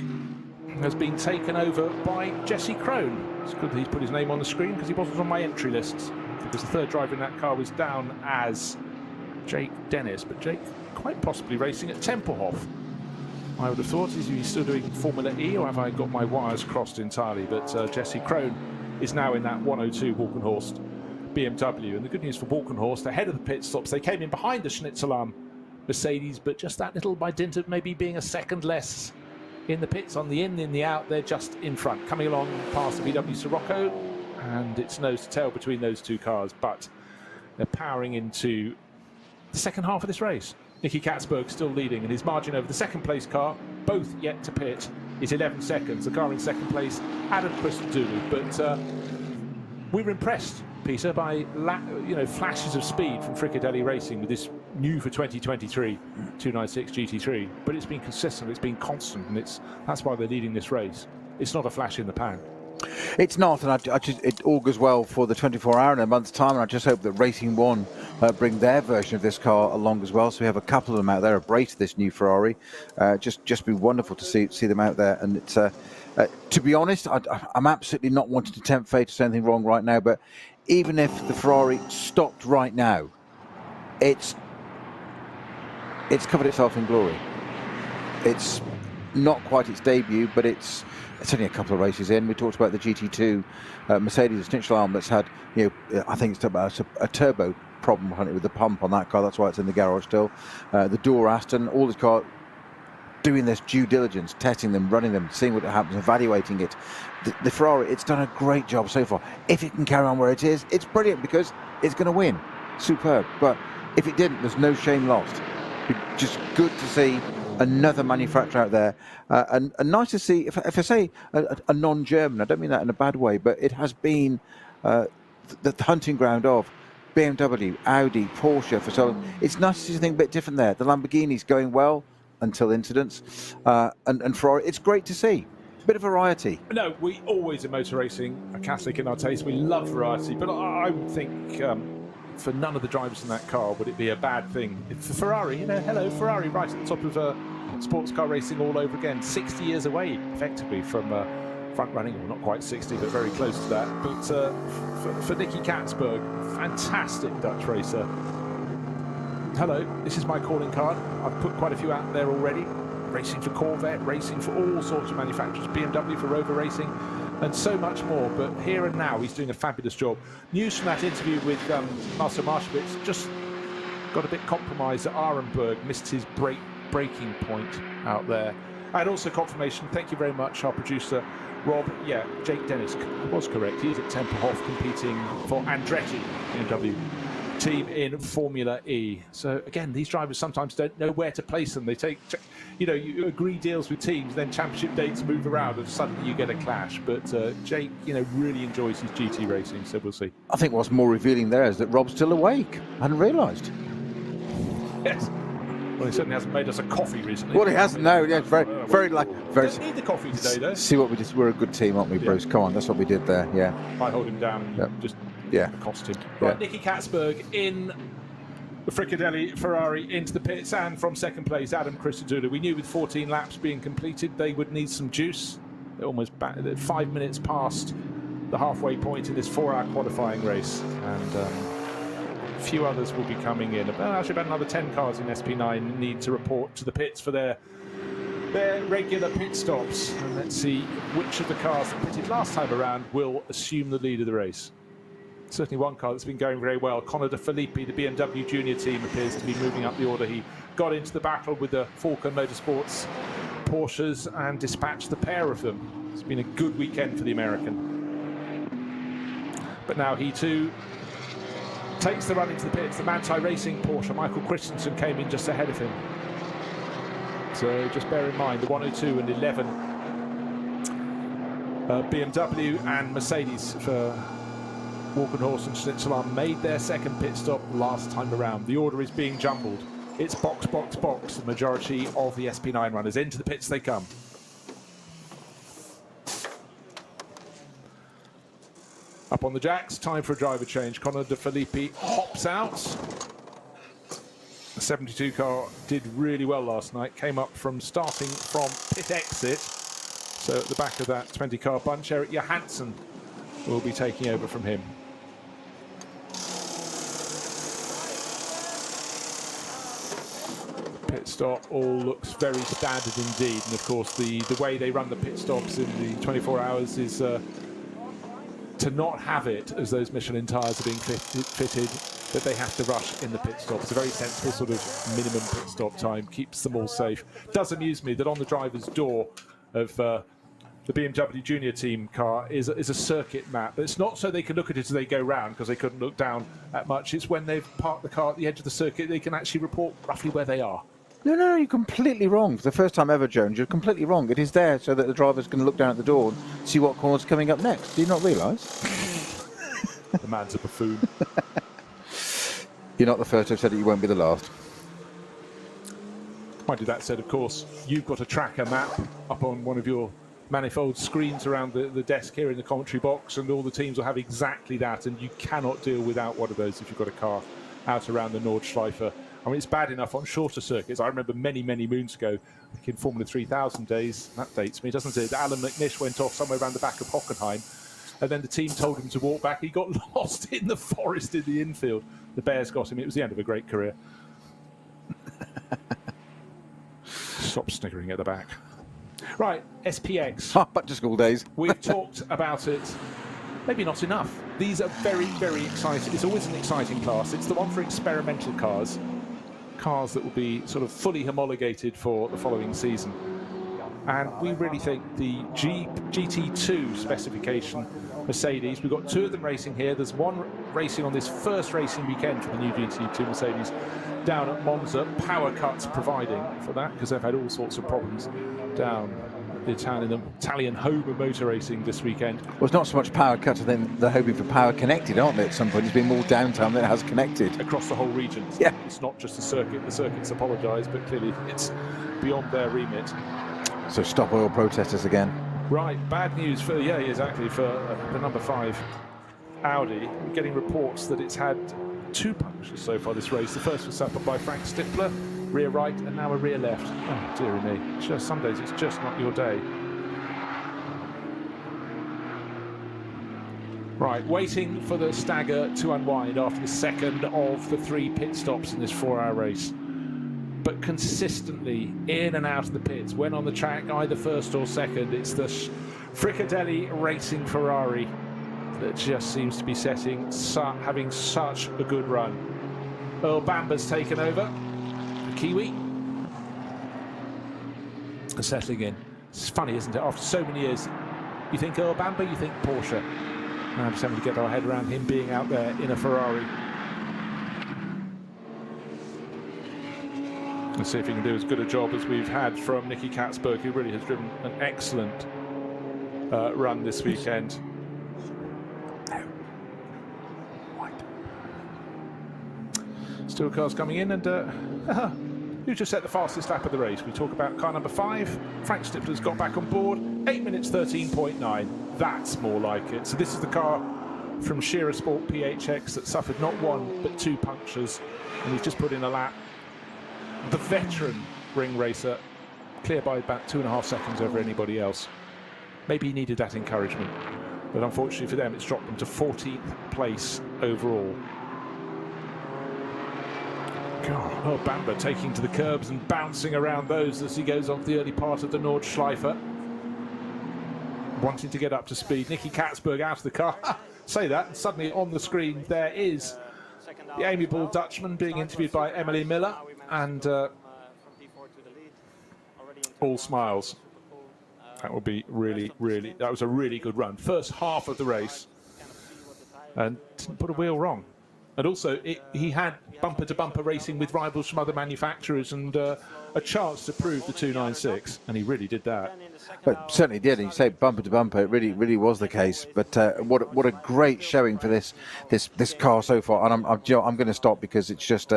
has been taken over by Jesse Krohn. It's good that he's put his name on the screen, because he wasn't on my entry list, because the 3rd driver in that car was down as Jake Dennis, but Jake quite possibly racing at Tempelhof. I would have thought. Is he still doing Formula E, or have I got my wires crossed entirely? But Jesse Krohn is now in that 102 Walkenhorst BMW. And the good news for Walkenhorst, ahead of the pit stops, they came in behind the Schnitzelarm Mercedes, but just that little by dint of maybe being a second less in the pits, on the in the out, they're just in front, coming along past the VW Sirocco, and it's nose to tail between those 2 cars, but they're powering into the second half of this race. Nicky Katzberg still leading, and his margin over the second place car, both yet to pit, is 11 seconds. The car in second place, Adam Christodoulou. But we were impressed, Peter, by flashes of speed from Fricadelli Racing with this new for 2023 296 GT3. But it's been consistent, it's been constant, and that's why they're leading this race. It's not a flash in the pan. It's not, and it augurs well for the 24-hour in a month's time, and I just hope that Racing One bring their version of this car along as well, so we have a couple of them out there abreast this new Ferrari. Just be wonderful to see them out there. And it's to be honest, I'm absolutely not wanting to tempt fate to say anything wrong right now, but even if the Ferrari stopped right now, it's covered itself in glory. It's not quite its debut, but it's only a couple of races in. We talked about the GT2 Mercedes Schnitzelarm that's had, I think it's about a turbo problem with the pump on that car. That's why it's in the garage still. The Door Aston, all this car doing this due diligence, testing them, running them, seeing what happens, evaluating it. The Ferrari, it's done a great job so far. If it can carry on where it is, it's brilliant, because it's going to win. Superb. But if it didn't, there's no shame lost. It's just good to see another manufacturer out there, and nice to see. If I say a non-German, I don't mean that in a bad way, but it has been the hunting ground of BMW, Audi, Porsche. So it's nice to see something a bit different there. The Lamborghini's going well until incidents, and Ferrari. It's great to see. Bit of variety. No, we always in motor racing are Catholic in our taste. We love variety, but I would think for none of the drivers in that car would it be a bad thing. For Ferrari, hello, Ferrari right at the top of sports car racing all over again. 60 years away, effectively, from front running, well, not quite 60, but very close to that. But for Nicky Katsberg, fantastic Dutch racer. Hello, this is my calling card. I've put quite a few out there already. Racing for Corvette, racing for all sorts of manufacturers, BMW for Rover Racing, and so much more. But here and now, he's doing a fabulous job. News from that interview with Marcel Marshowitz, just got a bit compromised at Arenberg, missed his braking point out there. And also confirmation, thank you very much, our producer, Rob. Yeah, Jake Dennis was correct. He's at Tempelhof competing for Andretti BMW team in Formula E. So again, these drivers sometimes don't know where to place them. They take, you agree deals with teams, then championship dates move around, and suddenly you get a clash. But Jake, really enjoys his GT racing. So we'll see. I think what's more revealing there is that Rob's still awake. I hadn't realised. Yes. Well, he certainly hasn't made us a coffee recently. Well, he hasn't. No, yeah, very. We don't need the coffee today, though. See what we did. We're a good team, aren't we, Bruce? Come on, that's what we did there. Yeah. I hold him down and just accost him. Right, Nicky Katsberg in the Fricadelli Ferrari into the pits, and from second place, Adam Christodoulou. We knew with 14 laps being completed, they would need some juice. They're almost back. They're 5 minutes past the halfway point in this 4-hour qualifying race, and a few others will be coming in. Actually, about another 10 cars in SP9 need to report to the pits for their regular pit stops. And let's see which of the cars that pitted last time around will assume the lead of the race. Certainly one car that's been going very well. Connor De Filippi, the BMW Junior team, appears to be moving up the order. He got into the battle with the Falcon Motorsports Porsches and dispatched the pair of them. It's been a good weekend for the American. But now he too takes the run into the pits. The Manthey Racing Porsche, Michael Christensen, came in just ahead of him. So just bear in mind the 102 and 11 BMW and Mercedes for Walkenhorst and Schnitzelar made their second pit stop last time around. The order is being jumbled. It's box, box, box. The majority of the SP9 runners into the pits they come. Up on the jacks, time for a driver change. Connor De Filippi hops out. The 72 car did really well last night. Came up starting from pit exit. So at the back of that 20 car bunch, Eric Johansson will be taking over from him. Pit stop all looks very standard indeed, and of course the way they run the pit stops in the 24 hours is to not have it as those Michelin tyres are being fitted, that they have to rush in the pit stop. It's a very sensible sort of minimum pit stop time, keeps them all safe. It does amuse me that on the driver's door of the BMW Junior team car is a circuit map. But it's not so they can look at it as they go round, because they couldn't look down that much. It's when they've parked the car at the edge of the circuit, they can actually report roughly where they are. No, you're completely wrong. For the first time ever, Jones, you're completely wrong. It is there so that the drivers can look down at the door and see what corner's coming up next. Do you not realise? The man's a buffoon. You're not the first to have said it, you won't be the last. Mind you, that said, of course, you've got a tracker map up on one of your manifold screens around the desk here in the commentary box, and all the teams will have exactly that, and you cannot deal without one of those if you've got a car out around the Nordschleife. I mean, it's bad enough on shorter circuits. I remember many, many moons ago, like in Formula 3000 days, that dates me, doesn't it? Alan McNish went off somewhere around the back of Hockenheim, and then the team told him to walk back. He got lost in the forest in the infield. The Bears got him. It was the end of a great career. Stop sniggering at the back. Right, SPX. Back to school days. We've talked about it. Maybe not enough. These are very, very exciting. It's always an exciting class. It's the one for experimental cars. Cars that will be sort of fully homologated for the following season. And we really think the GT2 specification Mercedes. We've got 2 of them racing here. There's 1 racing on this first racing weekend for the new GT2 Mercedes down at Monza. Power cuts providing for that because they've had all sorts of problems down at the Italian home of motor racing this weekend. Well, it's not so much power cut, I think they're hoping for power connected, aren't they, at some point? There's been more downtime than it has connected. Across the whole region. Yeah. It's not just the circuit. The circuit's apologised, but clearly it's beyond their remit. So stop oil protesters again. Right, Bad news for, yeah, exactly, for the number 5 Audi. We're getting reports that it's had 2 punctures so far this race. The first was suffered by Frank Stippler, rear right, and now a rear left. Oh, dearie me. Just some days it's just not your day. Right, waiting for the stagger to unwind after the second of the 3 pit stops in this 4-hour race. But consistently in and out of the pits, when on the track, either first or second, it's the Fricadelli Racing Ferrari that just seems to be having such a good run. Earl Bamber's taken over, the Kiwi. Settling in. It's funny, isn't it? After so many years, you think Earl Bamber, you think Porsche. Now just having to get our head around him being out there in a Ferrari. Let's see if he can do as good a job as we've had from Nicky Katzberg, who really has driven an excellent run this weekend. Still cars coming in, and who just set the fastest lap of the race? We talk about car number 5. Frank Stippler's got back on board. 8 minutes 13.9. That's more like it. So this is the car from Shearer Sport PHX that suffered not 1 but 2 punctures, and he's just put in a lap. The veteran ring racer, clear by about 2.5 seconds over anybody else. Maybe he needed that encouragement, but unfortunately for them, it's dropped them to 14th place overall. God, oh, Bamber taking to the curbs and bouncing around those as he goes off the early part of the Nordschleife. Wanting to get up to speed. Nicky Katzberg out of the car. Say that, and suddenly on the screen there is the amiable Dutchman being interviewed by Emily Miller, and all smiles. That would be really, that was a really good run. First half of the race, and didn't put a wheel wrong. And also, he had bumper-to-bumper racing with rivals from other manufacturers and a chance to prove the 296, and he really did that. But certainly did. You say bumper-to-bumper, it really was the case. But what a great showing for this car so far. And I'm going to stop because it's just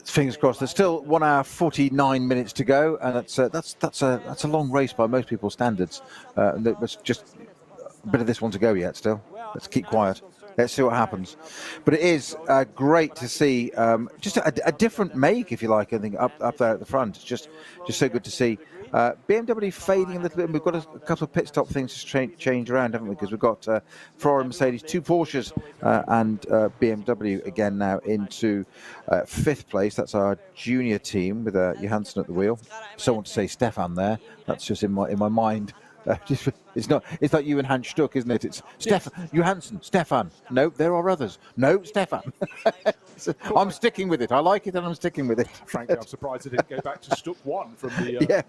fingers crossed. There's still 1 hour 49 minutes to go, and that's a long race by most people's standards. There's just a bit of this one to go yet. Still, let's keep quiet. Let's see what happens. But it is great to see just a different make, if you like, I think, up there at the front. It's just so good to see. BMW fading a little bit, and we've got a couple of pit stop things to change around, haven't we? Because we've got Ferrari, Mercedes, 2 Porsches, and BMW again now into 5th place. That's our junior team with Johansson at the wheel. So I want to say Stefan there. That's just in my mind. It's like you and Hans Stuck, isn't it? It's Stefan, Johansson, Stefan. No, there are others. No, Stefan. I'm sticking with it. I like it, and I'm sticking with it. Frankly, I'm surprised it didn't go back to Stuck 1 from the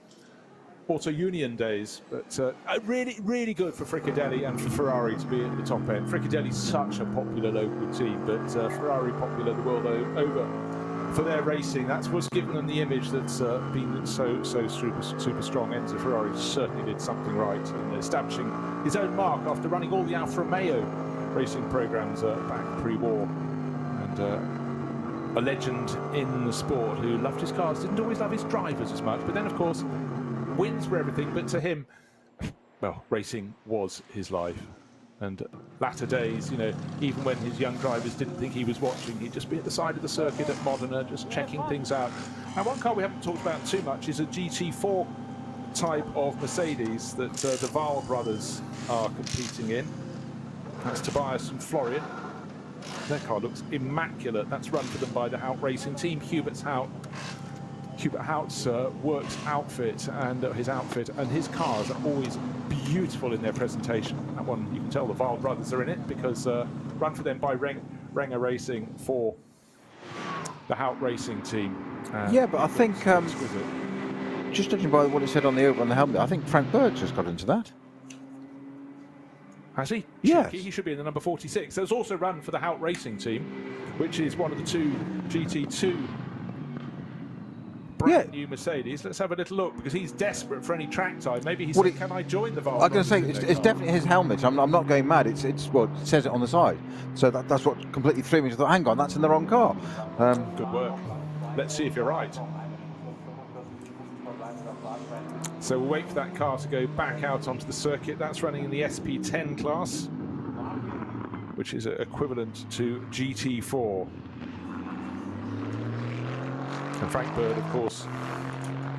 Auto Union days. But really good for Fricadelli and for Ferrari to be at the top end. Fricadelli's such a popular local team, but Ferrari popular the world over for their racing. That's what's given them the image that's been so super strong. Enzo Ferrari certainly did something right in establishing his own mark after running all the Alfa Romeo racing programs back pre-war, and a legend in the sport who loved his cars, didn't always love his drivers as much, but then of course wins were everything. But to him, well, racing was his life. And latter days, you know, even when his young drivers didn't think he was watching, he'd just be at the side of the circuit at Modena, just checking things out. Now, one car we haven't talked about too much is a GT4 type of Mercedes that the Wahl brothers are competing in. That's Tobias and Florian. Their car looks immaculate. That's run for them by the Hout Racing team. Hubert Hout's works outfit and his outfit and his cars are always beautiful in their presentation. That one, you can tell the Wahl brothers are in it because run for them by Renger Racing for the Hout Racing team. Yeah, but I think just judging by what it said on the helmet, I think Frank Berg just got into that. Has he? Yes. He should be in the number 46. There's also run for the 4h Racing team, which is one of the two GT2 brand new Mercedes. Let's have a little look, because he's desperate for any track time. Maybe he said, can I join the Vals? I'm going to say, it's definitely his helmet. I'm not going mad. It's what it says it on the side. So that's what completely threw me. I thought, hang on, that's in the wrong car. Good work. Let's see if you're right. So we'll wait for that car to go back out onto the circuit. That's running in the SP10 class, which is equivalent to GT4. And Frank Bird, of course,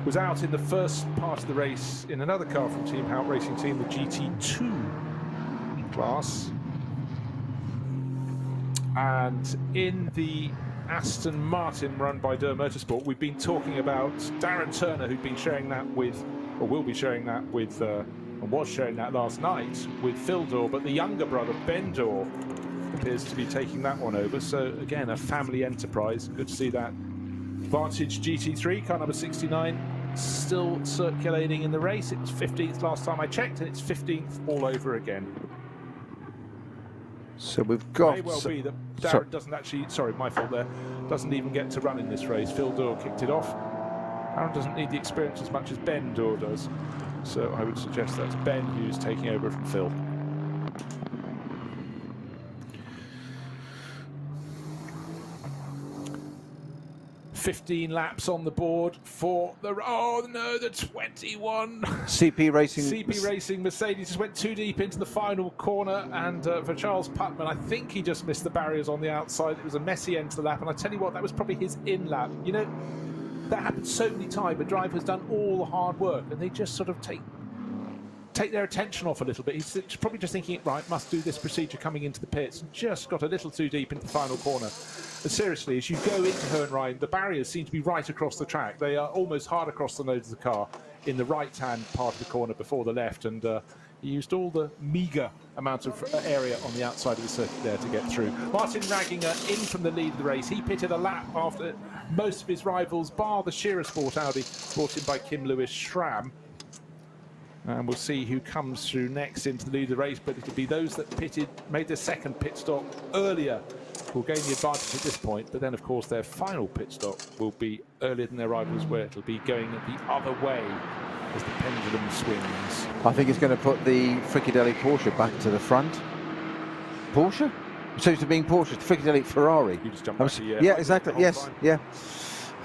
was out in the first part of the race in another car from Team 4h Racing Team, the GT2 class. And in the Aston Martin run by Durr Motorsport, we've been talking about Darren Turner, who'd been sharing that with, or will be sharing that with, and was sharing that last night with Phil Dorr, but the younger brother, Ben Dorr, appears to be taking that one over. So again, a family enterprise. Good to see that. Vantage GT3, car number 69, still circulating in the race. It was 15th last time I checked, and it's 15th all over again. So we've got... It may well be that Darren doesn't actually, sorry, my fault there, doesn't even get to run in this race. Phil Dorr kicked it off. Darren doesn't need the experience as much as Ben Dorr does. So I would suggest that's Ben who's taking over from Phil. 15 laps on the board for the, oh no, the 21. CP Racing. CP Racing Mercedes just went too deep into the final corner, and for Charles Putman, I think he just missed the barriers on the outside. It was a messy end to the lap, and I tell you what, that was probably his in lap. You know, that happens so many times. A driver's done all the hard work, and they just sort of take their attention off a little bit. He's probably just thinking, right, must do this procedure coming into the pits, and just got a little too deep into the final corner. And seriously, as you go into Hohenrhein, the barriers seem to be right across the track. They are almost hard across the nose of the car in the right-hand part of the corner before the left, and he used all the meagre amount of area on the outside of the circuit there to get through. Martin Ragginger in from the lead of the race. He pitted a lap after most of his rivals, bar the Shearer Sport Audi, brought in by Kim Lewis Schramm. And we'll see who comes through next into the lead of the race, but it'll be those that made their second pit stop earlier will gain the advantage at this point. But then, of course, their final pit stop will be earlier than their rivals, where it'll be going the other way as the pendulum swings. I think it's going to put the Fricadelli Porsche back to the front. Porsche? So it's being Porsche, the Fricadelli Ferrari. You just jump back to, yeah, exactly. Yes, yeah.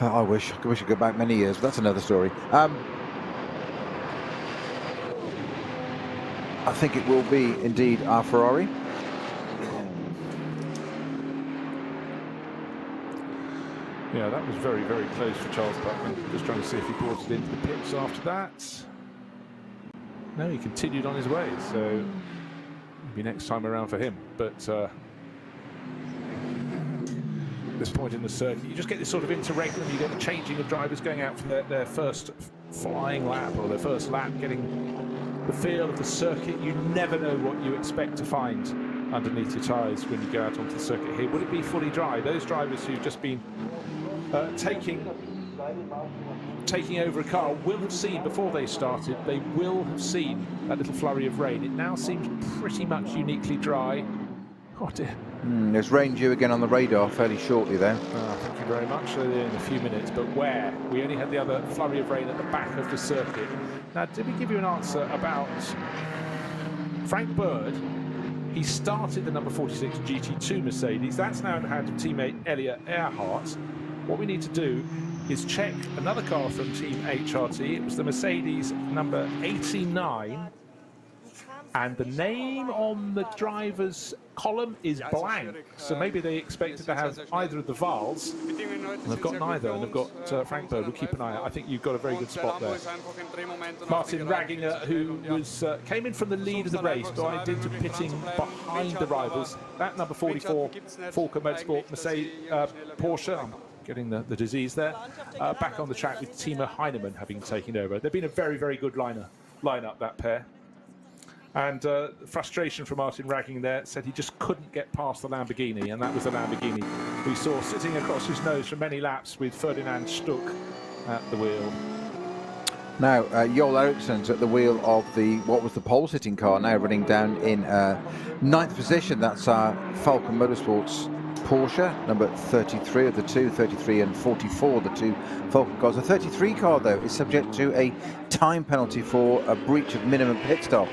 I wish I could go back many years, but that's another story. I think it will be indeed our Ferrari. Yeah, that was very, very close for Charles Putman. Just trying to see if he brought it into the pits after that. No, he continued on his way, so maybe next time around for him. But this point in the circuit, you just get this sort of interregnum. You get the changing of drivers going out for their first flying lap, or their first lap, getting the feel of the circuit. You never know what you expect to find underneath your tyres when you go out onto the circuit here. Would it be fully dry? Those drivers who've just been taking over a car will have seen, before they started, they will have seen that little flurry of rain. It now seems pretty much uniquely dry. Oh dear. There's rain due again on the radar fairly shortly there. Thank you very much. In a few minutes, but where? We only had the other flurry of rain at the back of the circuit. Now, did we give you an answer about Frank Bird? He started the number 46 GT2 Mercedes. That's now in the hand of teammate Elliot Earhart. What we need to do is check another car from Team HRT. It was the Mercedes number 89. And the name on the driver's column is blank, so maybe they expected to have either of the Vals, and they've got neither, and they've got Frank Bird. We'll keep an eye out. I think you've got a very good spot there. Martin Ragginger, who came in from the lead of the race, but went into pitting behind the rivals. That number 44 Falker Motorsport Mercedes Porsche, I'm getting the disease there, back on the track with Timo Heinemann having taken over. They've been a very, very good lineup, that pair. And frustration from Martin Ragginger there, said he just couldn't get past the Lamborghini, and that was the Lamborghini we saw sitting across his nose for many laps with Ferdinand Stuck at the wheel. Now, Joel Eriksson's at the wheel of what was the pole-sitting car, now running down in 9th position. That's our Falcon Motorsports Porsche, number 33 of the two, 33 and 44 of the two Falcon cars. The 33 car, though, is subject to a time penalty for a breach of minimum pit stop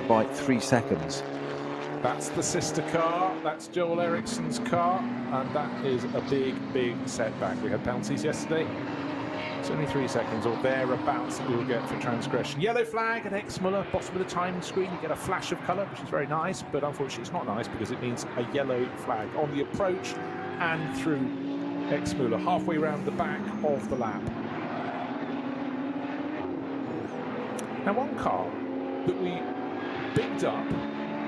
by 3 seconds. That's the sister car, that's Joel Eriksson's car, and that is a big, big setback. We had penalties yesterday. It's only 3 seconds or thereabouts that we will get for transgression. Yellow flag at Exmuller, bottom of the timing screen. You get a flash of colour, which is very nice, but unfortunately it's not nice because it means a yellow flag on the approach and through Exmuller, halfway around the back of the lap. Now, one car that we bigged up,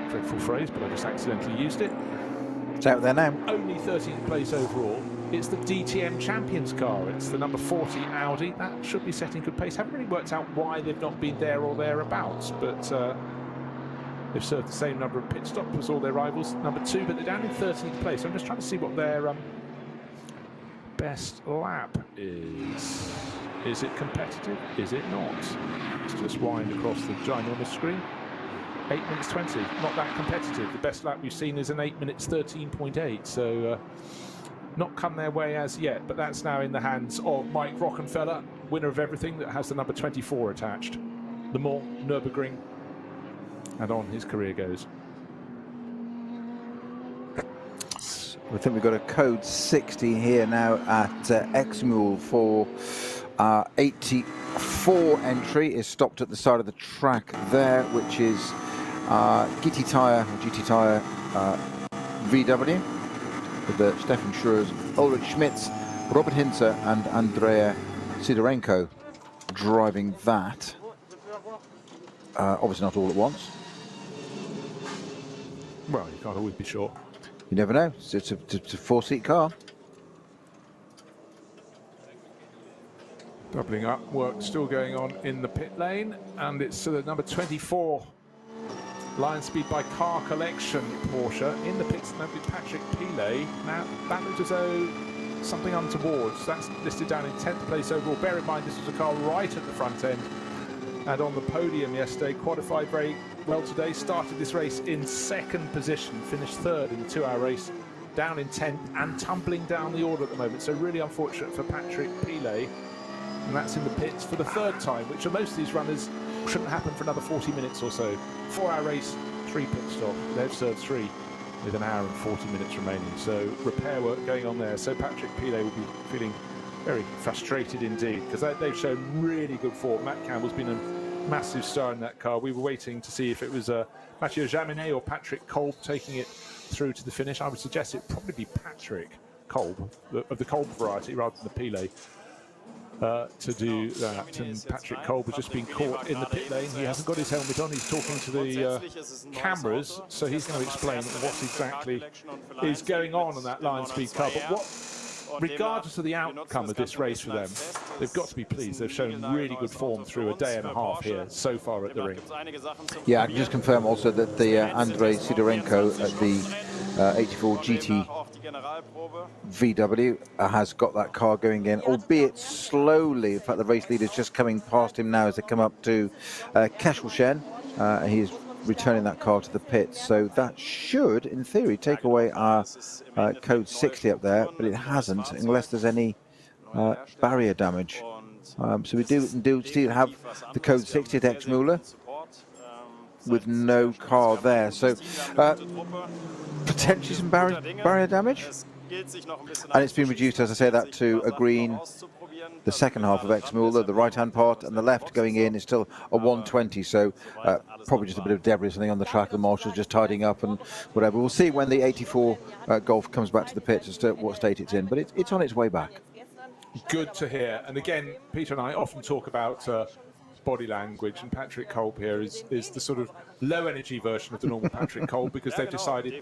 dreadful phrase, but I just accidentally used it. It's out there now. Only 13th place overall. It's the DTM Champions car. It's the number 40 Audi. That should be setting good pace. Haven't really worked out why they've not been there or thereabouts, but they've served the same number of pit stops as all their rivals. Number 2, but they're down in 13th place. I'm just trying to see what their best lap is. Is it competitive? Is it not? Let's just wind across the ginormous screen. 8 minutes 20, not that competitive. The best lap we've seen is an 8 minutes 13.8, so not come their way as yet, but that's now in the hands of Mike Rockenfeller, winner of everything, that has the number 24 attached. Le Mans, Nürburgring, and on his career goes. I think we've got a code 60 here now at Exmule for 84 entry is stopped at the side of the track there, which is GT Tyre VW with Stefan Schreurs, Ulrich Schmitz, Robert Hinze and Andrea Sidorenko driving that. Obviously not all at once. Well, you can't always be sure. You never know. It's a 4-seat car. Doubling up, work still going on in the pit lane, and it's the number 24 Lion Speed by Car Collection Porsche in the pits now with Patrick Pilet. Now that looks as though something untoward. So that's listed down in 10th place overall. Bear in mind this was a car right at the front end and on the podium yesterday. Qualified very well today. Started this race in 2nd position, finished 3rd in the 2-hour race, down in 10th and tumbling down the order at the moment. So really unfortunate for Patrick Pilet. And that's in the pits for the 3rd time, which for most of these runners shouldn't happen for another 40 minutes or so. 4-hour race, 3 pit stop. They've served 3 with an hour and 40 minutes remaining. So repair work going on there. So Patrick Pilet will be feeling very frustrated indeed, because they've shown really good form. Matt Campbell's been a massive star in that car. We were waiting to see if it was Mathieu Jaminet or Patrick Kolb taking it through to the finish. I would suggest it'd probably be Patrick Kolb, of the Kolb variety, rather than the Pilet. To do that, and Patrick Kolb has just been caught in the pit lane. He hasn't got his helmet on. He's talking to the cameras, so he's going to explain what exactly is going on that Lion Speed car. But what, regardless of the outcome of this race for them, they've got to be pleased. They've shown really good form through a day and a half here so far at the ring. Yeah, I can just confirm also that the Andrei Sidorenko at the 84 GT VW has got that car going in, albeit slowly. In fact, the race leader's just coming past him now as they come up to Kesselchen. He is returning that car to the pits, so that should, in theory, take away our code 60 up there, but it hasn't, unless there's any barrier damage. So we do still have the code 60 at Exmuller with no car there. So potentially some barrier damage, and it's been reduced, as I say, that to a green. The second half of Exmuller, the right-hand part, and the left going in is still a 120. So probably just a bit of debris, something on the track. The marshals just tidying up and whatever. We'll see when the 84 Golf comes back to the pits as to what state it's in, but it's on its way back. Good to hear. And again, Peter and I often talk about body language, and Patrick Kolb here is the sort of low energy version of the normal Patrick Kolb, because they've decided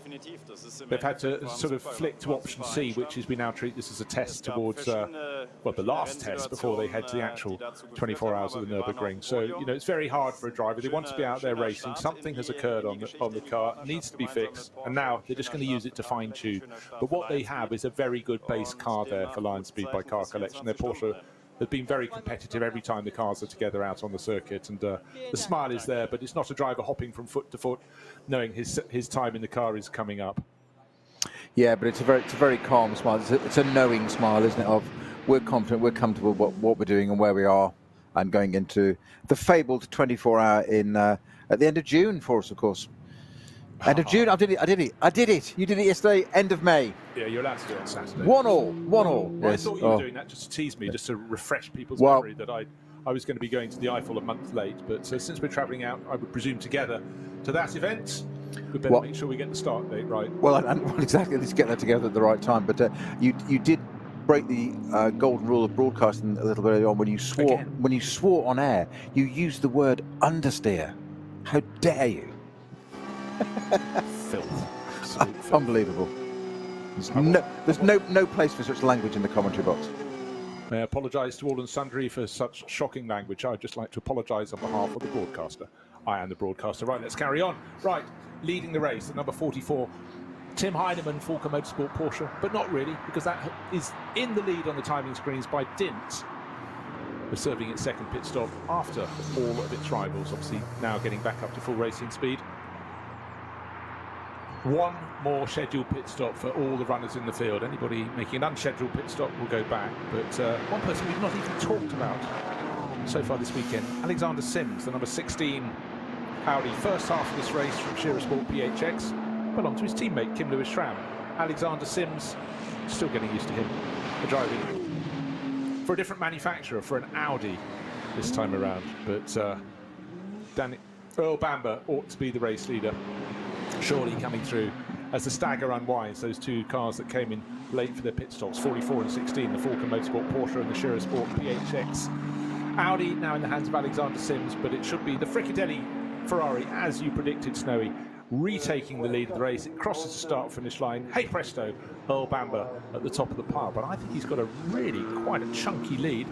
they've had to sort of flick to option C, which is we now treat this as a test towards well, the last test before they head to the actual 24 hours of the Nürburgring. So you know, it's very hard for a driver. They want to be out there racing. Something has occurred on the car, it needs to be fixed, and now they're just going to use it to fine tune. But what they have is a very good base car there for Lion Speed by Car Collection. Their Porsche have been very competitive every time the cars are together out on the circuit, and the smile is there, but it's not a driver hopping from foot to foot, knowing his time in the car is coming up. Yeah, but it's a very calm smile. It's a knowing smile, isn't it? Of we're confident, we're comfortable what we're doing and where we are, and going into the fabled 24-hour in at the end of June for us, of course. End of June. I did it. You did it yesterday. End of May. Yeah, you're allowed to do it on Saturday. 1-1. Well, Yes. I thought you were doing that just to tease me, just to refresh people's Well, memory that I was going to be going to the Eiffel a month late. But since we're travelling out, I would presume together to that event, we better make sure we get the start date right. Well, exactly. Let's get that together at the right time. But you did break the golden rule of broadcasting a little bit earlier on when you swore. Again. When you swore on air, you used the word understeer. How dare you? Filth. Absolute filth. Unbelievable. There's no place for such language in the commentary box. I apologise to all and sundry for such shocking language. I'd just like to apologise on behalf of the broadcaster. I am the broadcaster. Right, let's carry on. Right, leading the race, the number 44, Tim Heinemann, Falker Motorsport Porsche, but not really, because that is in the lead on the timing screens by dint of serving its second pit stop after all of its rivals, obviously now getting back up to full racing speed. One more scheduled pit stop for all the runners in the field. Anybody making an unscheduled pit stop will go back. But one person we've not even talked about so far this weekend, Alexander Sims, the number 16 Audi. First half of this race from Shearer Sport PHX belonged to his teammate Kim Lewis-Schramm. Alexander Sims, still getting used to him, driving for a different manufacturer, for an Audi this time around. But Earl Bamber ought to be the race leader. Surely coming through as the stagger unwinds, those two cars that came in late for their pit stops, 44 and 16, the Falker Motorsport Porsche and the Shearer Sport PHX. Audi now in the hands of Alexander Sims, but it should be the Fricadelli Ferrari, as you predicted, Snowy, retaking the lead of the race. It crosses the start-finish line. Hey presto, Earl Bamber at the top of the pile, but I think he's got a really quite a chunky lead.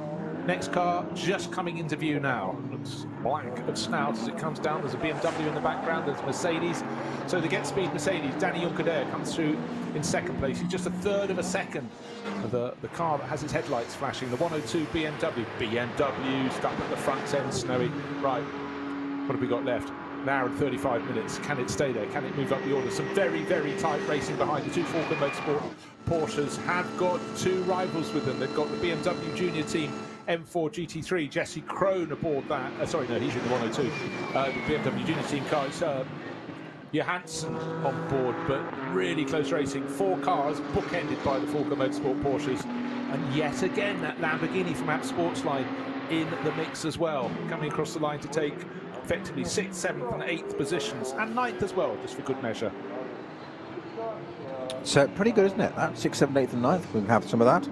Next car just coming into view now. Looks blank of snout as it comes down. There's a BMW in the background. There's Mercedes. So the Get Speed Mercedes, Danny Juncadere, comes through in second place. He's just a third of a second of the car that has its headlights flashing. The 102 BMW. BMW stuck at the front end, Snowy. Right, what have we got left? An hour and 35 minutes. Can it stay there? Can it move up the order? Some very, very tight racing behind. The two Falker Motorsport Porsches have got two rivals with them. They've got the BMW Junior Team M4 GT3, Jesse Crone aboard that. Sorry, no, he's in the 102. The BMW Junior Team car is Johansson on board, but really close racing. Four cars bookended by the Falker Motorsport Porsches. And yet again, that Lamborghini from App Sportsline in the mix as well, coming across the line to take effectively 6th, 7th and 8th positions, and 9th as well, just for good measure. So pretty good, isn't it? That 6th, 7th, 8th and 9th. We can have some of that.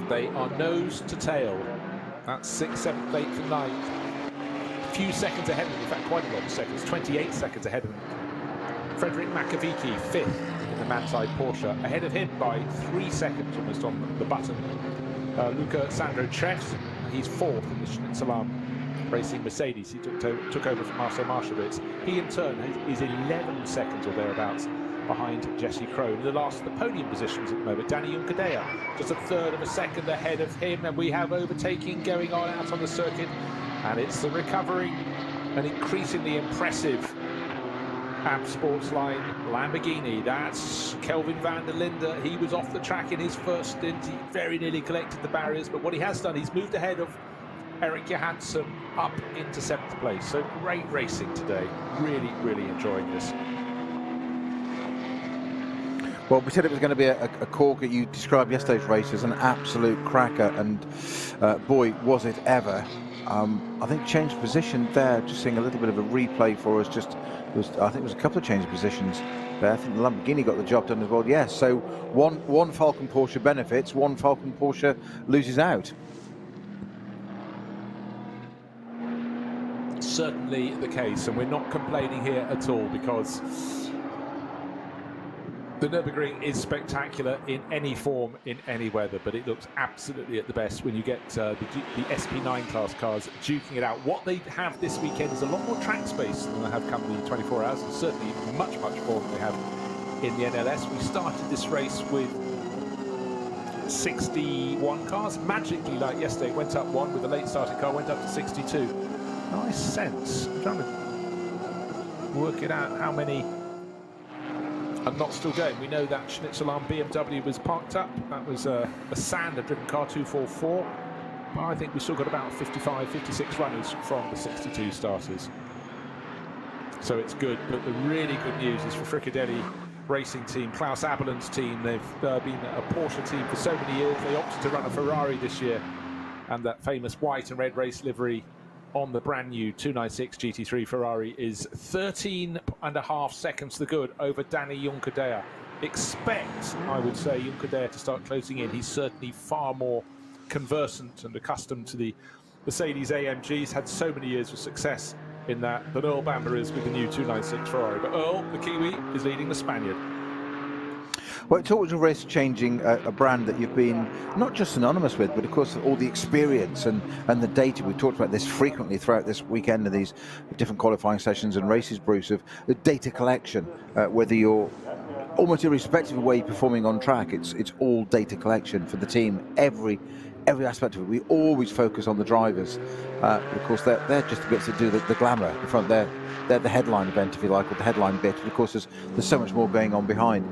They are nose to tail. That's 6th, 7th, 8th and 9th. A few seconds ahead of them, in fact quite a lot of seconds, 28 seconds ahead of them. Frederick Makovici, 5th in the Manti Porsche, ahead of him by 3 seconds almost on the button. Luca Sandro Chefs, he's 4th in the Schnitzelarm Racing Mercedes. He took over from Marcel Marshowitz. He in turn is 11 seconds or thereabouts behind Jesse Crone. The last of the podium positions at the moment, Danny Juncadere, just a third of a second ahead of him, and we have overtaking going on out on the circuit, and it's the recovering and increasingly impressive App Sportsline Lamborghini. That's Kelvin van der Linde. He was off the track in his first stint. He very nearly collected the barriers, but what he has done, he's moved ahead of Eric Johansson up into 7th place. So great racing today. Really, really enjoying this. Well, we said it was going to be a corker. You described yesterday's race as an absolute cracker, and boy, was it ever. I think changed position there, just seeing a little bit of a replay for us. I think it was a couple of change positions there. I think the Lamborghini got the job done as well. Yes, so one Falcon Porsche benefits, one Falcon Porsche loses out. Certainly the case, and we're not complaining here at all, because the Nürburgring is spectacular in any form, in any weather, but it looks absolutely at the best when you get the SP9 class cars duking it out. What they have this weekend is a lot more track space than they have come in the 24 hours, and certainly much, much more than they have in the NLS. We started this race with 61 cars. Magically, like yesterday, it went up one with the late starting car, went up to 62. Nice sense. I'm trying to work it out how many are not still going. We know that Schnitzelarm BMW was parked up. That was a Sander-driven car, 244. But I think we still got about 55, 56 runners from the 62 starters. So it's good. But the really good news is for Fricadelli Racing Team, Klaus Abeland's team. They've been a Porsche team for so many years. They opted to run a Ferrari this year. And that famous white and red race livery on the brand new 296 GT3 Ferrari is 13.5 seconds the good over Danny Juncadea. Expect, I would say, Juncadea to start closing in. He's certainly far more conversant and accustomed to the Mercedes AMGs, had so many years of success in that than Earl Bamber is with the new 296 Ferrari. But Earl, the Kiwi, is leading the Spaniard. Well, it's always a risk changing a brand that you've been not just synonymous with, but of course all the experience and the data. We've talked about this frequently throughout this weekend and these different qualifying sessions and races, Bruce, of the data collection, whether you're almost irrespective of where you're performing on track, it's all data collection for the team, every aspect of it. We always focus on the drivers. Of course, they're just the bits that do the glamour in front. They're the headline event, if you like, or the headline bit. But of course, there's so much more going on behind.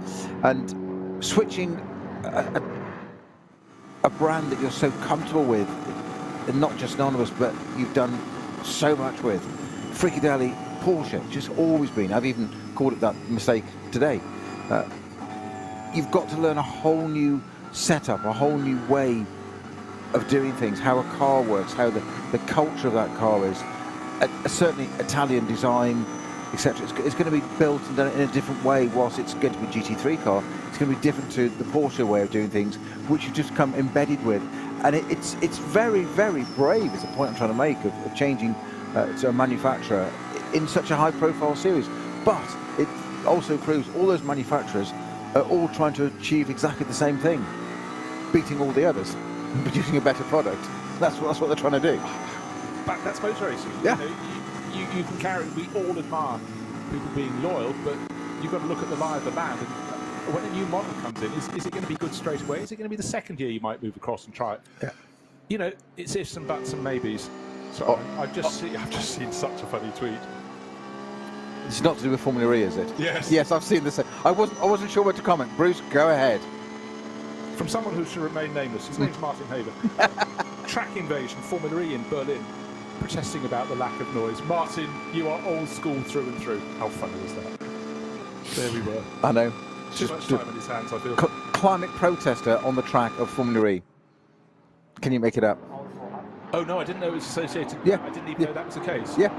And switching a brand that you're so comfortable with, and not just synonymous, but you've done so much with. Fricadelli, Porsche, just always been. I've even called it that mistake today. You've got to learn a whole new setup, a whole new way of doing things, how a car works, how the culture of that car is. Certainly Italian design, etc. It's going to be built and done in a different way. Whilst it's going to be a GT3 car, it's going to be different to the Porsche way of doing things, which you just come embedded with. And it's very, very brave, is the point I'm trying to make, of changing to a manufacturer in such a high-profile series. But it also proves all those manufacturers are all trying to achieve exactly the same thing, beating all the others and producing a better product. That's what they're trying to do. But that's motor racing. Yeah. You can carry. We all admire people being loyal, but you've got to look at the lie of the land. And when a new model comes in, is it going to be good straight away? Is it going to be the second year you might move across and try it? Yeah. You know, it's ifs and buts and maybes. So I've just seen such a funny tweet. It's not to do with Formula E, is it? Yes. Yes, I've seen this. I wasn't sure where to comment. Bruce, go ahead. From someone who should remain nameless. His name's Martin Haver. Track invasion, Formula E in Berlin, protesting about the lack of noise. Martin, you are old school through and through. How funny was that? There we were. I know. Too much time in his hands, I feel. Climate protester on the track of Formula E. Can you make it up? Oh no, I didn't know it was associated. Yeah. I didn't even know that was the case. Yeah.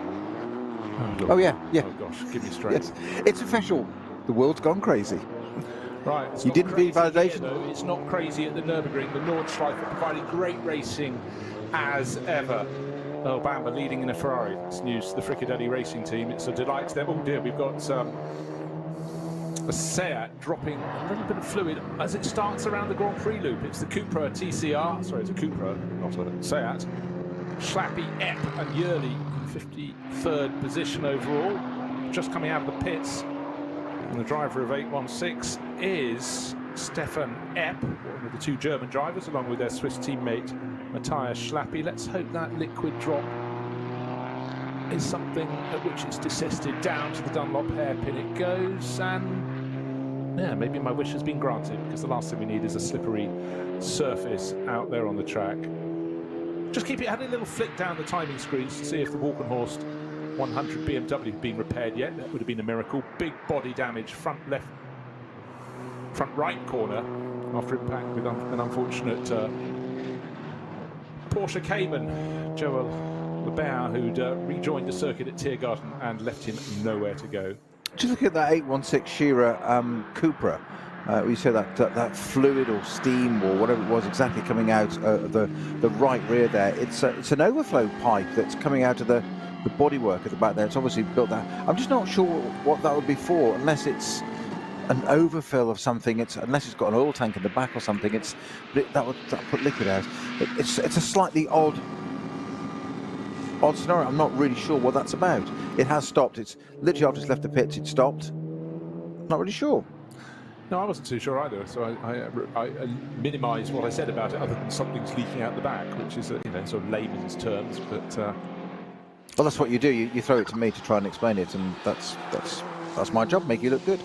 Oh yeah, yeah. Oh gosh, give me straight. Yes, it's official. The world's gone crazy. Right. It's You not didn't crazy need validation? here, though. It's not crazy at the Nürburgring. The Nordschleife are providing great racing as ever. Earl Bamber leading in a Ferrari. That's news to the Fricadelli Racing Team. It's a delight to them. Oh dear, we've got a Seat dropping a little bit of fluid as it starts around the Grand Prix loop. It's the Cupra TCR. Sorry, it's a Cupra, not a Seat. Schlappy, Epp and Yearly in 53rd position overall. Just coming out of the pits. And the driver of 816 is Stefan Epp, one of the two German drivers, along with their Swiss teammate Matthias Schlappy. Let's hope that liquid drop is something at which it's descended down to the Dunlop hairpin. It goes, and yeah, maybe my wish has been granted, because the last thing we need is a slippery surface out there on the track. Just keep it, had a little flick down the timing screens to see if the Walkenhorst 100 BMW had been repaired yet. That would have been a miracle. Big body damage, front right corner after impact with an unfortunate Porsche Cayman, Joel Lebert, who'd rejoined the circuit at Tiergarten and left him nowhere to go. Just look at that 816 Shearer Cupra. We say that fluid or steam or whatever it was exactly coming out the right rear there. It's an overflow pipe that's coming out of the bodywork at the back there. It's obviously built that. I'm just not sure what that would be for, unless it's an overfill of something. Unless it's got an oil tank in the back or something. That would put liquid out. It's a slightly odd scenario. I'm not really sure what that's about. It has stopped. It's literally after it's left the pits, it stopped. Not really sure. No, I wasn't too sure either, so I minimised what I said about it, other than something's leaking out the back, which is, sort of layman's terms. But well, that's what you do. You throw it to me to try and explain it, and that's my job. Make you look good.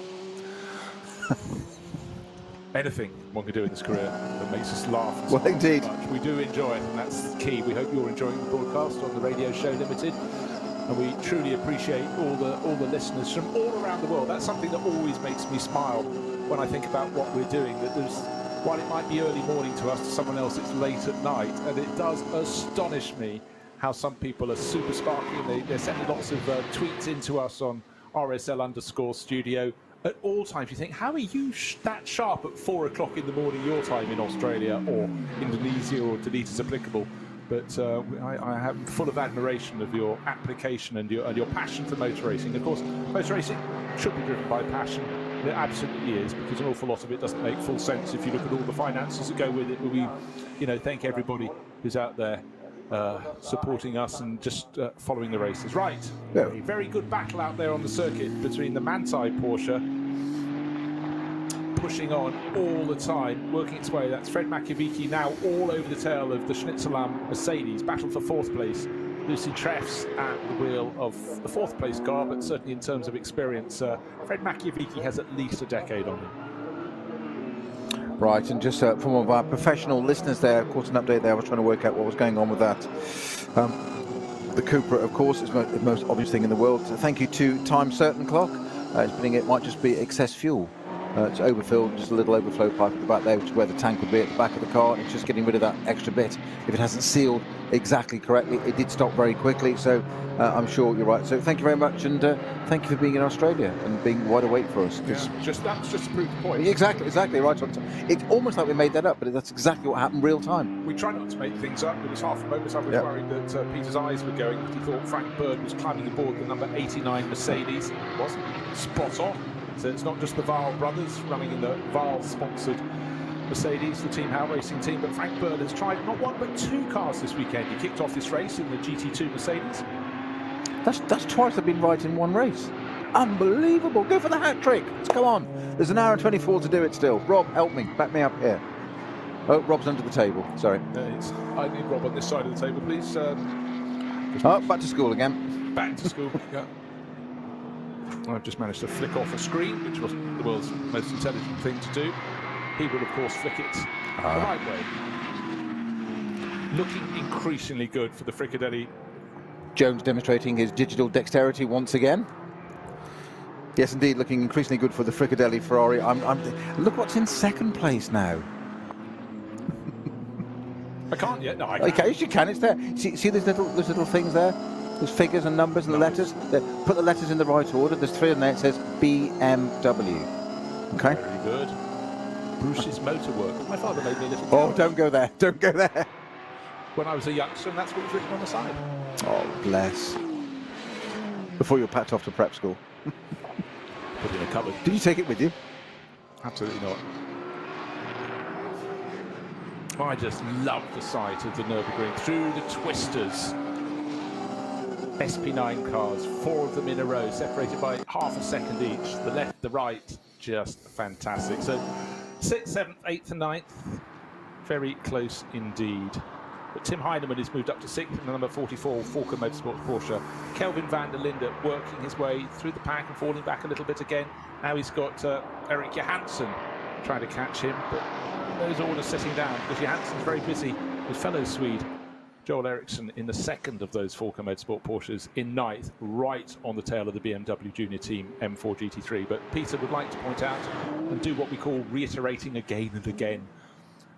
anything one can do in this career that makes us laugh. And well, smile indeed, so much. We do enjoy it, and that's key. We hope you're enjoying the broadcast on the Radio Show Limited. And we truly appreciate all the listeners from all around the world. That's something that always makes me smile when I think about what we're doing. That while it might be early morning to us, to someone else it's late at night, and it does astonish me how some people are super sparky. They're sending lots of tweets into us on RSL_studio at all times. You think, how are you that sharp at 4 o'clock in the morning your time in Australia or Indonesia, or delete as applicable? But I am full of admiration of your application and your passion for motor racing. Of course, motor racing should be driven by passion. And it absolutely is, because an awful lot of it doesn't make full sense if you look at all the finances that go with it. But we, thank everybody who's out there supporting us and just following the races. Right, yeah. A very good battle out there on the circuit between the Manthey Porsche, pushing on all the time, working its way. That's Fred Makovic now all over the tail of the Schnitzelam Mercedes. Battle for 4th place. Lucy Treffs at the wheel of the 4th place car, but certainly in terms of experience, Fred Makovic has at least a decade on him. Right, and just from one of our professional listeners there, of course, an update there. I was trying to work out what was going on with that. The Cupra, of course, is the most obvious thing in the world. So thank you to Time Certain Clock. It might just be excess fuel. It's overfilled, just a little overflow pipe at the back there, which is where the tank would be at the back of the car. And it's just getting rid of that extra bit. If it hasn't sealed exactly correctly, it did stop very quickly. So I'm sure you're right. So thank you very much, and thank you for being in Australia and being wide awake for us. Yeah, that's just to prove the point. Exactly right on time. It's almost like we made that up, but that's exactly what happened real time. We try not to make things up. It was half a moment I was worried that Peter's eyes were going, that he thought Frank Bird was climbing aboard the number 89 Mercedes. It wasn't. Spot on. So it's not just the Vaal brothers running in the Vaal-sponsored Mercedes, the Team Howe Racing team, but Frank Bird has tried not one but 2 cars this weekend. He kicked off this race in the GT2 Mercedes. That's twice I've been right in one race. Unbelievable. Go for the hat trick. Let's go on. There's an hour and 24 to do it still. Rob, help me. Back me up here. Oh, Rob's under the table. Sorry. I need Rob on this side of the table, please. Back to school again. Back to school, yeah. I've just managed to flick off a screen, which wasn't the world's most intelligent thing to do. He will, of course, flick it the right way. Looking increasingly good for the Fricadelli. Jones demonstrating his digital dexterity once again. Yes, indeed, looking increasingly good for the Fricadelli Ferrari. Look what's in 2nd place now. I can't yet. No, I can. Okay, yes, you can. It's there. See those little things there? There's figures and numbers and the letters. Put the letters in the right order. There's 3 in there. It says BMW. Okay. Very good. Bruce's Motor Work. My father made me a little. Oh, don't go there. Don't go there. When I was a youngster, and that's what was written on the side. Oh, bless. Before you were packed off to prep school. Put it in a cupboard. Did you take it with you? Absolutely not. I just love the sight of the Nürburgring through the twisters. SP9 cars, 4 of them in a row, separated by half a second each. The left, the right, just fantastic. So 6th, 7th, 8th and 9th, very close indeed. But Tim Heinemann has moved up to 6th in the number 44 Falker Motorsports Porsche. Kelvin van der Linde working his way through the pack and falling back a little bit again. Now he's got Eric Johansson trying to catch him, but those orders sitting down because Johansson's very busy with fellow Swede Joel Eriksson in the 2nd of those Falker Motorsport Porsches, in 9th, right on the tail of the BMW Junior Team M4 GT3. But Peter would like to point out and do what we call reiterating again and again.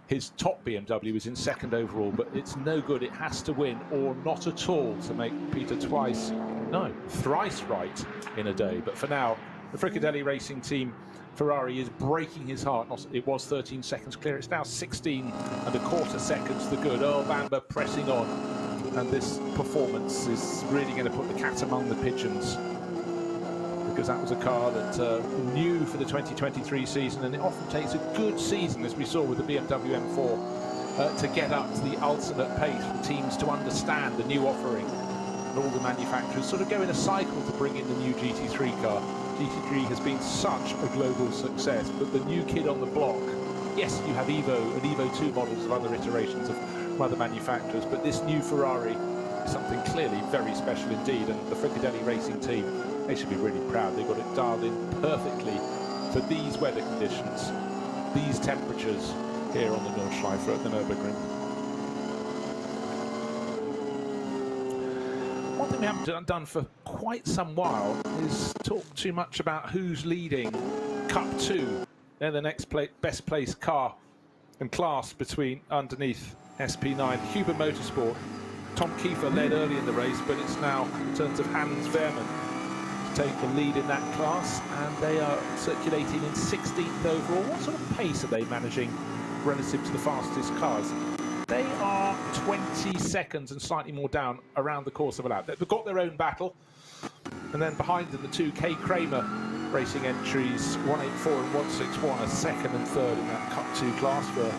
His top BMW is in 2nd overall, but it's no good. It has to win or not at all to make Peter thrice right in a day. But for now, the Fricadelli Racing Team Ferrari is breaking his heart. It was 13 seconds clear. It's now 16.25 seconds to good. Earl Bamber pressing on. And this performance is really going to put the cat among the pigeons, because that was a car that new for the 2023 season, and it often takes a good season, as we saw with the BMW M4, to get up to the ultimate pace for teams to understand the new offering. and all the manufacturers sort of go in a cycle to bring in the new GT3 car. GT3 has been such a global success, but the new kid on the block, yes, you have Evo and Evo 2 models of other iterations of other manufacturers, but this new Ferrari is something clearly very special indeed, and the Fricadelli racing team, they should be really proud. They got it dialed in perfectly for these weather conditions, these temperatures here on the Nordschleife at the Nürburgring. One thing we haven't done for quite some while is talk too much about who's leading Cup 2. They're the next best placed car and class between underneath SP9. Huber Motorsport. Tom Kiefer led early in the race, but it's now in terms of Hans Wehrmann to take the lead in that class, and they are circulating in 16th overall. What sort of pace are they managing relative to the fastest cars? They are 20 seconds and slightly more down around the course of a lap. They've got their own battle, and then behind them the two K. Kramer racing entries, 184 and 161, are second and third in that Cup 2 class for.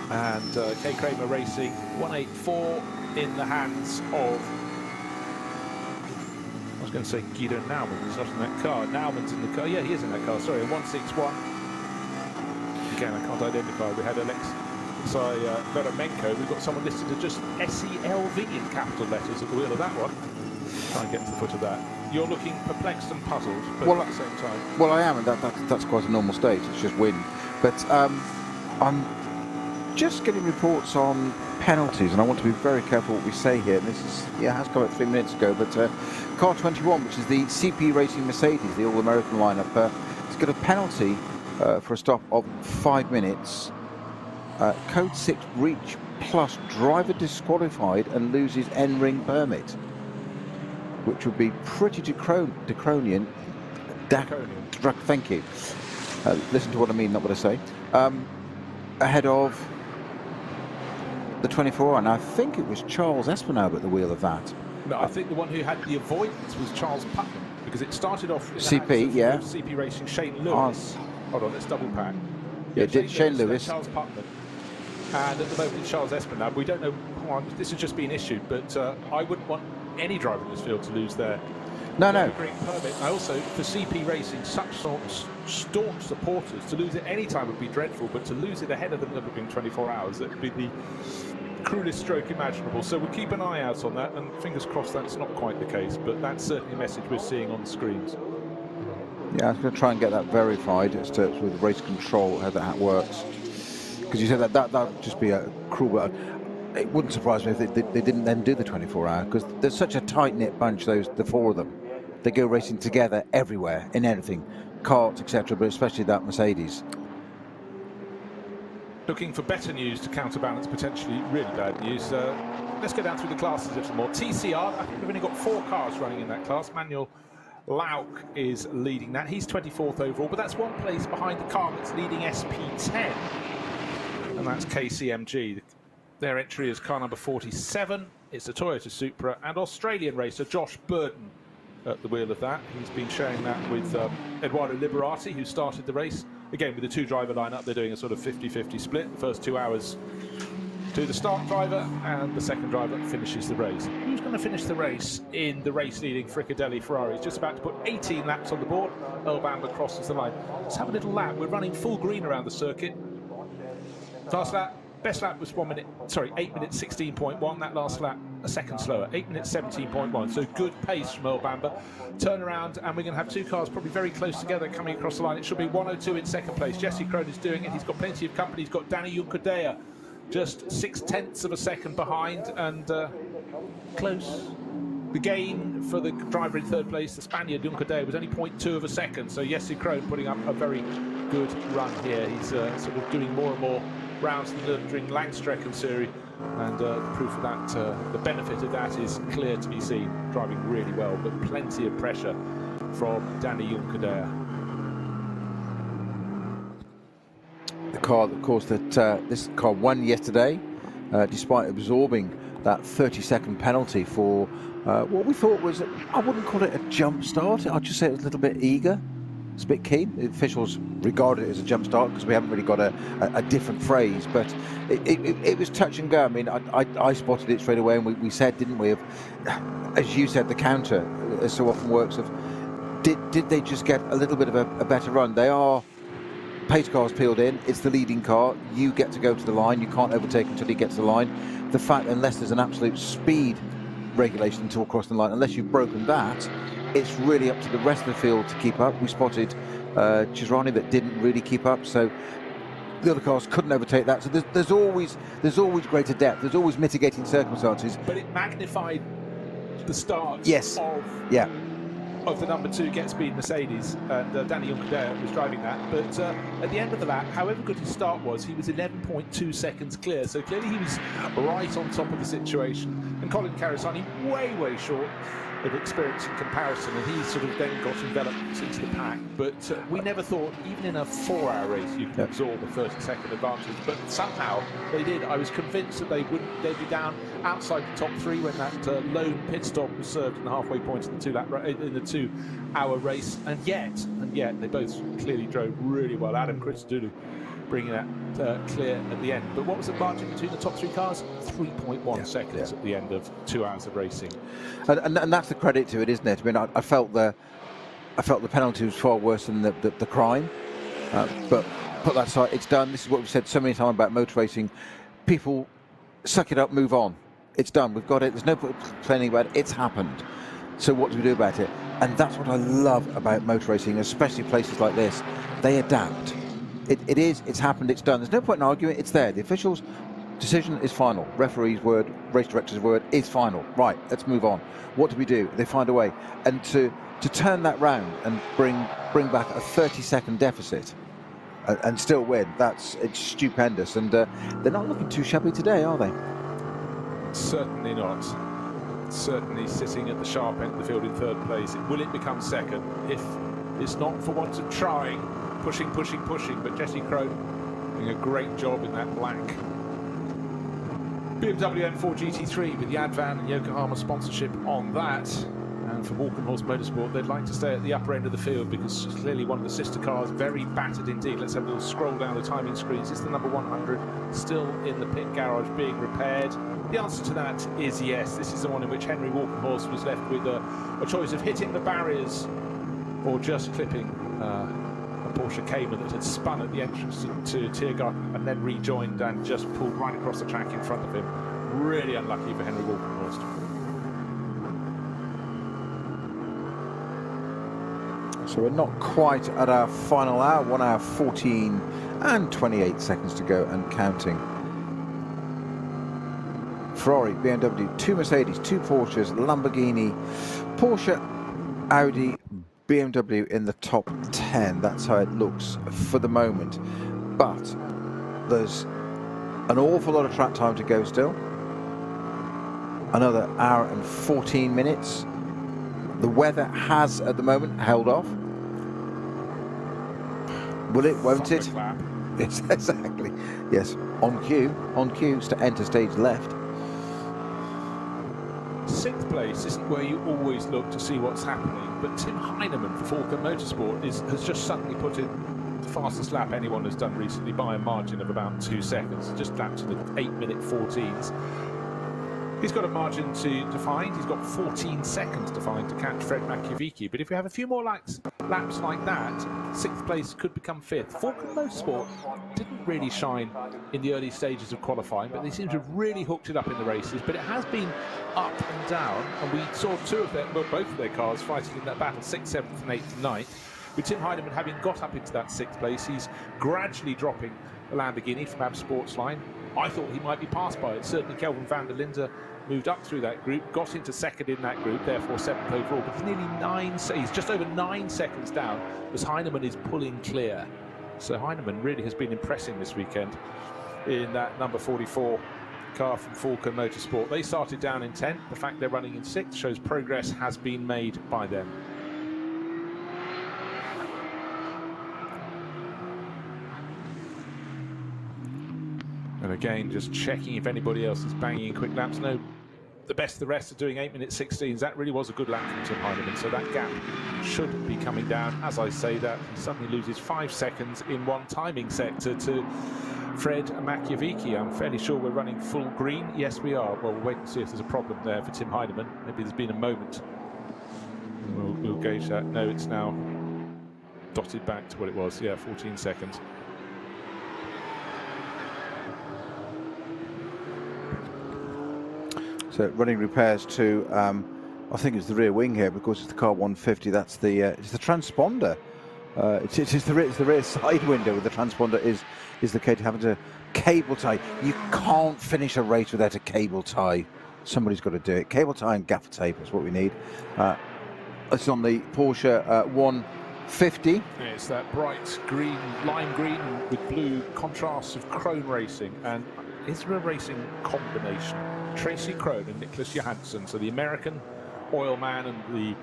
And K. Kramer racing 184 in the hands of, I was going to say Guido Naumann. He's not in that car. Naumann's in the car. Yeah, he is in that car. Sorry, 161. Again, I can't identify. We had Alexei Veromenko. We've got someone listed as just SELV in capital letters at the wheel of that one. Try and get to the foot of that. You're looking perplexed and puzzled, but at the same time. Well, I am, and that's quite a normal state. It's just wind. But I'm just getting reports on penalties, and I want to be very careful what we say here. And this is, has come up 3 minutes ago, but car 21, which is the CP Racing Mercedes, the All-American lineup, has got a penalty for a stop of 5 minutes. Code 6 breach plus driver disqualified and loses N-ring permit, which would be pretty draconian. Thank you. Listen to what I mean, not what I say. Ahead of the 24, and I think it was Charles Espinal at the wheel of that. No, I think the one who had the avoidance was Charles Putnam, because it started off in the CP, hands of CP Racing Shane Lewis. Hold on, let's double pack. Yeah, Shane Lewis. Charles Putnam. And at the moment it's Charles Espinal. We don't know, this has just been issued, but I wouldn't want any driver in this field to lose their Nürburgring permit. I also, for CP Racing, such staunch supporters, to lose it any time would be dreadful, but to lose it ahead of the Nürburgring 24 hours, it would be the cruelest stroke imaginable. So we'll keep an eye out on that, and fingers crossed that's not quite the case, but that's certainly a message we're seeing on the screens. Yeah, I'm going to try and get that verified as to with race control, how that works. Because you said that would just be a cruel. It wouldn't surprise me if they didn't then do the 24-hour, because there's such a tight-knit bunch, the four of them. They go racing together everywhere, in anything, karts, etc., but especially that Mercedes. Looking for better news to counterbalance potentially really bad news. Let's go down through the classes a little more. TCR, I think we've only got 4 cars running in that class. Manuel Lauk is leading that. He's 24th overall, but that's one place behind the car that's leading SP10, and that's KCMG. Their entry is car number 47. It's a Toyota Supra, and Australian racer Josh Burton at the wheel of that. He's been sharing that with Eduardo Liberati, who started the race. Again, with the 2-driver lineup, they're doing a sort of 50-50 split. The first 2 hours to the start driver, and the second driver finishes the race. Who's going to finish the race in the race-leading Fricadelli Ferrari? He's just about to put 18 laps on the board. Earl Bamber crosses the line. Let's have a little lap. We're running full green around the circuit. Last lap. Best lap was 8 minutes 16.1. That last lap a second slower, 8 minutes 17.1. So good pace from Earl Bamber. Turn around, and we're going to have 2 cars probably very close together coming across the line. It should be 102 in second place. Jesse Krohn is doing it. He's got plenty of company. He's got Danny Juncadella just 0.6 of a second behind, and close. The gain for the driver in third place, the Spaniard Juncadella, was only 0.2 of a second. So Jesse Krohn putting up a very good run here. He's sort of doing more and more rounds in the Nürburgring Langstrecken series, and the proof of that, the benefit of that is clear to be seen. Driving really well, but plenty of pressure from Danny Juncadella. The car, of course, that this car won yesterday, despite absorbing that 30-second penalty for what we thought was, I wouldn't call it a jump start, I'd just say it was a little bit eager. It's a bit keen. The officials regarded it as a jump start because we haven't really got a different phrase, but it was touch and go. I mean, I spotted it straight away, and we said, didn't we, as you said, the counter, as so often works, of did they just get a little bit of a better run? They are pace cars peeled in. It's the leading car. You get to go to the line. You can't overtake until you get to the line. The fact, unless there's an absolute speed regulation until crossing the line, unless you've broken that, it's really up to the rest of the field to keep up. We spotted Chisrani that didn't really keep up, so the other cars couldn't overtake that. So there's always greater depth. There's always mitigating circumstances. But it magnified the start Yes. of the number 2 Get Speed Mercedes, and Danny Juncadella was driving that. But at the end of the lap, however good his start was, he was 11.2 seconds clear. So clearly he was right on top of the situation. And Colin Carasani way short of experience in comparison, and he sort of then got enveloped into the pack. But we never thought, even in a 4-hour race, you could absorb a 30-second advantage. But somehow they did. I was convinced that they'd be down outside the top 3 when that lone pit stop was served in the halfway point in the 2-hour race. And yet they both clearly drove really well. Adam Christodoulou bringing that clear at the end. But what was the margin between the top 3 cars? 3.1 seconds at the end of 2 hours of racing. And that's the credit to it, isn't it? I mean, I felt the penalty was far worse than the crime. But put that aside, it's done. This is what we've said so many times about motor racing. People suck it up, move on. It's done. We've got it. There's no point complaining about it. It's happened. So what do we do about it? And that's what I love about motor racing, especially places like this. They adapt. It's happened, it's done. There's no point in arguing, it's there. The official's decision is final. Referee's word, race director's word is final. Right, let's move on. What do we do? They find a way. And to turn that round and bring back a 30-second deficit and still win, it's stupendous. And they're not looking too shabby today, are they? Certainly not. Certainly sitting at the sharp end of the field in 3rd place. Will it become 2nd? If it's not for want of trying, pushing, but Jesse Crow doing a great job in that black BMW M4 GT3 with the Advan and Yokohama sponsorship on that. And for Walkenhorst Motorsport, they'd like to stay at the upper end of the field because clearly one of the sister cars very battered indeed. Let's have a little scroll down the timing screens. It's the number 100 still in the pit garage being repaired. The answer to that is yes. This is the one in which Henry Walkenhorst was left with a choice of hitting the barriers or just clipping a Porsche Cayman that had spun at the entrance to Tiergarten and then rejoined and just pulled right across the track in front of him. Really unlucky for Henry Walkenhorst. So we're not quite at our final hour, 1 hour 14 and 28 seconds to go and counting. Ferrari, BMW, 2 Mercedes, 2 Porsches, Lamborghini, Porsche, Audi, BMW in the top 10. That's how it looks for the moment. But there's an awful lot of track time to go still. Another hour and 14 minutes. The weather has, at the moment, held off. Will it, won't it? Yes, exactly. Yes, on cue to enter stage left. 6th place isn't where you always look to see what's happening, but Tim Heinemann for Falken Motorsport has just suddenly put in the fastest lap anyone has done recently by a margin of about 2 seconds, just lapped to the 8-minute 14s. He's got a margin to find. He's got 14 seconds to find to catch Fred Makiewicz. But if we have a few more laps like that, 6th place could become 5th. Falken Motorsport didn't really shine in the early stages of qualifying, but they seem to have really hooked it up in the races. But it has been up and down, and we saw both of their cars fighting in that battle, 6th, 7th and 8th and 9th. With Tim Heinemann having got up into that 6th place, he's gradually dropping the Lamborghini from AB Sportsline. I thought he might be passed by it. Certainly Kelvin van der Linde moved up through that group, got into 2nd in that group, therefore 7th overall. But he's just over 9 seconds down as Heinemann is pulling clear. So Heinemann really has been impressing this weekend in that number 44 car from Falken Motorsport. They started down in 10th. The fact they're running in 6th shows progress has been made by them. And again, just checking if anybody else is banging in quick laps. No the best of the rest are doing 8 minutes 16s. That really was a good lap from Tim Heinemann, so that gap should be coming down. As I say that, he suddenly loses 5 seconds in one timing sector to Fred Makiavicki. I'm fairly sure we're running full green. Yes, we are. Well, we'll wait and see if there's a problem there for Tim Heinemann. Maybe there's been a moment. We'll gauge that. No, it's now dotted back to what it was. Yeah, 14 seconds. So running repairs to, I think it's the rear wing here, because it's the car 150. That's the it's the transponder. It's the rear side window. The transponder is the case, having to cable tie. You can't finish a race without a cable tie. Somebody's got to do it. Cable tie and gaffer tape is what we need. It's on the Porsche 150. Yeah, it's that bright green, lime green with blue contrasts of Krone Racing and Israel Racing combination. Tracy Krone and Nicholas Johansson, so the American oil man and the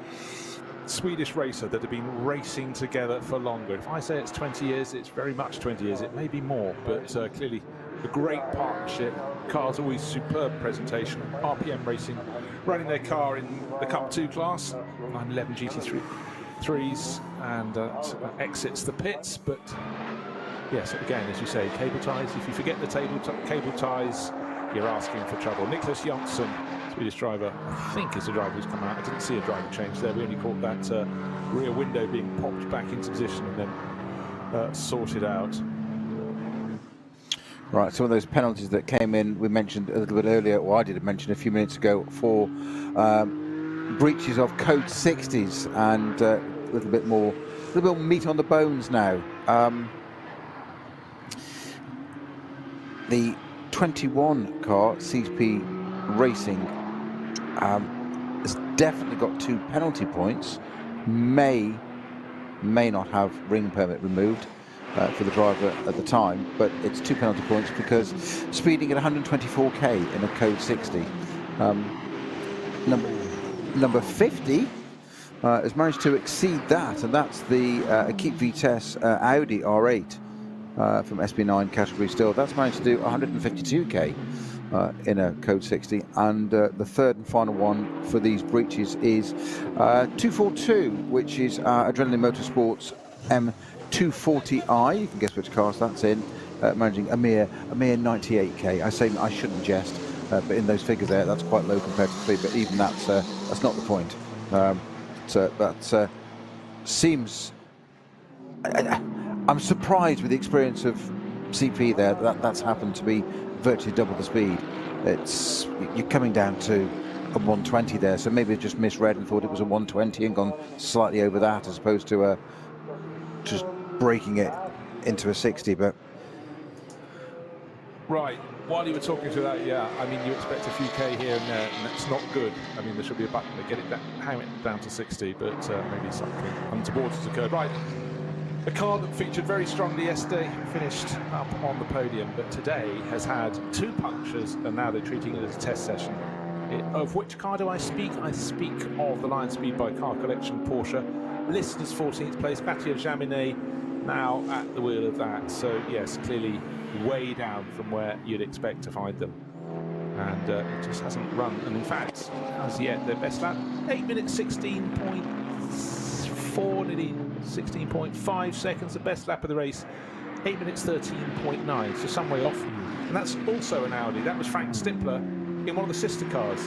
Swedish racer that have been racing together for longer. If I say it's 20 years, it's very much 20 years. It may be more, but clearly a great partnership. Cars always superb presentation. RPM Racing running their car in the Cup 2 class, 911 GT3s, and exits the pits. But yes, again, as you say, cable ties. If you forget the cable ties, you're asking for trouble. Nicholas Johansson, Swedish driver, I think is the driver who's come out. I didn't see a driver change there. We only caught that rear window being popped back into position and then sorted out. Right, some of those penalties that came in, we mentioned a little bit earlier, or I did mention a few minutes ago, for breaches of code 60s, and a little bit more meat on the bones now. The 21 car, CP Racing, has definitely got 2 penalty points. May not have ring permit removed for the driver at the time, but it's 2 penalty points because speeding at 124k in a code 60. Number 50 has managed to exceed that, and that's the Equipe Vitesse Audi R8 from SB9 category still. That's managed to do 152k in a code 60, and the third and final one for these breaches is 242, which is Adrenaline Motorsports M240i. You can guess which cars that's in, managing a mere 98k. I say I shouldn't jest, but in those figures there, that's quite low compared to the speed. But even that's not the point. That seems. I'm surprised with the experience of CP there that's happened to be virtually double the speed. You're coming down to a 120 there, so maybe it just misread and thought it was a 120 and gone slightly over that, as opposed to just breaking it into a 60. But right, while you were talking through that, yeah, I mean, you expect a few K here and there, and that's not good. I mean, there should be a button to get it down, hang it down to 60, but maybe something untoward has occurred. Right. A car that featured very strongly yesterday, finished up on the podium, but today has had 2 punctures, and now they're treating it as a test session. Of which car do I speak? I speak of the Lion Speed by Car Collection Porsche, listed as 14th place, Mathieu Jaminet now at the wheel of that. So yes, clearly way down from where you'd expect to find them. And it just hasn't run. And in fact, as yet, their best lap, 8 minutes 16.4, nearly 16.5 seconds, the best lap of the race, 8 minutes 13.9, so some way off. And that's also an Audi. That was Frank Stippler in one of the sister cars.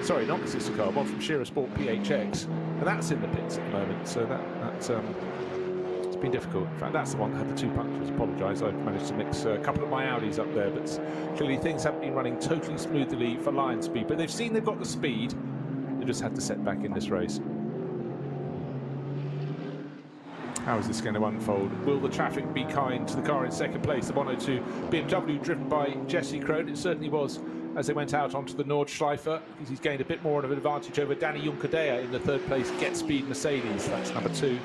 Sorry, not the sister car, one from Shearer Sport PHX. And that's in the pits at the moment, so that's it's been difficult. In fact, that's the one that had the 2 punctures. Apologise, I've managed to mix a couple of my Audis up there, but clearly things haven't been running totally smoothly for Lion Speed. But they've seen they've got the speed, they've just had to set back in this race. How is this going to unfold? Will the traffic be kind to the car in second place? The 102 BMW driven by Jesse Krone. It certainly was as they went out onto the Nordschleife. He's gained a bit more of an advantage over Danny Juncadea in the third place Get Speed Mercedes. That's number 2.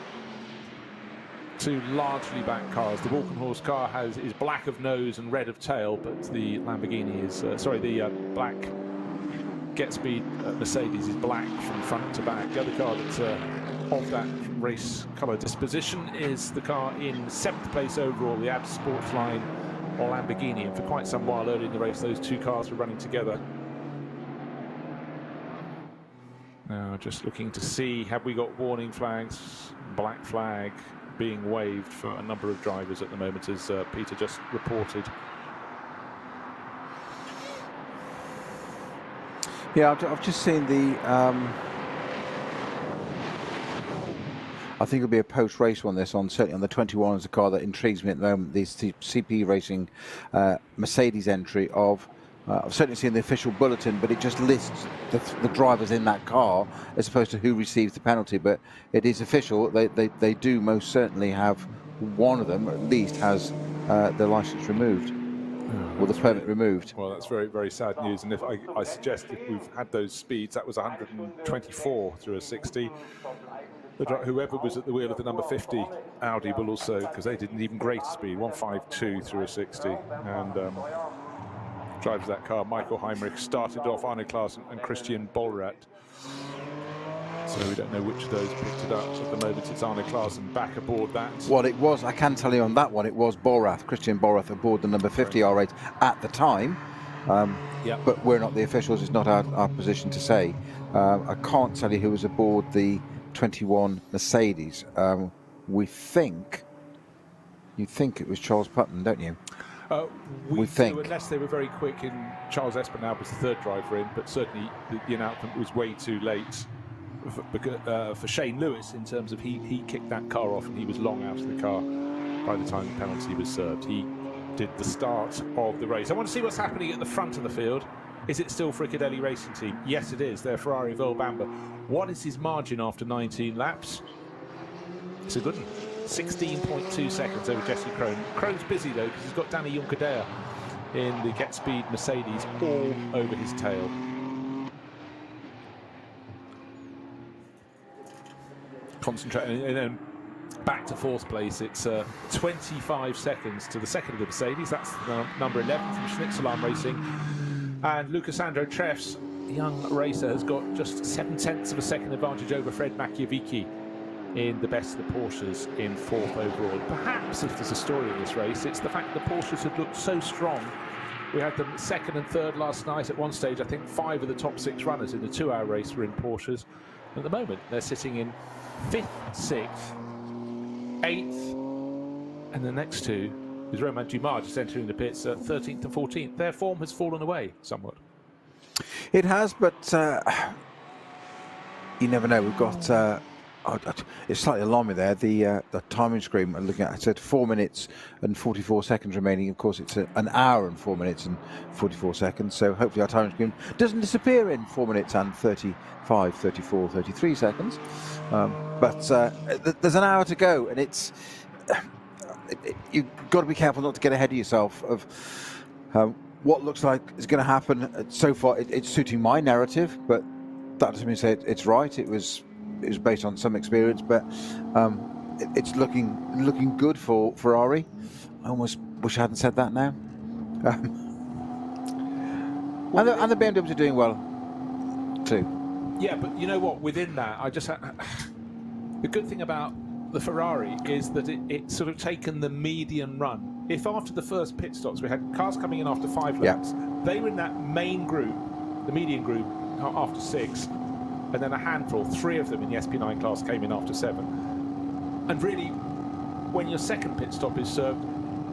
2 largely back cars. The Walkenhorst car is black of nose and red of tail, but the Lamborghini is, the black Get Speed Mercedes is black from front to back. The other car that's of that race colour disposition is the car in 7th place overall, the Ad Sportsline or Lamborghini, and for quite some while early in the race those 2 cars were running together. Now just looking to see, have we got warning flags, black flag being waved for a number of drivers at the moment, as Peter just reported. Yeah, I've just seen the, I think it'll be a post-race one, this on, certainly on the 21 is a car that intrigues me at the moment, the CP Racing Mercedes entry of, I've certainly seen the official bulletin, but it just lists the drivers in that car as opposed to who receives the penalty. But it is official. They do most certainly have one of them, at least, has their licence removed, or the permit removed. Well, that's very, very sad news. And if I suggest if we've had those speeds, that was 124 through a 60. Whoever was at the wheel of the number 50 Audi will also, because they did an even greater speed, 152 through a 60. And drivers of that car, Michael Heinrich, started off Arne Klaas and Christian Bollrath. So we don't know which of those picked it up. At the moment, it's Arne Klaas back aboard that. Well, it was, I can tell you on that one, it was Bollrath, Christian Bollrath aboard the number 50 R8 at the time. But we're not the officials, it's not our position to say. I can't tell you who was aboard the 21 Mercedes. You think it was Charles Putton, don't you? We think, unless they were very quick, and Charles Espinal was the third driver in, but certainly the announcement was way too late for Shane Lewis in terms of he kicked that car off and he was long out of the car by the time the penalty was served. He did the start of the race. I want to see what's happening at the front of the field. Is it still Fricadelli Racing Team? Yes, it is. They're Ferrari Volbamba. What is his margin after 19 laps? It's a good one. 16.2 seconds over Jesse Krohn. Krohn's busy though because he's got Danny Juncadella in the Get Speed Mercedes all over his tail. Concentrating, and then back to fourth place. It's 25 seconds to the second of the Mercedes. That's number 11 from Schnitzelarm Racing. And Lucasandro Treffs, young racer, has got just 7/10 of a second advantage over Fred Machiavicchi in the best of the Porsches in fourth overall. Perhaps if there's a story in this race, it's the fact that the Porsches had looked so strong. We had them second and third last night. At one stage, I think 5 of the top 6 runners in the 2-hour race were in Porsches. At the moment, they're sitting in 5th, 6th, 8th, and the next two is Romain Dumas just entering the pits at 13th and 14th. Their form has fallen away somewhat. It has, but you never know. We've got it's slightly alarming there. The timing screen I'm looking at, it said 4 minutes and 44 seconds remaining. Of course, it's an hour and 4 minutes and 44 seconds. So hopefully our timing screen doesn't disappear in 4 minutes and 35, 34, 33 seconds. But there's an hour to go, and you've got to be careful not to get ahead of yourself of what looks like is going to happen. So far, it's suiting my narrative, but that doesn't mean to say it's right. It was based on some experience, but it's looking good for Ferrari. I almost wish I hadn't said that now. And the BMWs are doing well too. Yeah, but you know what? Within that, the good thing about the Ferrari is that it's sort of taken the median run. If after the first pit stops we had cars coming in after 5 laps, they were in that main group, the median group, after 6. And then a handful, 3 of them in the SP9 class came in after 7. And really, when your second pit stop is served,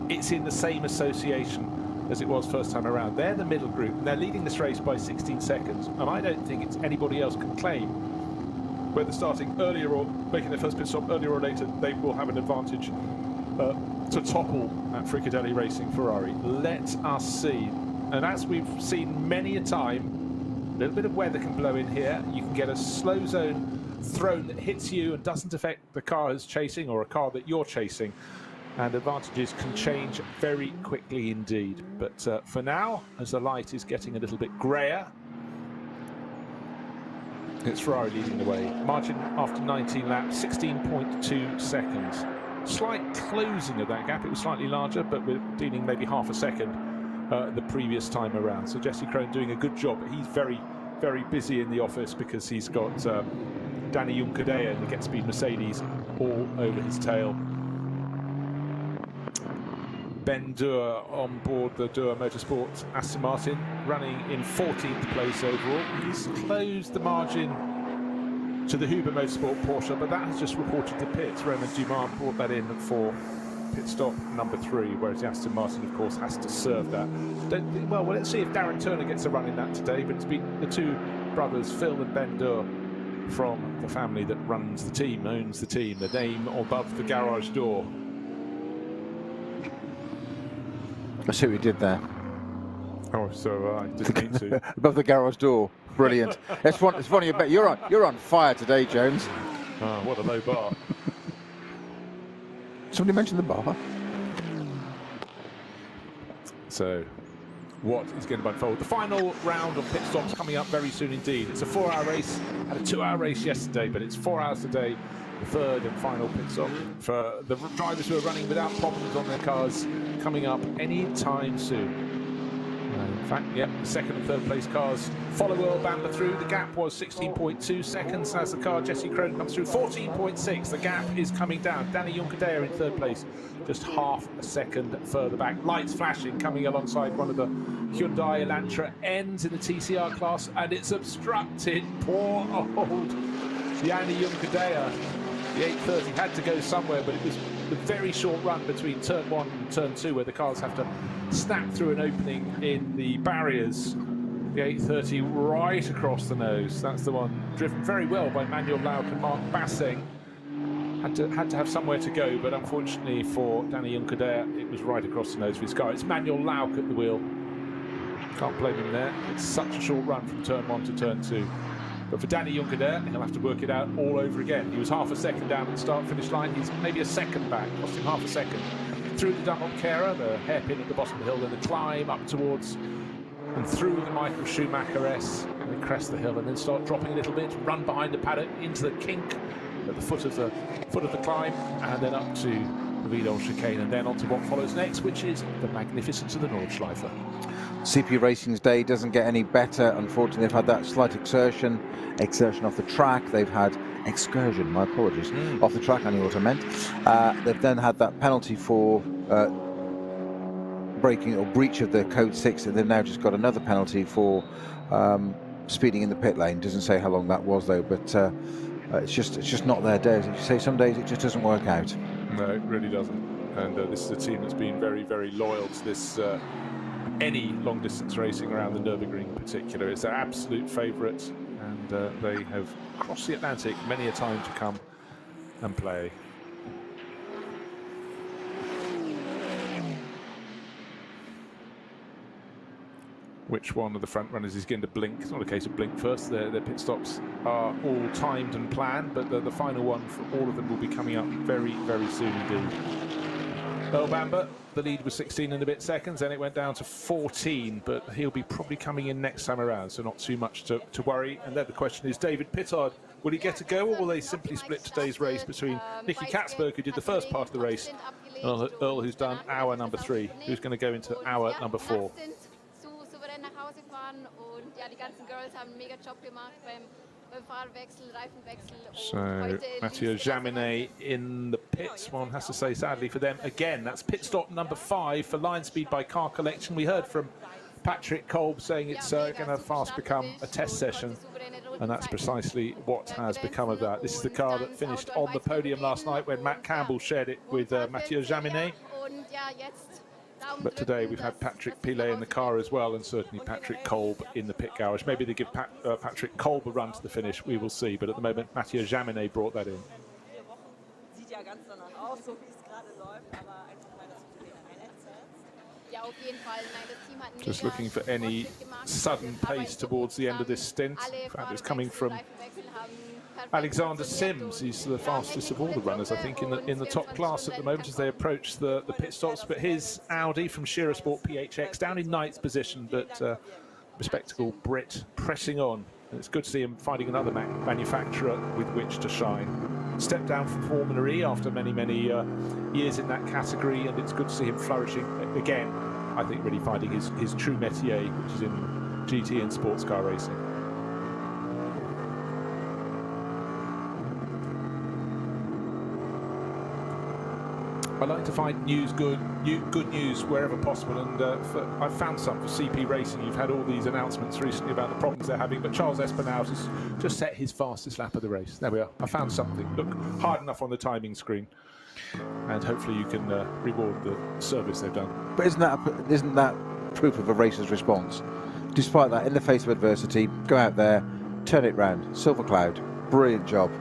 it's in the same association as it was first time around. They're the middle group, and they're leading this race by 16 seconds. And I don't think it's anybody else can claim whether starting earlier or making their first pit stop earlier or later, they will have an advantage to topple at Fricadelli Racing Ferrari. Let us see. And as we've seen many a time, a little bit of weather can blow in here. You can get a slow zone thrown that hits you and doesn't affect the car who's chasing or a car that you're chasing. And advantages can change very quickly indeed. But for now, as the light is getting a little bit grayer, it's Ferrari leading the way. Margin after 19 laps, 16.2 seconds. Slight closing of that gap. It was slightly larger, but we're dealing maybe half a second the previous time around. So Jesse Krohn doing a good job, but he's very, very busy in the office because he's got Danny Juncadella in the Get Speed Mercedes all over his tail. Ben Dewar on board the Dewar Motorsport Aston Martin, running in 14th place overall. He's closed the margin to the Huber Motorsport Porsche, but that has just reported to pits. Roman Dumas brought that in for pit stop number 3, whereas the Aston Martin, of course, has to serve that. Well, let's see if Darren Turner gets a run in that today, but it's been the two brothers, Phil and Ben Durr, from the family that runs the team, owns the team, the name above the garage door. I see what you did there. Oh, so I didn't mean to. Above the garage door. Brilliant. It's funny. I bet you're on fire today, Jones. Oh, what a low bar. Somebody mentioned the bar. So, what is going to unfold? The final round of pit stops coming up very soon indeed. It's a 4-hour race. Had a 2-hour race yesterday, but it's 4 hours today. The third and final pit stop for the drivers who are running without problems on their cars coming up any time soon. In fact, yep, the second and third place cars follow Earl Bamber through. The gap was 16.2 seconds as the car Jesse Cronin comes through. 14.6. The gap is coming down. Danny Juncadella in third place, just half a second further back. Lights flashing, coming alongside one of the Hyundai Elantra ends in the TCR class, and it's obstructed. Poor old Danny Juncadella. The 830 had to go somewhere, but it was the very short run between turn 1 and turn 2 where the cars have to snap through an opening in the barriers. The 830 right across the nose. That's the one driven very well by Manuel Lauk and Mark Basseng. Had to have somewhere to go, but unfortunately for Danny Juncadella, it was right across the nose of his car. It's Manuel Lauk at the wheel. Can't blame him there. It's such a short run from turn 1 to turn 2. But for Danny Juncadella, he'll have to work it out all over again. He was half a second down at the start-finish line. He's maybe a second back, cost him half a second. Through the Dunlop Carer, the hairpin at the bottom of the hill, then the climb up towards and through the Michael Schumacher S, and then crest the hill, and then start dropping a little bit, run behind the paddock into the kink at the foot of the climb, and then up to the Vidal chicane, and then on to what follows next, which is the magnificence of the Nordschleife. CP Racing's day doesn't get any better. Unfortunately, they've had that slight exertion off the track. They've had excursion, my apologies, off the track, I knew what I meant. They've then had that penalty for breaking or breach of the Code 6, and they've now just got another penalty for speeding in the pit lane. Doesn't say how long that was though, but it's just not their day. As you say, some days it just doesn't work out. No, it really doesn't. And this is a team that's been very, very loyal to this any long-distance racing around the Nürburgring in particular. It's their absolute favourite, and they have crossed the Atlantic many a time to come and play. Which one of the front runners is going to blink? It's not a case of blink first. Their pit stops are all timed and planned, but the final one for all of them will be coming up very, very soon indeed. Earl Bamber, the lead was 16 and a bit seconds, then it went down to 14, but he'll be probably coming in next time around, so not too much to worry. And then the question is, David Pittard, will he get a go, or will they simply split today's race between Nicky Katzberg, who did the first part of the race, and Earl, who's done hour number 3, who's going to go into hour number 4? So Mathieu Jaminet in the pits. One has to say, sadly for them, again, that's pit stop number 5 for line speed by car collection. We heard from Patrick Kolb saying it's going to fast become a test session, and that's precisely what has become of that. This is the car that finished on the podium last night when Matt Campbell shared it with Mathieu Jaminet. But today we've had Patrick Pilet in the car as well, and certainly Patrick Kolb in the pit garage. Maybe they give Patrick Kolb a run to the finish, we will see. But at the moment, Mathieu Jaminet brought that in. Just looking for any sudden pace towards the end of this stint. In fact, it's coming from Alexander Sims. He's the fastest of all the runners, I think, in the top class at the moment as they approach the pit stops. But his Audi from Shearer Sport PHX down in 9th position, but respectable Brit pressing on. And it's good to see him finding another manufacturer with which to shine. Stepped down from Formula E after many, many years in that category, and it's good to see him flourishing again. I think really finding his true métier, which is in GT and sports car racing. I like to find good news wherever possible, and I've found some for CP Racing. You've had all these announcements recently about the problems they're having, but Charles Espinaus has just set his fastest lap of the race. There we are. I found something. Look hard enough on the timing screen, and hopefully you can reward the service they've done. But isn't that proof of a racer's response? Despite that, in the face of adversity, go out there, turn it round. Silver Cloud, brilliant job.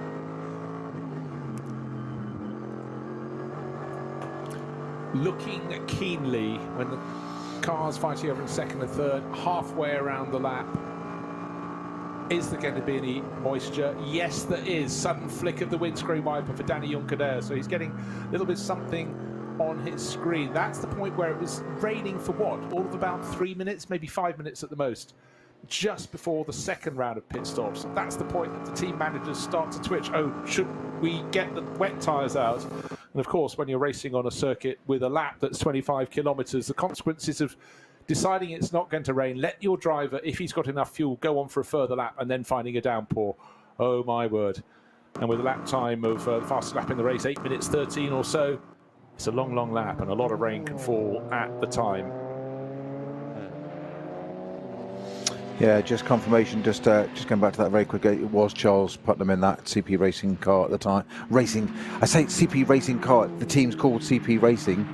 Looking keenly when the cars fighting over in second and third, halfway around the lap. Is there going to be any moisture? Yes, there is. Sudden flick of the windscreen wiper for Danny Juncker, so he's getting a little bit something on his screen. That's the point where it was raining for what? All of about 3 minutes, maybe 5 minutes at the most, just before the second round of pit stops. That's the point that the team managers start to twitch. Oh, should we get the wet tyres out? And of course, when you're racing on a circuit with a lap that's 25 kilometres, the consequences of deciding it's not going to rain, let your driver, if he's got enough fuel, go on for a further lap and then finding a downpour. Oh my word. And with a lap time of the fastest lap in the race, 8 minutes 13 or so, it's a long, long lap, and a lot of rain can fall at the time. Yeah, just confirmation, just going back to that very quickly, it was Charles Putnam in that CP Racing car at the time. Racing, I say CP Racing car, the team's called CP Racing.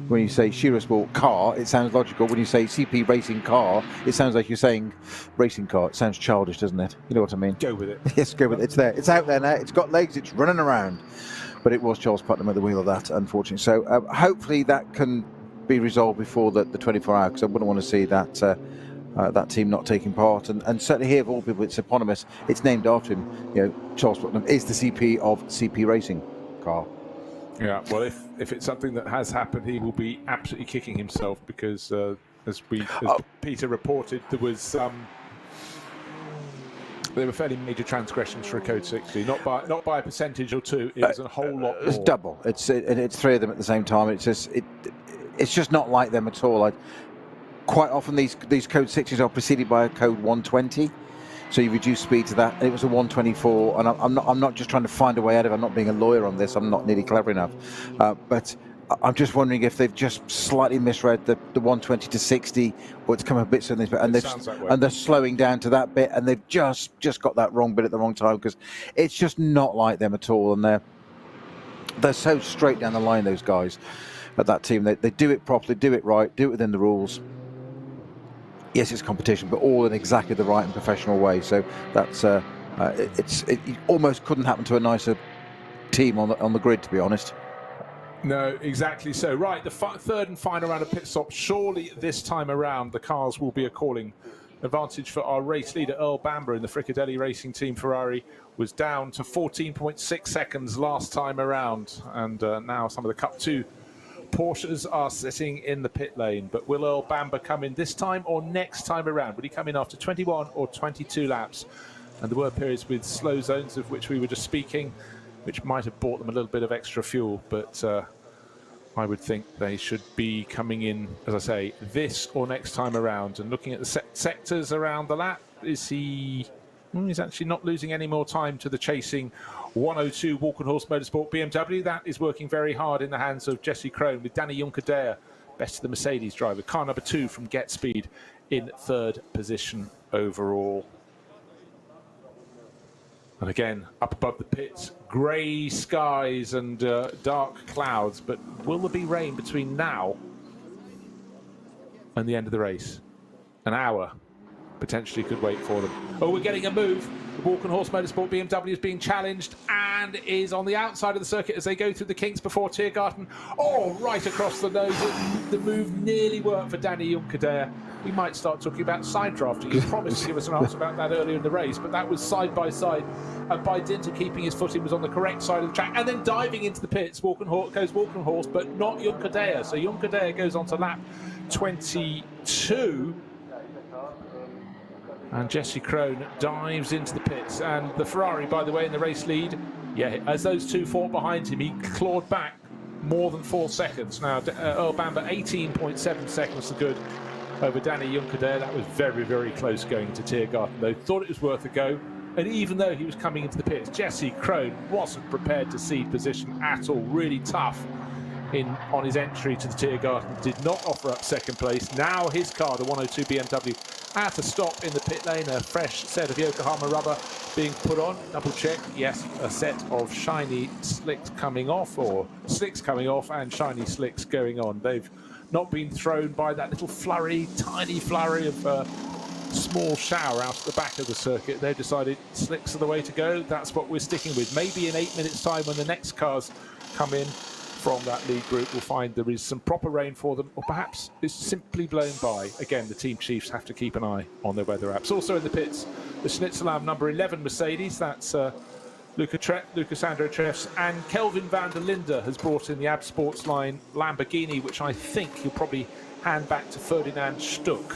When you say Shearer Sport car, it sounds logical. When you say CP Racing car, it sounds like you're saying racing car. It sounds childish, doesn't it? You know what I mean? Go with it. Yes, go with it. It's there. It's out there now. It's got legs. It's running around. But it was Charles Putnam at the wheel of that, unfortunately. So hopefully that can be resolved before the 24 hours, because I wouldn't want to see that that team not taking part. And certainly here, of all people, it's eponymous. It's named after him. You know, Charles Putnam is the CP of CP Racing car. Yeah, well, if it's something that has happened, he will be absolutely kicking himself, because as Peter reported, there were fairly major transgressions for a code 60, not by a percentage or two. It was a whole lot more. It's double. It's three of them at the same time. It's just not like them at all. Quite often these code 60s are preceded by a code 120. So you reduce speed to that, and it was a 124, and I'm not just trying to find a way out of it. I'm not being a lawyer on this. I'm not nearly clever enough, but I'm just wondering if they've just slightly misread the 120 to 60, or it's come a bit suddenly, and they're slowing down to that bit, and they've just got that wrong bit at the wrong time, because it's just not like them at all, and they're so straight down the line, those guys at that team. They do it properly, do it right, do it within the rules. Yes, it's competition, but all in exactly the right and professional way. So that's it almost couldn't happen to a nicer team on the grid, to be honest. No, exactly so. Right, the third and final round of pit stops. Surely this time around the cars will be a calling advantage for our race leader Earl Bamber in the Fricadelli Racing Team Ferrari. Was down to 14.6 seconds last time around, and now some of the Cup 2 Porsches are sitting in the pit lane. But will Earl Bamber come in this time or next time around? Will he come in after 21 or 22 laps? And there were periods with slow zones, of which we were just speaking, which might have bought them a little bit of extra fuel. But I would think they should be coming in, as I say, this or next time around. And looking at the sectors around the lap, is he... he's actually not losing any more time to the chasing 102 Walkenhorst Motorsport BMW. That is working very hard in the hands of Jesse Krohn, with Danny Juncker, best of the Mercedes driver. Car number 2 from Get Speed in third position overall. And again, up above the pits, grey skies and dark clouds. But will there be rain between now and the end of the race? An hour potentially could wait for them. Oh, we're getting a move. The Walkenhorst Motorsport BMW is being challenged and is on the outside of the circuit as they go through the kinks before Tiergarten. Oh, right across the nose. The move nearly worked for Danny Juncker. We might start talking about side drafting. He promised to give us an answer about that earlier in the race, but that was side by side. And by dint of keeping his footing, was on the correct side of the track. And then diving into the pits, Walkenhorst, but not Juncker. So Juncker goes on to lap 22. And Jesse Krohn dives into the pits. And the Ferrari, by the way, in the race lead, yeah, as those two fought behind him, he clawed back more than 4 seconds. Now, Earl Bamber, 18.7 seconds to good over Danny Juncker. That was very, very close going to Tiergarten, though. Thought it was worth a go. And even though he was coming into the pits, Jesse Krohn wasn't prepared to cede position at all. Really tough on his entry to the Tiergarten did not offer up second place. Now his car, the 102 BMW, had to stop in the pit lane. A fresh set of Yokohama rubber being put on. Double check. Yes, a set of shiny slicks coming off, or slicks coming off and shiny slicks going on. They've not been thrown by that little flurry, tiny flurry of small shower out at the back of the circuit. They've decided slicks are the way to go. That's what we're sticking with. Maybe in 8 minutes' time, when the next cars come in from that lead group, we'll find there is some proper rain for them, or perhaps it's simply blown by. Again, the team chiefs have to keep an eye on their weather apps. Also in the pits, the Schnitzelam number 11 Mercedes. That's Lucasandro Treffs, and Kelvin van der Linde has brought in the AB Sports line Lamborghini, which I think he'll probably hand back to Ferdinand Stuck.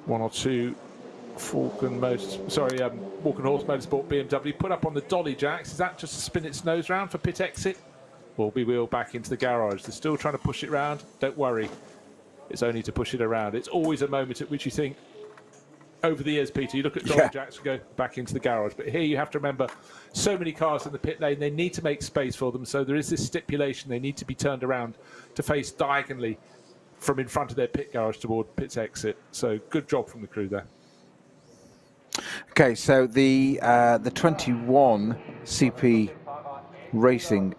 102 Walken Horse Motorsport BMW put up on the dolly jacks. Is that just to spin its nose round for pit exit? Or be wheeled back into the garage? They're still trying to push it round. Don't worry, it's only to push it around. It's always a moment at which you think, over the years, Peter, you look at dolly jacks and go back into the garage. But here you have to remember, so many cars in the pit lane, they need to make space for them. So there is this stipulation, they need to be turned around to face diagonally from in front of their pit garage toward pit's exit. So good job from the crew there. Okay, so the 21 CP Racing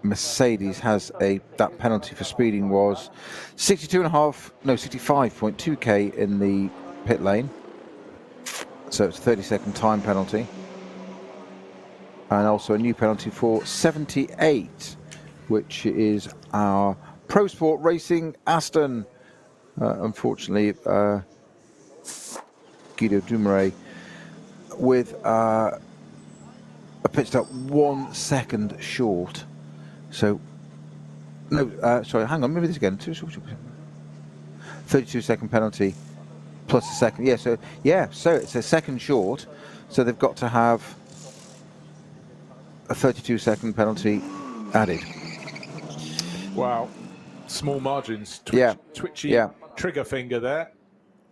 Mercedes has that penalty for speeding was 65.2k in the pit lane. So it's a 30-second time penalty. And also a new penalty for 78, which is our Pro Sport Racing Aston. Unfortunately, Guido Dumouriez with a pit stop 1 second short. So, no, sorry, hang on, maybe this again. 32-second penalty plus a second. Yeah, so it's a second short. So they've got to have a 32-second penalty added. Wow. Small margins, twitchy trigger finger there.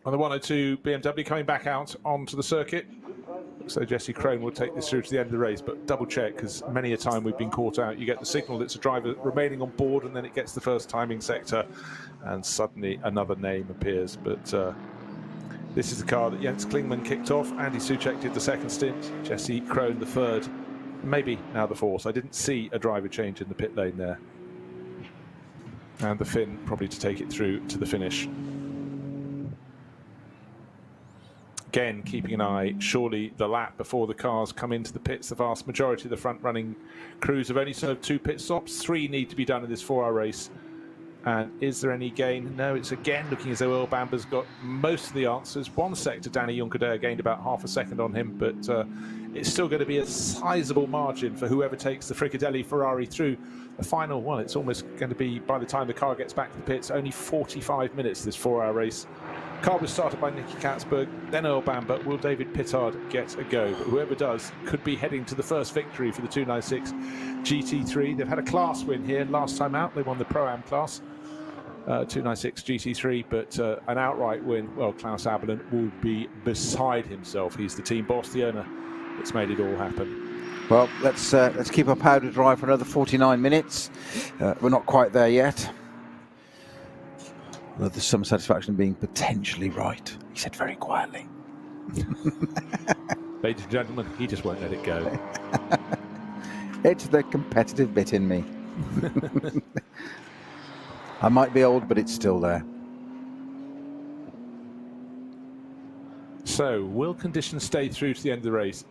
On the 102 BMW coming back out onto the circuit. So Jesse Crone will take this through to the end of the race, but double check, because many a time we've been caught out. You get the signal that's a driver remaining on board, and then it gets the first timing sector, and suddenly another name appears. But this is the car that Jens Klingman kicked off. Andy Soucek did the second stint. Jesse Crone the third, maybe now the fourth. I didn't see a driver change in the pit lane there. And the Finn probably to take it through to the finish. Again, keeping an eye, surely the lap before the cars come into the pits. The vast majority of the front-running crews have only served 2 pit stops. 3 need to be done in this 4-hour race. And is there any gain? No, it's again looking as though Earl Bamber's got most of the answers. 1 sector, Danny Juncadere gained about half a second on him, but it's still going to be a sizable margin for whoever takes the Fricadelli Ferrari through the final one. It's almost going to be, by the time the car gets back to the pits, only 45 minutes, this 4-hour race. Car was started by Nicky Katzberg, then Earl Bamber. Will David Pittard get a go? But whoever does could be heading to the first victory for the 296 GT3. They've had a class win here last time out. They won the Pro-Am class, 296 GT3, but an outright win. Well, Klaus Abelin will be beside himself. He's the team boss, the owner that's made it all happen. Well, let's keep our powder dry for another 49 minutes. We're not quite there yet. Well, there's some satisfaction in being potentially right, he said very quietly. Ladies and gentlemen, he just won't let it go. It's the competitive bit in me. I might be old, but it's still there. So, will conditions stay through to the end of the race?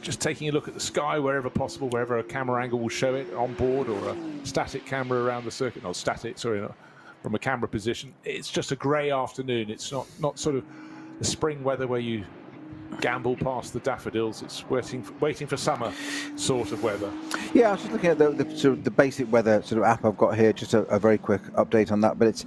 Just taking a look at the sky wherever possible, wherever a camera angle will show it, on board or a static camera around the circuit. Not static, sorry, not from a camera position. It's just a grey afternoon. It's not sort of the spring weather where you gamble past the daffodils. It's waiting for summer sort of weather. Yeah, I was just looking at the basic weather sort of app I've got here. Just a very quick update on that. But it's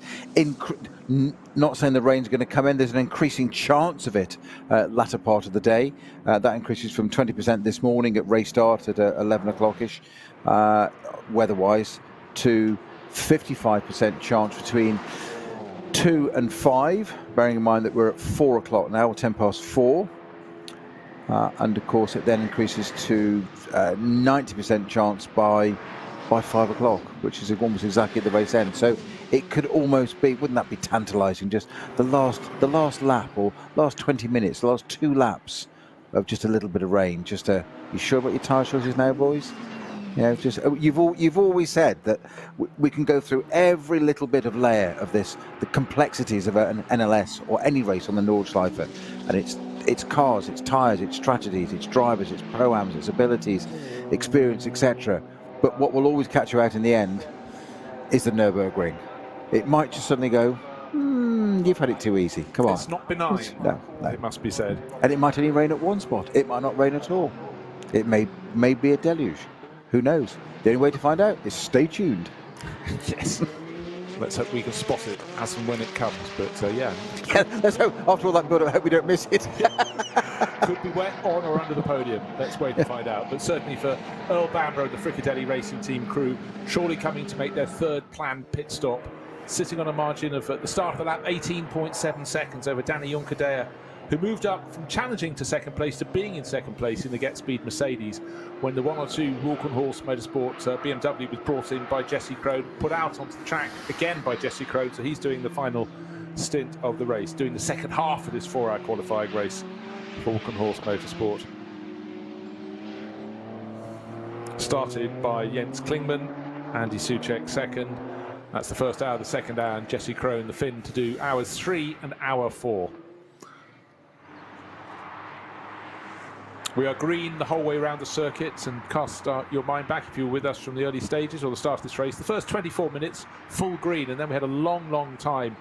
not saying the rain's going to come in. There's an increasing chance of it latter part of the day. That increases from 20% this morning at race start at 11 o'clock-ish, weather-wise, to 55% chance between 2 and 5, bearing in mind that we're at 4 o'clock now, 10 past 4. And of course it then increases to 90% chance by by 5 o'clock, which is almost exactly at the race end. So it could almost be, wouldn't that be tantalising? Just the last lap or last 20 minutes, the last 2 laps of just a little bit of rain. Just you sure about your tyre choices now, boys? You know, just you've always said that we can go through every little bit of layer of this, the complexities of an NLS or any race on the Nordschleife, and it's cars, it's tyres, it's strategies, it's drivers, it's pro-ams, it's abilities, experience, etc. But what will always catch you out in the end is the Nürburgring. It might just suddenly go, you've had it too easy. Come on. It's not benign. No. It must be said. And it might only rain at one spot. It might not rain at all. It may be a deluge. Who knows? The only way to find out is stay tuned. Yes. Let's hope we can spot it as and when it comes. But yeah. Let's hope, after all that build-up, I hope we don't miss it. Could be wet on or under the podium. Let's wait and find out. But certainly for Earl Bamber and the Fricadelli Racing Team crew, surely coming to make their third planned pit stop, sitting on a margin of, at the start of the lap, 18.7 seconds over Danny Juncadea, who moved up from challenging to second place to being in second place in the Get Speed Mercedes when the 102 Walkenhorst Motorsport BMW was brought in by Jesse Crone, put out onto the track again by Jesse Crone, so he's doing the final stint of the race, doing the second half of this 4-hour qualifying race for Walkenhorst Motorsport. Started by Jens Klingman, Andy Soucek second. That's the first hour, the second hour, and Jesse Crone, the Finn, to do hours 3 and hour 4. We are green the whole way around the circuit, and cast your mind back if you were with us from the early stages or the start of this race. The first 24 minutes, full green, and then we had a long time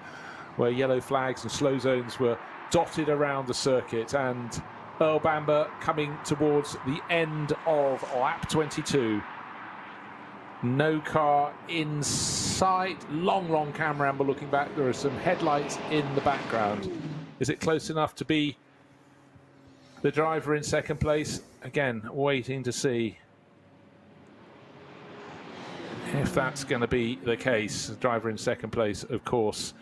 where yellow flags and slow zones were dotted around the circuit, and Earl Bamber coming towards the end of lap 22. No car in sight. Long camera angle looking back. There are some headlights in the background. Is it close enough to be the driver in second place? Again, waiting to see if that's going to be the case. The driver in second place, of course,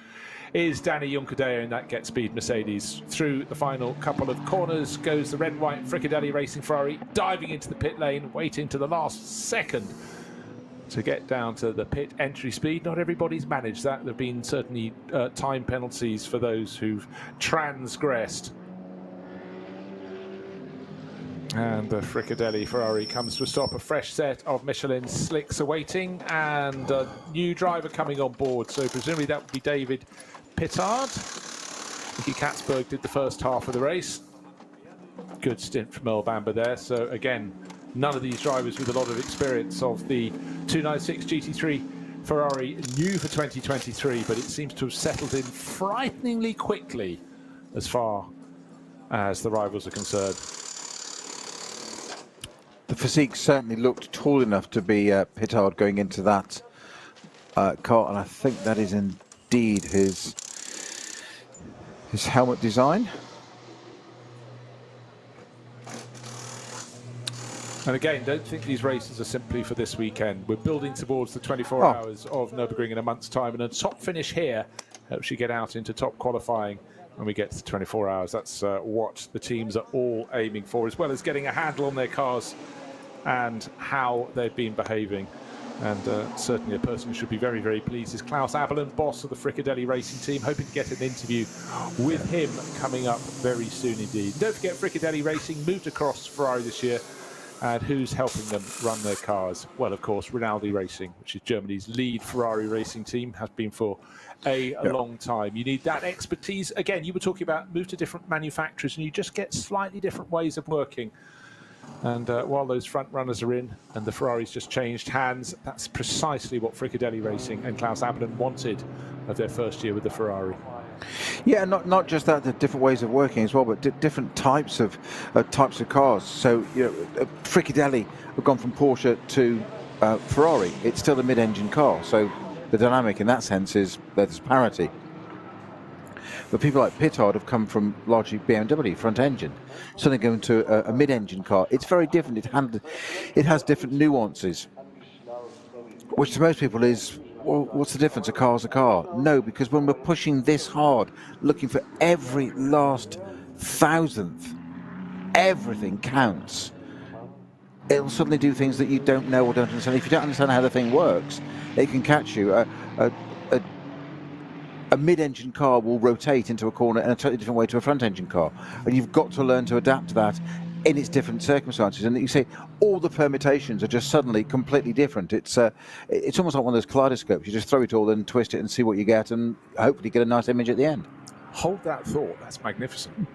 is Danny Juncadea in that Get Speed Mercedes. Through the final couple of corners goes the red-white Fricadelli Racing Ferrari, diving into the pit lane, waiting to the last second to get down to the pit entry speed. Not everybody's managed that. There have been certainly time penalties for those who've transgressed. And the Fricadelli Ferrari comes to a stop. A fresh set of Michelin slicks awaiting, and a new driver coming on board. So presumably that would be David Pittard. Nicky Katzberg did the first half of the race. Good stint from Earl Bamber there. So again, none of these drivers with a lot of experience of the 296 GT3 Ferrari new for 2023, but it seems to have settled in frighteningly quickly as far as the rivals are concerned. The physique certainly looked tall enough to be Pittard going into that car, and I think that is indeed his helmet design. And again, don't think these races are simply for this weekend. We're building towards the 24 hours of Nürburgring in a month's time, and a top finish here helps you get out into top qualifying when we get to 24 hours. That's what the teams are all aiming for, as well as getting a handle on their cars and how they've been behaving. And certainly a person who should be very pleased is Klaus Abelin, boss of the Fricadelli Racing Team, hoping to get an interview with him coming up very soon indeed. Don't forget, Fricadelli Racing moved across Ferrari this year, and who's helping them run their cars? Well, of course, Rinaldi Racing, which is Germany's lead Ferrari racing team, has been for a long time. You need that expertise. Again, you were talking about move to different manufacturers, and you just get slightly different ways of working. And while those front runners are in and the Ferraris just changed hands, that's precisely what Fricadelli Racing and Klaus Abelin wanted of their first year with the Ferrari. Yeah, not just that, the different ways of working as well, but different types of cars. So, you know, Fricadelli have gone from Porsche to Ferrari. It's still a mid-engine car, so the dynamic in that sense is there's parity. But people like Pittard have come from largely BMW front engine, suddenly going to a mid-engine car. It's very different. It has different nuances, which to most people is, well, what's the difference? A car's a car. No, because when we're pushing this hard, looking for every last thousandth, everything counts. it'll suddenly do things that you don't know or don't understand. If you don't understand how the thing works, it can catch you. A mid-engine car will rotate into a corner in a totally different way to a front-engine car, and you've got to learn to adapt to that in its different circumstances. And you say all the permutations are just suddenly completely different. It's almost like one of those kaleidoscopes. You just throw it all in, twist it, and see what you get, and hopefully get a nice image at the end. Hold that thought. That's magnificent.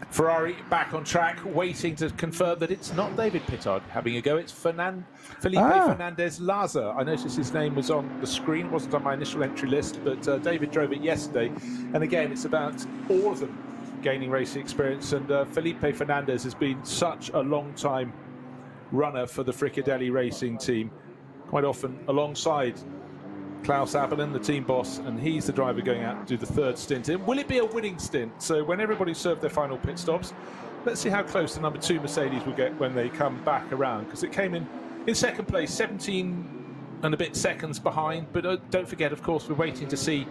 Ferrari back on track, waiting to confirm that it's not David Pittard having a go. It's Felipe Fernandez-Laza. I noticed his name was on the screen. It wasn't on my initial entry list, but David drove it yesterday. And again, it's about all of them gaining racing experience. And Felipe Fernandez has been such a long-time runner for the Fricadelli racing team, quite often alongside Klaus Abelin, the team boss, and he's the driver going out to do the third stint. And will it be a winning stint? So when everybody served their final pit stops, let's see how close the number 2 Mercedes will get when they come back around, because it came in second place, 17 and a bit seconds behind. But don't forget, of course, we're waiting to see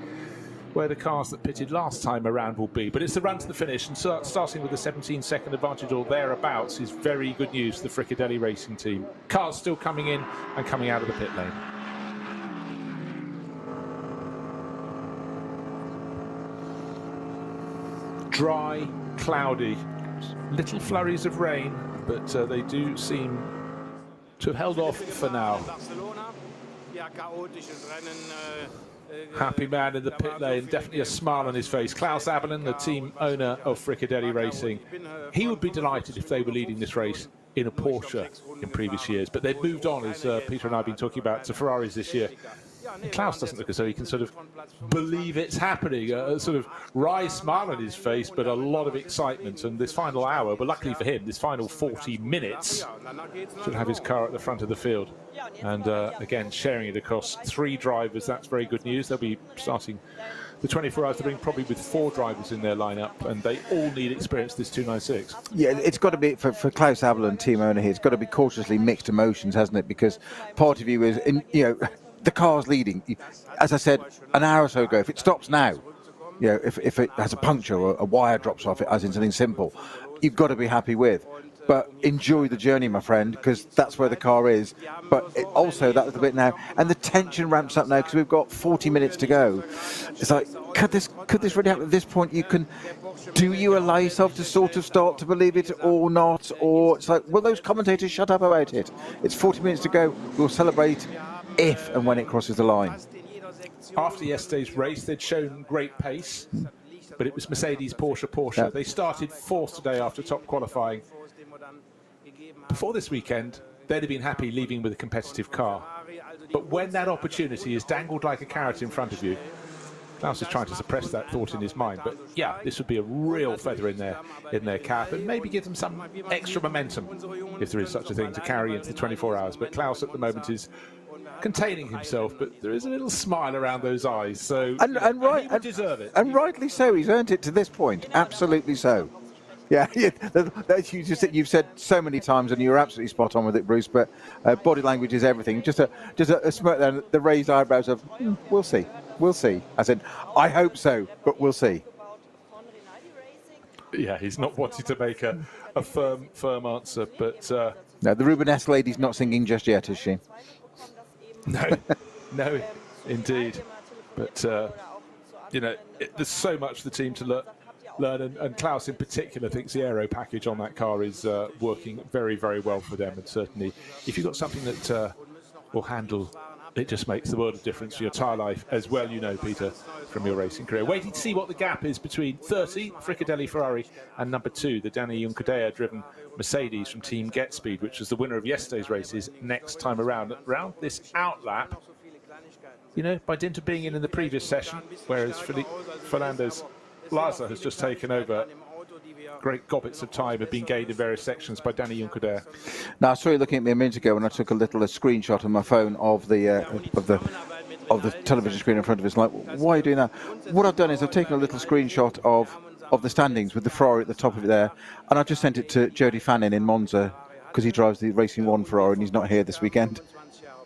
where the cars that pitted last time around will be. But it's the run to the finish, and starting with a 17-second advantage or thereabouts is very good news for the Fricadelli racing team. Cars still coming in and coming out of the pit lane. Dry, cloudy, little flurries of rain, but they do seem to have held off for now. Happy man in the pit lane, definitely a smile on his face. Klaus Abelin, the team owner of Fricadelli Racing, he would be delighted if they were leading this race in a Porsche in previous years, but they've moved on, as Peter and I have been talking about, to Ferraris this year. And Klaus doesn't look as though he can sort of believe it's happening. A sort of wry smile on his face, but a lot of excitement. And this final hour, but luckily for him, this final 40 minutes, should have his car at the front of the field. And again, sharing it across 3 drivers, that's very good news. They'll be starting the 24 hours Nürburgring probably with 4 drivers in their lineup, and they all need experience this 296. Yeah, it's got to be, for Klaus Abelin, team owner here, it's got to be cautiously mixed emotions, hasn't it? Because part of you is, the car's leading. As I said an hour or so ago, if it stops now, if it has a puncture or a wire drops off it, as in something simple, you've got to be happy with. But enjoy the journey, my friend, because that's where the car is. But also that little bit now, and the tension ramps up now because we've got 40 minutes to go. It's like, could this really happen at this point? Do you allow yourself to sort of start to believe it or not? Or it's like, will those commentators shut up about it? It's 40 minutes to go. We'll celebrate if and when it crosses the line. After yesterday's race, they'd shown great pace, but it was Mercedes, Porsche. Yeah. They started 4th today after top qualifying. Before this weekend, they'd have been happy leaving with a competitive car. But when that opportunity is dangled like a carrot in front of you, Klaus is trying to suppress that thought in his mind. But yeah, this would be a real feather in their cap, and maybe give them some extra momentum, if there is such a thing, to carry into the 24 hours. But Klaus at the moment is containing himself, but there is a little smile around those eyes. So and he would deserve it. And rightly so. He's earned it to this point. Absolutely so. Yeah, you've said so many times, and you're absolutely spot on with it, Bruce. But body language is everything. Just a smirk there, the raised eyebrows of we'll see. I said, I hope so, but we'll see. Yeah, he's not wanting to make a firm answer, but no, the Rubenesque lady's not singing just yet, is she? No, indeed. But there's so much for the team to learn, and Klaus in particular thinks the aero package on that car is working very, very well for them. And certainly, if you've got something that will handle, it just makes the world of difference for your tyre life as well, Peter, from your racing career. Waiting to see what the gap is between 30, Fricadelli Ferrari, and number 2, the Danny Juncadella-driven Mercedes from Team Get Speed, which was the winner of yesterday's races next time around. Around this outlap, by dint of being in the previous session, whereas Fernandez-Laza has just taken over, great gobbets of time have been gained in various sections by Danny Juncadella. Now, I saw you looking at me a minute ago when I took a screenshot on my phone of the television screen in front of us. Like, why are you doing that? What I've done is I've taken a little screenshot of the standings with the Ferrari at the top of it there, and I've just sent it to Jody Fannin in Monza, because he drives the Racing 1 Ferrari and he's not here this weekend,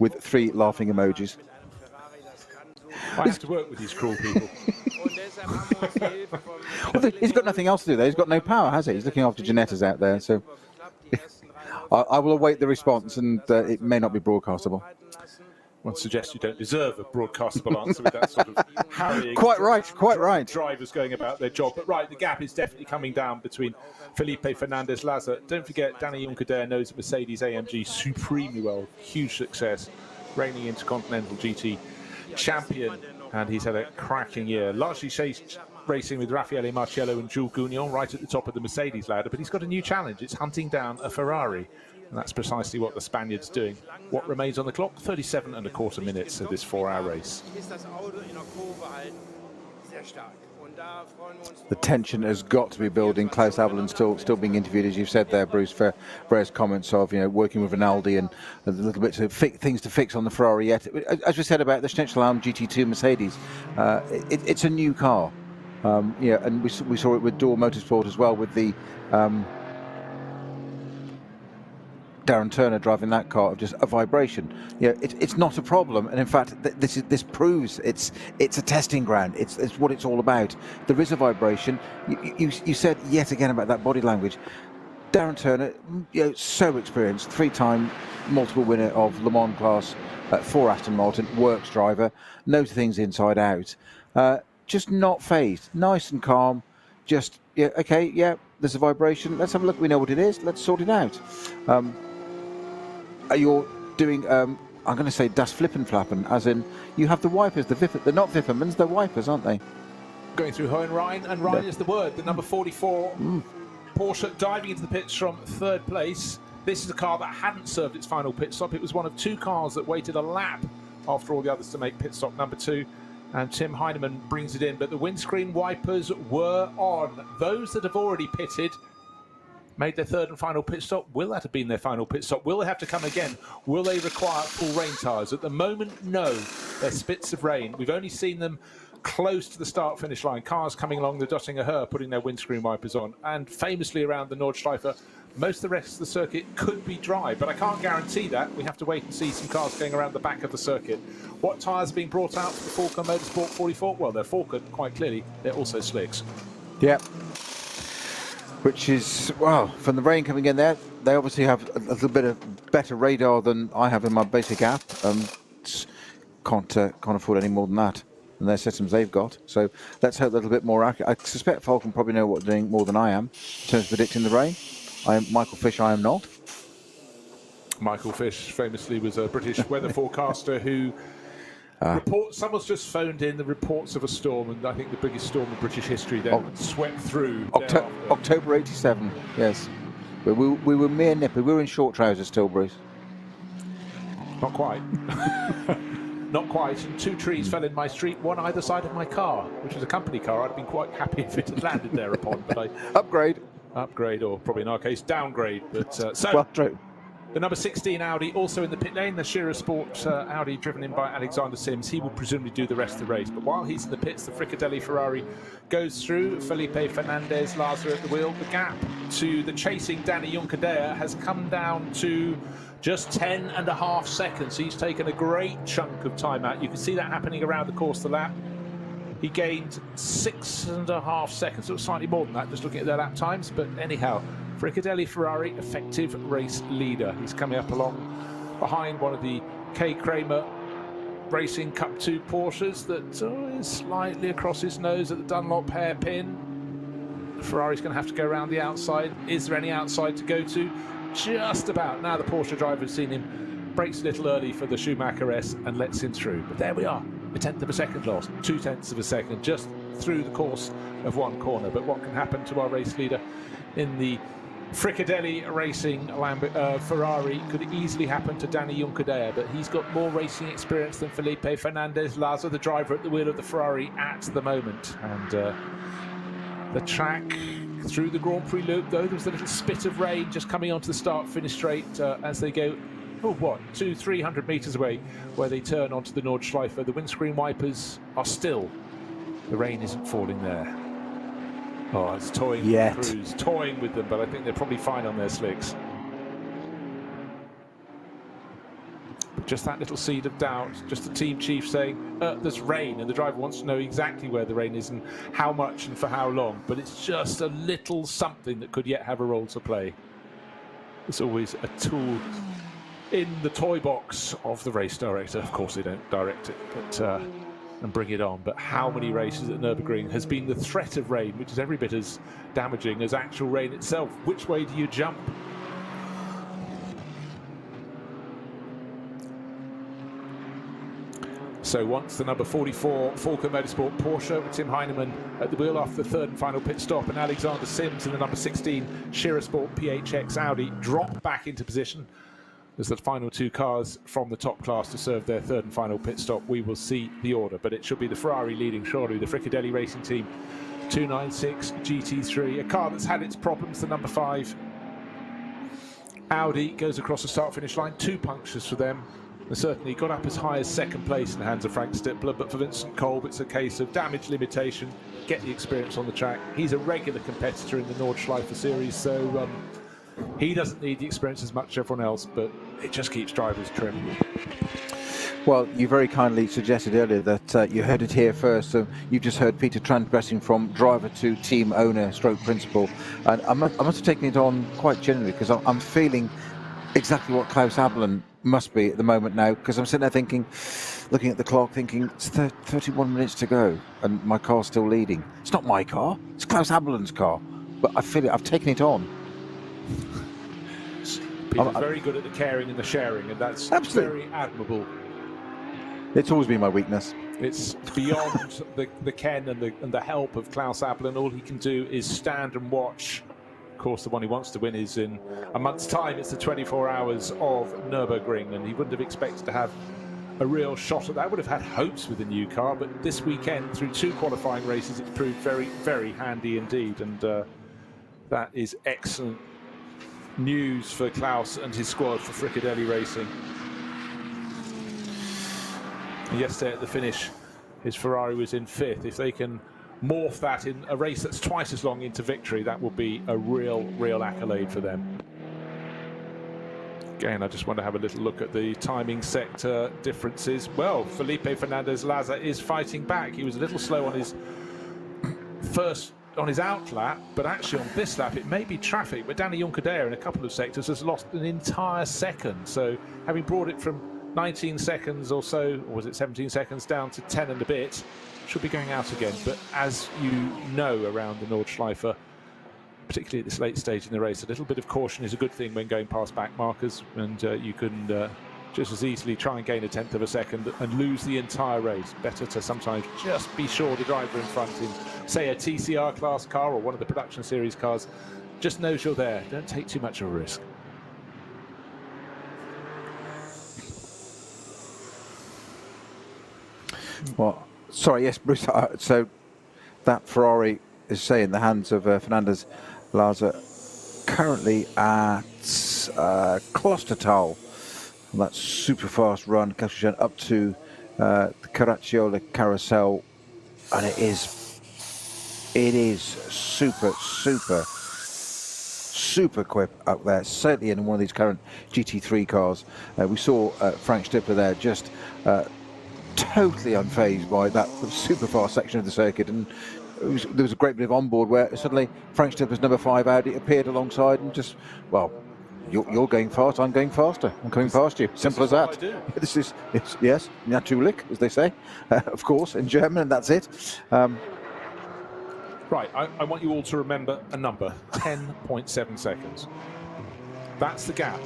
with 3 laughing emojis. I have to work with these cruel people. Well, he's got nothing else to do there. He's got no power, has he? He's looking after Janetta's out there. So I will await the response, and it may not be broadcastable. One suggests you don't deserve a broadcastable answer with that sort of harrying. Quite right. Drivers going about their job. But right, the gap is definitely coming down between Felipe Fernandez, Laza. Don't forget, Danny Juncadere knows Mercedes AMG supremely well. Huge success, reigning Intercontinental GT champion. And he's had a cracking year. Largely chased racing with Raffaele Marciello and Jules Gounon right at the top of the Mercedes ladder. But he's got a new challenge. It's hunting down a Ferrari. And that's precisely what the Spaniard's doing. What remains on the clock? 37.25 minutes of this 4-hour race. The tension has got to be building. Klaus Abelin still being interviewed, as you've said there, Bruce, for various comments of working with Rinaldi and a little bit of things to fix on the Ferrari yet. As we said about the Schnitzelarm GT2 Mercedes, it's a new car. And we saw it with Door Motorsport as well with the. Darren Turner driving that car of just a vibration. It's not a problem, and in fact, this proves it's a testing ground. It's what it's all about. There is a vibration. You said yet again about that body language. Darren Turner, so experienced, 3-time multiple winner of Le Mans class for Aston Martin, works driver, knows things inside out. Just not phased, nice and calm. Just there's a vibration. Let's have a look. We know what it is. Let's sort it out. You're doing, I'm going to say Das Flippenflappen, as in you have the wipers, they're not Wippermans, they're wipers, aren't they? Going through Hohenrhein, and Rhein is the word, the number 44. Porsche diving into the pits from 3rd place. This is a car that hadn't served its final pit stop. It was one of 2 cars that waited a lap after all the others to make pit stop number 2. And Tim Heinemann brings it in, but the windscreen wipers were on. Those that have already pitted made their 3rd and final pit stop. Will that have been their final pit stop? Will they have to come again? Will they require full rain tyres? At the moment, no. They're spits of rain. We've only seen them close to the start-finish line. Cars coming along the Dottinger Höhe, putting their windscreen wipers on. And famously around the Nordschleife, most of the rest of the circuit could be dry, but I can't guarantee that. We have to wait and see some cars going around the back of the circuit. What tyres are being brought out for the Falcon Motorsport 44? Well, they're Falcon, quite clearly. They're also slicks. Yep. Which is, well, from the rain coming in there, they obviously have a little bit of better radar than I have in my basic app. Can't afford any more than that in their systems they've got. So let's hope a little bit more accurate. I suspect Falcon probably know what they're doing more than I am in terms of predicting the rain. I am Michael Fish, I am not. Michael Fish famously was a British weather forecaster who someone's just phoned in the reports of a storm, and I think the biggest storm in British history then swept through. October 87, yes. We were mere nipper. We were in short trousers still, Bruce. Not quite. Not quite. And 2 trees fell in my street, one either side of my car, which was a company car. I'd have been quite happy if it had landed thereupon. But Upgrade, or probably in our case, downgrade. But well, true. The number 16 Audi also in the pit lane, the Shearer Sport Audi driven in by Alexander Sims. He will presumably do the rest of the race. But while he's in the pits, the Fricadelli Ferrari goes through. Felipe Fernandez, Laza at the wheel. The gap to the chasing Danny Juncadere has come down to just 10.5 seconds. He's taken a great chunk of time out. You can see that happening around the course of the lap. He gained 6.5 seconds. It was slightly more than that, just looking at their lap times. But anyhow, Fricadelli Ferrari, effective race leader. He's coming up along behind one of the K. Kramer Racing Cup 2 Porsches that is slightly across his nose at the Dunlop hairpin. Ferrari's going to have to go around the outside. Is there any outside to go to? Just about. Now the Porsche driver has seen him, brakes a little early for the Schumacher S and lets him through. But there we are, a 1/10 of a second lost, 2/10 of a second, just through the course of one corner. But what can happen to our race leader in the Fricadelli Racing Ferrari could easily happen to Danny Juncadere, but he's got more racing experience than Felipe Fernandez. Laza, the driver at the wheel of the Ferrari at the moment. And the track through the Grand Prix loop, though, there was a little spit of rain just coming onto the start-finish straight as they go, 200-300 metres away, where they turn onto the Nordschleife. The windscreen wipers are still. The rain isn't falling there. Oh, it's toying with the crews, toying with them, but I think they're probably fine on their slicks. But just that little seed of doubt, just the team chief saying, there's rain, and the driver wants to know exactly where the rain is and how much and for how long, but it's just a little something that could yet have a role to play. There's always a tool in the toy box of the race director. Of course, they don't direct it, but and bring it on. But how many races at Nürburgring has been the threat of rain, which is every bit as damaging as actual rain itself? Which way do you jump? So once the number 44 Falcon Motorsport Porsche with Tim Heinemann at the wheel after the third and final pit stop, and Alexander Sims in the number 16 Shira Sport PHX Audi drop back into position as the final two cars from the top class to serve their third and final pit stop, we will see the order. But it should be the Ferrari leading surely, the Fricadelli Racing Team 296 GT3, a car that's had its problems, the number 5 Audi goes across the start-finish line, 2 punctures for them. And certainly got up as high as second place in the hands of Frank Stippler, but for Vincent Kolb it's a case of damage limitation, get the experience on the track. He's a regular competitor in the Nordschleife series, so he doesn't need the experience as much as everyone else, but it just keeps drivers trim. Well, you very kindly suggested earlier that you heard it here first. So you've just heard Peter transgressing from driver to team owner stroke principal. And I must have taken it on quite genuinely, because I'm feeling exactly what Klaus Abelen must be at the moment now, because I'm sitting there thinking, looking at the clock, thinking it's 31 minutes to go and my car's still leading. It's not my car, it's Klaus Abelen's car, but I feel it, I've taken it on. Peter's very good at the caring and the sharing, and that's absolutely very admirable. It's always been my weakness. It's beyond the ken and the help of Klaus Abelen. All he can do is stand and watch. Of course, the one he wants to win is in a month's time. It's the 24 hours of Nürburgring, and he wouldn't have expected to have a real shot at that. Would have had hopes with the new car, but this weekend, through 2 qualifying races, it's proved very, very handy indeed, and that is excellent news for Klaus and his squad for Fricadelli Racing. And yesterday at the finish, his Ferrari was in 5th. If they can morph that in a race that's twice as long into victory, that will be a real accolade for them. Again, I just want to have a little look at the timing sector differences. Well, Felipe Fernandez-Laza is fighting back. He was a little slow on his out lap, but actually on this lap it may be traffic, but Danny Juncadella in a couple of sectors has lost an entire second. So having brought it from 19 seconds or so, or was it 17 seconds, down to 10 and a bit, should be going out again. But as you know, around the Nordschleife, particularly at this late stage in the race, a little bit of caution is a good thing when going past back markers, and you can just as easily try and gain a 1/10 of a second and lose the entire race. Better to sometimes just be sure the driver in front in, say, a TCR class car or one of the production series cars, just knows you're there. Don't take too much of a risk. Well, sorry, yes, Bruce. So that Ferrari is, say, in the hands of Fernandez-Laza, currently at Klostertal. That super fast run, up to the Caracciola Carousel, and it is super quick up there. Certainly in one of these current GT3 cars, we saw Frank Stippler there just totally unfazed by that super fast section of the circuit, and there was a great bit of onboard where suddenly Frank Stippler's number 5 Audi appeared alongside and just, well, you're going fast, I'm going faster, I'm coming past you. Simple as that. This is, yes, natürlich, as they say, of course, in German, and that's it. Right, I want you all to remember a number, 10.7 seconds. That's the gap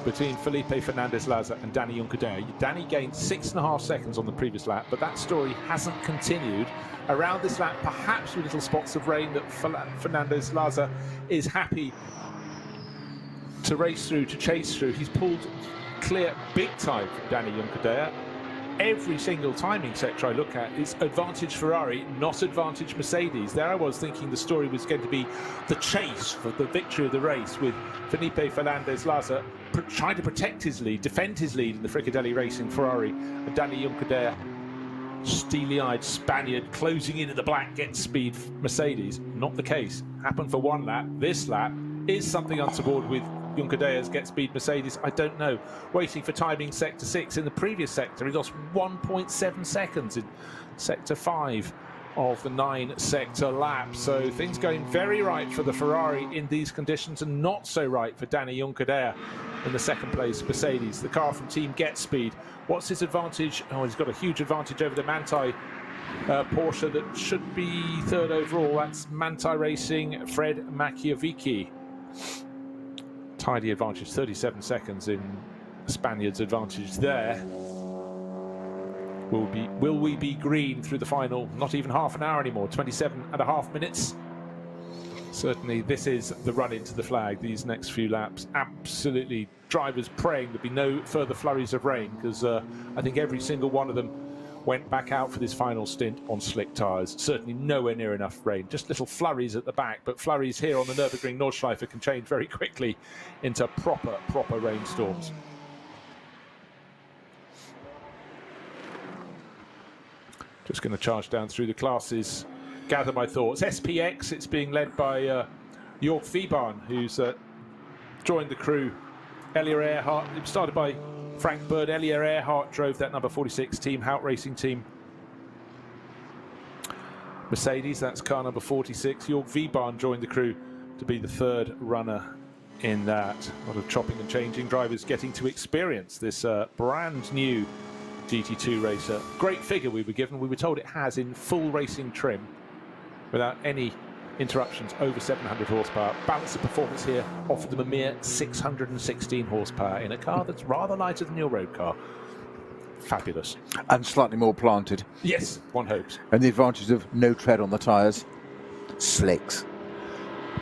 between Felipe Fernandez-Laza and Danny Juncadella. Danny gained 6.5 seconds on the previous lap, but that story hasn't continued. Around this lap, perhaps with little spots of rain that Fernandez-Laza is happy to race through, to chase through. He's pulled clear big time from Danny Juncadella. Every single timing sector I look at is advantage Ferrari, not advantage Mercedes. There I was thinking the story was going to be the chase for the victory of the race, with Felipe Fernandez-Laza trying to protect his lead, defend his lead in the Fricadelli Racing Ferrari, and Danny Juncadella, steely-eyed Spaniard, closing in at the black, gets speed Mercedes. Not the case. Happened for one lap. This lap is something untoward with Juncadella's get speed Mercedes. I don't know. Waiting for timing sector 6. In the previous sector, he lost 1.7 seconds in sector 5. of the 9-sector lap. So things going very right for the Ferrari in these conditions, and not so right for Danny Juncadella in the second place Mercedes. The car from Team Get Speed. What's his advantage? Oh, he's got a huge advantage over the Manthey Porsche that should be third overall. That's Manthey Racing, Fred Machiavicchi. Tidy advantage, 37 seconds in the Spaniard's advantage there. Will we be green through the final? Not even half an hour anymore, 27.5 minutes. Certainly this is the run into the flag, these next few laps. Absolutely, drivers praying there'd be no further flurries of rain, because I think every single one of them went back out for this final stint on slick tyres. Certainly nowhere near enough rain, just little flurries at the back, but flurries here on the Nürburgring Nordschleife can change very quickly into proper rainstorms. Just going to charge down through the classes, gather my thoughts. SPX, it's being led by Jörg Viebahn, who's joined the crew. Elia Earhart, it was started by Frank Bird. Elia Earhart drove that number 46 team, Hout Racing team. Mercedes, that's car number 46. Jörg Viebahn joined the crew to be the third runner in that. A lot of chopping and changing, drivers getting to experience this brand new GT2 racer. Great figure we were given. We were told it has in full racing trim, without any interruptions, over 700 horsepower. Balance of performance here offered them a mere 616 horsepower in a car that's rather lighter than your road car. Fabulous. And slightly more planted. Yes, one hopes. And the advantage of no tread on the tyres. Slicks.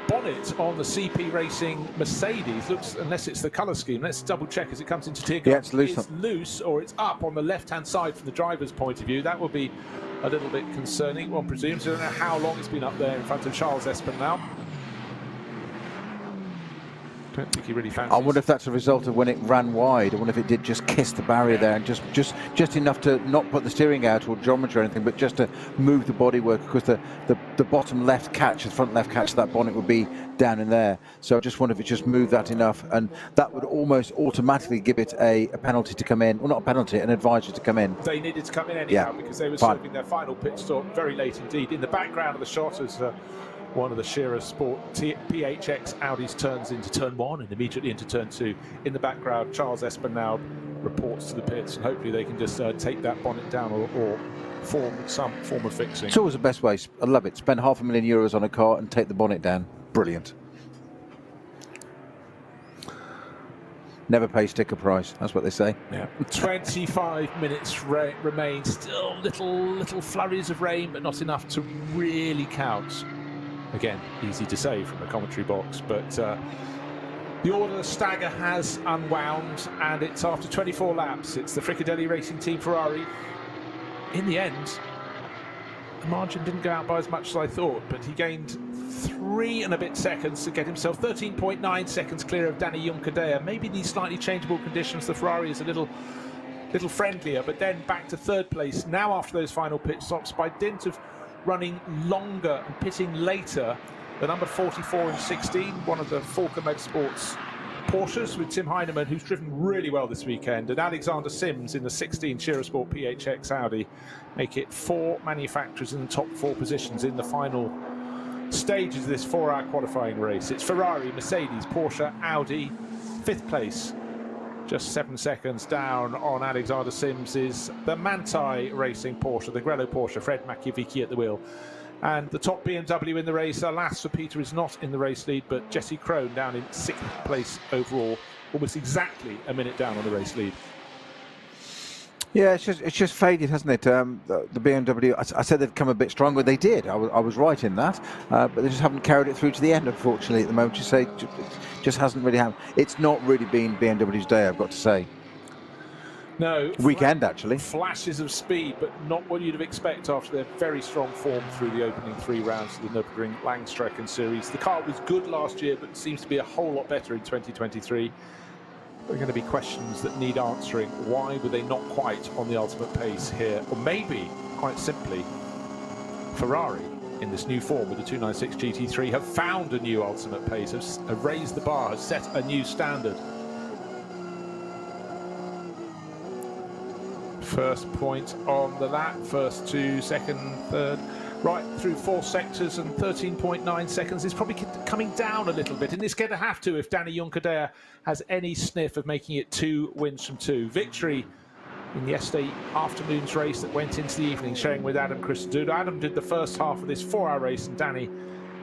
Bonnet on the CP Racing Mercedes looks, unless it's the colour scheme, let's double check as it comes into Tiergarten. Yeah, it's loose. It's loose, or it's up on the left-hand side from the driver's point of view. That would be a little bit concerning, one presumes. I don't know how long it's been up there in front of Charles Espen now. Don't think he really fancies. I wonder if that's a result of when it ran wide. I wonder if it did just kiss the barrier there, and just enough to not put the steering out or geometry or anything, but just to move the bodywork, because the bottom left catch, the front left catch of that bonnet would be down in there. So I just wonder if it just moved that enough, and that would almost automatically give it a penalty to come in. Well, not a penalty, an advisory to come in. They needed to come in anyhow, because they were serving their final pit stop very late indeed. In the background of the shot is one of the Shearer Sport PHX Audis turns into turn 1 and immediately into turn 2. In the background, Charles Espen now reports to the pits, and hopefully they can just take that bonnet down or form some form of fixing. It's always the best way. I love it. Spend €500,000 on a car and take the bonnet down. Brilliant. Never pay sticker price. That's what they say. Yeah. 25 minutes remain. Still little flurries of rain, but not enough to really count. Again, easy to say from the commentary box, but the order stagger has unwound, and it's after 24 laps. It's the Fricadelli Racing Team Ferrari. In the end, the margin didn't go out by as much as I thought, but he gained 3 and a bit seconds to get himself 13.9 seconds clear of Danny Juncadella. Maybe these slightly changeable conditions, the Ferrari is a little friendlier, but then back to third place. Now after those final pit stops, by dint of running longer and pitting later, the number 44 and 16, one of the Falker Motorsports Porsches with Tim Heinemann, who's driven really well this weekend, and Alexander Sims in the 16 Shearer Sport PHX Audi, make it 4 manufacturers in the top 4 positions in the final stages of this 4-hour qualifying race. It's Ferrari, Mercedes, Porsche, Audi. 5th place, just 7 seconds down on Alexander Sims, is the Manthey Racing Porsche, the Grello Porsche, Fred Machiavicchi at the wheel. And the top BMW in the race, alas for Peter, is not in the race lead, but Jesse Krohn down in 6th place overall, almost exactly a minute down on the race lead. Yeah, it's just faded, hasn't it? The BMW, I said they'd come a bit stronger. They did. I was right in that, but they just haven't carried it through to the end, unfortunately, at the moment. You say, it just hasn't really happened. It's not really been BMW's day, I've got to say. No. Weekend, actually. Flashes of speed, but not what you'd have expected after their very strong form through the opening 3 rounds of the Nürburgring Langstrecken series. The car was good last year, but seems to be a whole lot better in 2023. There are going to be questions that need answering. Why were they not quite on the ultimate pace here? Or maybe, quite simply, Ferrari, in this new form with the 296 GT3, have found a new ultimate pace, have raised the bar, have set a new standard. First point on the lap, first 2, second, third. right through 4 sectors and 13.9 seconds. It's probably coming down a little bit, and it's going to have to if Danny Juncadea has any sniff of making it 2 wins from 2. Victory in yesterday afternoon's race that went into the evening, showing with Adam Christendood. Adam did the first half of this 4-hour race, and Danny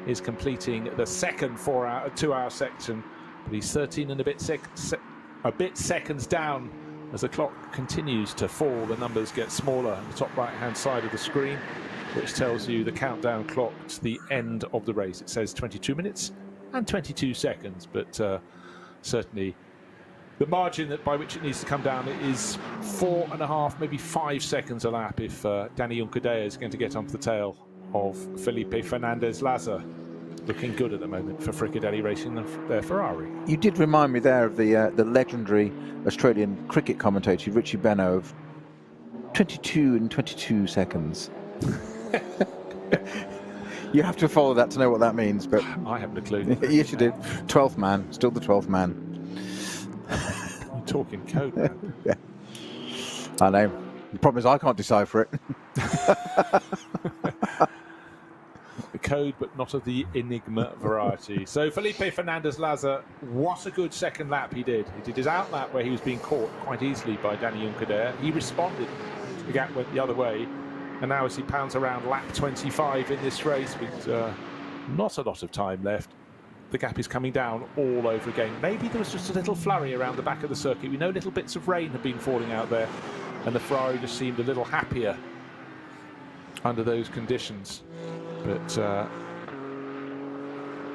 is completing the second 2-hour section, but he's 13 and a bit seconds down. As the clock continues to fall, the numbers get smaller on the top right-hand side of the screen, which tells you the countdown clock to the end of the race. It says 22 minutes and 22 seconds, but certainly the margin by which it needs to come down is 4.5, maybe 5 seconds a lap if Danny Juncadea is going to get onto the tail of Felipe Fernandez-Laza. Looking good at the moment for Fricadelli Racing and their Ferrari. You did remind me there of the legendary Australian cricket commentator Richie Benno of 22 and 22 seconds. You have to follow that to know what that means, but I haven't a clue. Yes, you do. 12th man, still the 12th man. You're talking code, man. Yeah. I know. The problem is I can't decipher it. The code, but not of the Enigma variety. So Felipe Fernandez-Laza, what a good second lap he did. He did his out lap where he was being caught quite easily by Danny Juncadea. He responded. The gap went the other way. And now as he pounds around lap 25 in this race with not a lot of time left, the gap is coming down all over again. Maybe there was just a little flurry around the back of the circuit. We know little bits of rain have been falling out there, and the Ferrari just seemed a little happier under those conditions. But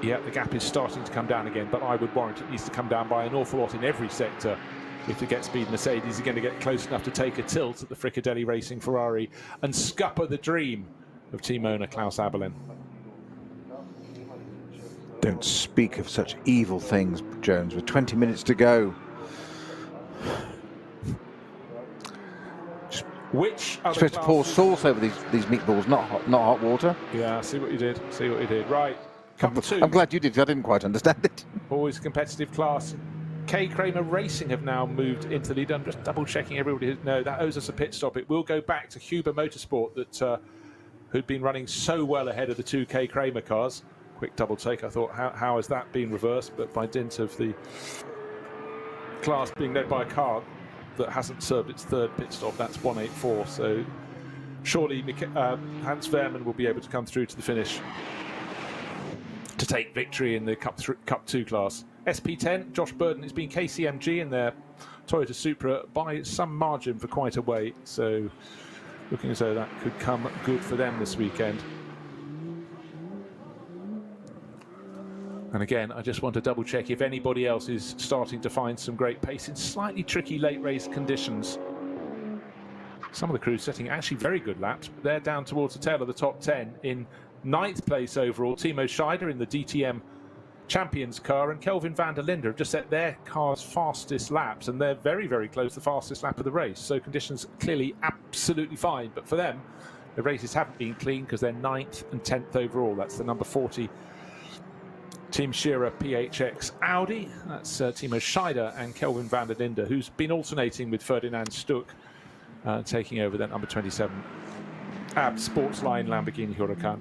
yeah, the gap is starting to come down again, but I would warrant it needs to come down by an awful lot in every sector. If the Get Speed Mercedes are going to get close enough to take a tilt at the Fricadelli Racing Ferrari and scupper the dream of team owner Klaus Abelin. Don't speak of such evil things, Jones, with 20 minutes to go. Which other supposed to pour sauce over these meatballs, not hot water. Yeah, see what you did. See what you did. Right, couple two. I'm glad you did, because I didn't quite understand it. Always a competitive class. K. Kramer Racing have now moved into the lead. I'm just double checking everybody. No, that owes us a pit stop. It will go back to Huber Motorsport that who'd been running so well ahead of the 2 K. Kramer cars. Quick double take. I thought, how has that been reversed? But by dint of the class being led by a car that hasn't served its third pit stop, that's 184. So surely Hans Wehrmann will be able to come through to the finish to take victory in the Cup 2 class. SP10, Josh Burden, it's been KCMG in their Toyota Supra by some margin for quite a way. So looking as though that could come good for them this weekend. And again, I just want to double check if anybody else is starting to find some great pace in slightly tricky late race conditions. Some of the crews setting actually very good laps, but they're down towards the tail of the top 10. In 9th place overall, Timo Scheider in the DTM Champions car, and Kelvin van der Linde have just set their car's fastest laps, and they're very, very close to the fastest lap of the race. So conditions clearly absolutely fine, but for them, the races haven't been clean because they're 9th and 10th overall. That's the number 40 Team Shearer PHX Audi. That's Timo Scheider and Kelvin van der Linde, who's been alternating with Ferdinand Stuck, taking over that number 27 Sportsline Lamborghini Huracan.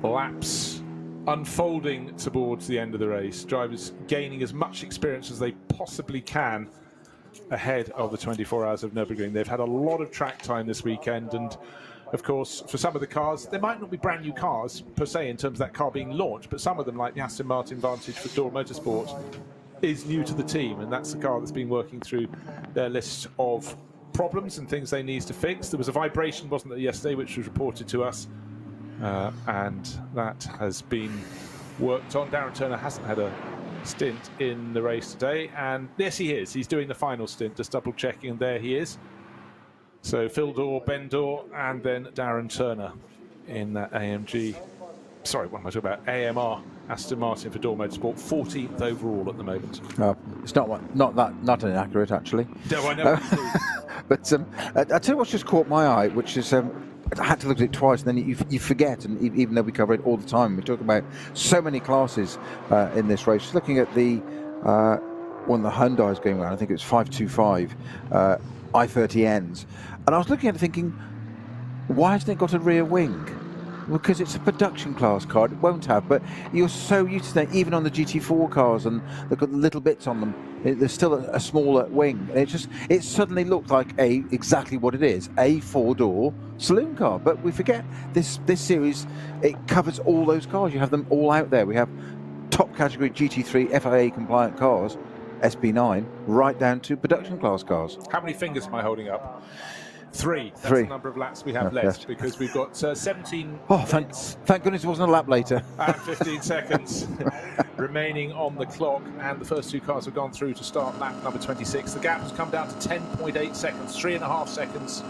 Laps unfolding towards the end of the race. Drivers gaining as much experience as they possibly can ahead of the 24 hours of Nürburgring. They've had a lot of track time this weekend, and of course for some of the cars, they might not be brand new cars per se in terms of that car being launched, but some of them, like the Aston Martin Vantage for Door Motorsport, is new to the team, and that's the car that's been working through their list of problems and things they need to fix. There was a vibration, wasn't there, yesterday, which was reported to us, and that has been worked on. Darren Turner hasn't had a stint in the race today, and yes, he is. He's doing the final stint, just double checking, and there he is. So Phil Dorr, Ben Dorr, and then Darren Turner in that AMG. Sorry, what am I talking about? AMR Aston Martin for Door Motorsport, 14th overall at the moment. It's not inaccurate actually. No, I know. But I tell you what's just caught my eye, which is I had to look at it twice, and then you forget, and even though we cover it all the time, we talk about so many classes in this race. Just looking at the one of the Hyundai's going around. I think it was 525 i30Ns, and I was looking at it thinking, why hasn't it got a rear wing? Because it's a production class car, it won't have, but you're so used to that, even on the GT4 cars, and they've got the little bits on them, there's still a smaller wing. It suddenly looked like exactly what it is, a 4-door saloon car. But we forget, this series, it covers all those cars. You have them all out there. We have top category GT3 FIA compliant cars, SB9, right down to production class cars. How many fingers am I holding up? 3. That's Three. the number of laps we have left, yes. because we've got 17 Oh, thank goodness it wasn't a lap later. and 15 seconds remaining on the clock, and the first 2 cars have gone through to start lap number 26. The gap has come down to 10.8 seconds, 3.5 seconds.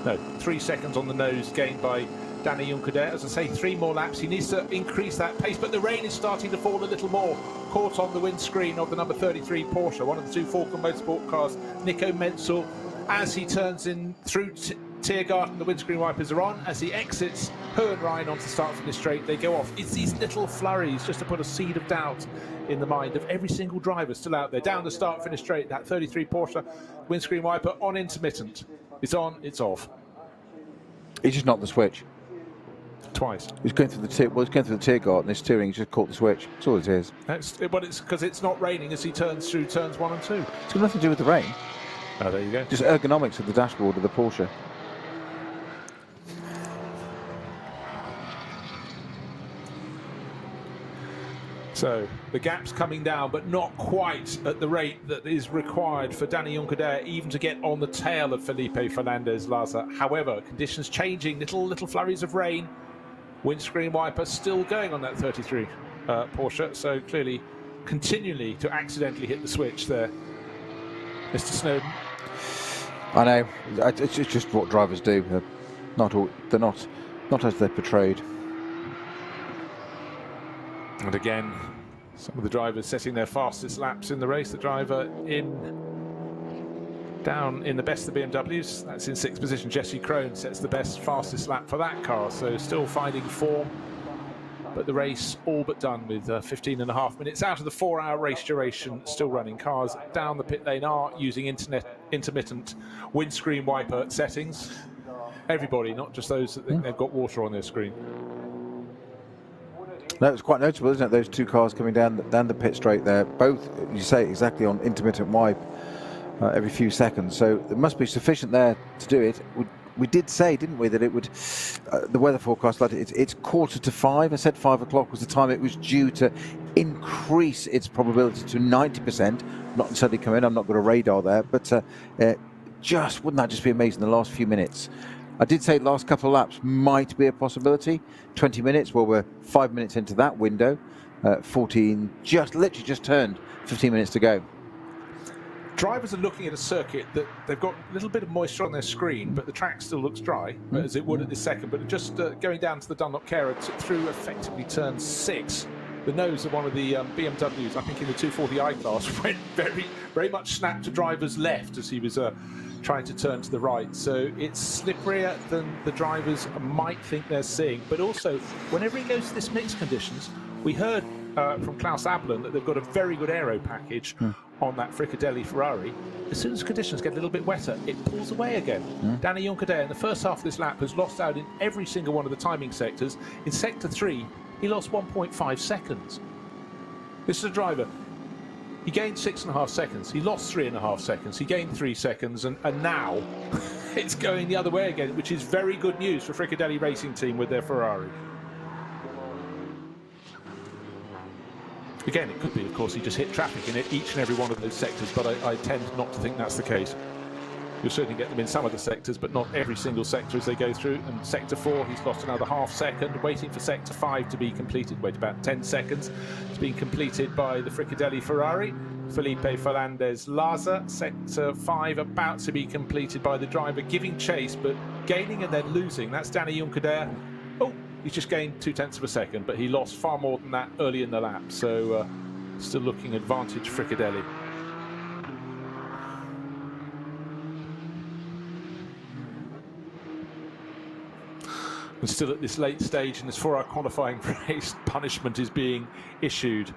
No, 3 seconds on the nose gained by Danny Juncker there. As I say, 3 more laps. He needs to increase that pace, but the rain is starting to fall a little more. Caught on the windscreen of the number 33 Porsche, one of the 2 Falcon Motorsport cars, Nico Menzel, as he turns in through Tiergarten. The windscreen wipers are on. As he exits Hohenrhein onto the start-finish straight, they go off. It's these little flurries just to put a seed of doubt in the mind of every single driver still out there. Down the start-finish straight, that 33 Porsche windscreen wiper on intermittent. It's on, it's off. He's just knocked the switch. Twice. He's going through the Tiergarten. This steering, he's just caught the switch. That's all it is. But it's because it's not raining as he turns through turns 1 and 2. It's got nothing to do with the rain. Oh, there you go. Just ergonomics of the dashboard of the Porsche. So the gap's coming down, but not quite at the rate that is required for Danny Juncker even to get on the tail of Felipe Fernandez-Laza. However, conditions changing, little flurries of rain. Windscreen wiper still going on that 33 Porsche, so clearly continually to accidentally hit the switch there. Mr. Snowden. I know. It's just what drivers do. They're not as they're portrayed. And again, some of the drivers setting their fastest laps in the race. The driver down in the best of the BMWs, that's in 6th position. Jesse Krohn sets the fastest lap for that car, so still finding form. But the race all but done with 15.5 minutes out of the 4-hour race duration still running. Cars down the pit lane are using intermittent windscreen wiper settings. Everybody, not just those that think they've got water on their screen. No, it's quite notable, isn't it? Those 2 cars coming down the pit straight there, both, you say, exactly on intermittent wipe every few seconds. So there must be sufficient there to do it. We did say, didn't we, that it would, the weather forecast, like it's 4:45. I said 5 o'clock was the time it was due to increase its probability to 90%. Not necessarily come in, I'm not got a radar there, but wouldn't that just be amazing, the last few minutes? I did say last couple of laps might be a possibility. 20 minutes, well, we're 5 minutes into that window. 14, literally just turned, 15 minutes to go. Drivers are looking at a circuit that they've got a little bit of moisture on their screen, but the track still looks dry, as it would at this second. But just going down to the Dunlop Carer through effectively turn 6, the nose of one of the BMWs, I think in the 240i class, went very much snapped to driver's left as he was trying to turn to the right. So it's slipperier than the drivers might think they're seeing. But also, whenever he goes to this mixed conditions, we heard from Klaus Ablen that they've got a very good aero package on that Fricadelli Ferrari. As soon as conditions get a little bit wetter, it pulls away again. Danny Juncker in the first half of this lap has lost out in every single one of the timing sectors. In sector 3, he lost 1.5 seconds. This is a driver. He gained 6.5 seconds. He lost 3.5 seconds. He gained 3 seconds, and now it's going the other way again, which is very good news for Fricadelli Racing Team with their Ferrari. Again, it could be, of course, he just hit traffic in each and every one of those sectors, but I tend not to think that's the case. You'll certainly get them in some of the sectors, but not every single sector as they go through. And sector 4, he's lost another half second, waiting for sector 5 to be completed. Wait about 10 seconds. It's been completed by the Fricadelli Ferrari. Felipe Fernandez-Laza. Sector 5 about to be completed by the driver giving chase, but gaining and then losing. That's Danny Juncker. Oh, he's just gained 0.2 of a second, but he lost far more than that early in the lap. So still looking advantage Fricadelli. And still at this late stage in this 4-hour qualifying race, punishment is being issued.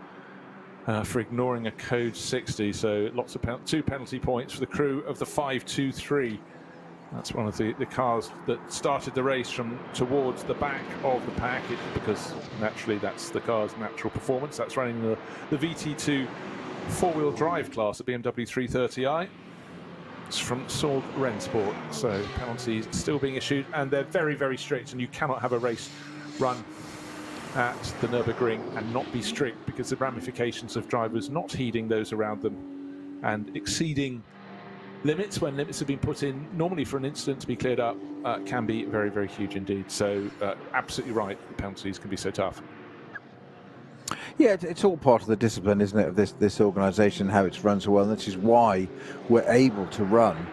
for ignoring a code 60. So lots of 2 penalty points for the crew of the 523. That's one of the cars that started the race from towards the back of the pack, because naturally that's the car's natural performance. That's running the VT2 four-wheel drive class at BMW 330i. It's from Sorg Rennsport, so penalties still being issued, and they're very, very strict, and you cannot have a race run at the Nürburgring and not be strict, because the ramifications of drivers not heeding those around them and exceeding limits when limits have been put in normally for an incident to be cleared up can be very, very huge indeed. So absolutely right, the penalties can be so tough. Yeah, it's all part of the discipline, isn't it, of this organisation, how it's run so well, and this is why we're able to run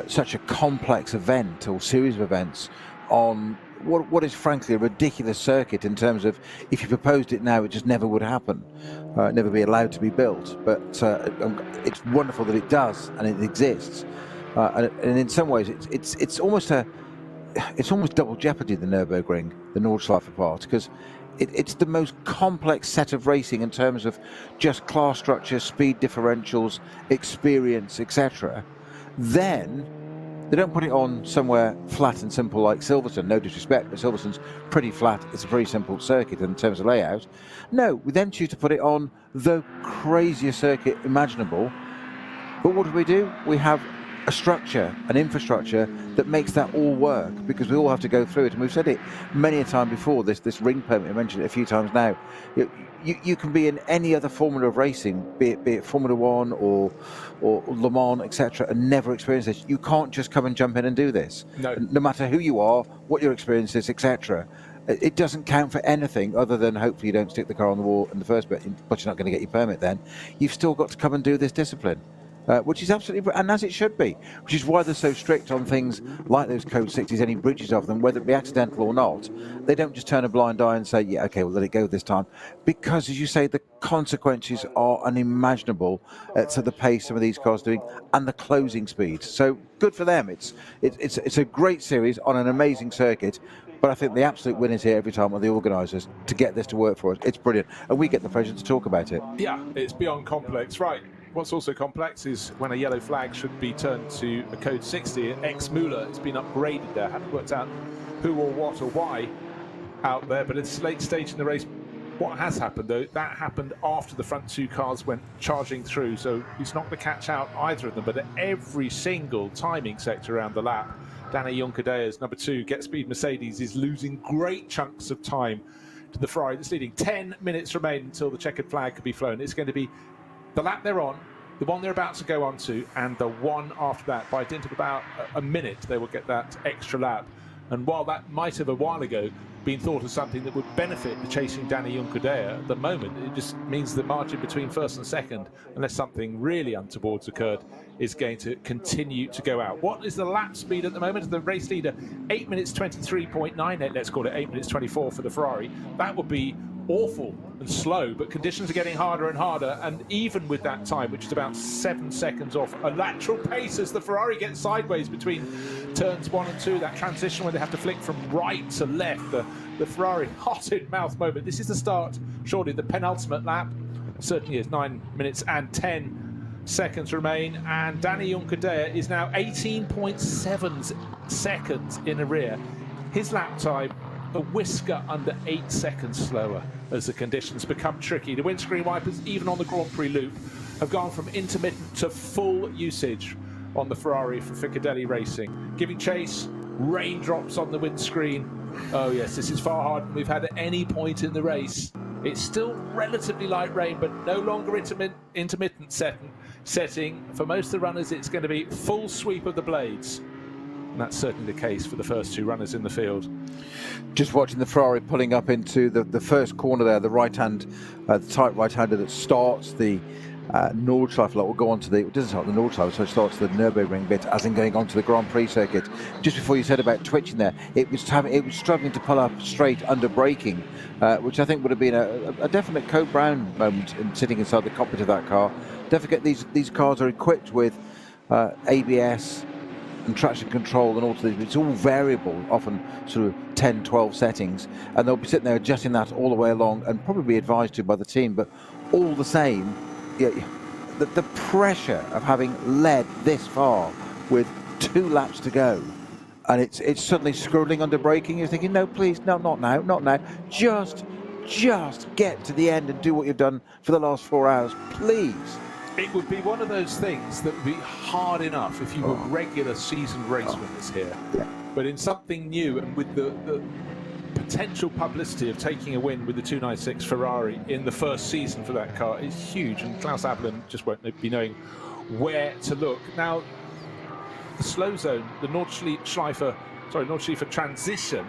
such a complex event or series of events on what is frankly a ridiculous circuit in terms of, if you proposed it now, it just never would happen, never be allowed to be built. But it's wonderful that it does and it exists, and in some ways it's almost double jeopardy, the Nürburgring, the Nordschleife part, because it's the most complex set of racing in terms of just class structure, speed differentials, experience, etc. Then they don't put it on somewhere flat and simple like Silverstone. No disrespect, but Silverstone's pretty flat. It's a pretty simple circuit in terms of layout. No, we then choose to put it on the craziest circuit imaginable. But what do? We have a structure, an infrastructure that makes that all work, because we all have to go through it. And we've said it many a time before, this ring permit, I mentioned it a few times now. You can be in any other formula of racing, be it Formula One or Le Mans, etc., and never experience this. You can't just come and jump in and do this. No matter who you are, what your experience is, etc. It doesn't count for anything other than hopefully you don't stick the car on the wall in the first bit, but you're not going to get your permit then. You've still got to come and do this discipline. Which is absolutely, and as it should be, which is why they're so strict on things like those code 60s, any breaches of them, whether it be accidental or not. They don't just turn a blind eye and say, yeah, okay, we'll let it go this time, because, as you say, the consequences are unimaginable to the pace some of these cars are doing and the closing speeds. So good for them. It's a great series on an amazing circuit. But I think the absolute winners here every time are the organisers to get this to work for us. It's brilliant, and we get the pleasure to talk about it. Yeah, it's beyond complex, right? What's also complex is when a yellow flag should be turned to a code 60. Ex-Muller, it's been upgraded there. Haven't worked out who or what or why out there, but it's late stage in the race. What has happened, though, that happened after the front two cars went charging through, so he's not going to catch out either of them. But at every single timing sector around the lap, Danny Junkerdea's number 2 Get Speed Mercedes is losing great chunks of time to the Ferrari that's leading. 10 minutes remain until the checkered flag could be flown. It's going to be the lap they're on, the one they're about to go on to, and the one after that. By dint of about a minute, they will get that extra lap. And while that might have a while ago been thought of something that would benefit the chasing Danny Juncadea, at the moment it just means the margin between first and second, unless something really untoward's occurred, is going to continue to go out. What is the lap speed at the moment of the race leader? 8 minutes 23.9, let's call it 8 minutes 24 for the Ferrari. That would be awful and slow, but conditions are getting harder and harder, and even with that time, which is about 7 seconds off a lateral pace as the Ferrari gets sideways between turns 1 and 2, that transition where they have to flick from right to left, the Ferrari hot in mouth moment. This is the start, surely the penultimate lap. It certainly is. 9 minutes and 10 seconds remain, and Danny Juncadea is now 18.7 seconds in the rear. His lap time a whisker under 8 seconds slower as the conditions become tricky. The windscreen wipers, even on the Grand Prix loop, have gone from intermittent to full usage on the Ferrari for Ficcardelli Racing. Giving chase, raindrops on the windscreen. Oh yes, this is far harder than we've had at any point in the race. It's still relatively light rain, but no longer intermittent setting. For most of the runners, it's going to be full sweep of the blades. And that's certainly the case for the first 2 runners in the field. Just watching the Ferrari pulling up into the first corner there, the right-hand, the tight right-hander that starts the Nordschleife lot will go on to it doesn't start the Nordschleife, so it starts the Nürburgring bit, as in going on to the Grand Prix circuit. Just before you said about twitching there, it was struggling to pull up straight under braking, which I think would have been a definite Code Brown moment in sitting inside the cockpit of that car. Don't forget these cars are equipped with ABS, and traction control and all of these. It's all variable, often sort of 10, 12 settings, and they'll be sitting there adjusting that all the way along, and probably be advised to by the team. But all the same, yeah, the pressure of having led this far with 2 laps to go, and it's suddenly scrolling under braking. You're thinking, no, please, no, not now, not now. Just get to the end and do what you've done for the last 4 hours, please. It would be one of those things that would be hard enough if you were regular seasoned race winners here. Yeah. But in something new, and with the potential publicity of taking a win with the 296 Ferrari in the first season for that car is huge, and Klaus Abelen just won't be knowing where to look. Now, the slow zone, the Nordschleife transition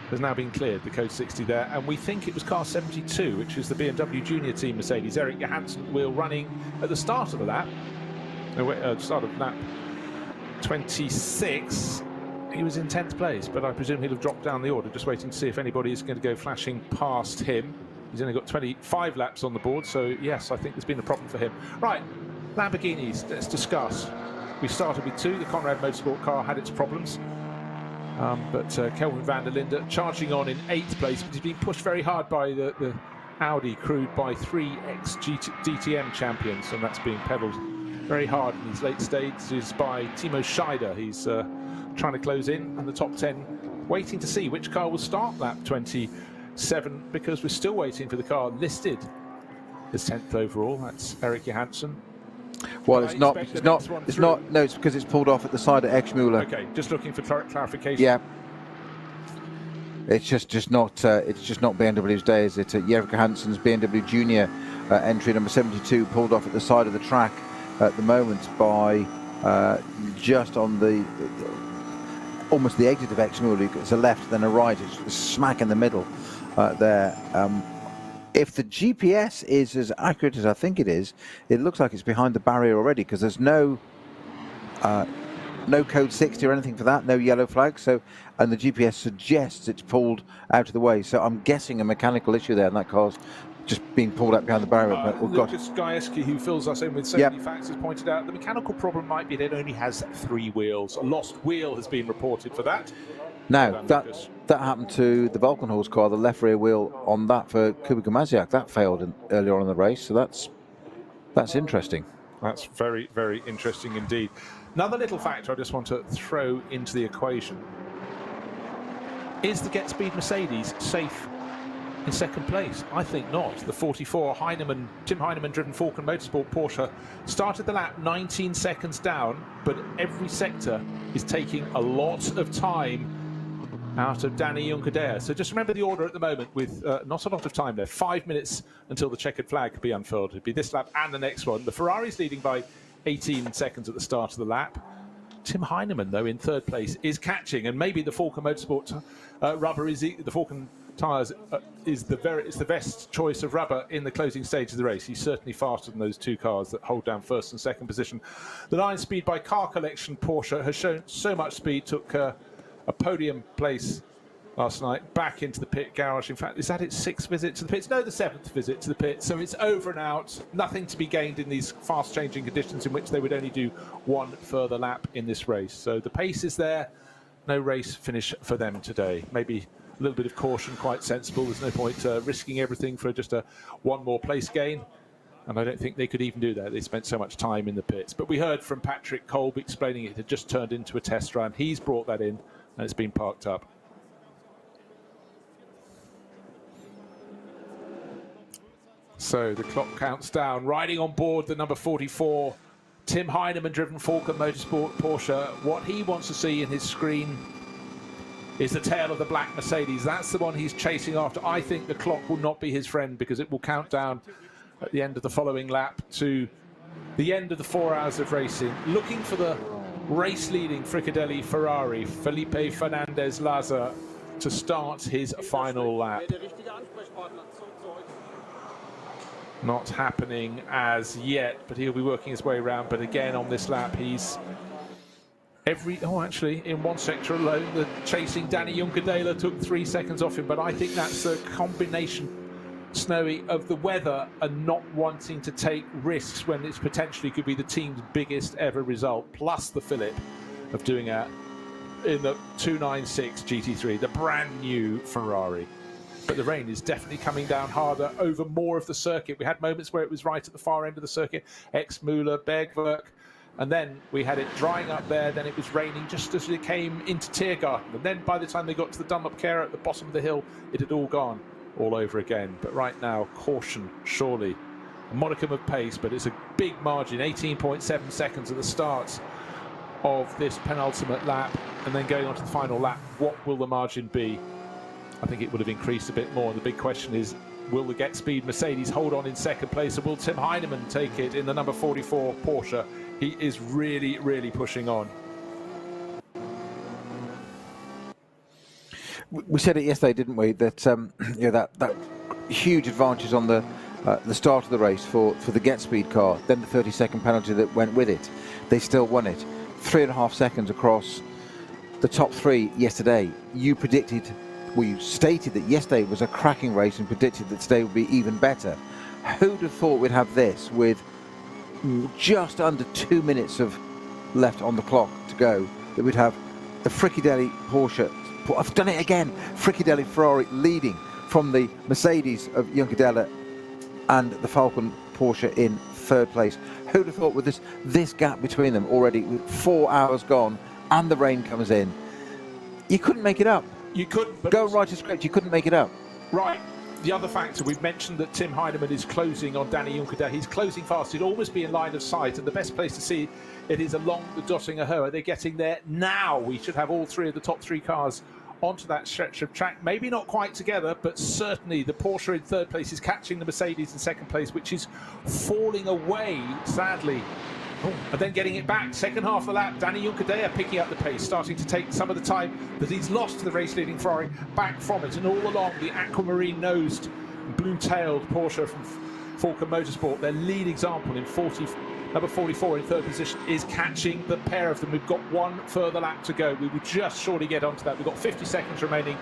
has now been cleared, the code 60 there, and we think it was car 72, which is the BMW Junior Team Mercedes. Eric Johansson at the wheel, running at the start of the lap, start of lap 26. He was in 10th place, but I presume he'll have dropped down the order, just waiting to see if anybody is going to go flashing past him. He's only got 25 laps on the board, so yes, I think there's been a problem for him. Right, Lamborghinis, let's discuss. We started with 2. The Conrad Motorsport car had its problems. But Kelvin van der Linde charging on in 8th place, but he's been pushed very hard by the Audi, crewed by 3 ex-DTM champions, and that's being pedalled very hard in these late stages by Timo Scheider. He's trying to close in, and the top 10 waiting to see which car will start lap 27, because we're still waiting for the car listed as 10th overall. That's Eric Johansson. Well, it's not. No, it's because it's pulled off at the side of Exmuller. Okay, just looking for clarification. Yeah, it's just not. It's just not BMW's day, is it? Jerika Hansen's BMW Junior entry number 72 pulled off at the side of the track at the moment by just on the almost the exit of Exmuller. It's a left, then a right. It's smack in the middle there. If the GPS is as accurate as I think it is, it looks like it's behind the barrier already, because there's no code 60 or anything for that, no yellow flag. So, and the GPS suggests it's pulled out of the way. So I'm guessing a mechanical issue there, and that car's just being pulled out behind the barrier. Lucas Gajewski, who fills us in with so many facts, has pointed out the mechanical problem might be that it only has 3 wheels. A lost wheel has been reported for that. Now, that happened to the Valkenhorst car, the left rear wheel on that for Kubica Mazejak. That failed earlier on in the race, so that's interesting. That's very, very interesting indeed. Another little factor I just want to throw into the equation. Is the Get Speed Mercedes safe in 2nd place? I think not. The 44 Tim Heinemann driven Falcon Motorsport Porsche started the lap 19 seconds down, but every sector is taking a lot of time out of Danny Juncadella. So just remember the order at the moment, with not a lot of time left. 5 minutes until the checkered flag could be unfurled. It'd be this lap and the next one. The Ferrari's leading by 18 seconds at the start of the lap. Tim Heinemann, though, in 3rd place, is catching, and maybe the Falcon Motorsport rubber is the Falcon tyres is the best choice of rubber in the closing stage of the race. He's certainly faster than those 2 cars that hold down 1st and 2nd position. The 9 speed by Car Collection Porsche has shown so much speed, took a podium place last night, back into the pit garage. In fact, is that its 6th visit to the pits? No, the 7th visit to the pit. So it's over and out. Nothing to be gained in these fast-changing conditions in which they would only do 1 further lap in this race. So the pace is there. No race finish for them today. Maybe a little bit of caution, quite sensible. There's no point risking everything for just a 1 more place gain. And I don't think they could even do that. They spent so much time in the pits. But we heard from Patrick Kolb explaining it had just turned into a test run. He's brought that in, and it's been parked up. So the clock counts down. Riding on board the number 44, Tim Heinemann driven Falcon Motorsport Porsche. What he wants to see in his screen is the tail of the black Mercedes. That's the one he's chasing after. I think the clock will not be his friend, because it will count down at the end of the following lap to the end of the 4 hours of racing. Looking for the race-leading Fricadelli Ferrari, Felipe Fernandez Laza, to start his final lap. Not happening as yet, but he'll be working his way around. But again, on this lap, he's actually, in one sector alone, the chasing Danny Juncadella took 3 seconds off him. But I think that's a combination, Snowy, of the weather and not wanting to take risks when it's potentially could be the team's biggest ever result, plus the fillip. of doing it in the 296 GT3, the brand new Ferrari. But the rain is definitely coming down harder over more of the circuit. We had moments where it was right at the far end of the circuit, Exmüller, Bergwerk, and then we had it drying up there, then it was raining just as it came into Tiergarten. And then by the time they got to the Dunlop Care at the bottom of the hill, it had all gone all over again. But right now, caution, surely. A modicum of pace, but it's a big margin, 18.7 seconds at the start of this penultimate lap, and then going on to the final lap. What will the margin be? I think it would have increased a bit more. The big question is, will the Get Speed Mercedes hold on in second place, or will Tim Heinemann take it in the number 44 Porsche? He is really, really pushing on. We said it yesterday, didn't we? That you know, that huge advantage on the start of the race for the Get Speed car, then the 30-second penalty that went with it. They still won it. 3.5 seconds across the top three yesterday. You predicted, well, you stated that yesterday was a cracking race and predicted that today would be even better. Who'd have thought we'd have this with just under 2 minutes of left on the clock to go, that we'd have the Frickadelli Porsche, I've done it again, Frickadelli Ferrari leading from the Mercedes of Juncadella and the Falcon Porsche in third place. Who'd have thought with this gap between them already, with 4 hours gone and the rain comes in, you couldn't make it up. You couldn't. But go write a script, you couldn't make it up. Right. The other factor, we've mentioned that Tim Heinemann is closing on Danny Juncadella. He's closing fast. He'd almost be in line of sight, and the best place to see it is along the Dottinger Höhe. They're getting there now. We should have all three of the top three cars onto that stretch of track. Maybe not quite together, but certainly the Porsche in third place is catching the Mercedes in second place, which is falling away, sadly. And then getting it back, second half of the lap, Danny Juncadella picking up the pace, starting to take some of the time that he's lost to the race-leading Ferrari back from it. And all along, the aquamarine-nosed, blue-tailed Porsche from Falcon Motorsport, their lead example in number 44 in third position, is catching the pair of them. We've got one further lap to go. We will just shortly get onto that. We've got 50 seconds remaining,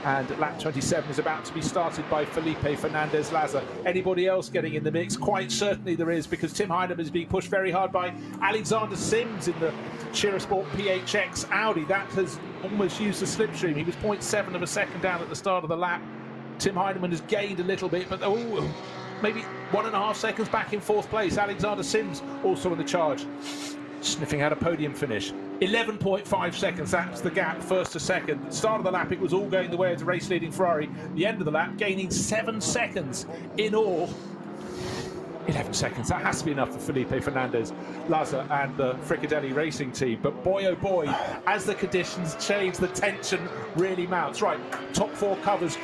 and lap 27 is about to be started by Felipe Fernandez-Laza. Anybody else getting in the mix? Quite certainly there is, because Tim Heinemann is being pushed very hard by Alexander Sims in the Sport PHX Audi. That has almost used the slipstream. He was 0.7 of a second down at the start of the lap. Tim Heinemann has gained a little bit, but maybe 1.5 seconds back in fourth place. Alexander Sims also in the charge, sniffing out a podium finish. 11.5 seconds, that's the gap, first to second. The start of the lap, it was all going the way of the race-leading Ferrari. The end of the lap, gaining 7 seconds in all. 11 seconds, that has to be enough for Felipe Fernandez-Laza and the Frickadelli racing team. But boy, oh boy, as the conditions change, the tension really mounts. Right, top four cars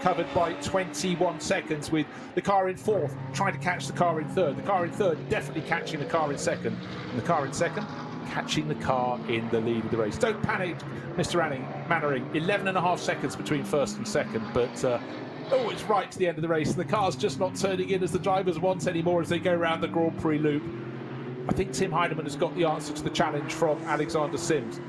covered by 21 seconds, with the car in fourth trying to catch the car in third. The car in third definitely catching the car in second. And the car in second catching the car in the lead of the race. Don't panic, Mr. Mannering. 11.5 seconds between first and second, but it's right to the end of the race, and the car's just not turning in as the drivers want anymore as they go around the Grand Prix loop. I think Tim Heinemann has got the answer to the challenge from Alexander Sims.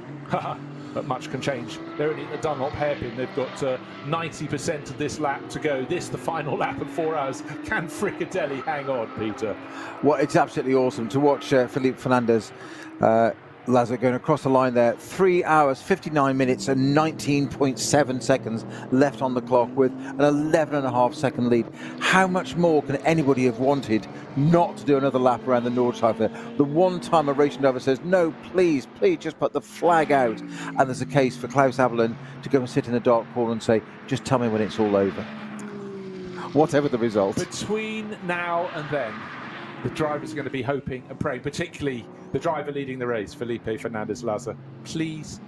But much can change. They're only at the Dunlop hairpin. They've got 90% of this lap to go. This, the final lap of 4 hours. Can Frickadelli hang on, Peter? Well, it's absolutely awesome to watch Felipe Fernandez-Laza going across the line there. 3 hours, 59 minutes and 19.7 seconds left on the clock with an 11.5 second lead. How much more can anybody have wanted not to do another lap around the Nordschleife? The one time a racing driver says, no, please, just put the flag out. And there's a case for Klaus Avelin to go and sit in the dark corner and say, just tell me when it's all over. Whatever the result. Between now and then, the drivers are going to be hoping and praying, particularly the driver leading the race, Felipe Fernandez-Laza. Please,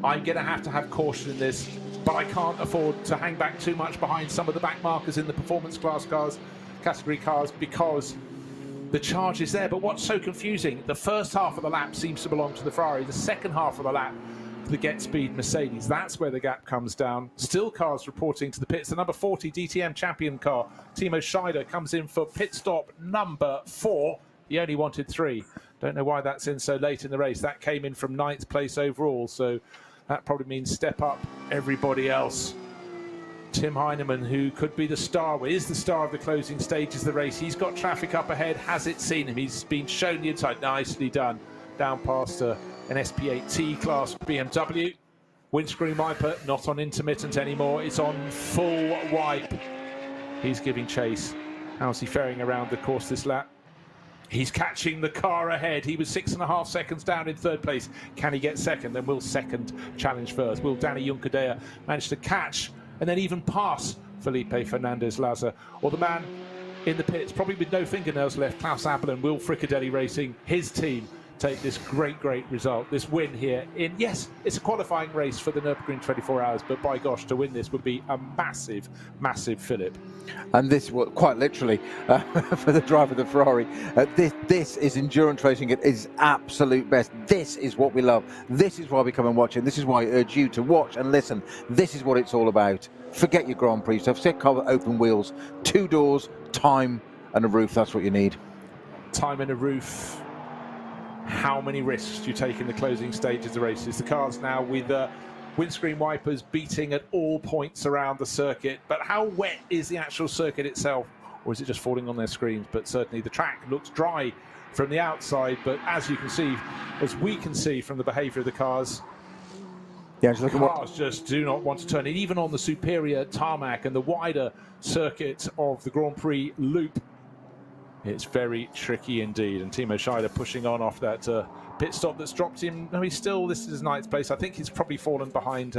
I'm going to have caution in this, but I can't afford to hang back too much behind some of the back markers in the performance class cars, category cars, because the charge is there. But what's so confusing, the first half of the lap seems to belong to the Ferrari, the second half of the lap the Get Speed Mercedes. That's where the gap comes down. Still cars reporting to the pits. The number 40 DTM champion car, Timo Scheider, comes in for pit stop number 4. He only wanted 3. Don't know why that's in so late in the race. That came in from 9th place overall, so that probably means step up everybody else. Tim Heinemann, who could be the star, is the star of the closing stages of the race. He's got traffic up ahead. Has it seen him? He's been shown the inside. Nicely done. down past an SP8T class BMW. Windscreen wiper not on intermittent anymore. It's on full wipe. He's giving chase. How's he faring around the course this lap? He's catching the car ahead. He was 6.5 seconds down in third place. Can he get second? Then will second challenge first? Will Danny Juncadella manage to catch and then even pass Felipe Fernandez-Laza? Or the man in the pits, probably with no fingernails left, Klaus Abelin, Will Fricadelli Racing, his team, take this great result, this win here in, yes, it's a qualifying race for the Nürburgring 24 hours, but by gosh, to win this would be a massive fillip. And this, well, quite literally, for the driver of the Ferrari, this is endurance racing at its absolute best. This is what we love. This is why we come and watch it. This is why I urge you to watch and listen. This is what it's all about. Forget your Grand Prix stuff. Set car with open wheels, 2 doors, time and a roof. That's what you need. Time and a roof. How many risks do you take in the closing stages of the races? The cars now with windscreen wipers beating at all points around the circuit. But how wet is the actual circuit itself? Or is it just falling on their screens? But certainly the track looks dry from the outside. But as you can see, as we can see from the behaviour of the cars, yeah, just look at cars just do not want to turn it. Even on the superior tarmac and the wider circuit of the Grand Prix loop, it's very tricky indeed. And Timo Scheider pushing on off that pit stop that's dropped him. No, he's still, this is his 9th place. I think he's probably fallen behind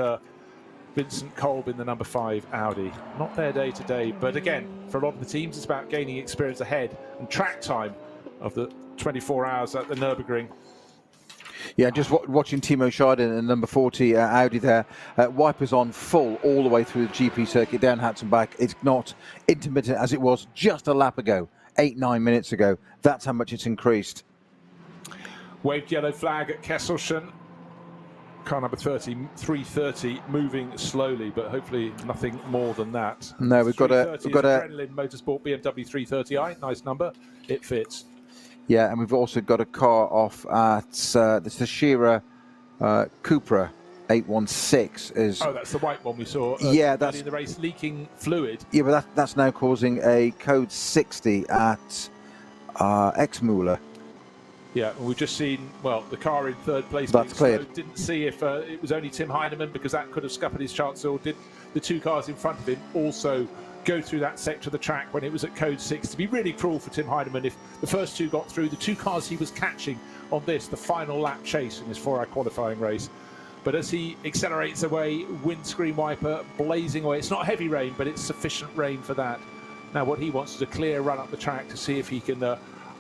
Vincent Kolb in the number 5 Audi. Not their day today, but again, for a lot of the teams, it's about gaining experience ahead and track time of the 24 hours at the Nürburgring. Yeah, just watching Timo Scheider in number 40 Audi there. Wipers on full all the way through the GP circuit, down Hats and back. It's not intermittent as it was just a lap ago. 8-9 minutes ago. That's how much it's increased. Waved yellow flag at Kesselchen. Car number 330 moving slowly, but hopefully nothing more than that. No, we've got a Adrenaline Motorsport BMW 330i. Nice number. It fits. Yeah, and we've also got a car off at the Shearer Cupra 816 is. Oh, that's the white one we saw. Yeah, that's in the race, leaking fluid. Yeah, but that's now causing a code 60 at Exmuller. Yeah, we've just seen, well, the car in third place. That's cleared. Didn't see if it was only Tim Heinemann, because that could have scuppered his chances, or did the 2 cars in front of him also go through that sector of the track when it was at code 6? To be really cruel for Tim Heinemann if the first 2 got through. The 2 cars he was catching on this, the final lap chase in his 4-hour qualifying race. But as he accelerates away, windscreen wiper blazing away. It's not heavy rain, but it's sufficient rain for that. Now what he wants is a clear run up the track to see if he can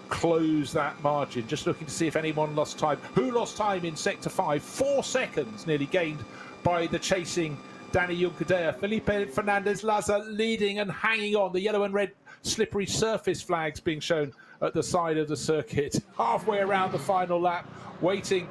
close that margin. Just looking to see if anyone lost time. Who lost time in sector 5? 4 seconds nearly gained by the chasing Danny Juncadella. Felipe Fernandez-Laza leading and hanging on. The yellow and red slippery surface flags being shown at the side of the circuit. Halfway around the final lap, waiting,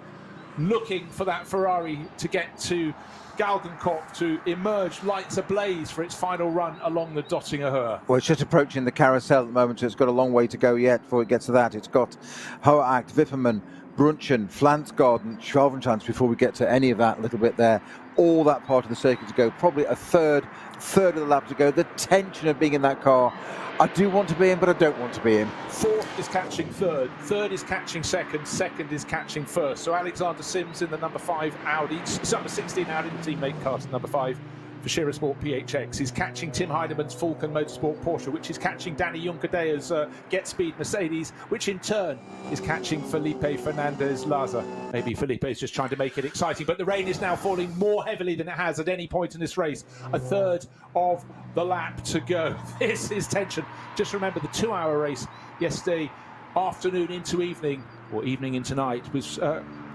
looking for that Ferrari to get to Galgenkopf to emerge, lights ablaze for its final run along the Dottinger Höhe. Well, it's just approaching the carousel at the moment, so it's got a long way to go yet before it gets to that. It's got Hoacht, Wippermann, Brunchen, Flansgarden, Schwabenschanz before we get to any of that little bit there. All that part of the circuit to go, probably a third of the lap to go. The tension of being in that car, I do want to be in, but I don't want to be in. 4th is catching 3rd, 3rd is catching 2nd, 2nd is catching 1st. So Alexander Sims in the number 5 Audi, number 16 Audi, the teammate car to number 5 for Shearer Sport PHX. He's catching Tim Heidemann's Falcon Motorsport Porsche, which is catching Danny Juncadella's Get Speed Mercedes, which in turn is catching Felipe Fernandez-Laza. Maybe Felipe is just trying to make it exciting, but the rain is now falling more heavily than it has at any point in this race. A third of the lap to go. This is tension. Just remember the 2-hour race yesterday afternoon into evening, or evening into night, was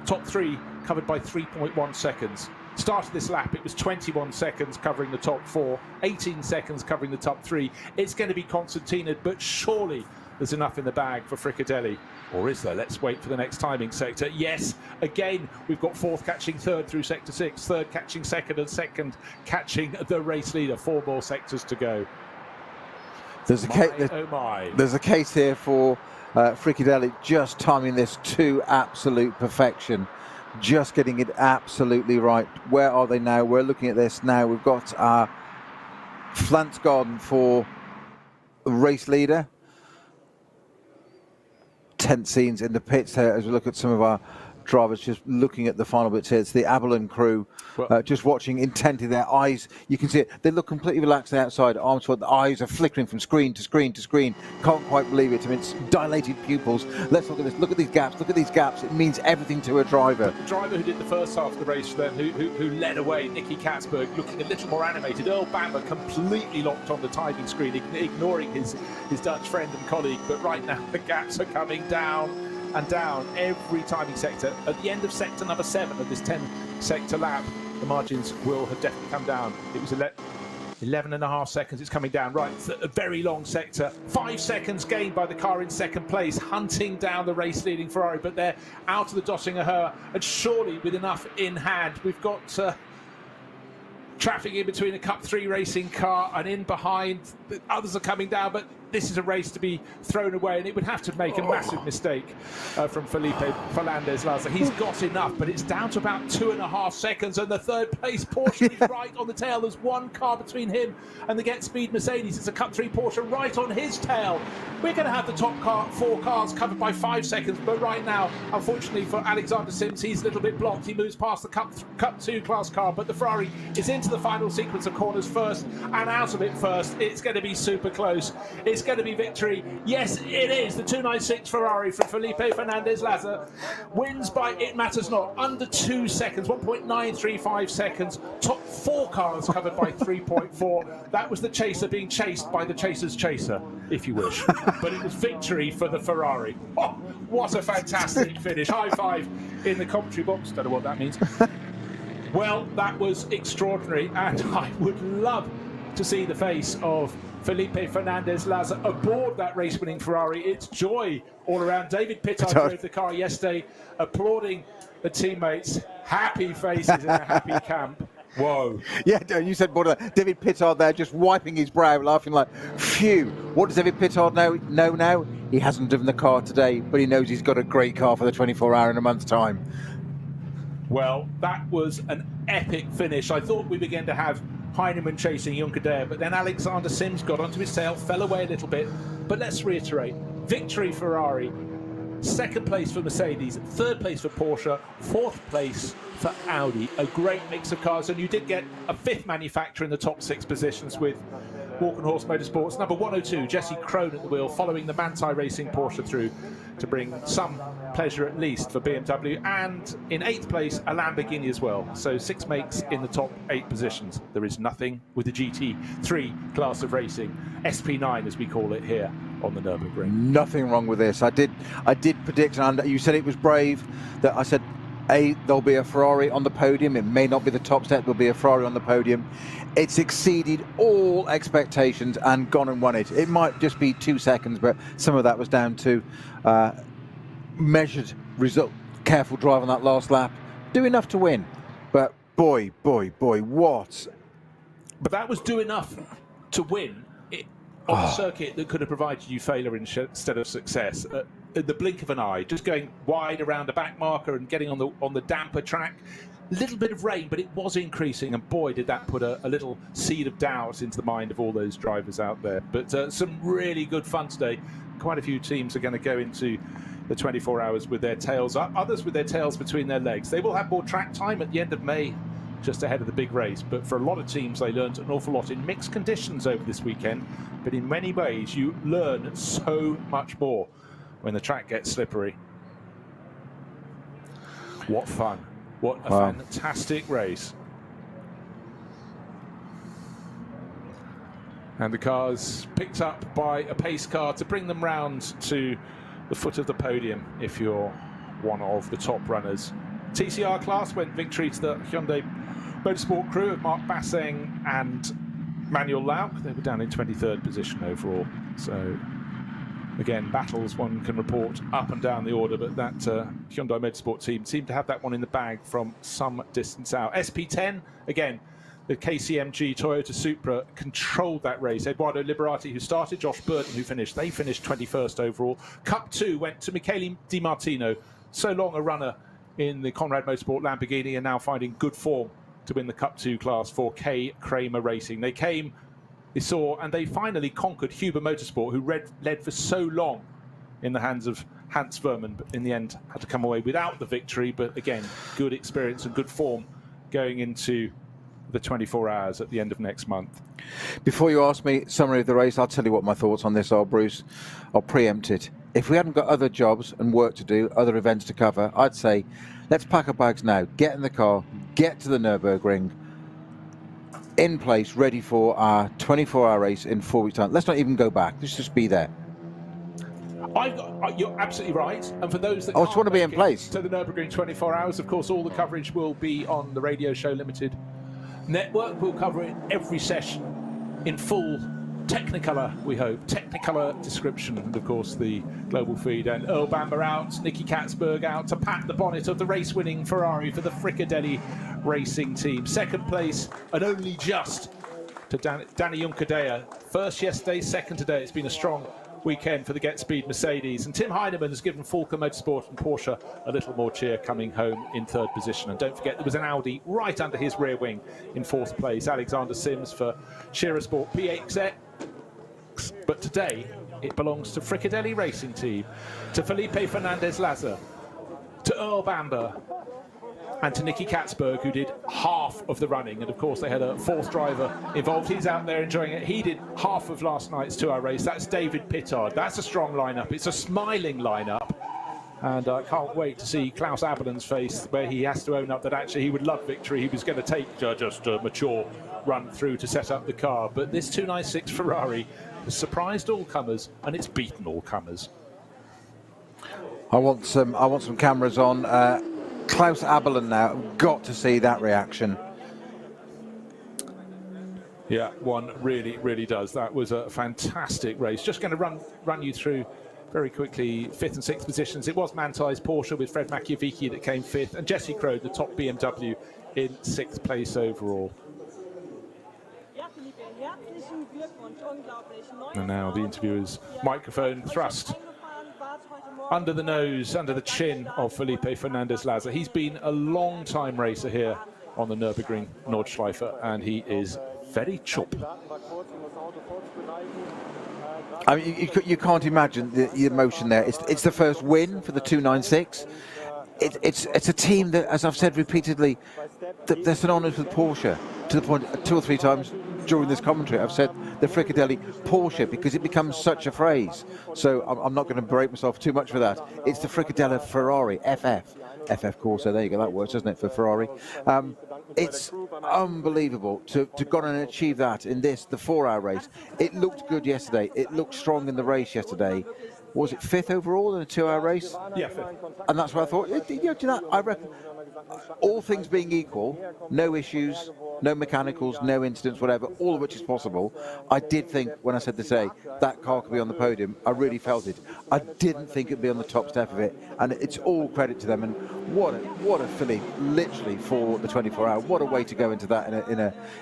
top 3 covered by 3.1 seconds. Started this lap, it was 21 seconds covering the top 4, 18 seconds covering the top 3. It's going to be concertinaed, but surely there's enough in the bag for Fricadelli. Or is there? Let's wait for the next timing sector. Yes, again, we've got 4th catching 3rd through sector 6, 3rd catching 2nd, and 2nd catching the race leader. 4 more sectors to go. There's a case here for Fricadelli just timing this to absolute perfection. Just getting it absolutely right. Where are they now? We're looking at this now. We've got Flansgarden for race leader. tense scenes in the pits there as we look at some of our drivers just looking at the final bits here. It's the Aberlin crew just watching intently. Their eyes, you can see it, they look completely relaxed outside, arms forward, the eyes are flickering from screen to screen to screen. Can't quite believe it. I mean, it's dilated pupils. Let's look at this. Look at these gaps. Look at these gaps. It means everything to a driver. The driver who did the first half of the race for them, who led away, Nicky Katzberg, looking a little more animated. Earl Bamber completely locked on the timing screen, ignoring his Dutch friend and colleague. But right now, the gaps are coming down and down every timing sector. At the end of sector number 7 of this 10-sector lap, the margins will have definitely come down. It was 11.5 seconds. It's coming down. Right, it's a very long sector. 5 seconds gained by the car in second place, hunting down the race-leading Ferrari, but they're out of the Döttinger Höhe, and surely with enough in hand. We've got traffic in between a Cup 3 racing car and in behind. The others are coming down, but this is a race to be thrown away, and it would have to make a massive mistake from Felipe Fernandez-Laza. He's got enough, but it's down to about 2.5 seconds, and the third place Porsche is right on the tail. There's one car between him and the Get Speed Mercedes. It's a Cup 3 Porsche right on his tail. We're going to have the top 4 cars covered by 5 seconds, but right now, unfortunately for Alexander Sims, he's a little bit blocked. He moves past the Cup 2 class car, but the Ferrari is into the final sequence of corners first and out of it first. It's going to be super close. It's going to be victory. Yes, it is. The 296 Ferrari from Felipe Fernandez-Laza wins by, it matters not, under 2 seconds, 1.935 seconds. Top 4 cars covered by 3.4. That was the chaser being chased by the chaser's chaser, if you wish. But it was victory for the Ferrari. Oh, what a fantastic finish. High five in the commentary box. Don't know what that means. Well, that was extraordinary, and I would love to see the face of Felipe Fernandez-Laza aboard that race-winning Ferrari. It's joy all around. David Pittard drove the car yesterday, applauding the teammates. Happy faces in a happy camp. Whoa. Yeah, you said David Pittard there just wiping his brow, laughing like, phew. What does David Pittard know now? He hasn't driven the car today, but he knows he's got a great car for the 24-hour in a month's time. Well, that was an epic finish. I thought we were going to have Heinemann chasing Juncker, but then Alexander Sims got onto his tail, fell away a little bit. But let's reiterate, victory Ferrari, 2nd place for Mercedes, 3rd place for Porsche, 4th place for Audi. A great mix of cars, and you did get a 5th manufacturer in the top 6 positions with Walkenhorst Motorsports. Number 102, Jesse Krohn at the wheel, following the Manthey Racing Porsche through to bring some pleasure at least for BMW. And in 8th place, a Lamborghini as well. So 6 makes in the top 8 positions. There is nothing with the GT3 class of racing, SP9 as we call it here on the Nürburgring. Nothing wrong with this. I did predict, and you said it was brave, that I said, there'll be a Ferrari on the podium. It may not be the top step, there'll be a Ferrari on the podium. It's exceeded all expectations and gone and won it. It might just be 2 seconds, but some of that was down to measured result, careful drive on that last lap. Do enough to win. But boy, what? But that was do enough to win on a circuit that could have provided you failure instead of success. At the blink of an eye, just going wide around a back marker and getting on the damper track. Little bit of rain, but it was increasing, and boy, did that put a little seed of doubt into the mind of all those drivers out there. But some really good fun today. Quite a few teams are going to go into the 24 hours with their tails up, others with their tails between their legs. They will have more track time at the end of May, just ahead of the big race. But for a lot of teams, they learned an awful lot in mixed conditions over this weekend. But in many ways, you learn so much more when the track gets slippery. What fun. What a fantastic race. And the car's picked up by a pace car to bring them round to the foot of the podium if you're one of the top runners. TCR class went victory to the Hyundai Motorsport crew of Mark Basseng and Manuel Lauk. They were down in 23rd position overall. So again, battles one can report up and down the order, but that Hyundai Motorsport team seemed to have that one in the bag from some distance out. SP10, again, the KCMG Toyota Supra controlled that race. Eduardo Liberati, who started, Josh Burton, who finished. They finished 21st overall. Cup 2 went to Michele Di Martino, so long a runner in the Conrad Motorsport Lamborghini, and now finding good form to win the Cup 2 class for K. Kramer Racing. They came, they saw, and they finally conquered Huber Motorsport, who led for so long in the hands of Hans Verman, but in the end had to come away without the victory. But again, good experience and good form going into the 24 hours at the end of next month. Before you ask me summary of the race, I'll tell you what my thoughts on this are, Bruce. I'll preempt it. If we hadn't got other jobs and work to do, other events to cover, I'd say let's pack our bags now, get in the car, get to the Nürburgring, in place, ready for our 24-hour race in 4 weeks' time. Let's not even go back. Let's just be there. You're absolutely right. And for those that I just want to be in place. To the Nürburgring 24 hours, of course, all the coverage will be on the Radio Show Limited network. We'll cover it every session in full Technicolor, we hope. Technicolor description, and of course the global feed. And Earl Bamber out, Nicky Katzberg out to pat the bonnet of the race-winning Ferrari for the Fricadelli Racing Team. Second place, and only just, to Danny Juncadella. First yesterday, second today. It's been a strong weekend for the Get Speed Mercedes, and Tim Heinemann has given Falken Motorsport and Porsche a little more cheer, coming home in third position. And don't forget, there was an Audi right under his rear wing in fourth place. Alexander Sims for Shearer Sport PXX, but today it belongs to Fricadelli Racing Team, to Felipe Fernandez-Laza, to Earl Bamber, and to Nicky Katzberg, who did half of the running. And of course they had a fourth driver involved. He's out there enjoying it. He did half of last night's 2-hour race. That's David Pittard. That's a strong lineup. It's a smiling lineup. And I can't wait to see Klaus Abelen's face, where he has to own up that actually he would love victory. He was going to take just a mature run through to set up the car. But this 296 Ferrari has surprised all comers, and it's beaten all comers. I want some cameras on. Klaus Abelen now, got to see that reaction. Yeah, one really does. That was a fantastic race. Just going to run you through very quickly 5th and 6th positions. It was Mantai's Porsche with Fred Machiavicki that came 5th, and Jesse Crow, the top BMW, in 6th place overall. And now the interviewer's microphone thrust under the nose, under the chin of Felipe Fernandez-Laza. He's been a long-time racer here on the Nürburgring Nordschleife, and he is very chop. I mean, you can't imagine the emotion there. It's the first win for the 296. It's a team that, as I've said repeatedly, they're synonymous with Porsche, to the point 2 or 3 times during this commentary I've said the Fricadelli Porsche, because it becomes such a phrase. So I'm not going to berate myself too much for that. It's the Fricadelli Ferrari, FF Corsa, there you go, that works, doesn't it, for Ferrari. It's unbelievable to go on and achieve that in the 4-hour race. It looked good yesterday. It looked strong in the race yesterday. Was it 5th overall in a 2-hour race? Yeah, 5th. And that's what I thought. I reckon, all things being equal, no issues, no mechanicals, no incidents, whatever, all of which is possible. I did think, when I said today, that car could be on the podium. I really felt it. I didn't think it'd be on the top step of it, and it's all credit to them. And what a filly, literally, for the 24-hour. What a way to go into that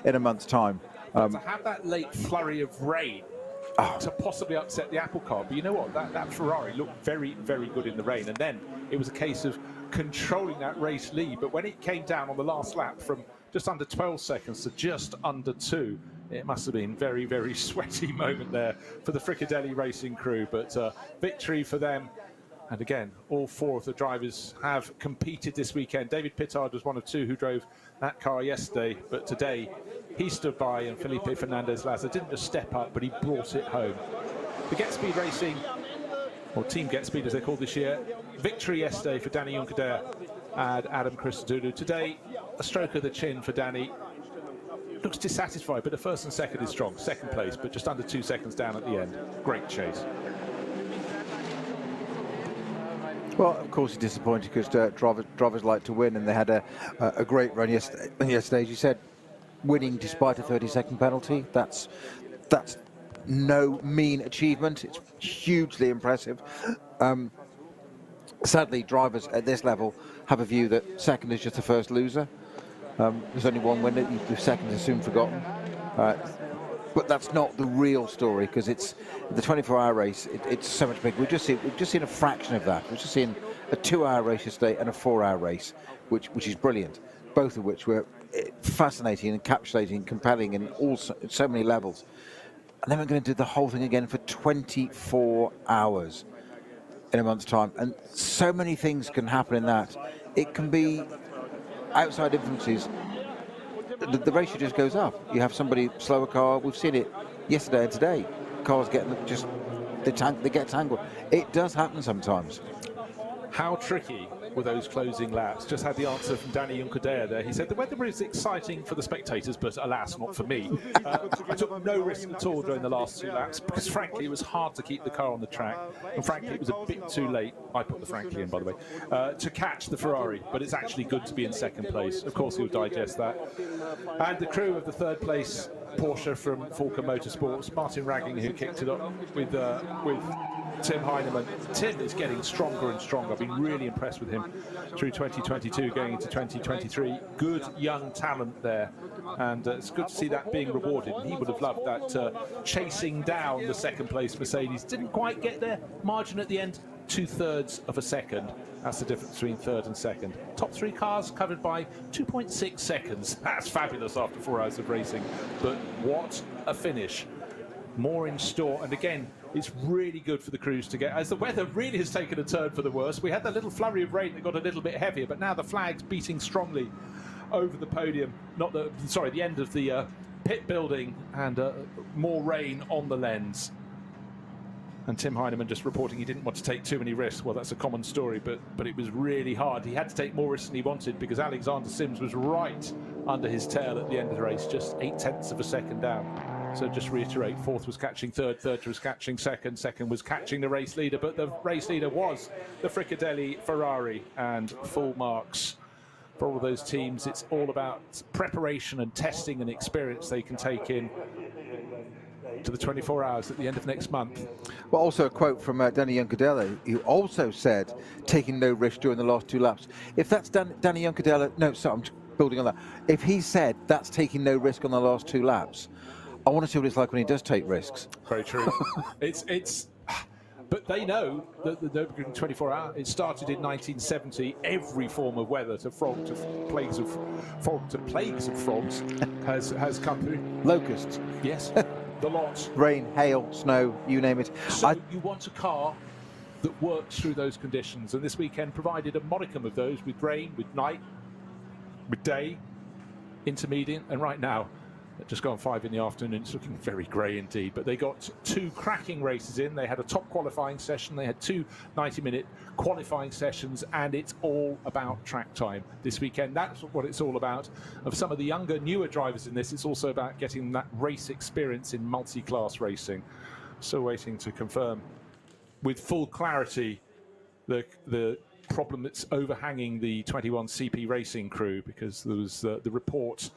in a month's time. To have that late flurry of rain to possibly upset the Apple car, but you know what? That Ferrari looked very good in the rain, and then it was a case of controlling that race lead. But when it came down on the last lap from just under 12 seconds to just under 2, it must have been very sweaty moment there for the Fricadelli Racing crew. But victory for them. And again, all 4 of the drivers have competed this weekend. David Pittard was one of 2 who drove that car yesterday, but today he stood by, and Felipe Fernandez-Laza didn't just step up, but he brought it home. The Get Speed Racing, or Team Get Speed as they're called this year, victory yesterday for Danny Juncadella and Adam Christodoulou. Today, a stroke of the chin for Danny. Looks dissatisfied, but the first and second is strong. Second place, but just under 2 seconds down at the end. Great chase. Well, of course, he's disappointed because drivers like to win, and they had a great run yesterday. As you said, winning despite a 30-second penalty, that's no mean achievement. It's hugely impressive. Sadly, drivers at this level have a view that second is just the first loser. There's only one winner. The second is soon forgotten. But that's not the real story, because it's the 24-hour race. It's so much bigger. We've just seen a fraction of that. We've just seen a 2-hour race yesterday and a 4-hour race, which is brilliant. Both of which were fascinating, encapsulating, compelling in so many levels. And then we're going to do the whole thing again for 24 hours. in a month's time, and so many things can happen in that. It can be outside influences. The ratio just goes up. You have somebody slow a car. We've seen it yesterday and today. Cars get they get tangled. It does happen sometimes. How tricky were those closing laps? Just had the answer from Danny Juncadea there. He said the weather is exciting for the spectators, but alas, not for me. I took no risk at all during the last 2 laps because, frankly, it was hard to keep the car on the track. And, frankly, it was a bit too late. I put the frankly in, by the way, to catch the Ferrari. But it's actually good to be in second place. Of course, he'll digest that. And the crew of the third place Porsche from Falcon Motorsports, Martin Ragging, who kicked it up with Tim Heinemann. Tim is getting stronger and stronger. I've been really impressed with him through 2022, going into 2023. Good young talent there, and it's good to see that being rewarded. He would have loved that chasing down the second place Mercedes. Didn't quite get there. Margin at the end, 2/3 of a second. That's the difference between third and second. Top 3 cars covered by 2.6 seconds. That's fabulous after 4 hours of racing. But what a finish. More in store, and again, it's really good for the crews to get, as the weather really has taken a turn for the worse. We had that little flurry of rain that got a little bit heavier, but now the flag's beating strongly over the podium, the end of the pit building, and more rain on the lens. And Tim Heinemann just reporting he didn't want to take too many risks. Well, that's a common story, but it was really hard. He had to take more risks than he wanted because Alexander Sims was right under his tail at the end of the race, just 0.8 of a second down. So just reiterate, fourth was catching third, third was catching second, second was catching the race leader, but the race leader was the Fricadelli Ferrari, and full marks for all of those teams. It's all about preparation and testing and experience they can take in to the 24 hours at the end of next month. Well, also a quote from Danny Juncadella, who also said taking no risk during the last 2 laps. If that's Danny Juncadella, no, sorry, I'm just building on that. If he said that's taking no risk on the last 2 laps, I want to see what it's like when he does take risks. Very true. But they know that the Nürburgring 24-hour, it started in 1970. Every form of weather, to plagues of frogs, has come through. Locusts. Yes, the lot. Rain, hail, snow, you name it. So you want a car that works through those conditions, and this weekend provided a modicum of those, with rain, with night, with day, intermediate, and right now, just gone 5 in the afternoon, it's looking very grey indeed. But they got 2 cracking races in. They had a top qualifying session. They had 2 90-minute qualifying sessions, and it's all about track time this weekend. That's what it's all about. Of some of the younger, newer drivers in this, it's also about getting that race experience in multi-class racing. Still waiting to confirm with full clarity the problem that's overhanging the 21 CP Racing crew, because there was the report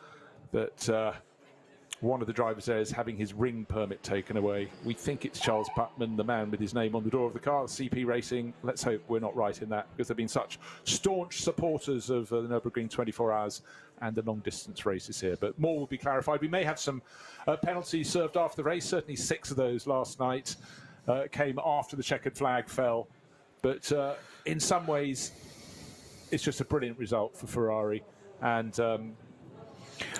that one of the drivers there is having his ring permit taken away. We think it's Charles Putman, the man with his name on the door of the car, CP Racing. Let's hope we're not right in that, because they've been such staunch supporters of the Nürburgring 24 hours and the long-distance races here. But more will be clarified. We may have some penalties served after the race. Certainly 6 of those last night came after the checkered flag fell. But in some ways, it's just a brilliant result for Ferrari. And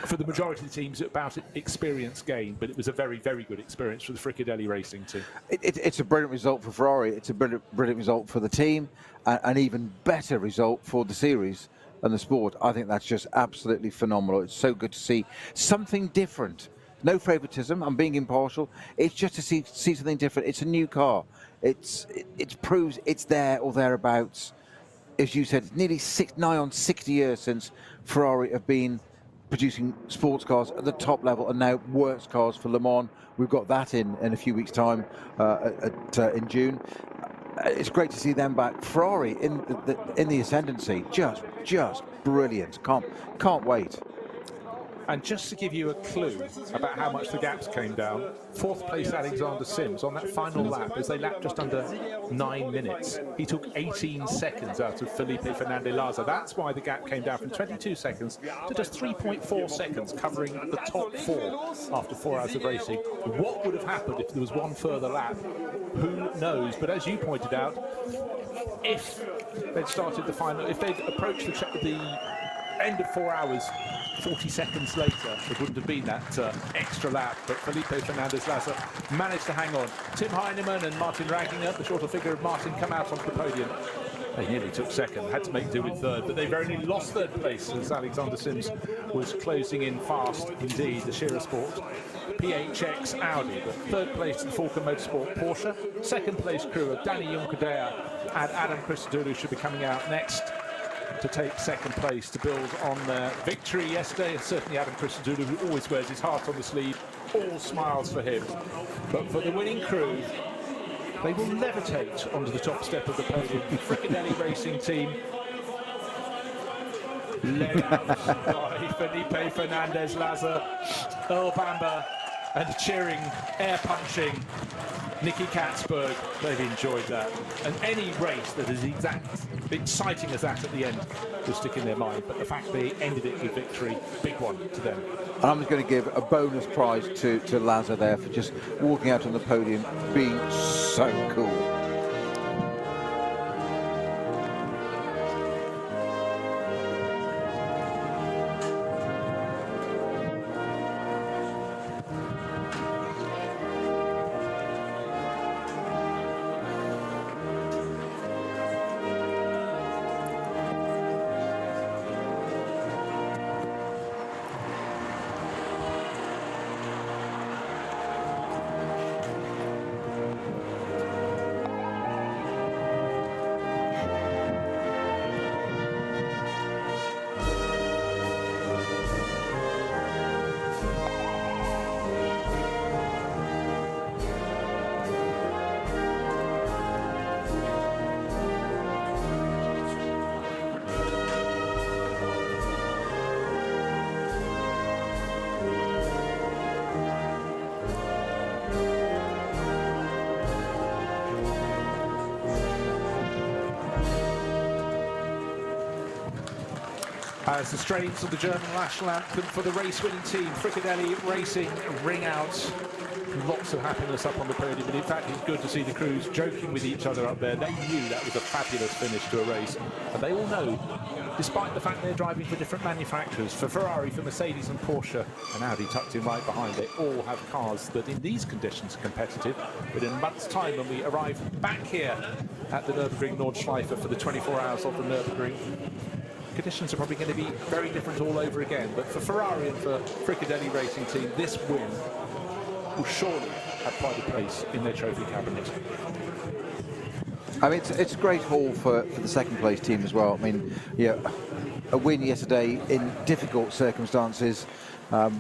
for the majority of the teams, about experience gain, but it was a very, very good experience for the Fricadelli Racing team. It's a brilliant result for Ferrari. It's a brilliant result for the team, and an even better result for the series and the sport. I think that's just absolutely phenomenal. It's so good to see something different. No favoritism. I'm being impartial. It's just to see something different. It's a new car. It proves it's there or thereabouts. As you said, it's nearly nigh on 60 years since Ferrari have been producing sports cars at the top level, and now works cars for Le Mans. We've got that in a few weeks' time in June. It's great to see them back. Ferrari in the ascendancy, just brilliant. Can't wait. And just to give you a clue about how much the gaps came down, 4th place Alexander Sims on that final lap, as they lapped just under 9 minutes. He took 18 seconds out of Felipe Fernandez-Laza. That's why the gap came down from 22 seconds to just 3.4 seconds, covering the top 4 after 4 hours of racing. What would have happened if there was one further lap? Who knows? But as you pointed out, if they'd started the final, if they'd approached the end of 4 hours, 40 seconds later, it wouldn't have been that extra lap, but Felipe Fernandez-Laza managed to hang on. Tim Heinemann and Martin Raginger, the shorter figure of Martin, come out onto the podium. They nearly took second, had to make do with third, but they've only lost third place as Alexander Sims was closing in fast indeed, the Shearer Sport PHX Audi. But third place, the Falcon Motorsport Porsche. Second place crew of Danny Junkadea and Adam Christodoulou should be coming out next to take second place to build on their victory yesterday. Certainly Adam Christodoulou, who always wears his heart on the sleeve, all smiles for him. But for the winning crew, they will levitate onto the top step of the podium. Fricadelli Racing Team, led out by Felipe Fernandez-Laza, Earl Bamber, and cheering, air-punching Nicky Katzberg. They've enjoyed that. And any race that is exciting as that at the end will stick in their mind. But the fact they ended it with victory, big one to them. And I'm going to give a bonus prize to Laza there for just walking out on the podium, being so cool. As the strains of the German national anthem for the race-winning team, Fricadelli Racing, ring out. Lots of happiness up on the podium, but in fact it's good to see the crews joking with each other up there. They knew that was a fabulous finish to a race, and they all know, despite the fact they're driving for different manufacturers, for Ferrari, for Mercedes and Porsche, and Audi tucked in right behind, they all have cars that in these conditions are competitive. But in a month's time, when we arrive back here at the Nürburgring Nordschleife for the 24 hours of the Nürburgring, conditions are probably going to be very different all over again. But for Ferrari and for Fricadelli Racing Team, this win will surely have pride of place in their trophy cabinet. I mean, it's a great haul for the second place team as well. I mean, yeah, a win yesterday in difficult circumstances, that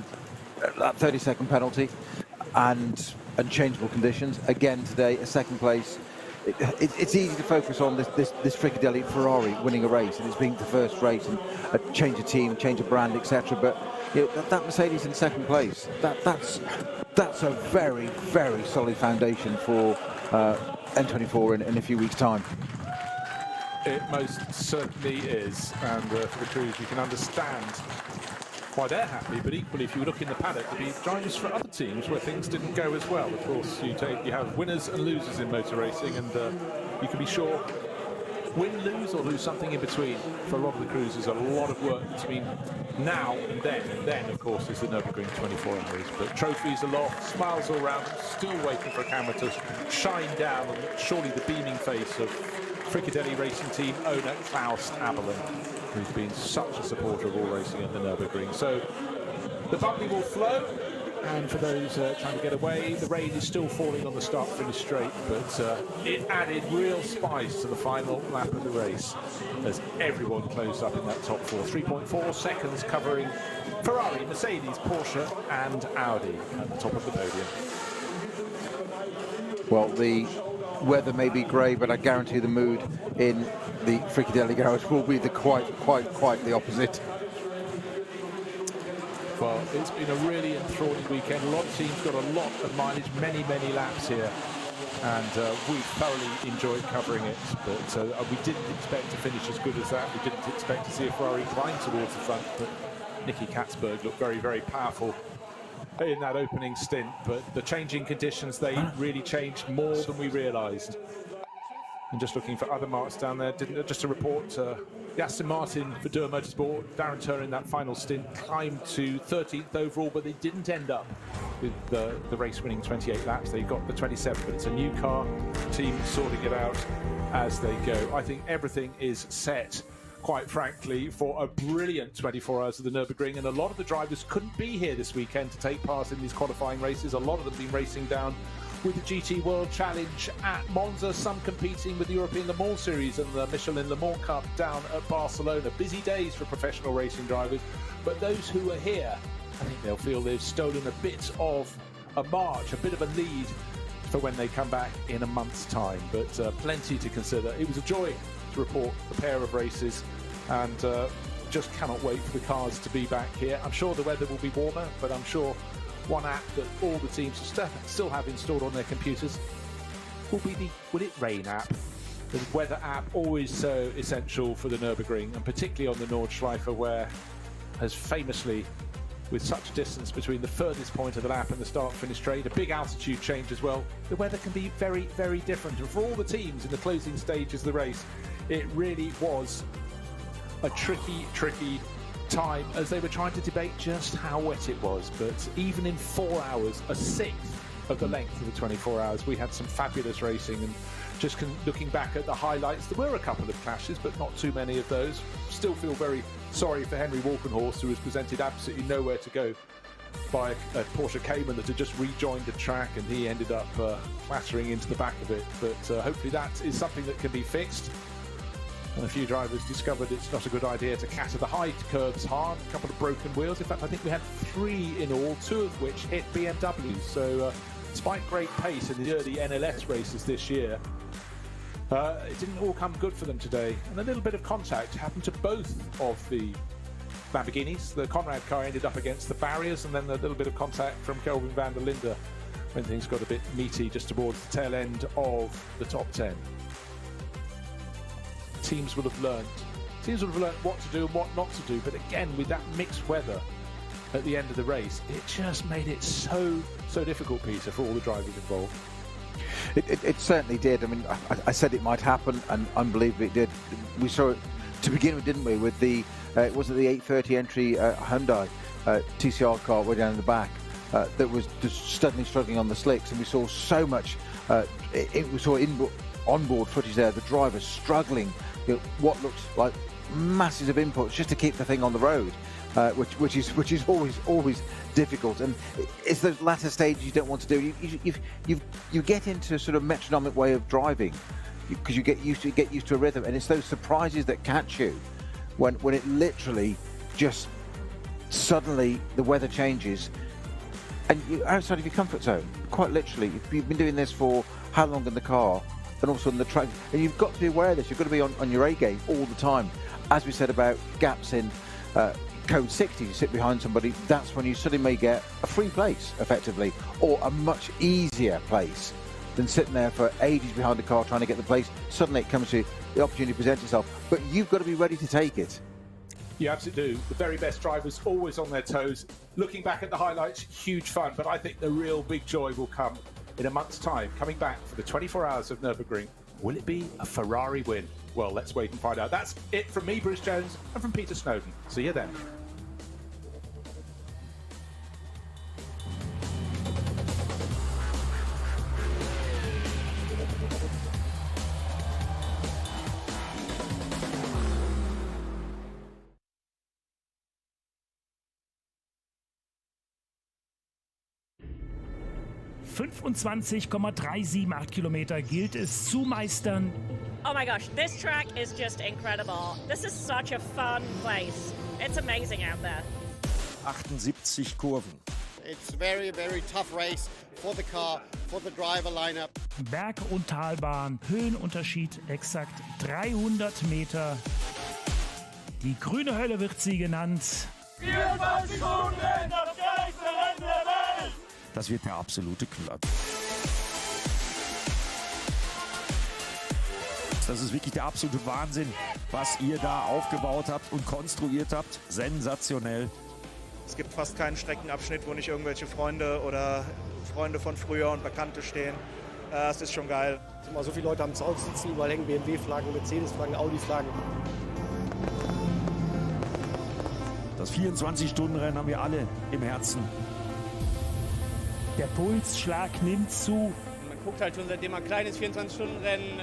30-second penalty and unchangeable conditions. Again today, a second place. It's easy to focus on this Fricadelli Ferrari winning a race, and it's being the first race and a change of team, change of brand, etc. But you know, that Mercedes in second place, that's a very, very solid foundation for N24 in a few weeks' time. It most certainly is, and for the crews, you can understand why they're happy, but equally, if you look in the paddock, there'll be drivers for other teams where things didn't go as well. Of course, you have winners and losers in motor racing, and you can be sure win, lose, or lose something in between. For a lot of the crews, there's a lot of work between now and then, of course, is the Nürburgring 24 hours. But trophies aloft, smiles all round, still waiting for a camera to shine down on surely the beaming face of Fricadelli Racing Team owner Klaus Abelin, who's been such a supporter of all racing at the Nürburgring. So the bumpy will flow, and for those trying to get away, the rain is still falling on the start-finish straight, but it added real spice to the final lap of the race as everyone closed up in that top four. 3.4 seconds covering Ferrari, Mercedes, Porsche and Audi at the top of the podium. Well, the weather may be grey, but I guarantee the mood in the Fricadelli garage will be quite the opposite. Well, it's been a really enthralling weekend. A lot of teams got a lot of mileage, many laps here, and we thoroughly enjoyed covering it. But we didn't expect to finish as good as that. We didn't expect to see a Ferrari climb towards the front, but Nicky Katzberg looked very, very powerful in that opening stint. But the changing conditions, they really changed more than we realised. And just looking for other marks down there, just to report, the Aston Martin for Dur Motorsport, Darren Turner in that final stint climbed to 13th overall, but they didn't end up with the race winning 28 laps. They got the 27, but it's a new car, team sorting it out as they go. I think everything is set, quite frankly, for a brilliant 24 hours of the Nürburgring, and a lot of the drivers couldn't be here this weekend to take part in these qualifying races. A lot of them been racing down with the GT World Challenge at Monza, some competing with the European Le Mans Series and the Michelin Le Mans Cup down at Barcelona. Busy days for professional racing drivers, but those who are here, I think they'll feel they've stolen a bit of a march, a bit of a lead for when they come back in a month's time. But plenty to consider. It was a joy to report a pair of races, and just cannot wait for the cars to be back here. I'm sure the weather will be warmer, but I'm sure one app that all the teams still have installed on their computers will be the Will It Rain app. The weather app, always so essential for the Nürburgring, and particularly on the Nordschleife, where, as famously, with such a distance between the furthest point of the lap and the start-finish straight, a big altitude change as well, the weather can be very, very different. And for all the teams in the closing stages of the race, it really was a tricky time as they were trying to debate just how wet it was. But even in 4 hours, a sixth of the length of the 24 hours, we had some fabulous racing. And just looking back at the highlights, there were a couple of clashes, but not too many of those. Still feel very sorry for Henry Walkenhorst, who was presented absolutely nowhere to go by a Porsche Cayman that had just rejoined the track, and he ended up clattering into the back of it. But hopefully that is something that can be fixed. And a few drivers discovered it's not a good idea to catter the high curves hard. A couple of broken wheels. In fact, I think we had 3 in all, 2 of which hit BMWs. So despite great pace in the early NLS races this year, it didn't all come good for them today. And a little bit of contact happened to both of the Lamborghinis. The Conrad car ended up against the barriers, and then a little bit of contact from Kelvin van der Linde when things got a bit meaty just towards the tail end of the top 10. Teams will have learned what to do and what not to do, but again, with that mixed weather at the end of the race, it just made it so difficult, Peter, for all the drivers involved. It certainly did. I mean, I said it might happen, and unbelievably it did. We saw it to begin with, didn't we, with the wasn't the 830 entry Hyundai TCR car way down in the back that was just suddenly struggling on the slicks, and we saw so much we saw onboard footage there, the drivers struggling, what looks like masses of inputs just to keep the thing on the road, which is always difficult. And it's those latter stages you don't want to do. You get into sort of metronomic way of driving because you get used to a rhythm, and it's those surprises that catch you when it literally just suddenly the weather changes and you're outside of your comfort zone. Quite literally, you've been doing this for how long in the car? And also on the track, and you've got to be aware of this. You've got to be on your A game all the time. As we said about gaps in code 60, you sit behind somebody, that's when you suddenly may get a free place, effectively, or a much easier place than sitting there for ages behind the car trying to get the place. Suddenly it comes to the opportunity presents itself, but you've got to be ready to take it. You absolutely do. The very best drivers always on their toes. Looking back at the highlights, huge fun, but I think the real big joy will come in a month's time, coming back for the 24 hours of Nürburgring. Will it be a Ferrari win? Well, let's wait and find out. That's it from me, Bruce Jones, and from Peter Snowden. See you then. ...25,378 Kilometer gilt es zu meistern. Oh my gosh, this track is just incredible. This is such a fun place. It's amazing out there. 78 Kurven. It's very, very tough race for the car, for the driver lineup. Berg- und Talbahn, Höhenunterschied exakt 300 Meter. Die grüne Hölle wird sie genannt. 24 Sekunden, das geilste Rennen der Welt! Das wird der absolute Knall. Das ist wirklich der absolute Wahnsinn, was ihr da aufgebaut habt und konstruiert habt. Sensationell. Es gibt fast keinen Streckenabschnitt, wo nicht irgendwelche Freunde oder Freunde von früher und Bekannte stehen. Das ist schon geil. So viele Leute am Zaun sitzen, überall hängen BMW-Flaggen, Mercedes-Flaggen, Audi-Flaggen. Das 24-Stunden-Rennen haben wir alle im Herzen. Der Pulsschlag nimmt zu. Man guckt halt schon, seitdem man klein ist, 24-Stunden-Rennen,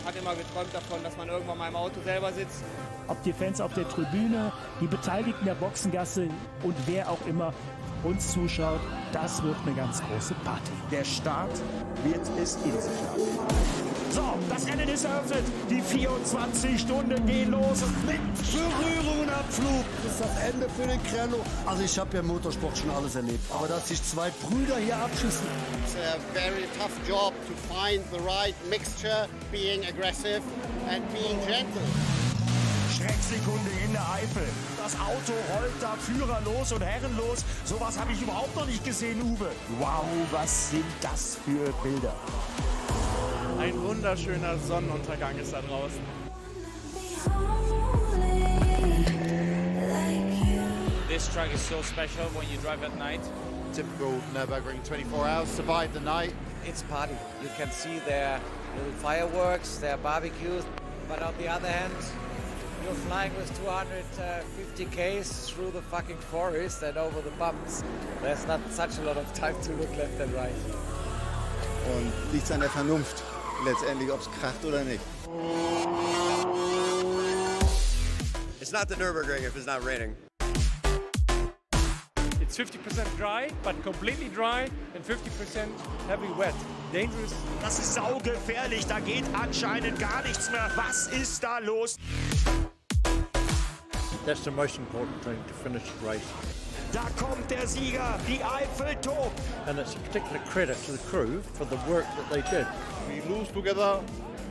hat immer geträumt davon, dass man irgendwann mal im Auto selber sitzt. Ob die Fans auf der Tribüne, die Beteiligten der Boxengasse und wer auch immer uns zuschaut, das wird eine ganz große Party. Der Start wird es in sich haben. So, das Rennen ist eröffnet. Die 24 Stunden gehen los. Mit Berührung und Abflug. Das ist das Ende für den Krello. Also ich habe ja im Motorsport schon alles erlebt. Aber dass sich zwei Brüder hier abschießen. It's a very tough job to find the right mixture, being aggressive and being gentle. Schrecksekunde in der Eifel. Das Auto rollt da führerlos und herrenlos. Sowas habe ich überhaupt noch nicht gesehen, Uwe. Wow, was sind das für Bilder? Ein wunderschöner Sonnenuntergang ist da draußen. This track is so special when you drive at night. Typical Nurburgring 24 hours, survive the night. It's party. You can see their little fireworks, their barbecues. But on the other hand, you're flying with 250 k's through the fucking forest and over the bumps. There's not such a lot of time to look left and right. Und liegt's an der Vernunft, letztendlich, ob es kracht oder nicht. It's not the Nürburgring if it's not raining. It's 50% dry, but completely dry, and 50% heavy wet. Dangerous. Das ist saugefährlich, da geht anscheinend gar nichts mehr. Was ist da los? That's the most important thing, to finish the race. Da kommt der Sieger, die Eifel tobt. And it's a particular credit to the crew for the work that they did. We lose together,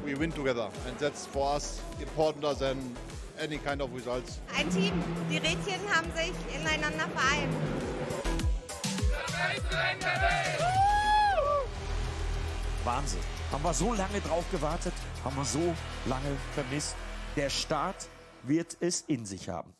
we win together. And that's for us importanter than any kind of results. Ein Team, die Rädchen haben sich ineinander vereint. Wahnsinn. Haben wir so lange drauf gewartet, haben wir so lange vermisst. Der Start wird es in sich haben.